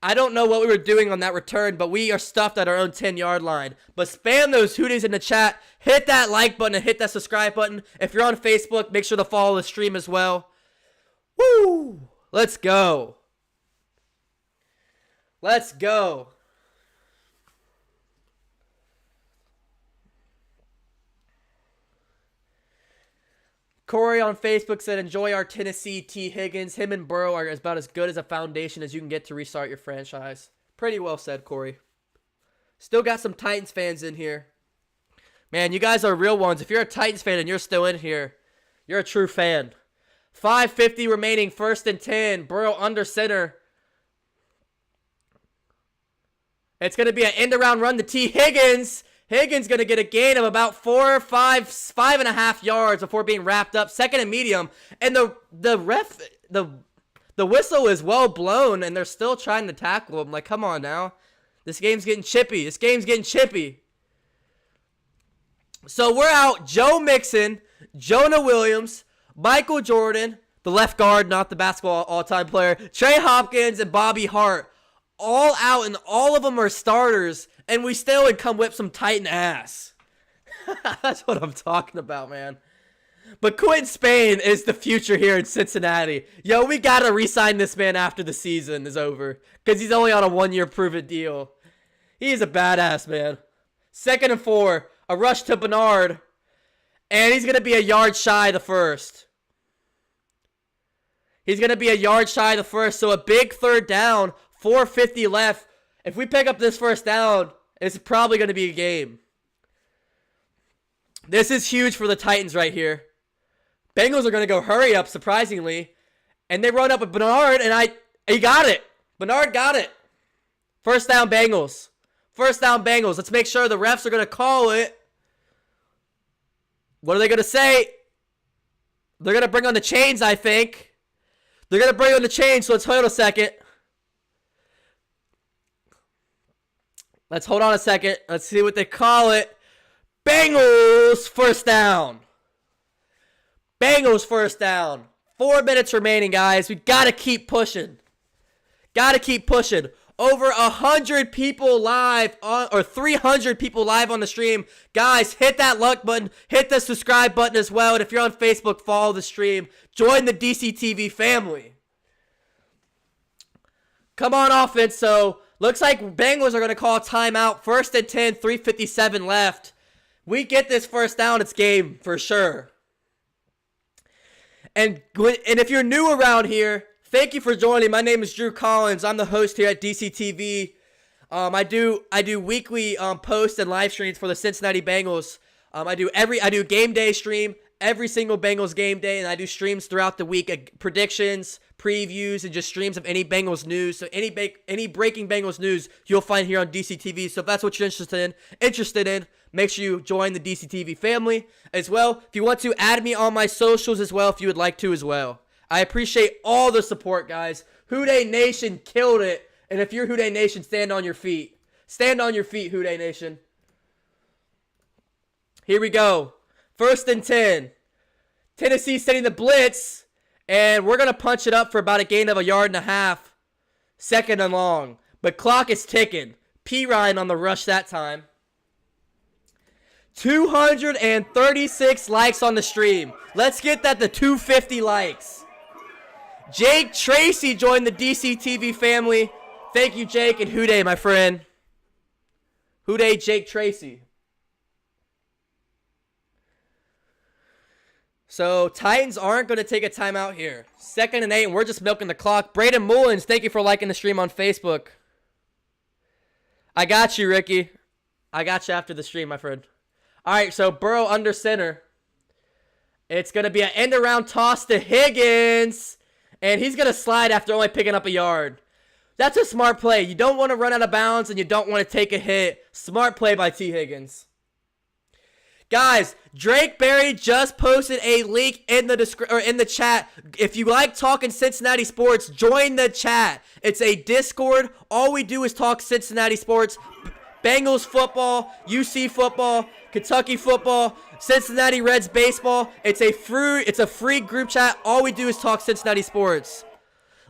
I don't know what we were doing on that return, but we are stuffed at our own 10-yard line. But spam those WHODEYs in the chat. Hit that like button and hit that subscribe button. If you're on Facebook, make sure to follow the stream as well. Woo! Let's go. Let's go. Corey on Facebook said, enjoy our Tennessee T. Higgins. Him and Burrow are about as good as a foundation as you can get to restart your franchise. Pretty well said, Corey. Still got some Titans fans in here. Man, you guys are real ones. If you're a Titans fan and you're still in here, you're a true fan. 5:50 remaining, 1st and 10. Burrow under center. It's going to be an end-around run to T. Higgins. Higgins going to get a gain of about 5.5 yards before being wrapped up. 2nd and medium. And the whistle is well blown, and they're still trying to tackle him. Like, come on now. This game's getting chippy. So we're out Joe Mixon, Jonah Williams, Michael Jordan, the left guard, not the basketball all-time player, Trey Hopkins, and Bobby Hart. All out, and all of them are starters, and we still would come whip some Titan ass. That's what I'm talking about, man. But Quentin Spain is the future here in Cincinnati. Yo, we got to re-sign this man after the season is over, because he's only on a 1-year prove-it deal. He's a badass, man. 2nd and 4, a rush to Bernard, and he's going to be a yard shy of the first. He's going to be a yard shy of the first, so a big 3rd down. 4:50 left. If we pick up this 1st down, it's probably going to be a game. This is huge for the Titans right here. Bengals are going to go hurry up, surprisingly. And they run up with Bernard, and he got it. Bernard got it. 1st down, Bengals. 1st down, Bengals. Let's make sure the refs are going to call it. What are they going to say? They're going to bring on the chains, I think. They're going to bring on the chains, so let's hold a second. Let's hold on a second. Let's see what they call it. Bengals 1st down. Bengals 1st down. 4 minutes remaining, guys. We got to keep pushing. Over 100 people live on, or 300 people live on the stream. Guys, hit that like button. Hit the subscribe button as well. And if you're on Facebook, follow the stream. Join the DCTV family. Come on offense. So, looks like Bengals are going to call a timeout. 1st and 10, 3:57 left. We get this first down, it's game for sure. And if you're new around here, thank you for joining. My name is Drew Collins. I'm the host here at DCTV. I do weekly posts and live streams for the Cincinnati Bengals. I do game day stream every single Bengals game day, and I do streams throughout the week, predictions, previews, and just streams of any Bengals news. So any breaking Bengals news you'll find here on DCTV. So if that's what you're interested in, make sure you join the DCTV family as well. If you want to, add me on my socials as well if you would like to as well. I appreciate all the support, guys. WHODEY Nation killed it. And if you're WHODEY Nation, stand on your feet. Stand on your feet, WHODEY Nation. Here we go. 1st and 10. Tennessee setting the blitz. And we're going to punch it up for about a gain of 1.5 yards. 2nd and long. But clock is ticking. P. Ryan on the rush that time. 236 likes on the stream. Let's get that to 250 likes. Jake Tracy joined the DCTV family. Thank you, Jake, and WHODEY, my friend. WHODEY, Jake Tracy. So, Titans aren't going to take a timeout here. 2nd and 8, and we're just milking the clock. Braden Mullins, thank you for liking the stream on Facebook. I got you, Ricky. I got you after the stream, my friend. All right, so Burrow under center. It's going to be an end-around toss to Higgins. And he's going to slide after only picking up 1 yard. That's a smart play. You don't want to run out of bounds and you don't want to take a hit. Smart play by T. Higgins. Guys, Drake Berry just posted a link in the chat. If you like talking Cincinnati sports, join the chat. It's a Discord. All we do is talk Cincinnati sports. Bengals football, UC football, Kentucky football, Cincinnati Reds baseball. It's a free group chat. All we do is talk Cincinnati sports.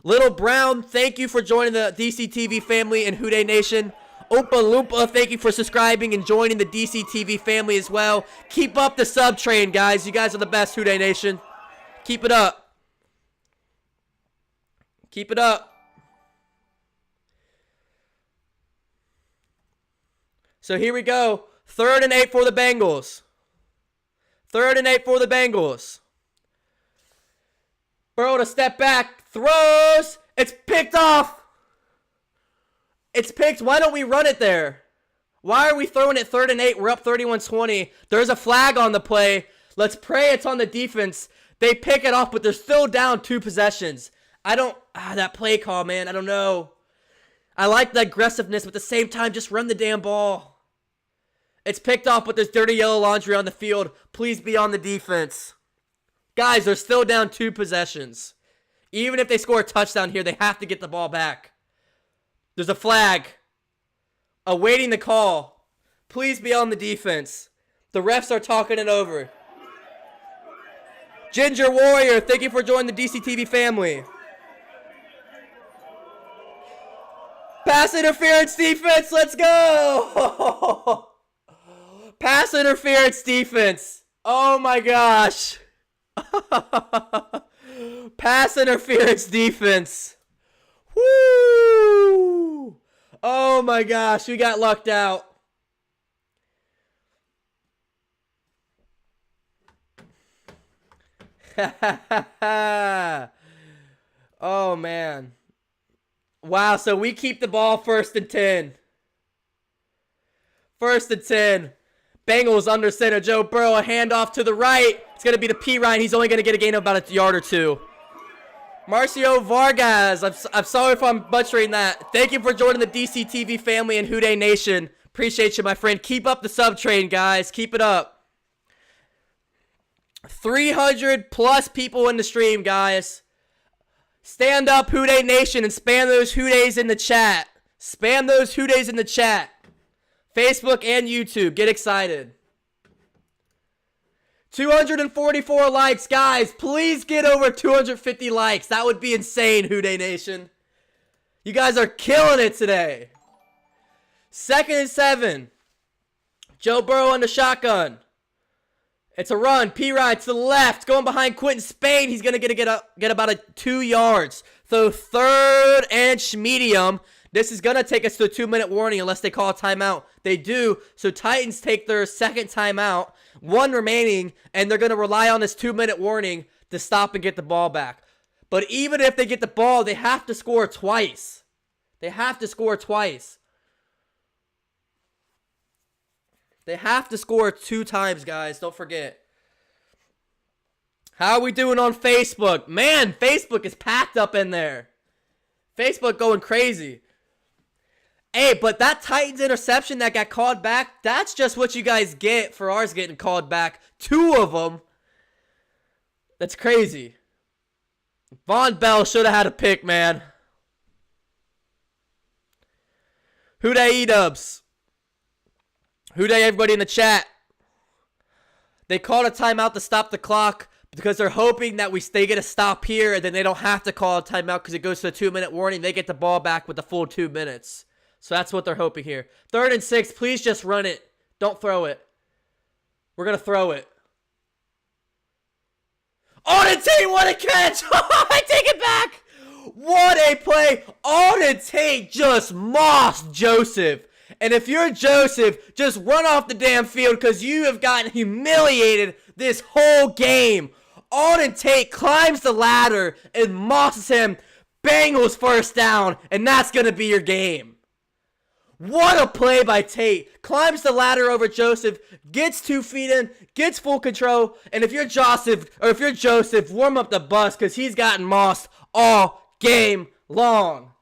Little Brown, thank you for joining the DCTV family and WHODEY Nation. Oompa Loompa, thank you for subscribing and joining the DCTV family as well. Keep up the sub train, guys. You guys are the best, WHODEY Nation. Keep it up. Keep it up. So here we go. 3rd and 8 for the Bengals. 3rd and 8 for the Bengals. Burrow to step back. Throws. It's picked off. It's picked. Why don't we run it there? Why are we throwing it 3rd and 8? We're up 31-20. There's a flag on the play. Let's pray it's on the defense. They pick it off, but they're still down 2 possessions. That play call, man. I don't know. I like the aggressiveness, but at the same time, just run the damn ball. It's picked off, but there's dirty yellow laundry on the field. Please be on the defense. Guys, they're still down 2 possessions. Even if they score a touchdown here, they have to get the ball back. There's a flag. Awaiting the call. Please be on the defense. The refs are talking it over. Ginger Warrior, thank you for joining the DCTV family. Pass interference defense, let's go! Pass interference defense. Oh my gosh. Pass interference defense. Woo! Oh my gosh, we got lucked out. Oh man. Wow, so we keep the ball 1st and 10. 1st and 10. Bengals under center. Joe Burrow, a handoff to the right. It's going to be to P. Ryan. He's only going to get a gain of about 1 yard or 2. Marcio Vargas. I'm sorry if I'm butchering that. Thank you for joining the DCTV family and WHODEY Nation. Appreciate you, my friend. Keep up the sub train, guys. Keep it up. 300 plus people in the stream, guys. Stand up, WHODEY Nation, and spam those WHODEYs in the chat. Spam those WHODEYs in the chat. Facebook and YouTube. Get excited. 244 likes. Guys, please get over 250 likes. That would be insane, WHODEY Nation. You guys are killing it today. 2nd and 7. Joe Burrow on the shotgun. It's a run. P-Ride to the left. Going behind Quentin Spain. He's going to get about 2 yards. So 3rd and medium. This is going to take us to a 2-minute warning unless they call a timeout. They do. So Titans take their 2nd timeout. 1 remaining. And they're going to rely on this 2-minute warning to stop and get the ball back. But even if they get the ball, they have to score twice. They have to score twice. They have to score 2 times, guys. Don't forget. How are we doing on Facebook? Man, Facebook is packed up in there. Facebook going crazy. Hey, but that Titans interception that got called back, that's just what you guys get for ours getting called back. 2 of them. That's crazy. Von Bell should have had a pick, man. WHODEY E-dubs. WHODEY everybody in the chat. They called a timeout to stop the clock because they're hoping that they get a stop here and then they don't have to call a timeout because it goes to a 2-minute warning. They get the ball back with the full 2 minutes. So that's what they're hoping here. 3rd and 6. Please just run it. Don't throw it. We're going to throw it. Tate, what a catch! I take it back! What a play! Tate just mossed Joseph. And if you're Joseph, just run off the damn field because you have gotten humiliated this whole game. Tate climbs the ladder and mosses him. Bengals 1st down, and that's going to be your game. What a play by Tate. Climbs the ladder over Joseph, gets 2 feet in, gets full control, and if you're Joseph, warm up the bus because he's gotten mossed all game long.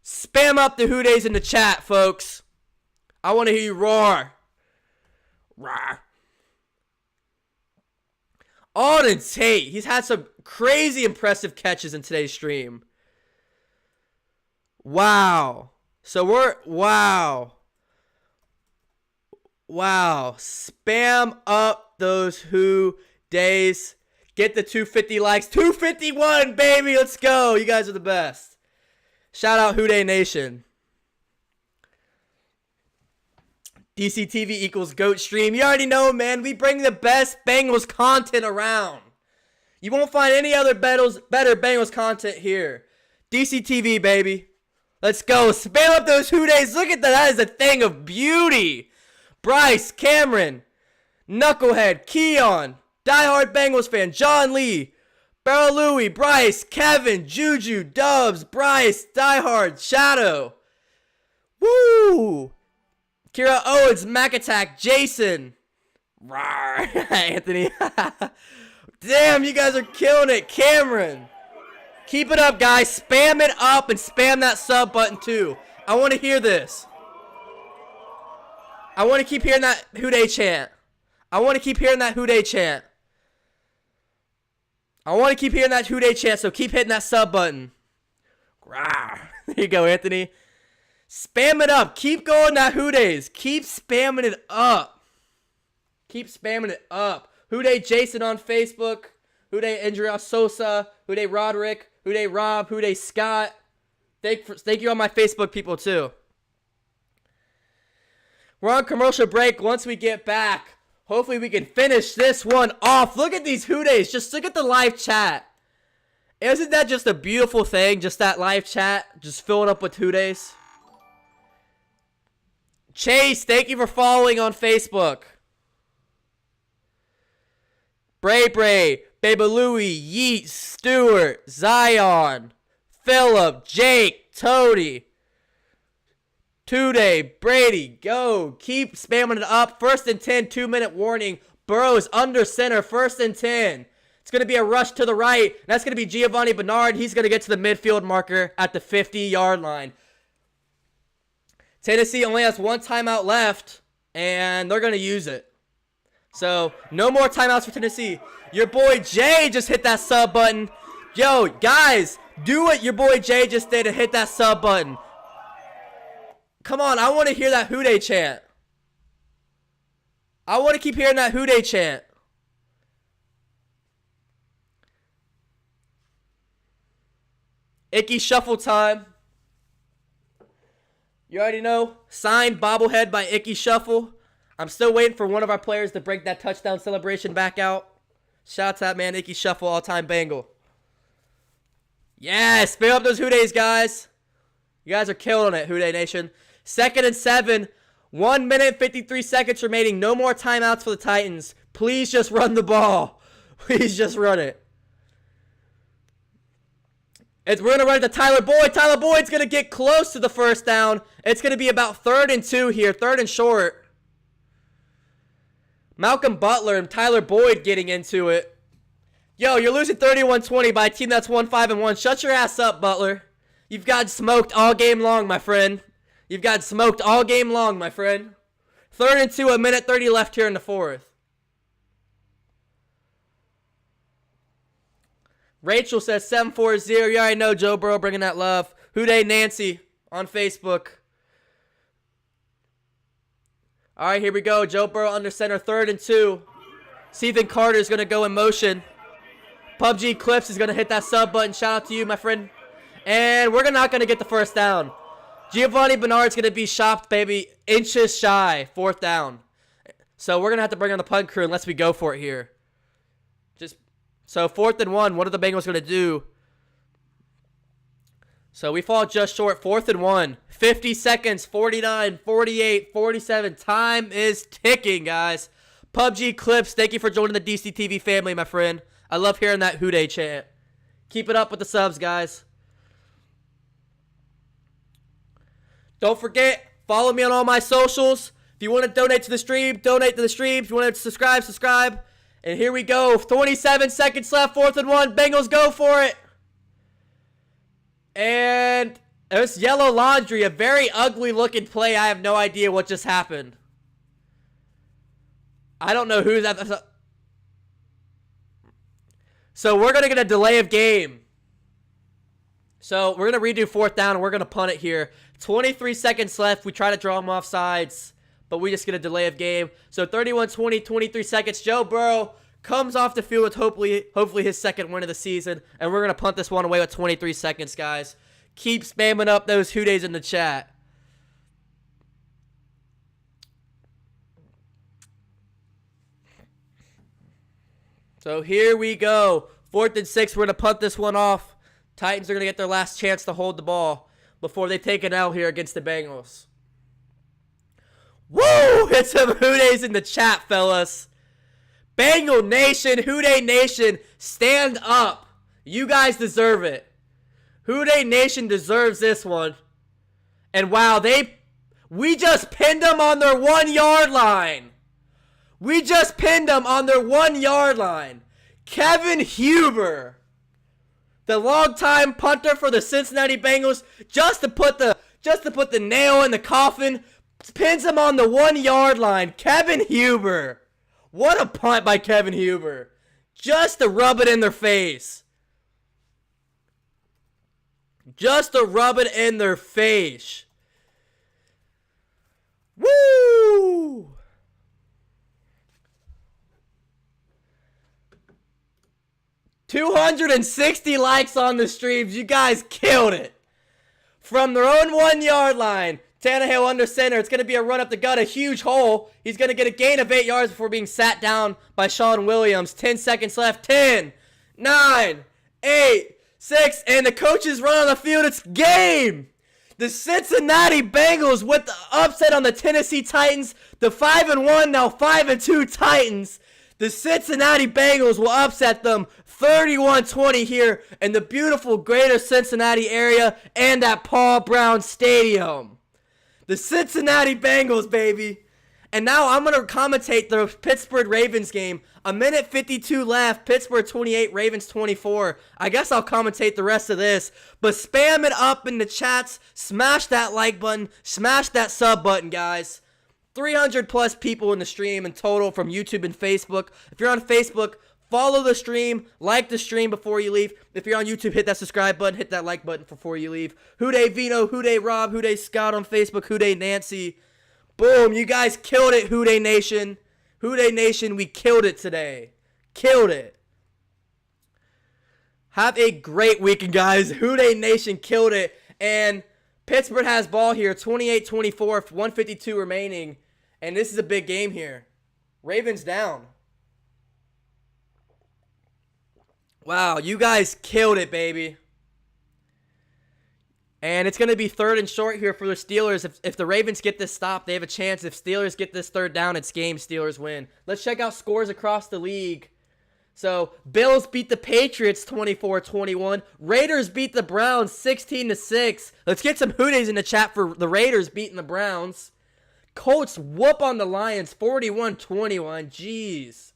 Spam up the WHODEYs in the chat, folks. I want to hear you roar. Roar. Tate, he's had some crazy impressive catches in today's stream. Wow. So wow. Spam up those WHODEYs. Get the 250 likes. 251, baby. Let's go. You guys are the best. Shout out WHODEY Nation. DCTV equals GOAT stream. You already know, man. We bring the best Bengals content around. You won't find any other better Bengals content here. DCTV, baby. Let's go. Spam up those WHODEYs. Look at that. That is a thing of beauty. Bryce, Cameron, Knucklehead, Keon, diehard Bengals fan, John Lee, Barrel Louie, Bryce, Kevin, Juju, Dubs, Bryce, diehard, Shadow. Woo! Kira Owens, Mac Attack, Jason. Rawr. Anthony. Damn, you guys are killing it. Cameron. Keep it up, guys. Spam it up and spam that sub button, too. I want to hear this. I want to keep hearing that WHODEY chant. I want to keep hearing that WHODEY chant. So keep hitting that sub button. Rawr. There you go, Anthony. Spam it up. Keep going that WHODEYs. Keep spamming it up. WHODEY Jason on Facebook. WHODEY Andrea Sosa. WHODEY Roderick. WHODEY Rob. WHODEY Scott. Thank you all my Facebook people too. We're on commercial break. Once we get back, hopefully we can finish this one off. Look at these WHODEYs. Just look at the live chat. Isn't that just a beautiful thing? Just that live chat. Just filling up with WHODEYs. Chase, thank you for following on Facebook. Bray, Baby Louie, Yeet, Stewart, Zion, Phillip, Jake, Toady, Today, Brady, go. Keep spamming it up. 1st and 10, 2-minute warning. Burrow's under center, 1st and 10. It's going to be a rush to the right. That's going to be Giovanni Bernard. He's going to get to the midfield marker at the 50-yard line. Tennessee only has 1 timeout left, and they're going to use it. So, no more timeouts for Tennessee. Your boy Jay just hit that sub button. Yo, guys, do what your boy Jay just did and hit that sub button. Come on, I want to hear that WHODEY chant. I want to keep hearing that WHODEY chant. Icky shuffle time. You already know. Signed bobblehead by Icky Shuffle. I'm still waiting for one of our players to break that touchdown celebration back out. Shout out to that man, Icky Shuffle, all-time Bengal. Yes, spam up those WHODEYs, guys. You guys are killing it, WHODEY Nation. 2nd and 7. 1 minute, 53 seconds remaining. No more timeouts for the Titans. Please just run the ball. Please just run it. We're going to run it to Tyler Boyd. Tyler Boyd's going to get close to the first down. It's going to be about 3rd and 2 here. 3rd and short. Malcolm Butler and Tyler Boyd getting into it. Yo, you're losing 31-20 by a team that's 1-5-1. Shut your ass up, Butler. You've gotten smoked all game long, my friend. You've gotten smoked all game long, my friend. 3rd and 2, 1:30 left here in the 4th. Rachel says 740. You already know Joe Burrow bringing that love. WHODEY Nancy on Facebook. All right, here we go. Joe Burrow under center, 3rd and 2. Stephen Carter is going to go in motion. PUBG Clips is going to hit that sub button. Shout out to you, my friend. And we're not going to get the first down. Giovanni Bernard's going to be shopped, baby. Inches shy. 4th down. So we're going to have to bring on the punt crew unless we go for it here. So 4th and 1. What are the Bengals going to do? So we fall just short. 4th and 1. 50 seconds. 49, 48, 47. Time is ticking, guys. PUBG Clips, thank you for joining the DCTV family, my friend. I love hearing that WHODEY chant. Keep it up with the subs, guys. Don't forget, follow me on all my socials. If you want to donate to the stream, donate to the stream. If you want to subscribe, subscribe. And here we go. 27 seconds left. 4th and 1. Bengals go for it. And there's yellow laundry. A very ugly looking play. I have no idea what just happened. I don't know who's at the... So we're going to get a delay of game. So we're going to redo 4th down and we're going to punt it here. 23 seconds left. We try to draw them off sides, but we just get a delay of game. So 31-20, 23 seconds. Joe Burrow comes off the field with hopefully his 2nd win of the season. And we're going to punt this one away with 23 seconds, guys. Keep spamming up those WHODEYs in the chat. So here we go. 4th and 6. We're going to punt this one off. Titans are going to get their last chance to hold the ball before they take it out here against the Bengals. Woo! Hit some WHODEYs in the chat, fellas. Bengal Nation, WHODEY Nation, stand up. You guys deserve it. WHODEY Nation deserves this one. And wow, we just pinned them on their 1-yard line. We just pinned them on their 1-yard line. Kevin Huber, the longtime punter for the Cincinnati Bengals, just to put the nail in the coffin, pins him on the 1-yard line. Kevin Huber. What a punt by Kevin Huber. Just to rub it in their face. Just to rub it in their face. Woo! $260 likes on the streams. You guys killed it. From their own 1-yard line. Tannehill under center. It's going to be a run up the gut. A huge hole. He's going to get a gain of 8 yards before being sat down by Sean Williams. 10 seconds left. 10, 9, 8, 6. And the coaches run on the field. It's game. The Cincinnati Bengals with the upset on the Tennessee Titans. The 5-1, now 5-2 Titans. The Cincinnati Bengals will upset them 31-20 here in the beautiful greater Cincinnati area and at Paul Brown Stadium. The Cincinnati Bengals, baby. And now I'm going to commentate the Pittsburgh Ravens game. 1:52 left. Pittsburgh 28, Ravens 24. I guess I'll commentate the rest of this. But spam it up in the chats. Smash that like button. Smash that sub button, guys. 300 plus people in the stream in total from YouTube and Facebook. If you're on Facebook, follow the stream, like the stream before you leave. If you're on YouTube, hit that subscribe button, hit that like button before you leave. WHODEY Vino, WHODEY Rob, WHODEY Scott on Facebook, WHODEY Nancy. Boom, you guys killed it, WHODEY Nation. WHODEY Nation, we killed it today. Killed it. Have a great weekend, guys. WHODEY Nation killed it. And Pittsburgh has ball here, 28-24, 152 remaining. And this is a big game here. Ravens down. Wow, you guys killed it, baby. And it's going to be 3rd and short here for the Steelers. If the Ravens get this stop, they have a chance. If Steelers get this 3rd down, it's game. Steelers win. Let's check out scores across the league. So, Bills beat the Patriots 24-21. Raiders beat the Browns 16-6. Let's get some Hoodays in the chat for the Raiders beating the Browns. Colts whoop on the Lions 41-21. Jeez.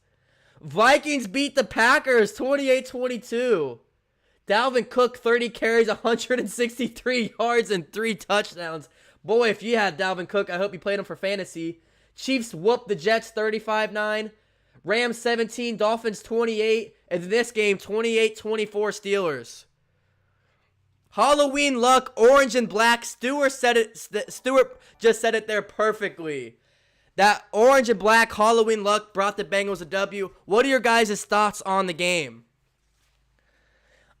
Vikings beat the Packers 28-22. Dalvin Cook, 30 carries, 163 yards, and 3 touchdowns. Boy, if you had Dalvin Cook, I hope you played him for fantasy. Chiefs whooped the Jets 35-9. Rams 17, Dolphins 28, and this game 28-24 Steelers. Halloween luck, orange and black. Stewart just said it there perfectly. That orange and black Halloween luck brought the Bengals a W. What are your guys' thoughts on the game?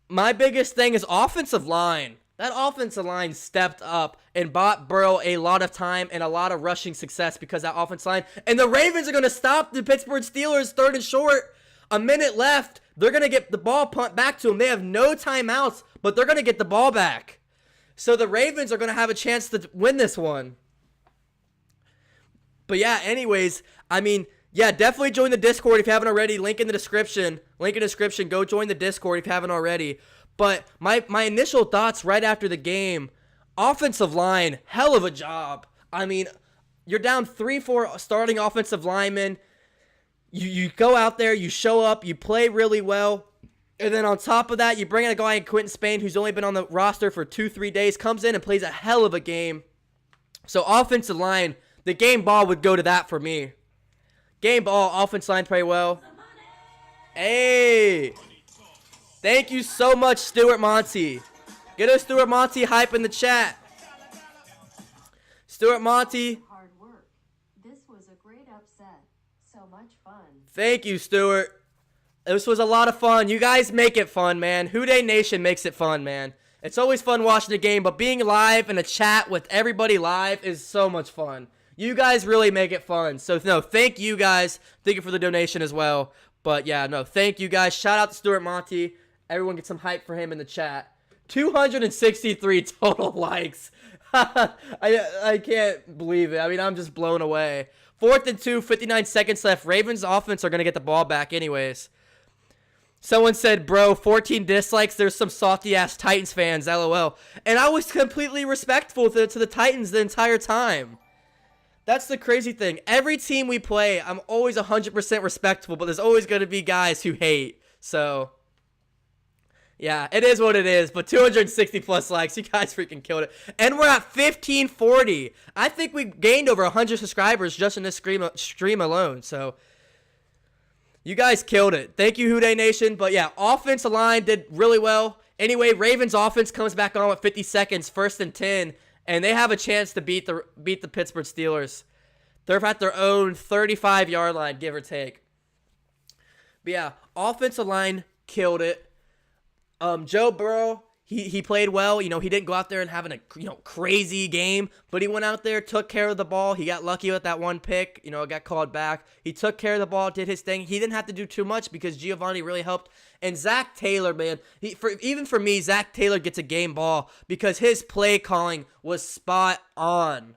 My biggest thing is offensive line. That offensive line stepped up and bought Burrow a lot of time and a lot of rushing success because that offensive line. And the Ravens are going to stop the Pittsburgh Steelers 3rd and short. A minute left. They're going to get the ball pumped back to them. They have no timeouts, but they're going to get the ball back. So the Ravens are going to have a chance to win this one. But yeah, anyways, I mean, yeah, definitely join the Discord if you haven't already. Link in the description. Go join the Discord if you haven't already. But my initial thoughts right after the game, offensive line, hell of a job. I mean, you're down 3-4 starting offensive linemen. You go out there, you show up, you play really well. And then on top of that, you bring in a guy in Quentin Spain who's only been on the roster for 2-3 days, comes in and plays a hell of a game. So offensive line, the game ball would go to that for me. Game ball, offensive line play well. Hey! Thank you so much, Stuart Monty. Get us Stuart Monty hype in the chat. Stuart Monty. Hard work. This was a great upset. So much fun. Thank you, Stuart. This was a lot of fun. You guys make it fun, man. WHODEY Nation makes it fun, man. It's always fun watching the game, but being live in a chat with everybody live is so much fun. You guys really make it fun. So, no, thank you guys. Thank you for the donation as well. But, yeah, no, thank you guys. Shout out to Stuart Monty. Everyone get some hype for him in the chat. 263 total likes. I can't believe it. I mean, I'm just blown away. 4th and 2, 59 seconds left. Ravens offense are going to get the ball back anyways. Someone said, bro, 14 dislikes. There's some salty-ass Titans fans, LOL. And I was completely respectful to the Titans the entire time. That's the crazy thing. Every team we play, I'm always 100% respectful, but there's always going to be guys who hate. So, yeah, it is what it is. But 260 plus likes. You guys freaking killed it. And we're at 1540. I think we gained over 100 subscribers just in this stream alone. So, you guys killed it. Thank you, WHODEY Nation. But, yeah, offensive line did really well. Anyway, Ravens offense comes back on with 50 seconds, 1st and 10. And they have a chance to beat the Pittsburgh Steelers. They're at their own 35-yard line, give or take. But yeah, offensive line killed it. Joe Burrow, he played well. You know, he didn't go out there and having a crazy game, but he went out there, took care of the ball. He got lucky with that one pick. You know, it got called back. He took care of the ball, did his thing. He didn't have to do too much because Giovanni really helped. And Zach Taylor, man, even for me, Zach Taylor gets a game ball because his play calling was spot on.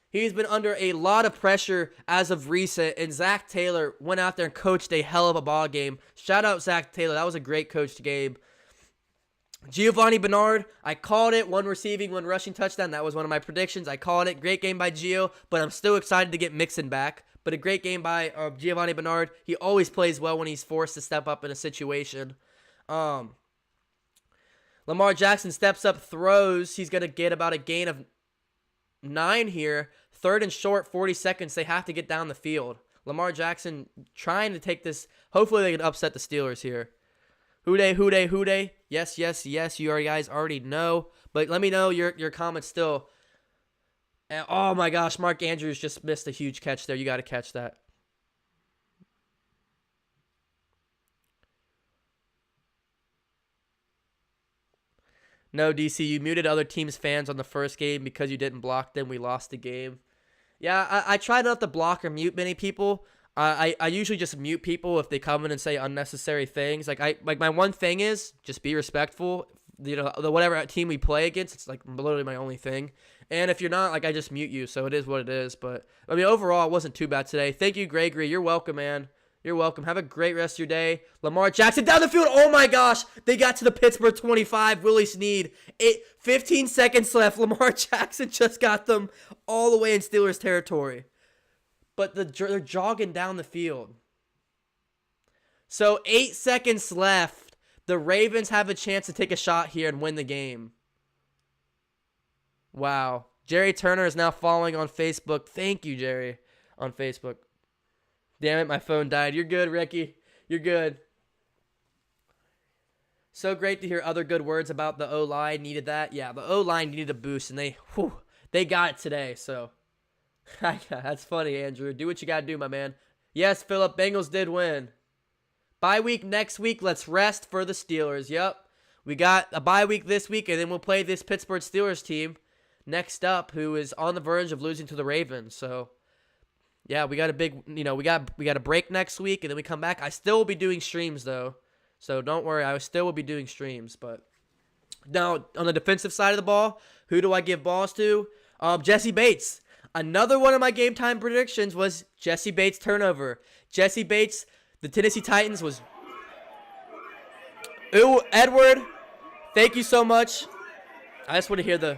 He's been under a lot of pressure as of recent, and Zach Taylor went out there and coached a hell of a ball game. Shout out Zach Taylor. That was a great coached game. Giovanni Bernard, I called it. 1 receiving, 1 rushing touchdown. That was one of my predictions. I called it. Great game by Gio, but I'm still excited to get Mixon back. But a great game by Giovanni Bernard. He always plays well when he's forced to step up in a situation. Lamar Jackson steps up, throws. He's going to get about a gain of 9 here. 3rd and short, 40 seconds. They have to get down the field. Lamar Jackson trying to take this. Hopefully they can upset the Steelers here. WHODEY, WHODEY, WHODEY. Yes, yes, yes. You guys already know. But let me know your comments still. And, oh my gosh, Mark Andrews just missed a huge catch there. You got to catch that. No, DC, you muted other teams' fans on the first game because you didn't block them. We lost the game. Yeah, I try not to block or mute many people. I usually just mute people if they come in and say unnecessary things. Like my one thing is just be respectful. You know, the whatever team we play against, it's like literally my only thing. And if you're not, like, I just mute you. So it is what it is. But I mean, overall, it wasn't too bad today. Thank you, Gregory. You're welcome, man. You're welcome. Have a great rest of your day. Lamar Jackson down the field. Oh my gosh. They got to the Pittsburgh 25. Willie Snead. 15 seconds left. Lamar Jackson just got them all the way in Steelers territory. But they're jogging down the field. So 8 seconds left. The Ravens have a chance to take a shot here and win the game. Wow. Jerry Turner is now following on Facebook. Thank you, Jerry, on Facebook. Damn it, my phone died. You're good, Ricky. You're good. So great to hear other good words about the O-line. Needed that. Yeah, the O-line needed a boost, and they got it today. So that's funny, Andrew. Do what you got to do, my man. Yes, Philip, Bengals did win. Bye week next week. Let's rest for the Steelers. Yep. We got a bye week this week, and then we'll play this Pittsburgh Steelers team next up, who is on the verge of losing to the Ravens. So, yeah, we got a big, we got a break next week, and then we come back. I still will be doing streams, though. So don't worry. I still will be doing streams. But now, on the defensive side of the ball, who do I give balls to? Jesse Bates. Another one of my game time predictions was Jesse Bates turnover. Jesse Bates, the Tennessee Titans was... Ooh, Edward, thank you so much. I just want to hear the...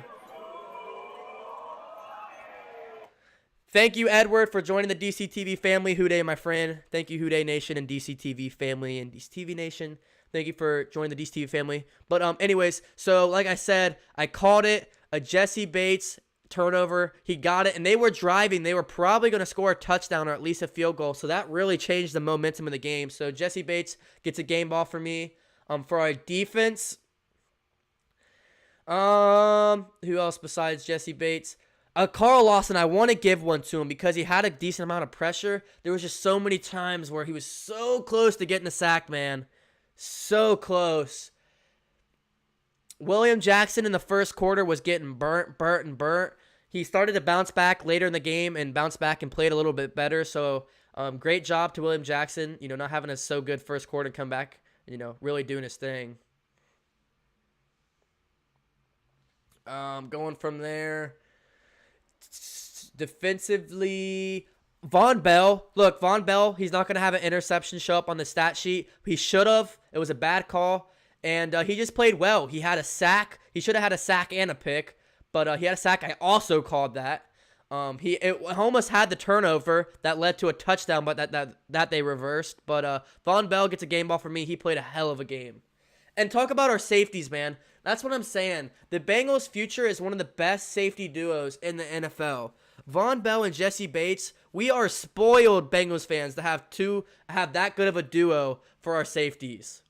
Thank you, Edward, for joining the DCTV family. WHODEY, my friend. Thank you, WHODEY Nation and DCTV family and DCTV Nation. Thank you for joining the DCTV family. But anyways, so like I said, I called it a Jesse Bates turnover. He got it, and they were driving. They were probably going to score a touchdown or at least a field goal, so that really changed the momentum of the game. So Jesse Bates gets a game ball for me. For our defense, who else besides Jesse Bates? Carl Lawson, I want to give one to him because he had a decent amount of pressure. There was just so many times where he was so close to getting the sack, man. So close. William Jackson in the first quarter was getting burnt. He started to bounce back later in the game and bounced back and played a little bit better. So great job to William Jackson, not having a so good first quarter and come back, really doing his thing. Going from there, defensively, Von Bell. Look, Von Bell, he's not going to have an interception show up on the stat sheet. He should have. It was a bad call. And he just played well. He had a sack. He should have had a sack and a pick. But he had a sack. I also called that. He almost had the turnover that led to a touchdown, but that they reversed. But Von Bell gets a game ball for me. He played a hell of a game. And talk about our safeties, man. That's what I'm saying. The Bengals' future is one of the best safety duos in the NFL. Von Bell and Jesse Bates, we are spoiled Bengals fans to have that good of a duo for our safeties.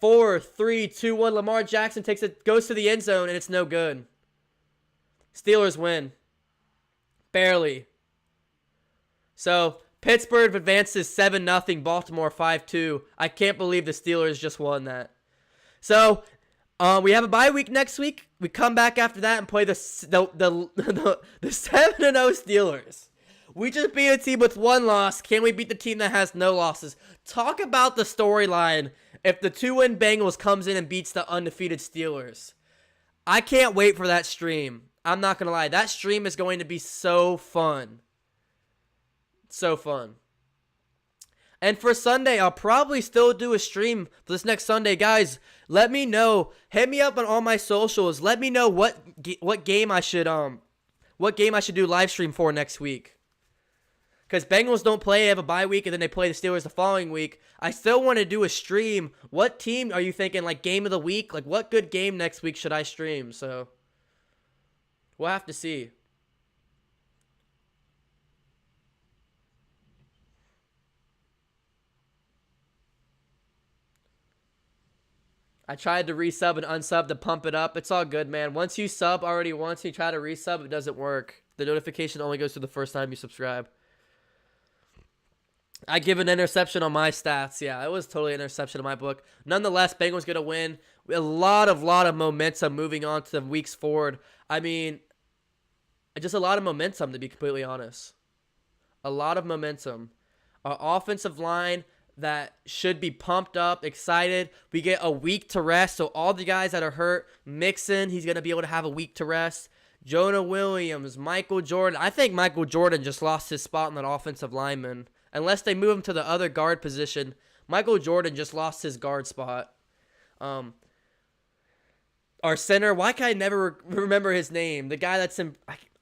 4, 3, 2, 1. Lamar Jackson goes to the end zone, and it's no good. Steelers win. Barely. So, Pittsburgh advances 7-0. Baltimore 5-2. I can't believe the Steelers just won that. So, we have a bye week next week. We come back after that and play the 7-0 Steelers. We just beat a team with one loss. Can we beat the team that has no losses? Talk about the storyline if the 2-win Bengals comes in and beats the undefeated Steelers. I can't wait for that stream. I'm not going to lie. That stream is going to be so fun. So fun. And for Sunday, I'll probably still do a stream for this next Sunday. Guys, let me know. Hit me up on all my socials. Let me know what game I should do live stream for next week. Because Bengals don't play, they have a bye week, and then they play the Steelers the following week. I still want to do a stream. What team are you thinking, like, game of the week? Like, what good game next week should I stream? So, we'll have to see. I tried to resub and unsub to pump it up. It's all good, man. Once you sub already once, you try to resub, it doesn't work. The notification only goes to the first time you subscribe. I give an interception on my stats. Yeah, it was totally an interception in my book. Nonetheless, Bengals going to win. A lot of momentum moving on to the weeks forward. I mean, just a lot of momentum, to be completely honest. A lot of momentum. Our offensive line that should be pumped up, excited. We get a week to rest, so all the guys that are hurt, Mixon, he's going to be able to have a week to rest. Jonah Williams, Michael Jordan. I think Michael Jordan just lost his spot in that offensive lineman. Unless they move him to the other guard position, Michael Jordan just lost his guard spot. Our center, why can I never remember his name? The guy that's in,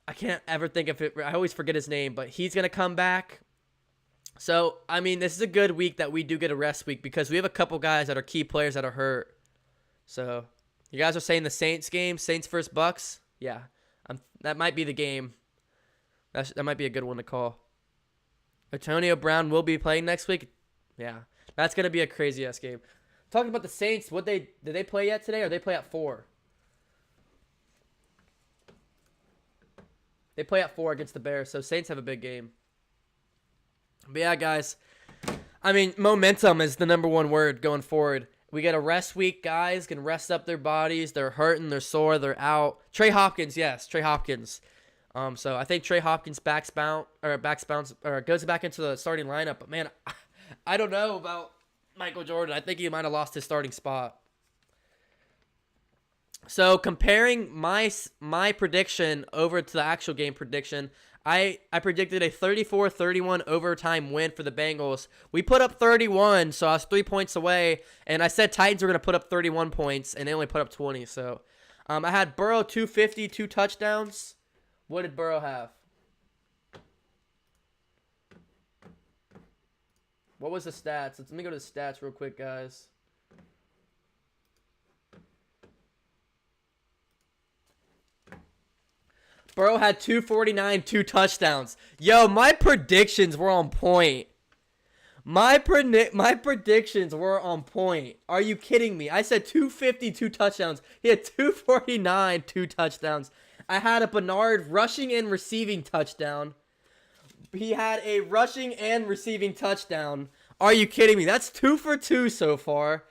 I can't ever think of it. I always forget his name, but he's going to come back. So, I mean, this is a good week that we do get a rest week because we have a couple guys that are key players that are hurt. So, you guys are saying the Saints game, Saints versus Bucks? Yeah, that might be the game. That might be a good one to call. Antonio Brown will be playing next week. Yeah, that's going to be a crazy-ass game. Talking about the Saints, did they play yet today or they play at 4? They play at 4 against the Bears, so Saints have a big game. But yeah, guys, I mean, momentum is the number one word going forward. We get a rest week. Guys can rest up their bodies. They're hurting. They're sore. They're out. Trey Hopkins, yes, Trey Hopkins. So I think Trey Hopkins goes back into the starting lineup. But man, I don't know about Michael Jordan. I think he might have lost his starting spot. So comparing my prediction over to the actual game prediction, I predicted a 34-31 overtime win for the Bengals. We put up 31, so I was 3 points away, and I said Titans were going to put up 31 points, and they only put up 20. So I had Burrow 250, 2 touchdowns. What did Burrow have? What was the stats? Let me go to the stats real quick, guys. Burrow had 249, 2 touchdowns. Yo, my predictions were on point. My predictions were on point. Are you kidding me? I said 250, 2 touchdowns. He had 249, 2 touchdowns. I had a Bernard rushing and receiving touchdown. He had a rushing and receiving touchdown. Are you kidding me? That's 2 for 2 so far.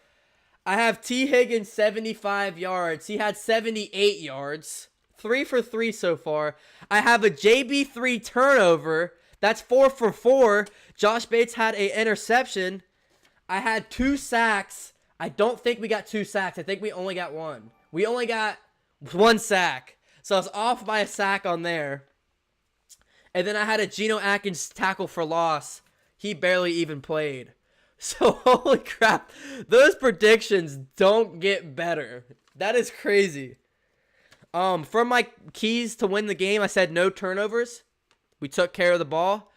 I have T. Higgins 75 yards. He had 78 yards. 3 for 3 so far. I have a JB3 turnover. That's 4 for 4. Josh Bates had an interception. I had 2 sacks. I don't think we got 2 sacks. I think we only got 1. We only got 1 sack. So I was off by a sack on there. And then I had a Geno Atkins tackle for loss. He barely even played. So holy crap. Those predictions don't get better. That is crazy. From my keys to win the game, I said no turnovers. We took care of the ball.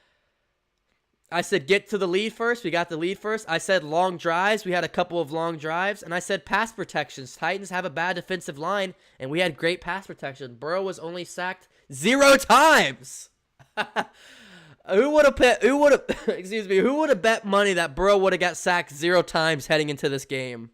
I said get to the lead first. We got the lead first. I said long drives. We had a couple of long drives. And I said pass protections. Titans have a bad defensive line, and we had great pass protection. Burrow was only sacked 0 times. Who would have bet money that Burrow would have got sacked 0 times heading into this game?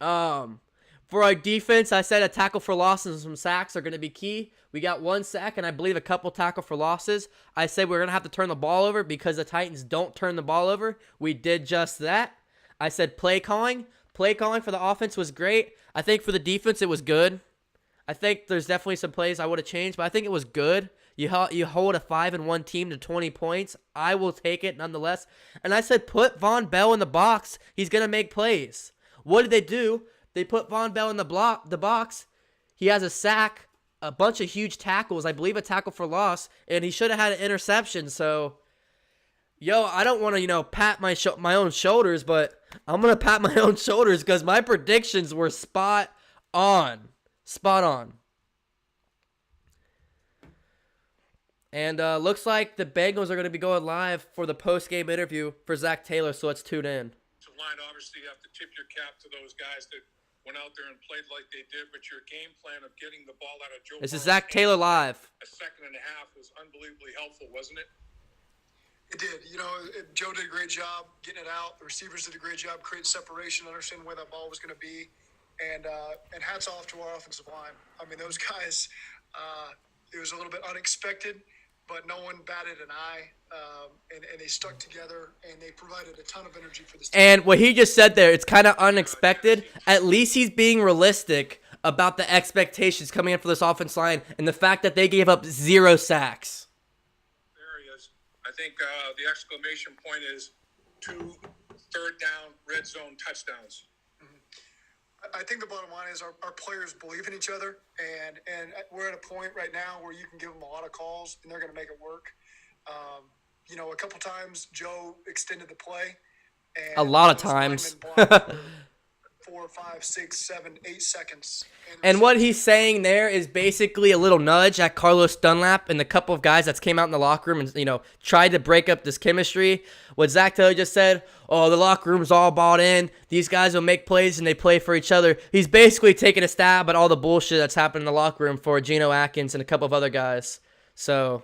For our defense, I said a tackle for losses and some sacks are going to be key. We got 1 sack and I believe a couple tackle for losses. I said we're going to have to turn the ball over because the Titans don't turn the ball over. We did just that. I said play calling. Play calling for the offense was great. I think for the defense, it was good. I think there's definitely some plays I would have changed, but I think it was good. You hold a 5-1 team to 20 points. I will take it nonetheless. And I said put Von Bell in the box. He's going to make plays. What did they do? They put Von Bell in the box. He has a sack, a bunch of huge tackles, I believe a tackle for loss, and he should have had an interception. So, I don't want to, pat my own shoulders, but I'm going to pat my own shoulders because my predictions were spot on. Spot on. And looks like the Bengals are going to be going live for the post-game interview for Zach Taylor, so let's tune in. Line, obviously, you have to tip your cap to those guys that went out there and played like they did, but your game plan of getting the ball out of Joe This is Zach Taylor live. A second and a half was unbelievably helpful, wasn't it? It did. Joe did a great job getting it out. The receivers did a great job creating separation, understanding where that ball was going to be, and hats off to our offensive line. I mean, those guys, it was a little bit unexpected, but no one batted an eye, and they stuck together, and they provided a ton of energy for this team. And what he just said there, it's kind of unexpected. At least he's being realistic about the expectations coming in for this offense line and the fact that they gave up 0 sacks. There he is. I think the exclamation point is 2 third down red zone touchdowns. I think the bottom line is our players believe in each other, and we're at a point right now where you can give them a lot of calls, and they're going to make it work. A couple times Joe extended the play. And a lot of times. 4, 5, 6, 7, 8 seconds. And what he's saying there is basically a little nudge at Carlos Dunlap and the couple of guys that came out in the locker room and, tried to break up this chemistry. What Zach Taylor just said, the locker room's all bought in. These guys will make plays and they play for each other. He's basically taking a stab at all the bullshit that's happened in the locker room for Geno Atkins and a couple of other guys. So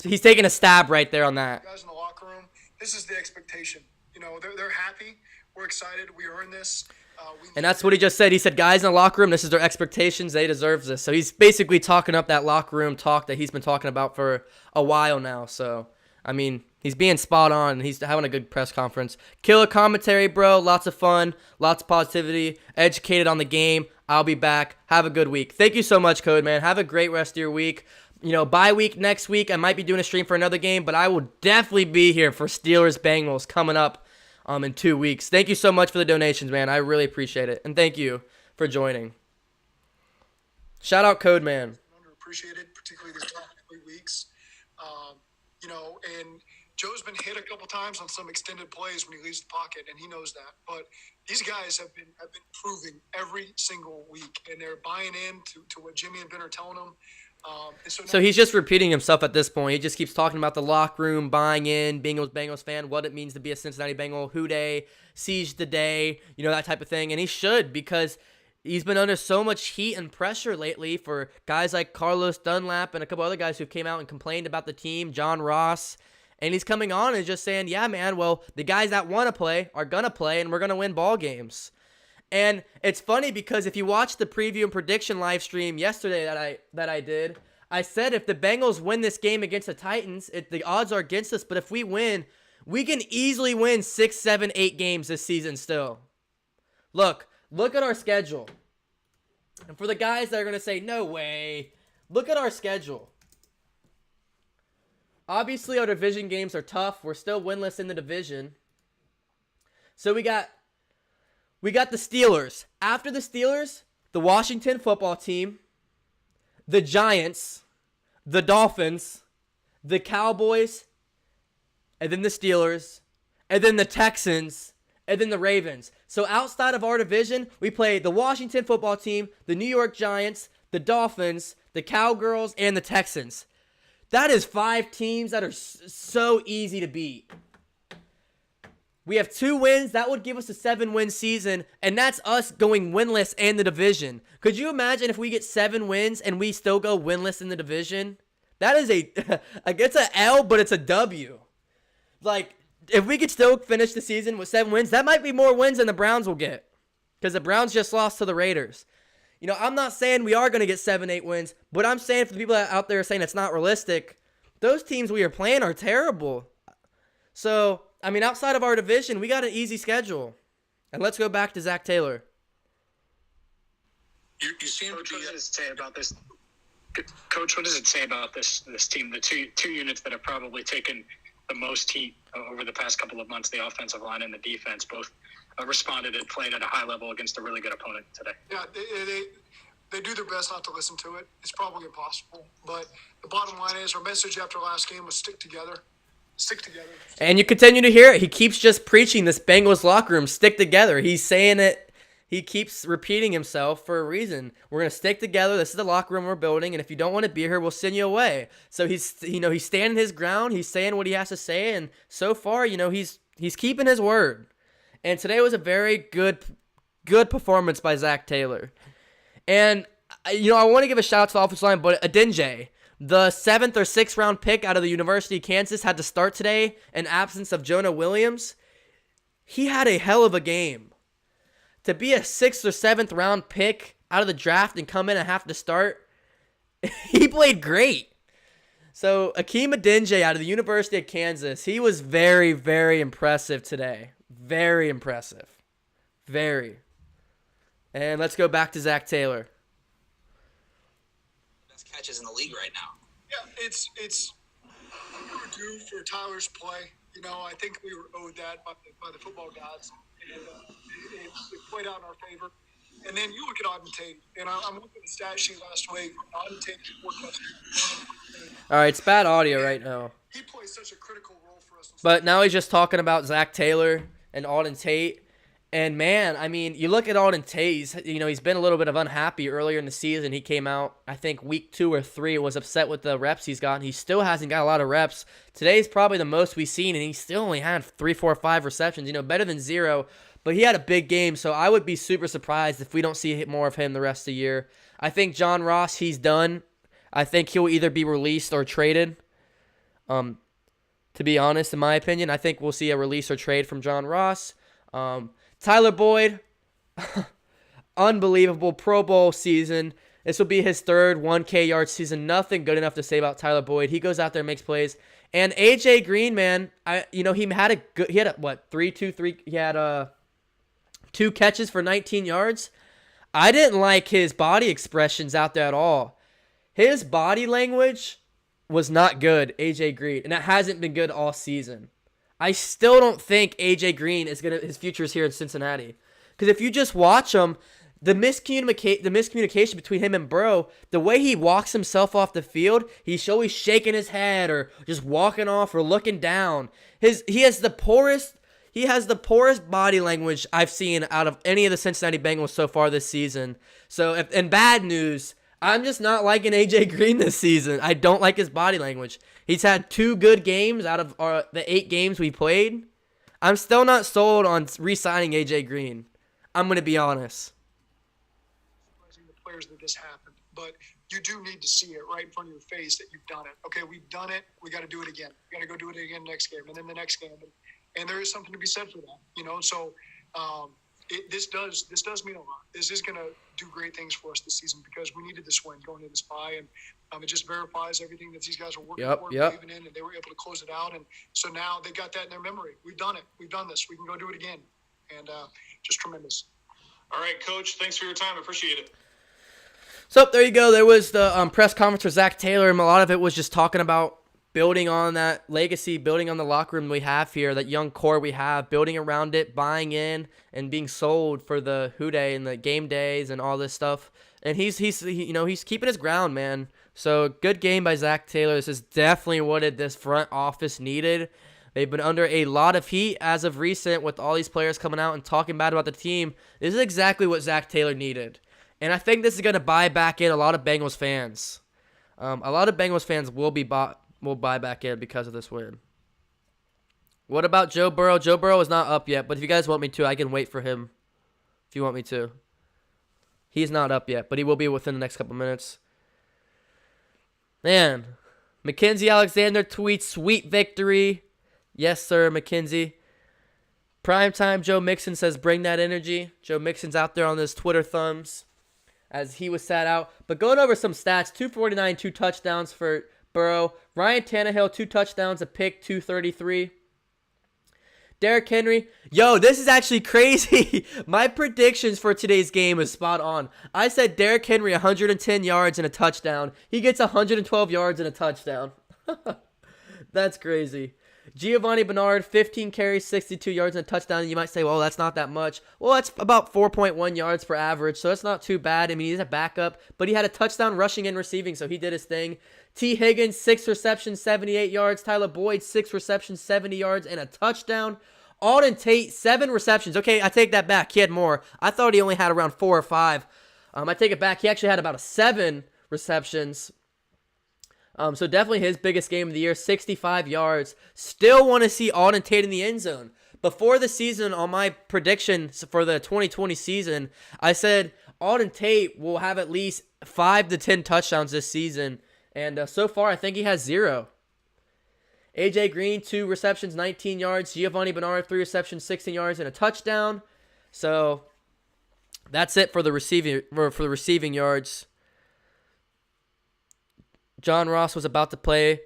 he's taking a stab right there on that. Guys in the locker room, this is the expectation. They're happy. We're excited. We earned this. And that's what he just said. He said, guys in the locker room, this is their expectations. They deserve this. So he's basically talking up that locker room talk that he's been talking about for a while now. So, he's being spot on. He's having a good press conference. Killer commentary, bro. Lots of fun. Lots of positivity. Educated on the game. I'll be back. Have a good week. Thank you so much, Code, man. Have a great rest of your week. Bye week next week. I might be doing a stream for another game, but I will definitely be here for Steelers Bengals coming up in 2 weeks. Thank you so much for the donations, man. I really appreciate it. And thank you for joining. Shout out Code Man. Underappreciated, particularly these last 3 weeks. And Joe's been hit a couple times on some extended plays when he leaves the pocket, and he knows that. But these guys have been proving every single week, and they're buying in to what Jimmy and Ben are telling them. So he's just repeating himself at this point. He just keeps talking about the locker room, buying in, Bengals fan, what it means to be a Cincinnati Bengal, WHODEY, seize the day, that type of thing. And he should, because he's been under so much heat and pressure lately for guys like Carlos Dunlap and a couple other guys who came out and complained about the team, John Ross. And he's coming on and just saying, yeah, man, well, the guys that want to play are going to play, and we're going to win ball games. And it's funny because if you watch the preview and prediction live stream yesterday that I did, I said if the Bengals win this game against the Titans, the odds are against us. But if we win, we can easily win 6, 7, 8 games this season still. Look at our schedule. And for the guys that are going to say, no way, look at our schedule. Obviously, our division games are tough. We're still winless in the division. So we got the Steelers. After the Steelers, the Washington football team, the Giants, the Dolphins, the Cowboys, and then the Steelers, and then the Texans, and then the Ravens. So outside of our division, we play the Washington football team, the New York Giants, the Dolphins, the Cowgirls, and the Texans. That is 5 teams that are so easy to beat. We have 2 wins. That would give us a 7-win season, and that's us going winless in the division. Could you imagine if we get 7 wins and we still go winless in the division? That is it's an L, but it's a W. Like, if we could still finish the season with 7 wins, that might be more wins than the Browns will get, because the Browns just lost to the Raiders. I'm not saying we are going to get 7, 8 wins, but I'm saying for the people out there saying it's not realistic, those teams we are playing are terrible. So, outside of our division, we got an easy schedule. And let's go back to Zach Taylor. You seem Coach, to what be... does it say about this? Coach, what does it say about this team? The two units that have probably taken the most heat over the past couple of months, the offensive line and the defense, both responded and played at a high level against a really good opponent today. Yeah, they do their best not to listen to it. It's probably impossible. But the bottom line is our message after last game was stick together. Stick together. And you continue to hear it. He keeps just preaching this Bengals locker room, stick together. He's saying it. He keeps repeating himself for a reason. We're going to stick together. This is the locker room we're building, and if you don't want to be here, we'll send you away. So he's standing his ground. He's saying what he has to say, and so far, he's keeping his word. And today was a very good performance by Zach Taylor. And I want to give a shout out to the offensive line, but Adinje, the 7th or 6th round pick out of the University of Kansas, had to start today in absence of Jonah Williams. He had a hell of a game. To be a 6th or 7th round pick out of the draft and come in and have to start, he played great. So Akeem Adenje out of the University of Kansas, he was very, very impressive today. Very impressive. Very. And let's go back to Zach Taylor. Best catches in the league right now. Yeah, it's we were due for Tyler's play. You know, I think we were owed that by the football gods, and it played out in our favor. And then you look at Auden Tate, and I'm looking at the stat sheet last week. Auden Tate 4 touchdowns. All right, it's bad audio right now. He plays such a critical role for us. But now he's just talking about Zach Taylor and Auden Tate. And, man, I mean, you look at Auden Tate, he's been a little bit of unhappy earlier in the season. He came out, I think, week 2 or 3, was upset with the reps he's gotten. He still hasn't got a lot of reps. Today's probably the most we've seen, and he still only had 3, 4, 5 receptions, better than 0. But he had a big game, so I would be super surprised if we don't see more of him the rest of the year. I think John Ross, he's done. I think he'll either be released or traded. To be honest, in my opinion, I think we'll see a release or trade from John Ross. Tyler Boyd, unbelievable Pro Bowl season. This will be his 3rd 1K yard season. Nothing good enough to say about Tyler Boyd. He goes out there and makes plays. And AJ Green, man, he had 2 catches for 19 yards. I didn't like his body expressions out there at all. His body language was not good, AJ Green, and it hasn't been good all season. I still don't think AJ Green his future is here in Cincinnati. Because if you just watch him, the miscommunication between him and Burrow, the way he walks himself off the field, he's always shaking his head or just walking off or looking down. He has the poorest body language I've seen out of any of the Cincinnati Bengals so far this season. So, in bad news, I'm just not liking AJ Green this season. I don't like his body language. He's had 2 good games out of the 8 games we played. I'm still not sold on re-signing AJ Green. I'm going to be honest. The players that this happened, but you do need to see it right in front of your face that you've done it. Okay, we've done it. We got to do it again. We got to go do it again next game, and then the next game, and there is something to be said for that. So this does mean a lot. This is going to do great things for us this season because we needed this win going into this bye, and it just verifies everything that these guys are working for, believing in, and they were able to close it out. And so now they got that in their memory. We've done it. We've done this. We can go do it again, and just tremendous. All right, Coach. Thanks for your time. Appreciate it. So there you go. There was the press conference for Zach Taylor, and a lot of it was just talking about building on that legacy, building on the locker room we have here, that young core we have, building around it, buying in, and being sold for the WHODEY and the game days and all this stuff. And he's keeping his ground, man. So good game by Zach Taylor. This is definitely what this front office needed. They've been under a lot of heat as of recent with all these players coming out and talking bad about the team. This is exactly what Zach Taylor needed. And I think this is going to buy back in a lot of Bengals fans. A lot of Bengals fans will buy back in because of this win. What about Joe Burrow? Joe Burrow is not up yet, but if you guys want me to, I can wait for him if you want me to. He's not up yet, but he will be within the next couple minutes. Man, Mackenzie Alexander tweets, sweet victory. Yes, sir, Mackenzie. Primetime Joe Mixon says, bring that energy. Joe Mixon's out there on his Twitter thumbs as he was sat out. But going over some stats, 249, 2 touchdowns for Burrow. Ryan Tannehill, 2 touchdowns, a pick, 233. Derrick Henry. Yo, this is actually crazy. My predictions for today's game is spot on. I said Derrick Henry 110 yards and a touchdown. He gets 112 yards and a touchdown. That's crazy. Giovanni Bernard, 15 carries, 62 yards and a touchdown. You might say, well, that's not that much. Well, that's about 4.1 yards per average, so that's not too bad. I mean, he's a backup, but he had a touchdown rushing and receiving, so he did his thing. T. Higgins, 6 receptions, 78 yards. Tyler Boyd, 6 receptions, 70 yards, and a touchdown. Auden Tate, 7 receptions. Okay, I take that back. He had more. I thought he only had around 4 or 5. I take it back. He actually had about 7 receptions. So definitely his biggest game of the year, 65 yards. Still want to see Auden Tate in the end zone. Before the season, on my predictions for the 2020 season, I said Auden Tate will have at least 5 to 10 touchdowns this season. And so far, I think he has 0. AJ Green, 2 receptions, 19 yards. Giovanni Bernard, 3 receptions, 16 yards, and a touchdown. So that's it for the receiving yards. John Ross was about to play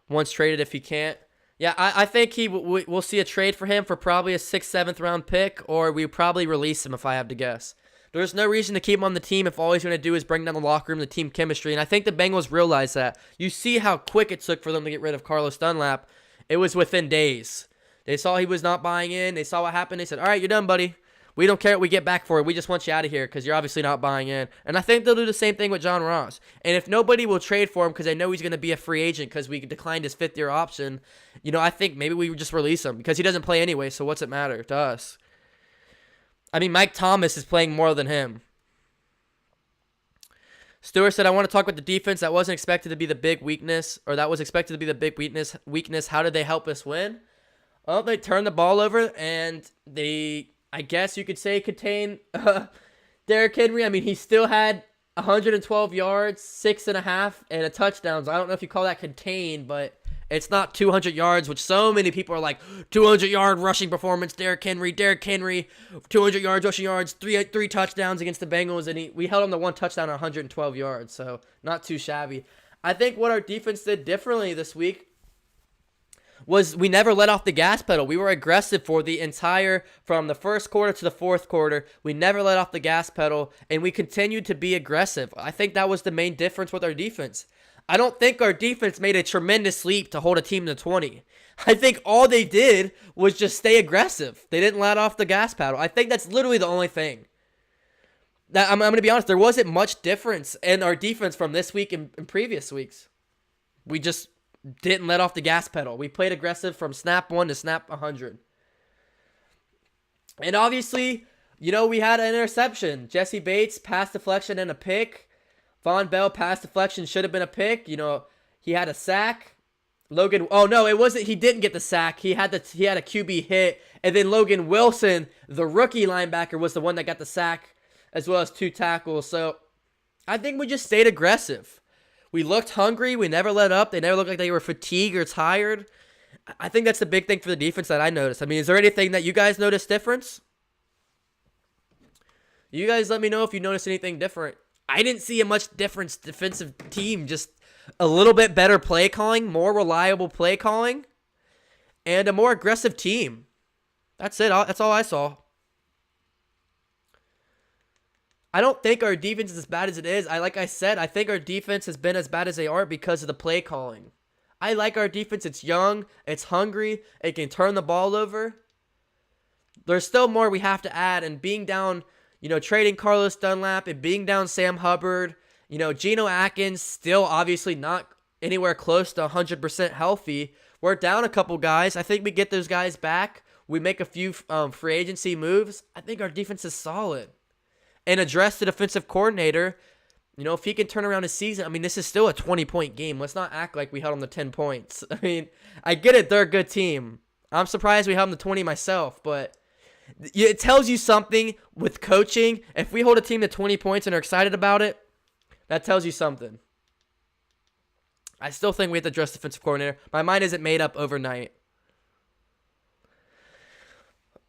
once traded if he can't. Yeah, I think we'll see a trade for him for probably a 6th, 7th round pick, or we probably release him if I have to guess. There's no reason to keep him on the team if all he's going to do is bring down the locker room, the team chemistry, and I think the Bengals realize that. You see how quick it took for them to get rid of Carlos Dunlap. It was within days. They saw he was not buying in. They saw what happened. They said, all right, you're done, buddy. We don't care what we get back for it. We just want you out of here because you're obviously not buying in. And I think they'll do the same thing with John Ross. And if nobody will trade for him because they know he's going to be a free agent because we declined his 5th-year option, I think maybe we would just release him because he doesn't play anyway, so what's it matter to us? I mean, Mike Thomas is playing more than him. Stewart said, I want to talk about the defense. That wasn't expected to be the big weakness, or that was expected to be the big weakness. How did they help us win? Well, they turned the ball over, and they, I guess you could say, contain Derrick Henry. I mean, he still had 112 yards, 6.5, and a touchdown. So I don't know if you call that contained, but it's not 200 yards, which so many people are like, 200-yard rushing performance, Derrick Henry, 200 yards, rushing yards, three touchdowns against the Bengals, and we held him to 1 touchdown on 112 yards, so not too shabby. I think what our defense did differently this week was we never let off the gas pedal. We were aggressive for the entire, from the first quarter to the fourth quarter. We never let off the gas pedal, and we continued to be aggressive. I think that was the main difference with our defense. I don't think our defense made a tremendous leap to hold a team to 20. I think all they did was just stay aggressive. They didn't let off the gas pedal. I think that's literally the only thing. I'm going to be honest, there wasn't much difference in our defense from this week and previous weeks. We just didn't let off the gas pedal. We played aggressive from snap 1 to snap 100. And obviously, we had an interception. Jesse Bates, pass deflection and a pick. Von Bell, pass deflection, should have been a pick. He had a sack. Logan, oh no, it wasn't. He didn't get the sack. He had a QB hit. And then Logan Wilson, the rookie linebacker, was the one that got the sack, as well as 2 tackles. So I think we just stayed aggressive. We looked hungry. We never let up. They never looked like they were fatigued or tired. I think that's the big thing for the defense that I noticed. I mean, is there anything that you guys noticed difference? You guys let me know if you noticed anything different. I didn't see a much difference defensive team. Just a little bit better play calling, more reliable play calling, and a more aggressive team. That's it. That's all I saw. I don't think our defense is as bad as it is. Like I said, I think our defense has been as bad as they are because of the play calling. I like our defense. It's young. It's hungry. It can turn the ball over. There's still more we have to add. And being down, trading Carlos Dunlap and being down Sam Hubbard, Geno Atkins still obviously not anywhere close to 100% healthy. We're down a couple guys. I think we get those guys back. We make a few free agency moves. I think our defense is solid. And address the defensive coordinator. If he can turn around his season, I mean, this is still a 20-point game. Let's not act like we held them to 10 points. I mean, I get it. They're a good team. I'm surprised we held them to 20 myself, but it tells you something with coaching. If we hold a team to 20 points and are excited about it, that tells you something. I still think we have to address the defensive coordinator. My mind isn't made up overnight.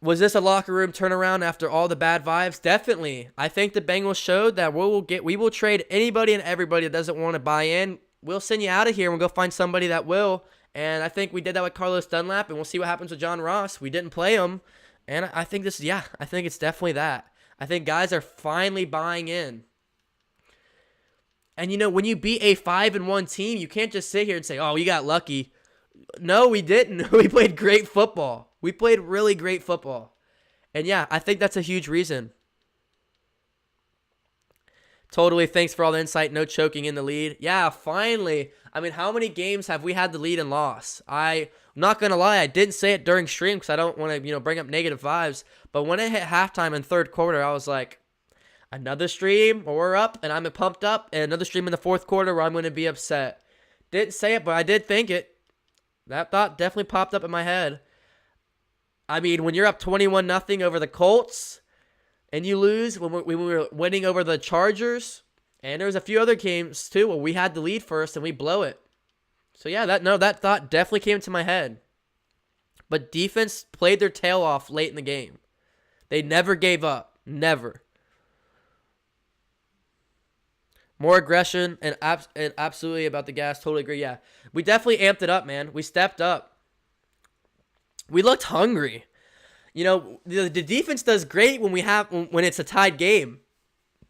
Was this a locker room turnaround after all the bad vibes? Definitely. I think the Bengals showed that we will trade anybody and everybody that doesn't want to buy in. We'll send you out of here and we'll go find somebody that will. And I think we did that with Carlos Dunlap, and we'll see what happens with John Ross. We didn't play him. And I think I think it's definitely that. I think guys are finally buying in. And when you beat a 5-1 team, you can't just sit here and say, oh, you got lucky. No, we didn't. We played great football. We played really great football. And yeah, I think that's a huge reason. Totally, thanks for all the insight. No choking in the lead. Yeah, finally. I mean, how many games have we had the lead and lost? I'm not going to lie, I didn't say it during stream because I don't want to, bring up negative vibes. But when it hit halftime in third quarter, I was like, another stream where we're up and I'm pumped up, and another stream in the fourth quarter where I'm going to be upset. Didn't say it, but I did think it. That thought definitely popped up in my head. I mean, when you're up 21-0 over the Colts and you lose, when we were winning over the Chargers, and there was a few other games too where we had the lead first and we blow it. So yeah, that thought definitely came to my head. But defense played their tail off late in the game. They never gave up. Never. More aggression and absolutely about the gas. Totally agree. Yeah, we definitely amped it up, man. We stepped up. We looked hungry. You know, the defense does great when it's a tied game.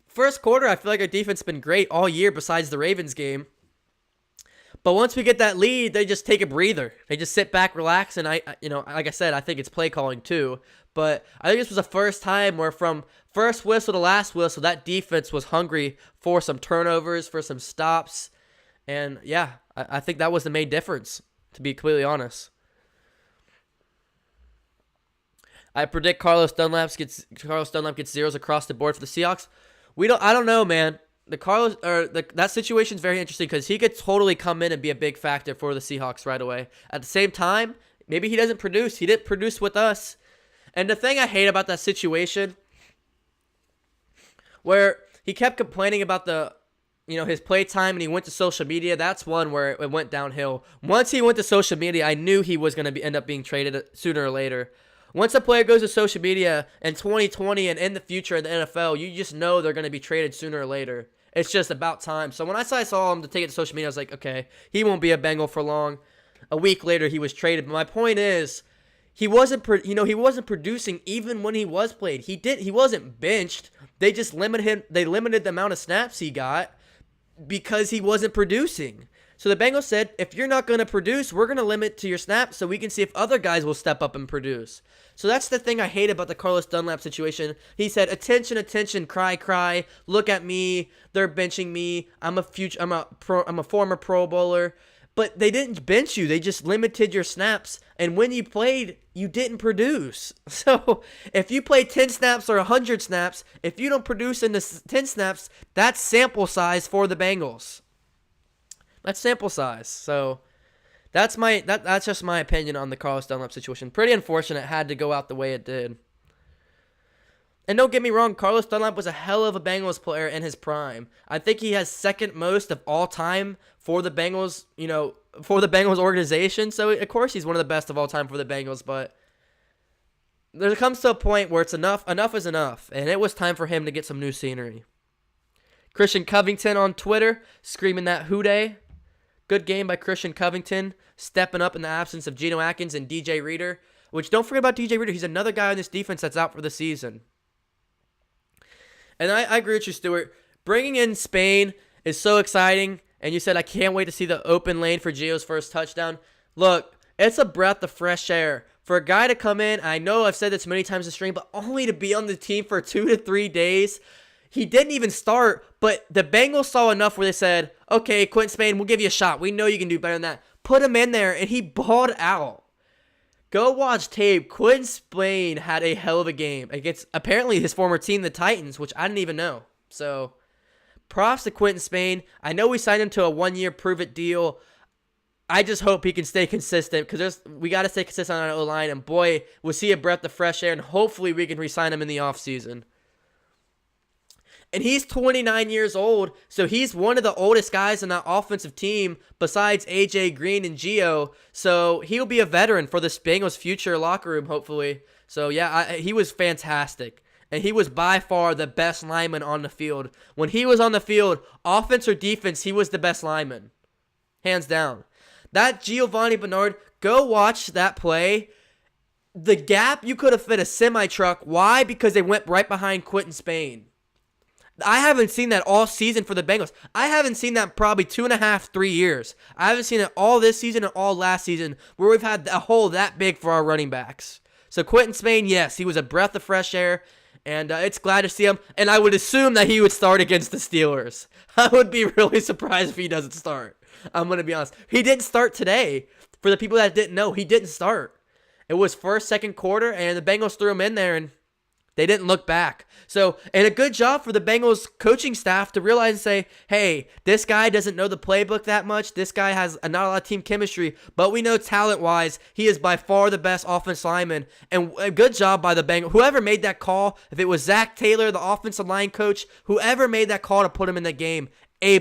First quarter, I feel like our defense has been great all year besides the Ravens game. But once we get that lead, they just take a breather. They just sit back, relax, and like I said, I think it's play calling too. But I think this was the first time where from first whistle to last whistle, that defense was hungry for some turnovers, for some stops. And yeah, I think that was the main difference, to be completely honest. I predict Carlos Dunlap gets zeros across the board for the Seahawks. I don't know, man. That situation is very interesting because he could totally come in and be a big factor for the Seahawks right away. At the same time, maybe he doesn't produce. He didn't produce with us. And the thing I hate about that situation, where he kept complaining about his play time and he went to social media, that's one where it went downhill. Once he went to social media, I knew he was going to end up being traded sooner or later. Once a player goes to social media in 2020 and in the future in the NFL, you just know they're going to be traded sooner or later. It's just about time. So when I saw him to take it to social media, I was like, okay, he won't be a Bengal for long. A week later, he was traded. But my point is, he wasn't producing even when he was played. He wasn't benched. They just limited him. They limited the amount of snaps he got because he wasn't producing. So the Bengals said, if you're not going to produce, we're going to limit to your snaps so we can see if other guys will step up and produce. So that's the thing I hate about the Carlos Dunlap situation. He said, attention, attention, cry, cry, look at me, they're benching me, I'm a former Pro Bowler. But they didn't bench you, they just limited your snaps. And when you played, you didn't produce. So if you play 10 snaps or 100 snaps, if you don't produce in the 10 snaps, that's sample size for the Bengals. That's sample size. So that's just my opinion on the Carlos Dunlap situation. Pretty unfortunate it had to go out the way it did. And don't get me wrong, Carlos Dunlap was a hell of a Bengals player in his prime. I think he has second most of all time for the Bengals, for the Bengals organization. So of course he's one of the best of all time for the Bengals, but there comes to a point where it's enough is enough, and it was time for him to get some new scenery. Christian Covington on Twitter screaming that WHODEY. Good game by Christian Covington, stepping up in the absence of Geno Atkins and DJ Reader. Which, don't forget about DJ Reader. He's another guy on this defense that's out for the season. And I agree with you, Stuart. Bringing in Spain is so exciting. And you said, I can't wait to see the open lane for Gio's first touchdown. Look, it's a breath of fresh air. For a guy to come in, I know I've said this many times this stream, but only to be on the team for 2 to 3 days. He didn't even start, but the Bengals saw enough where they said, okay, Quentin Spain, we'll give you a shot. We know you can do better than that. Put him in there, and he balled out. Go watch tape. Quentin Spain had a hell of a game against apparently his former team, the Titans, which I didn't even know. So, props to Quentin Spain. I know we signed him to a 1-year prove-it deal. I just hope he can stay consistent because we got to stay consistent on our O-line, and boy, we'll see a breath of fresh air, and hopefully we can re-sign him in the offseason. And he's 29 years old, so he's one of the oldest guys in that offensive team besides AJ Green and Gio. So he'll be a veteran for the Bengals' future locker room, hopefully. So yeah, he was fantastic. And he was by far the best lineman on the field. When he was on the field, offense or defense, he was the best lineman. Hands down. That Giovanni Bernard, go watch that play. The gap, you could have fit a semi-truck. Why? Because they went right behind Quentin Spain. I haven't seen that all season for the Bengals. I haven't seen that probably 2.5, 3 years. I haven't seen it all this season and all last season where we've had a hole that big for our running backs. So Quentin Spain, yes, he was a breath of fresh air, and it's glad to see him. And I would assume that he would start against the Steelers. I would be really surprised if he doesn't start. I'm going to be honest. He didn't start today. For the people that didn't know, he didn't start. It was first, second quarter, and the Bengals threw him in there, and they didn't look back. So, and a good job for the Bengals coaching staff to realize and say, hey, this guy doesn't know the playbook that much. This guy has not a lot of team chemistry, but we know talent-wise, he is by far the best offensive lineman. And a good job by the Bengals. Whoever made that call, if it was Zach Taylor, the offensive line coach, whoever made that call to put him in the game, A+.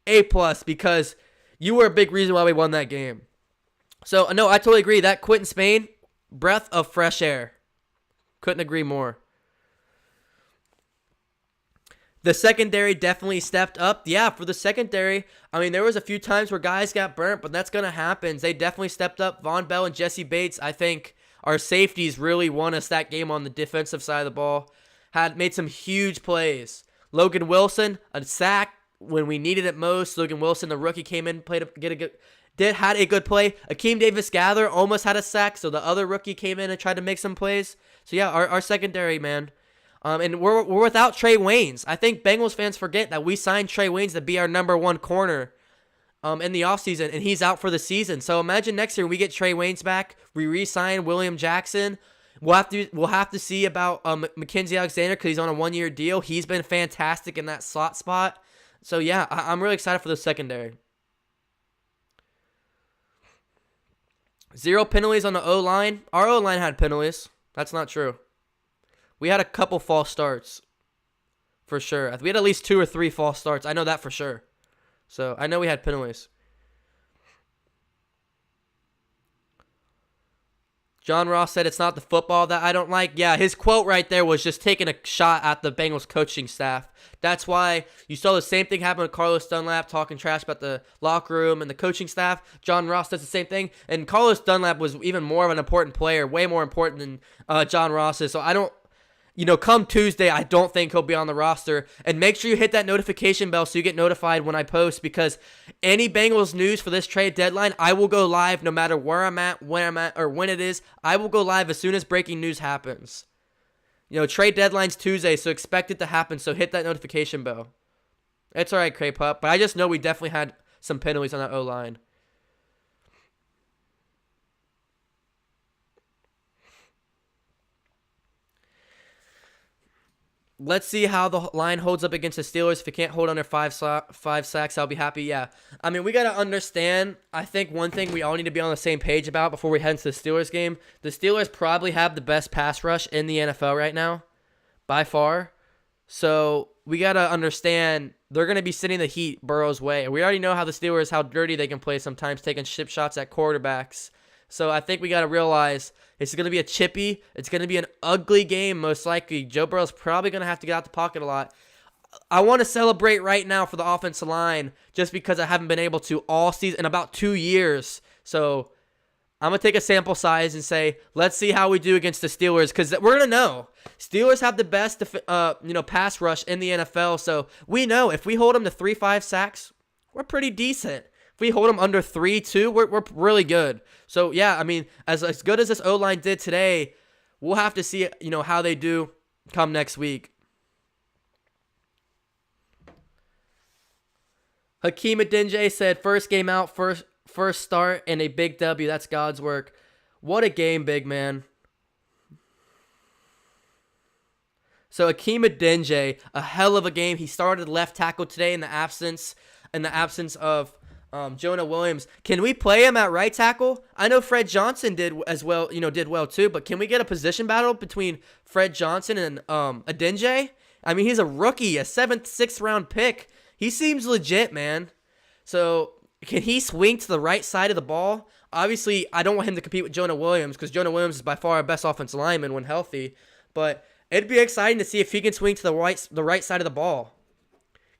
A+, because you were a big reason why we won that game. So, no, I totally agree. That Quentin Spain, breath of fresh air. Couldn't agree more. The secondary definitely stepped up. Yeah, for the secondary, I mean, there was a few times where guys got burnt, but that's going to happen. They definitely stepped up. Von Bell and Jesse Bates, I think our safeties really won us that game on the defensive side of the ball. Had made some huge plays. Logan Wilson, a sack when we needed it most. Logan Wilson, the rookie, came in, had a good play. Akeem Davis-Gather almost had a sack, so the other rookie came in and tried to make some plays. So yeah, our secondary, man. And we're without Trey Waynes. I think Bengals fans forget that we signed Trey Waynes to be our number one corner in the offseason, and he's out for the season. So imagine next year we get Trey Waynes back, we re-sign William Jackson. We'll have to see about Mackenzie Alexander because he's on a 1-year deal. He's been fantastic in that slot spot. So yeah, I'm really excited for the secondary. 0 penalties on the O-line. Our O-line had penalties. That's not true. We had a couple false starts, for sure. We had at least 2 or 3 false starts. I know that for sure. So I know we had penalties. John Ross said it's not the football that I don't like. Yeah, his quote right there was just taking a shot at the Bengals coaching staff. That's why you saw the same thing happen with Carlos Dunlap talking trash about the locker room and the coaching staff. John Ross does the same thing. And Carlos Dunlap was even more of an important player, way more important than John Ross is. So I don't, come Tuesday, I don't think he'll be on the roster. And make sure you hit that notification bell so you get notified when I post, because any Bengals news for this trade deadline, I will go live no matter where I'm at, or when it is. I will go live as soon as breaking news happens. Trade deadline's Tuesday, so expect it to happen, so hit that notification bell. It's all right, Cray Pup, but I just know we definitely had some penalties on that O-line. Let's see how the line holds up against the Steelers. If it can't hold under 5 sacks, I'll be happy. Yeah. I mean, we got to understand, I think one thing we all need to be on the same page about before we head into the Steelers game, the Steelers probably have the best pass rush in the NFL right now, by far. So we got to understand they're going to be sending the heat Burrow's way. We already know how the Steelers, how dirty they can play sometimes, taking chip shots at quarterbacks. So I think we got to realize it's going to be a chippy. It's going to be an ugly game, most likely. Joe Burrow's probably going to have to get out the pocket a lot. I want to celebrate right now for the offensive line just because I haven't been able to all season in about 2 years. So I'm going to take a sample size and say, let's see how we do against the Steelers, because we're going to know. Steelers have the best pass rush in the NFL. So we know if we hold them to 3-5 sacks, we're pretty decent. If we hold them under 3-2, we're really good. So, yeah, I mean, as good as this O-line did today, we'll have to see, how they do come next week. Hakeem Adeniji said, first game out, first start, and a big W. That's God's work. What a game, big man. So, Hakeem Adeniji, a hell of a game. He started left tackle today in the absence of Jonah Williams. Can we play him at right tackle? I know Fred Johnson did as well, did well too, but can we get a position battle between Fred Johnson and Adeniji? I mean, he's a rookie, a 7th, 6th round pick. He seems legit, man. So can he swing to the right side of the ball? Obviously, I don't want him to compete with Jonah Williams because Jonah Williams is by far our best offensive lineman when healthy, but it'd be exciting to see if he can swing to the right side of the ball.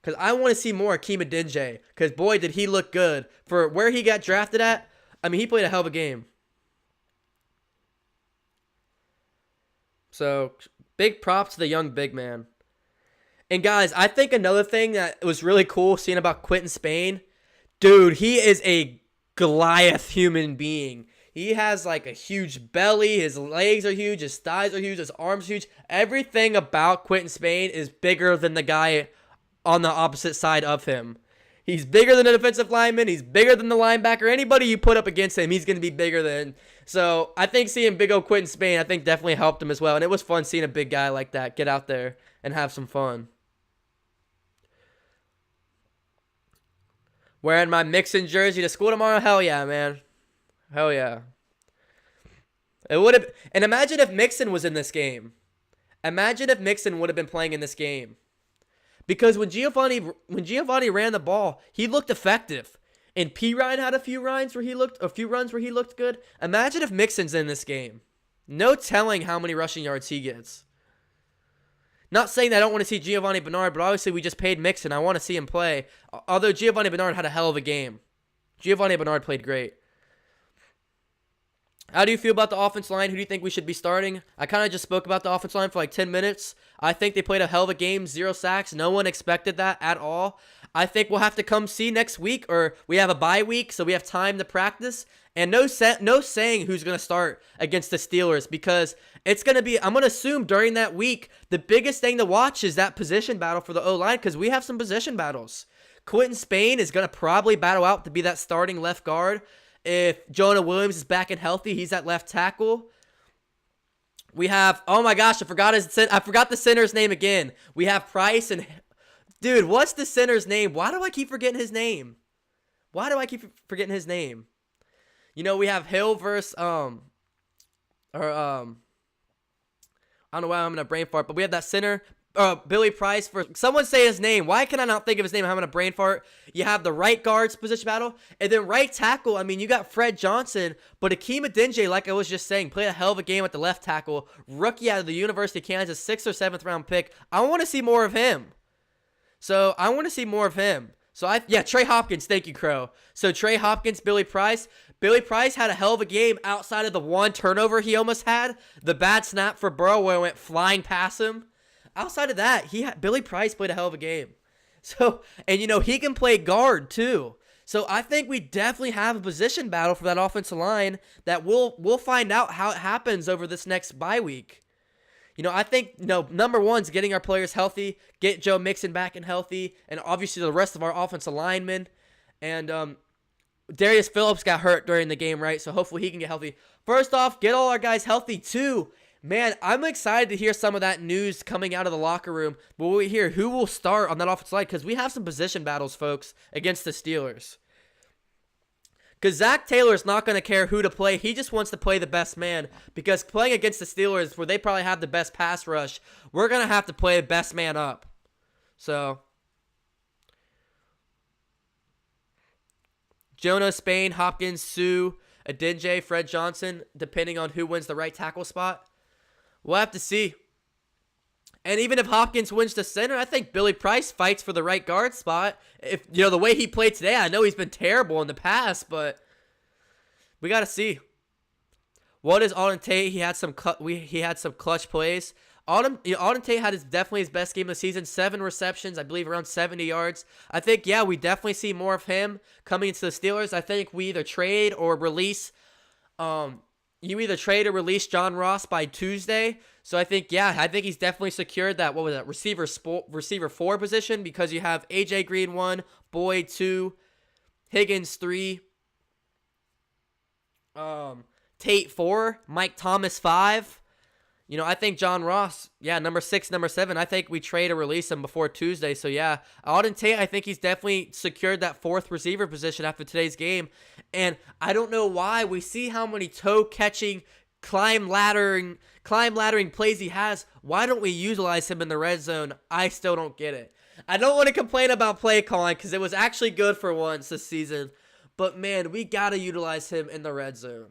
Because I want to see more Hakeem Adeniji. Because, boy, did he look good. For where he got drafted at, I mean, he played a hell of a game. So, big props to the young big man. And, guys, I think another thing that was really cool seeing about Quentin Spain, dude, he is a Goliath human being. He has, like, a huge belly. His legs are huge. His thighs are huge. His arms are huge. Everything about Quentin Spain is bigger than the guy on the opposite side of him. He's bigger than a defensive lineman. He's bigger than the linebacker. Anybody you put up against him, he's going to be bigger than. So I think seeing big old Quentin Spain, I think definitely helped him as well. And it was fun seeing a big guy like that get out there and have some fun. Wearing my Mixon jersey to school tomorrow? Hell yeah, man. Hell yeah. It would have. And imagine if Mixon was in this game. Imagine if Mixon would have been playing in this game. Because when Giovanni ran the ball, he looked effective. And P. Ryan had a few runs where he looked good. Imagine if Mixon's in this game. No telling how many rushing yards he gets. Not saying that I don't want to see Giovanni Bernard, but obviously we just paid Mixon. I want to see him play. Although Giovanni Bernard had a hell of a game. Giovanni Bernard played great. How do you feel about the offense line? Who do you think we should be starting? I kind of just spoke about the offense line for like 10 minutes. I think they played a hell of a game, 0 sacks. No one expected that at all. I think we'll have to come see next week, or we have a bye week, so we have time to practice. And no saying who's going to start against the Steelers, because it's going to be, I'm going to assume during that week, the biggest thing to watch is that position battle for the O-line, because we have some position battles. Quentin Spain is going to probably battle out to be that starting left guard. If Jonah Williams is back and healthy, he's at left tackle. We have, oh my gosh, I forgot the center's name again. We have Price and, dude, what's the center's name? Why do I keep forgetting his name? You know, we have Hill versus, I don't know why I'm in a brain fart, but we have that center, Billy Price for, someone say his name. Why can I not think of his name? I'm having a brain fart. You have the right guard's position battle, and then right tackle, I mean, you got Fred Johnson, but Akeem Adeniji, like I was just saying, played a hell of a game at the left tackle. Rookie out of the University of Kansas, 6th or 7th round pick. I want to see more of him. So, Trey Hopkins, thank you, Crow. So, Trey Hopkins, Billy Price. Billy Price had a hell of a game outside of the one turnover he almost had. The bad snap for Burrow where it went flying past him. Outside of that, Billy Price played a hell of a game. So, and you know, he can play guard too. So I think we definitely have a position battle for that offensive line that we'll find out how it happens over this next bye week. You know, I think, you know, number one is getting our players healthy, get Joe Mixon back and healthy, and obviously the rest of our offensive linemen. And Darius Phillips got hurt during the game, right? So hopefully he can get healthy. First off, get all our guys healthy too. Man, I'm excited to hear some of that news coming out of the locker room. But we hear who will start on that offensive line, because we have some position battles, folks, against the Steelers. Because Zach Taylor's not going to care who to play. He just wants to play the best man. Because playing against the Steelers, where they probably have the best pass rush, we're going to have to play the best man up. So, Jonah, Spain, Hopkins, Sue, Adeniji, Fred Johnson, depending on who wins the right tackle spot. We'll have to see. And even if Hopkins wins the center, I think Billy Price fights for the right guard spot. If, you know, the way he played today, I know he's been terrible in the past, but we got to see. What is Auden Tate? He had some clutch plays. Auden Tate had definitely his best game of the season. 7 receptions, I believe around 70 yards. I think, yeah, we definitely see more of him coming into the Steelers. I think we either trade or release John Ross by Tuesday. So I think he's definitely secured that, receiver 4 position, because you have AJ Green 1, Boyd 2, Higgins 3, Tate 4, Mike Thomas 5. You know, I think John Ross, number 6, number 7, I think we trade or release him before Tuesday. So, yeah, Auden Tate, I think he's definitely secured that 4th receiver position after today's game. And I don't know why. We see how many toe-catching, climb laddering plays he has. Why don't we utilize him in the red zone? I still don't get it. I don't want to complain about play calling, because it was actually good for once this season. But, man, we got to utilize him in the red zone.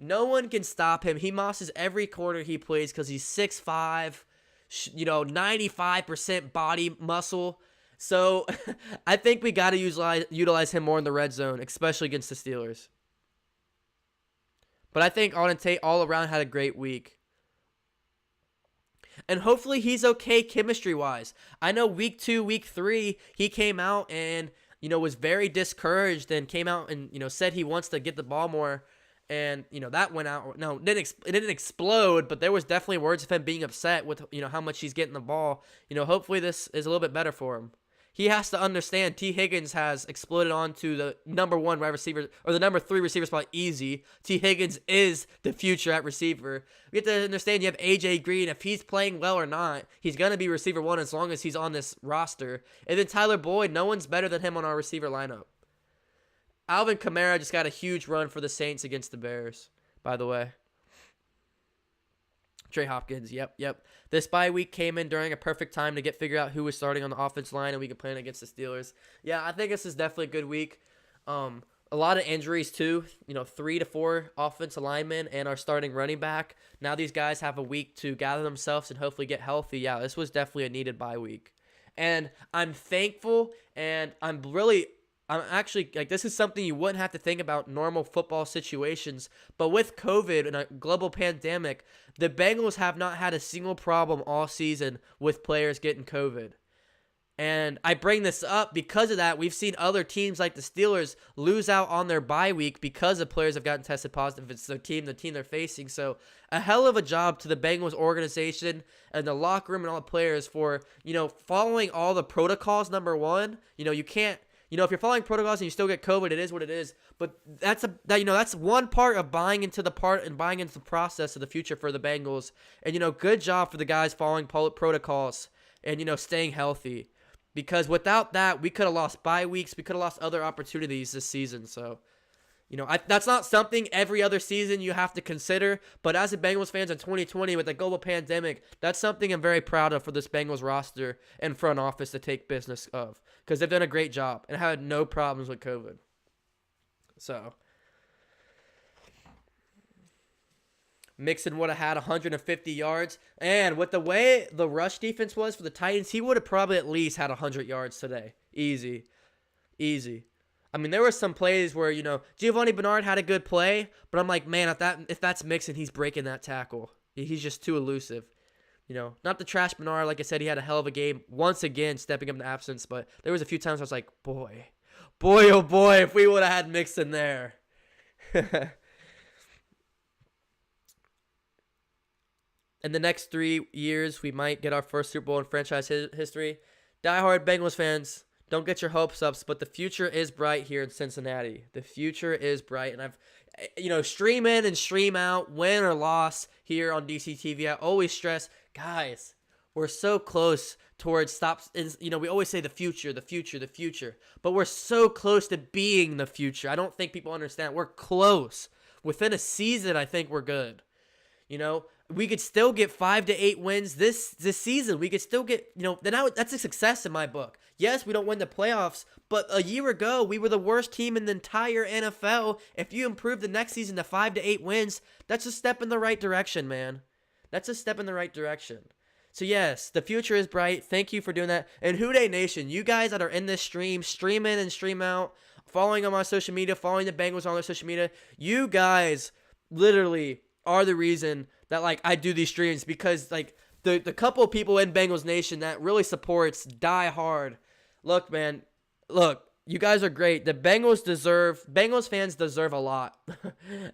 No one can stop him. He mosses every corner he plays because he's 6'5", 95% body muscle. So I think we got to utilize him more in the red zone, especially against the Steelers. But I think Auden Tate all around had a great week. And hopefully he's okay chemistry-wise. I know week 2, week 3, he came out and, was very discouraged and came out and, said he wants to get the ball more. And, that went out. No, it didn't explode, but there was definitely words of him being upset with, how much he's getting the ball. Hopefully this is a little bit better for him. He has to understand T. Higgins has exploded onto the number 1 wide receiver, or the number 3 receiver spot easy. T. Higgins is the future at receiver. We have to understand you have A.J. Green. If he's playing well or not, he's going to be receiver 1 as long as he's on this roster. And then Tyler Boyd, no one's better than him on our receiver lineup. Alvin Kamara just got a huge run for the Saints against the Bears, by the way. Trey Hopkins, yep. This bye week came in during a perfect time to figure out who was starting on the offense line, and we could plan against the Steelers. Yeah, I think this is definitely a good week. a lot of injuries too. 3 to 4 offensive linemen and our starting running back. Now these guys have a week to gather themselves and hopefully get healthy. Yeah, this was definitely a needed bye week. And I'm thankful, and I'm actually, like, this is something you wouldn't have to think about in normal football situations. But with COVID and a global pandemic, the Bengals have not had a single problem all season with players getting COVID. And I bring this up because of that. We've seen other teams like the Steelers lose out on their bye week because of players have gotten tested positive. It's the team they're facing. So a hell of a job to the Bengals organization and the locker room and all the players for, following all the protocols, number one. You can't, if you're following protocols and you still get COVID, it is what it is. But that's one part of buying into the process of the future for the Bengals. And, good job for the guys following protocols and, staying healthy. Because without that, we could have lost bye weeks. We could have lost other opportunities this season. So, that's not something every other season you have to consider. But as a Bengals fans in 2020 with the global pandemic, that's something I'm very proud of for this Bengals roster and front office to take business of. Because they've done a great job and had no problems with COVID. So, Mixon would have had 150 yards. And with the way the rush defense was for the Titans, he would have probably at least had 100 yards today. Easy. I mean, there were some plays where, Giovanni Bernard had a good play, but I'm like, man, if that's Mixon, he's breaking that tackle. He's just too elusive. Not the trash Bernard. Like I said, he had a hell of a game. Once again, stepping up in absence. But there was a few times I was like, boy, oh boy, if we would have had Mixon there. In the next 3 years, we might get our first Super Bowl in franchise history. Diehard Bengals fans, don't get your hopes up, but the future is bright here in Cincinnati. The future is bright, and I've, stream in and stream out, win or loss here on DCTV. I always stress, guys, we're so close towards stops. We always say the future, but we're so close to being the future. I don't think people understand. We're close. Within a season, I think we're good. We could still get 5 to 8 wins this season. We could still get, that's a success in my book. Yes, we don't win the playoffs, but a year ago, we were the worst team in the entire NFL. If you improve the next season to 5 to 8 wins, that's a step in the right direction, man. That's a step in the right direction. So yes, the future is bright. Thank you for doing that. And WHODEY Nation, you guys that are in this stream in and stream out, following on my social media, following the Bengals on their social media, you guys literally are the reason that, I do these streams, because, the couple of people in Bengals Nation that really supports die hard. Look, man, you guys are great. The Bengals fans deserve a lot.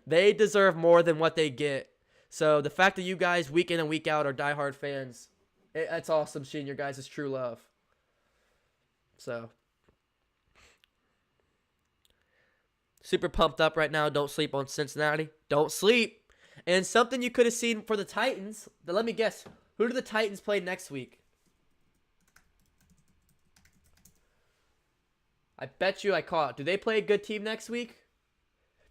They deserve more than what they get. So the fact that you guys week in and week out are diehard fans, that's awesome seeing your guys' true love. So, super pumped up right now. Don't sleep on Cincinnati. Don't sleep. And something you could have seen for the Titans, let me guess, who do the Titans play next week? I bet you I caught. Do they play a good team next week?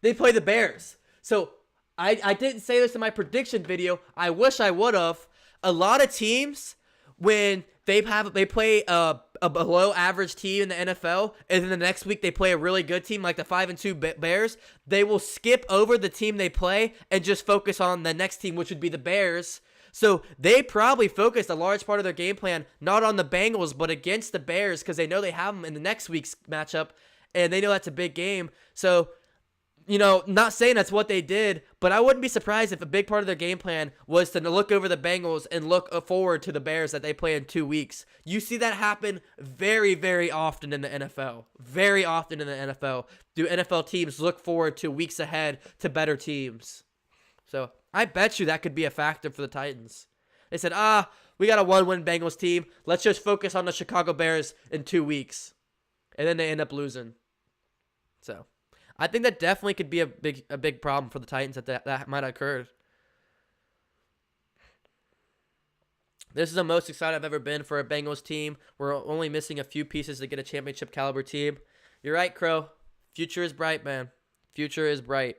They play the Bears. So I didn't say this in my prediction video. I wish I would have. A lot of teams, when they play a below average team in the NFL, and then the next week they play a really good team like the 5-2 Bears, they will skip over the team they play and just focus on the next team, which would be the Bears. So they probably focused a large part of their game plan not on the Bengals but against the Bears, because they know they have them in the next week's matchup and they know that's a big game. So, not saying that's what they did, but I wouldn't be surprised if a big part of their game plan was to look over the Bengals and look forward to the Bears that they play in 2 weeks. You see that happen very, very often in the NFL. Very often in the NFL do NFL teams look forward to weeks ahead to better teams. So I bet you that could be a factor for the Titans. They said, we got a 1-win Bengals team. Let's just focus on the Chicago Bears in 2 weeks. And then they end up losing. So I think that definitely could be a big problem for the Titans that might have occurred. This is the most excited I've ever been for a Bengals team. We're only missing a few pieces to get a championship caliber team. You're right, Crow. Future is bright, man. Future is bright.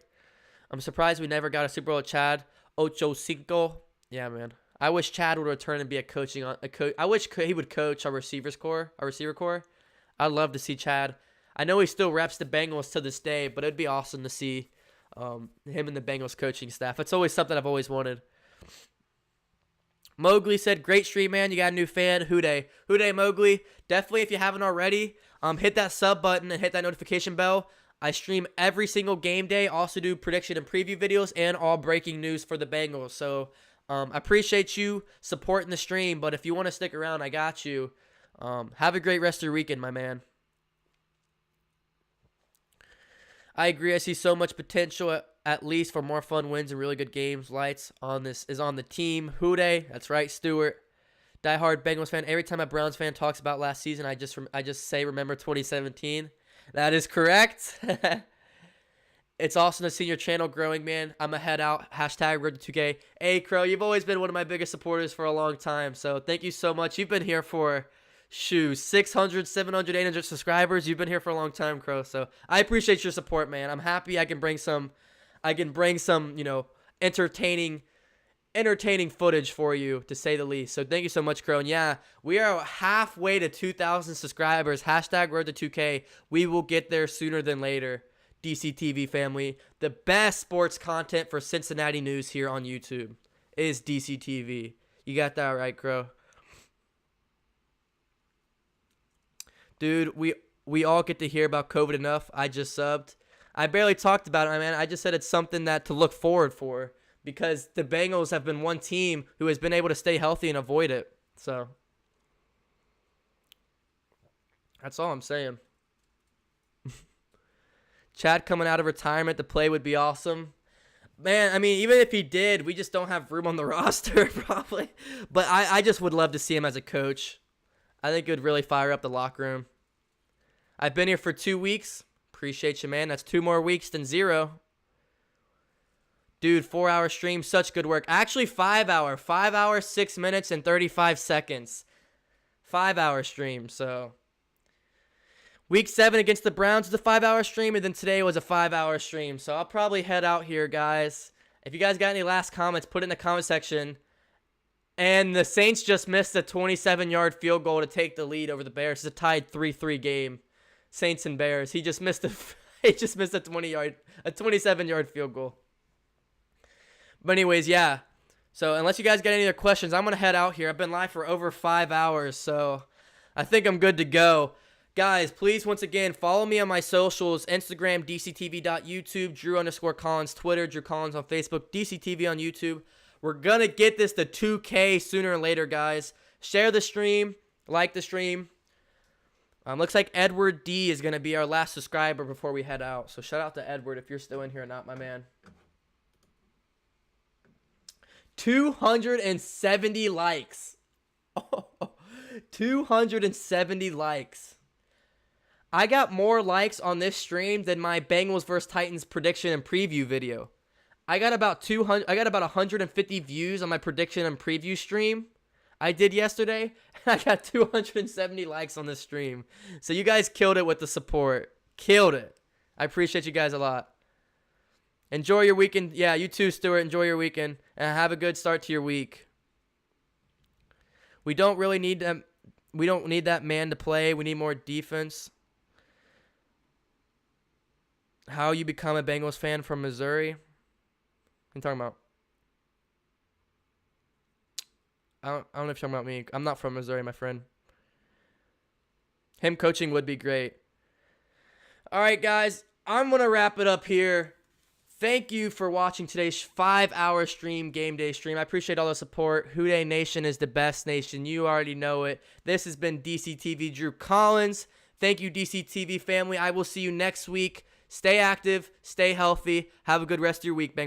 I'm surprised we never got a Super Bowl with Chad Ochocinco. Yeah, man. I wish Chad would return and be I wish he would coach our receiver core. I'd love to see Chad. I know he still reps the Bengals to this day, but it'd be awesome to see him and the Bengals coaching staff. It's always something I've always wanted. Mowgli said, great stream, man. You got a new fan. WHODEY. WHODEY, Mowgli. Definitely, if you haven't already, hit that sub button and hit that notification bell. I stream every single game day. Also do prediction and preview videos and all breaking news for the Bengals. So I appreciate you supporting the stream. But if you want to stick around, I got you. Have a great rest of your weekend, my man. I agree. I see so much potential, at least for more fun wins and really good games. Lights on this is on the team. WHODEY. That's right, Stewart. Diehard Bengals fan. Every time a Browns fan talks about last season, I just say remember 2017. That is correct. It's awesome to see your channel growing, man. I'm a head out. Hashtag Road to 2K. Hey, Crow, you've always been one of my biggest supporters for a long time. So thank you so much. You've been here for, 600, 700, 800 subscribers. You've been here for a long time, Crow. So I appreciate your support, man. I'm happy I can bring some, entertaining footage for you, to say the least. So thank you so much, Crow. And yeah, we are halfway to 2,000 subscribers. Hashtag Road to 2K. We will get there sooner than later. DCTV family. The best sports content for Cincinnati news here on YouTube is DCTV. You got that right, Crow. Dude, we all get to hear about COVID enough. I just subbed. I barely talked about it, man. I just said it's something that to look forward for, because the Bengals have been one team who has been able to stay healthy and avoid it. So that's all I'm saying. Chad coming out of retirement to play would be awesome. Man, I mean, even if he did, we just don't have room on the roster probably. But I just would love to see him as a coach. I think it would really fire up the locker room. I've been here for 2 weeks. Appreciate you, man. That's 2 more weeks than 0. Dude, 4-hour stream, such good work. Actually, 5 hour. 5 hours, 6 minutes, and 35 seconds. 5-hour stream, so. Week 7 against the Browns was a 5-hour stream, and then today was a 5-hour stream. So I'll probably head out here, guys. If you guys got any last comments, put it in the comment section. And the Saints just missed a 27-yard field goal to take the lead over the Bears. It's a tied 3-3 game. Saints and Bears. He just missed a 27-yard field goal. But anyways, yeah. So unless you guys got any other questions, I'm going to head out here. I've been live for over 5 hours, so I think I'm good to go. Guys, please, once again, follow me on my socials. Instagram, dctv.youtube, Drew_Collins, Twitter, Drew Collins on Facebook, DCTV on YouTube. We're going to get this to 2K sooner or later, guys. Share the stream. Like the stream. Looks like Edward D is going to be our last subscriber before we head out. So shout out to Edward if you're still in here or not, my man. 270 likes. 270 likes. I got more likes on this stream than my Bengals vs Titans prediction and preview video. I got about 150 views on my prediction and preview stream I did yesterday, and I got 270 likes on this stream. So you guys killed it with the support. Killed it. I appreciate you guys a lot. Enjoy your weekend. Yeah, you too, Stuart. Enjoy your weekend, and have a good start to your week. We don't really need them. We don't need that man to play. We need more defense. How you become a Bengals fan from Missouri? What are you talking about? I don't know if you're talking about me. I'm not from Missouri, my friend. Him coaching would be great. All right, guys. I'm going to wrap it up here. Thank you for watching today's 5-hour stream, game day stream. I appreciate all the support. WHODEY Nation is the best nation. You already know it. This has been DCTV Drew Collins. Thank you, DCTV family. I will see you next week. Stay active. Stay healthy. Have a good rest of your week, Bengals.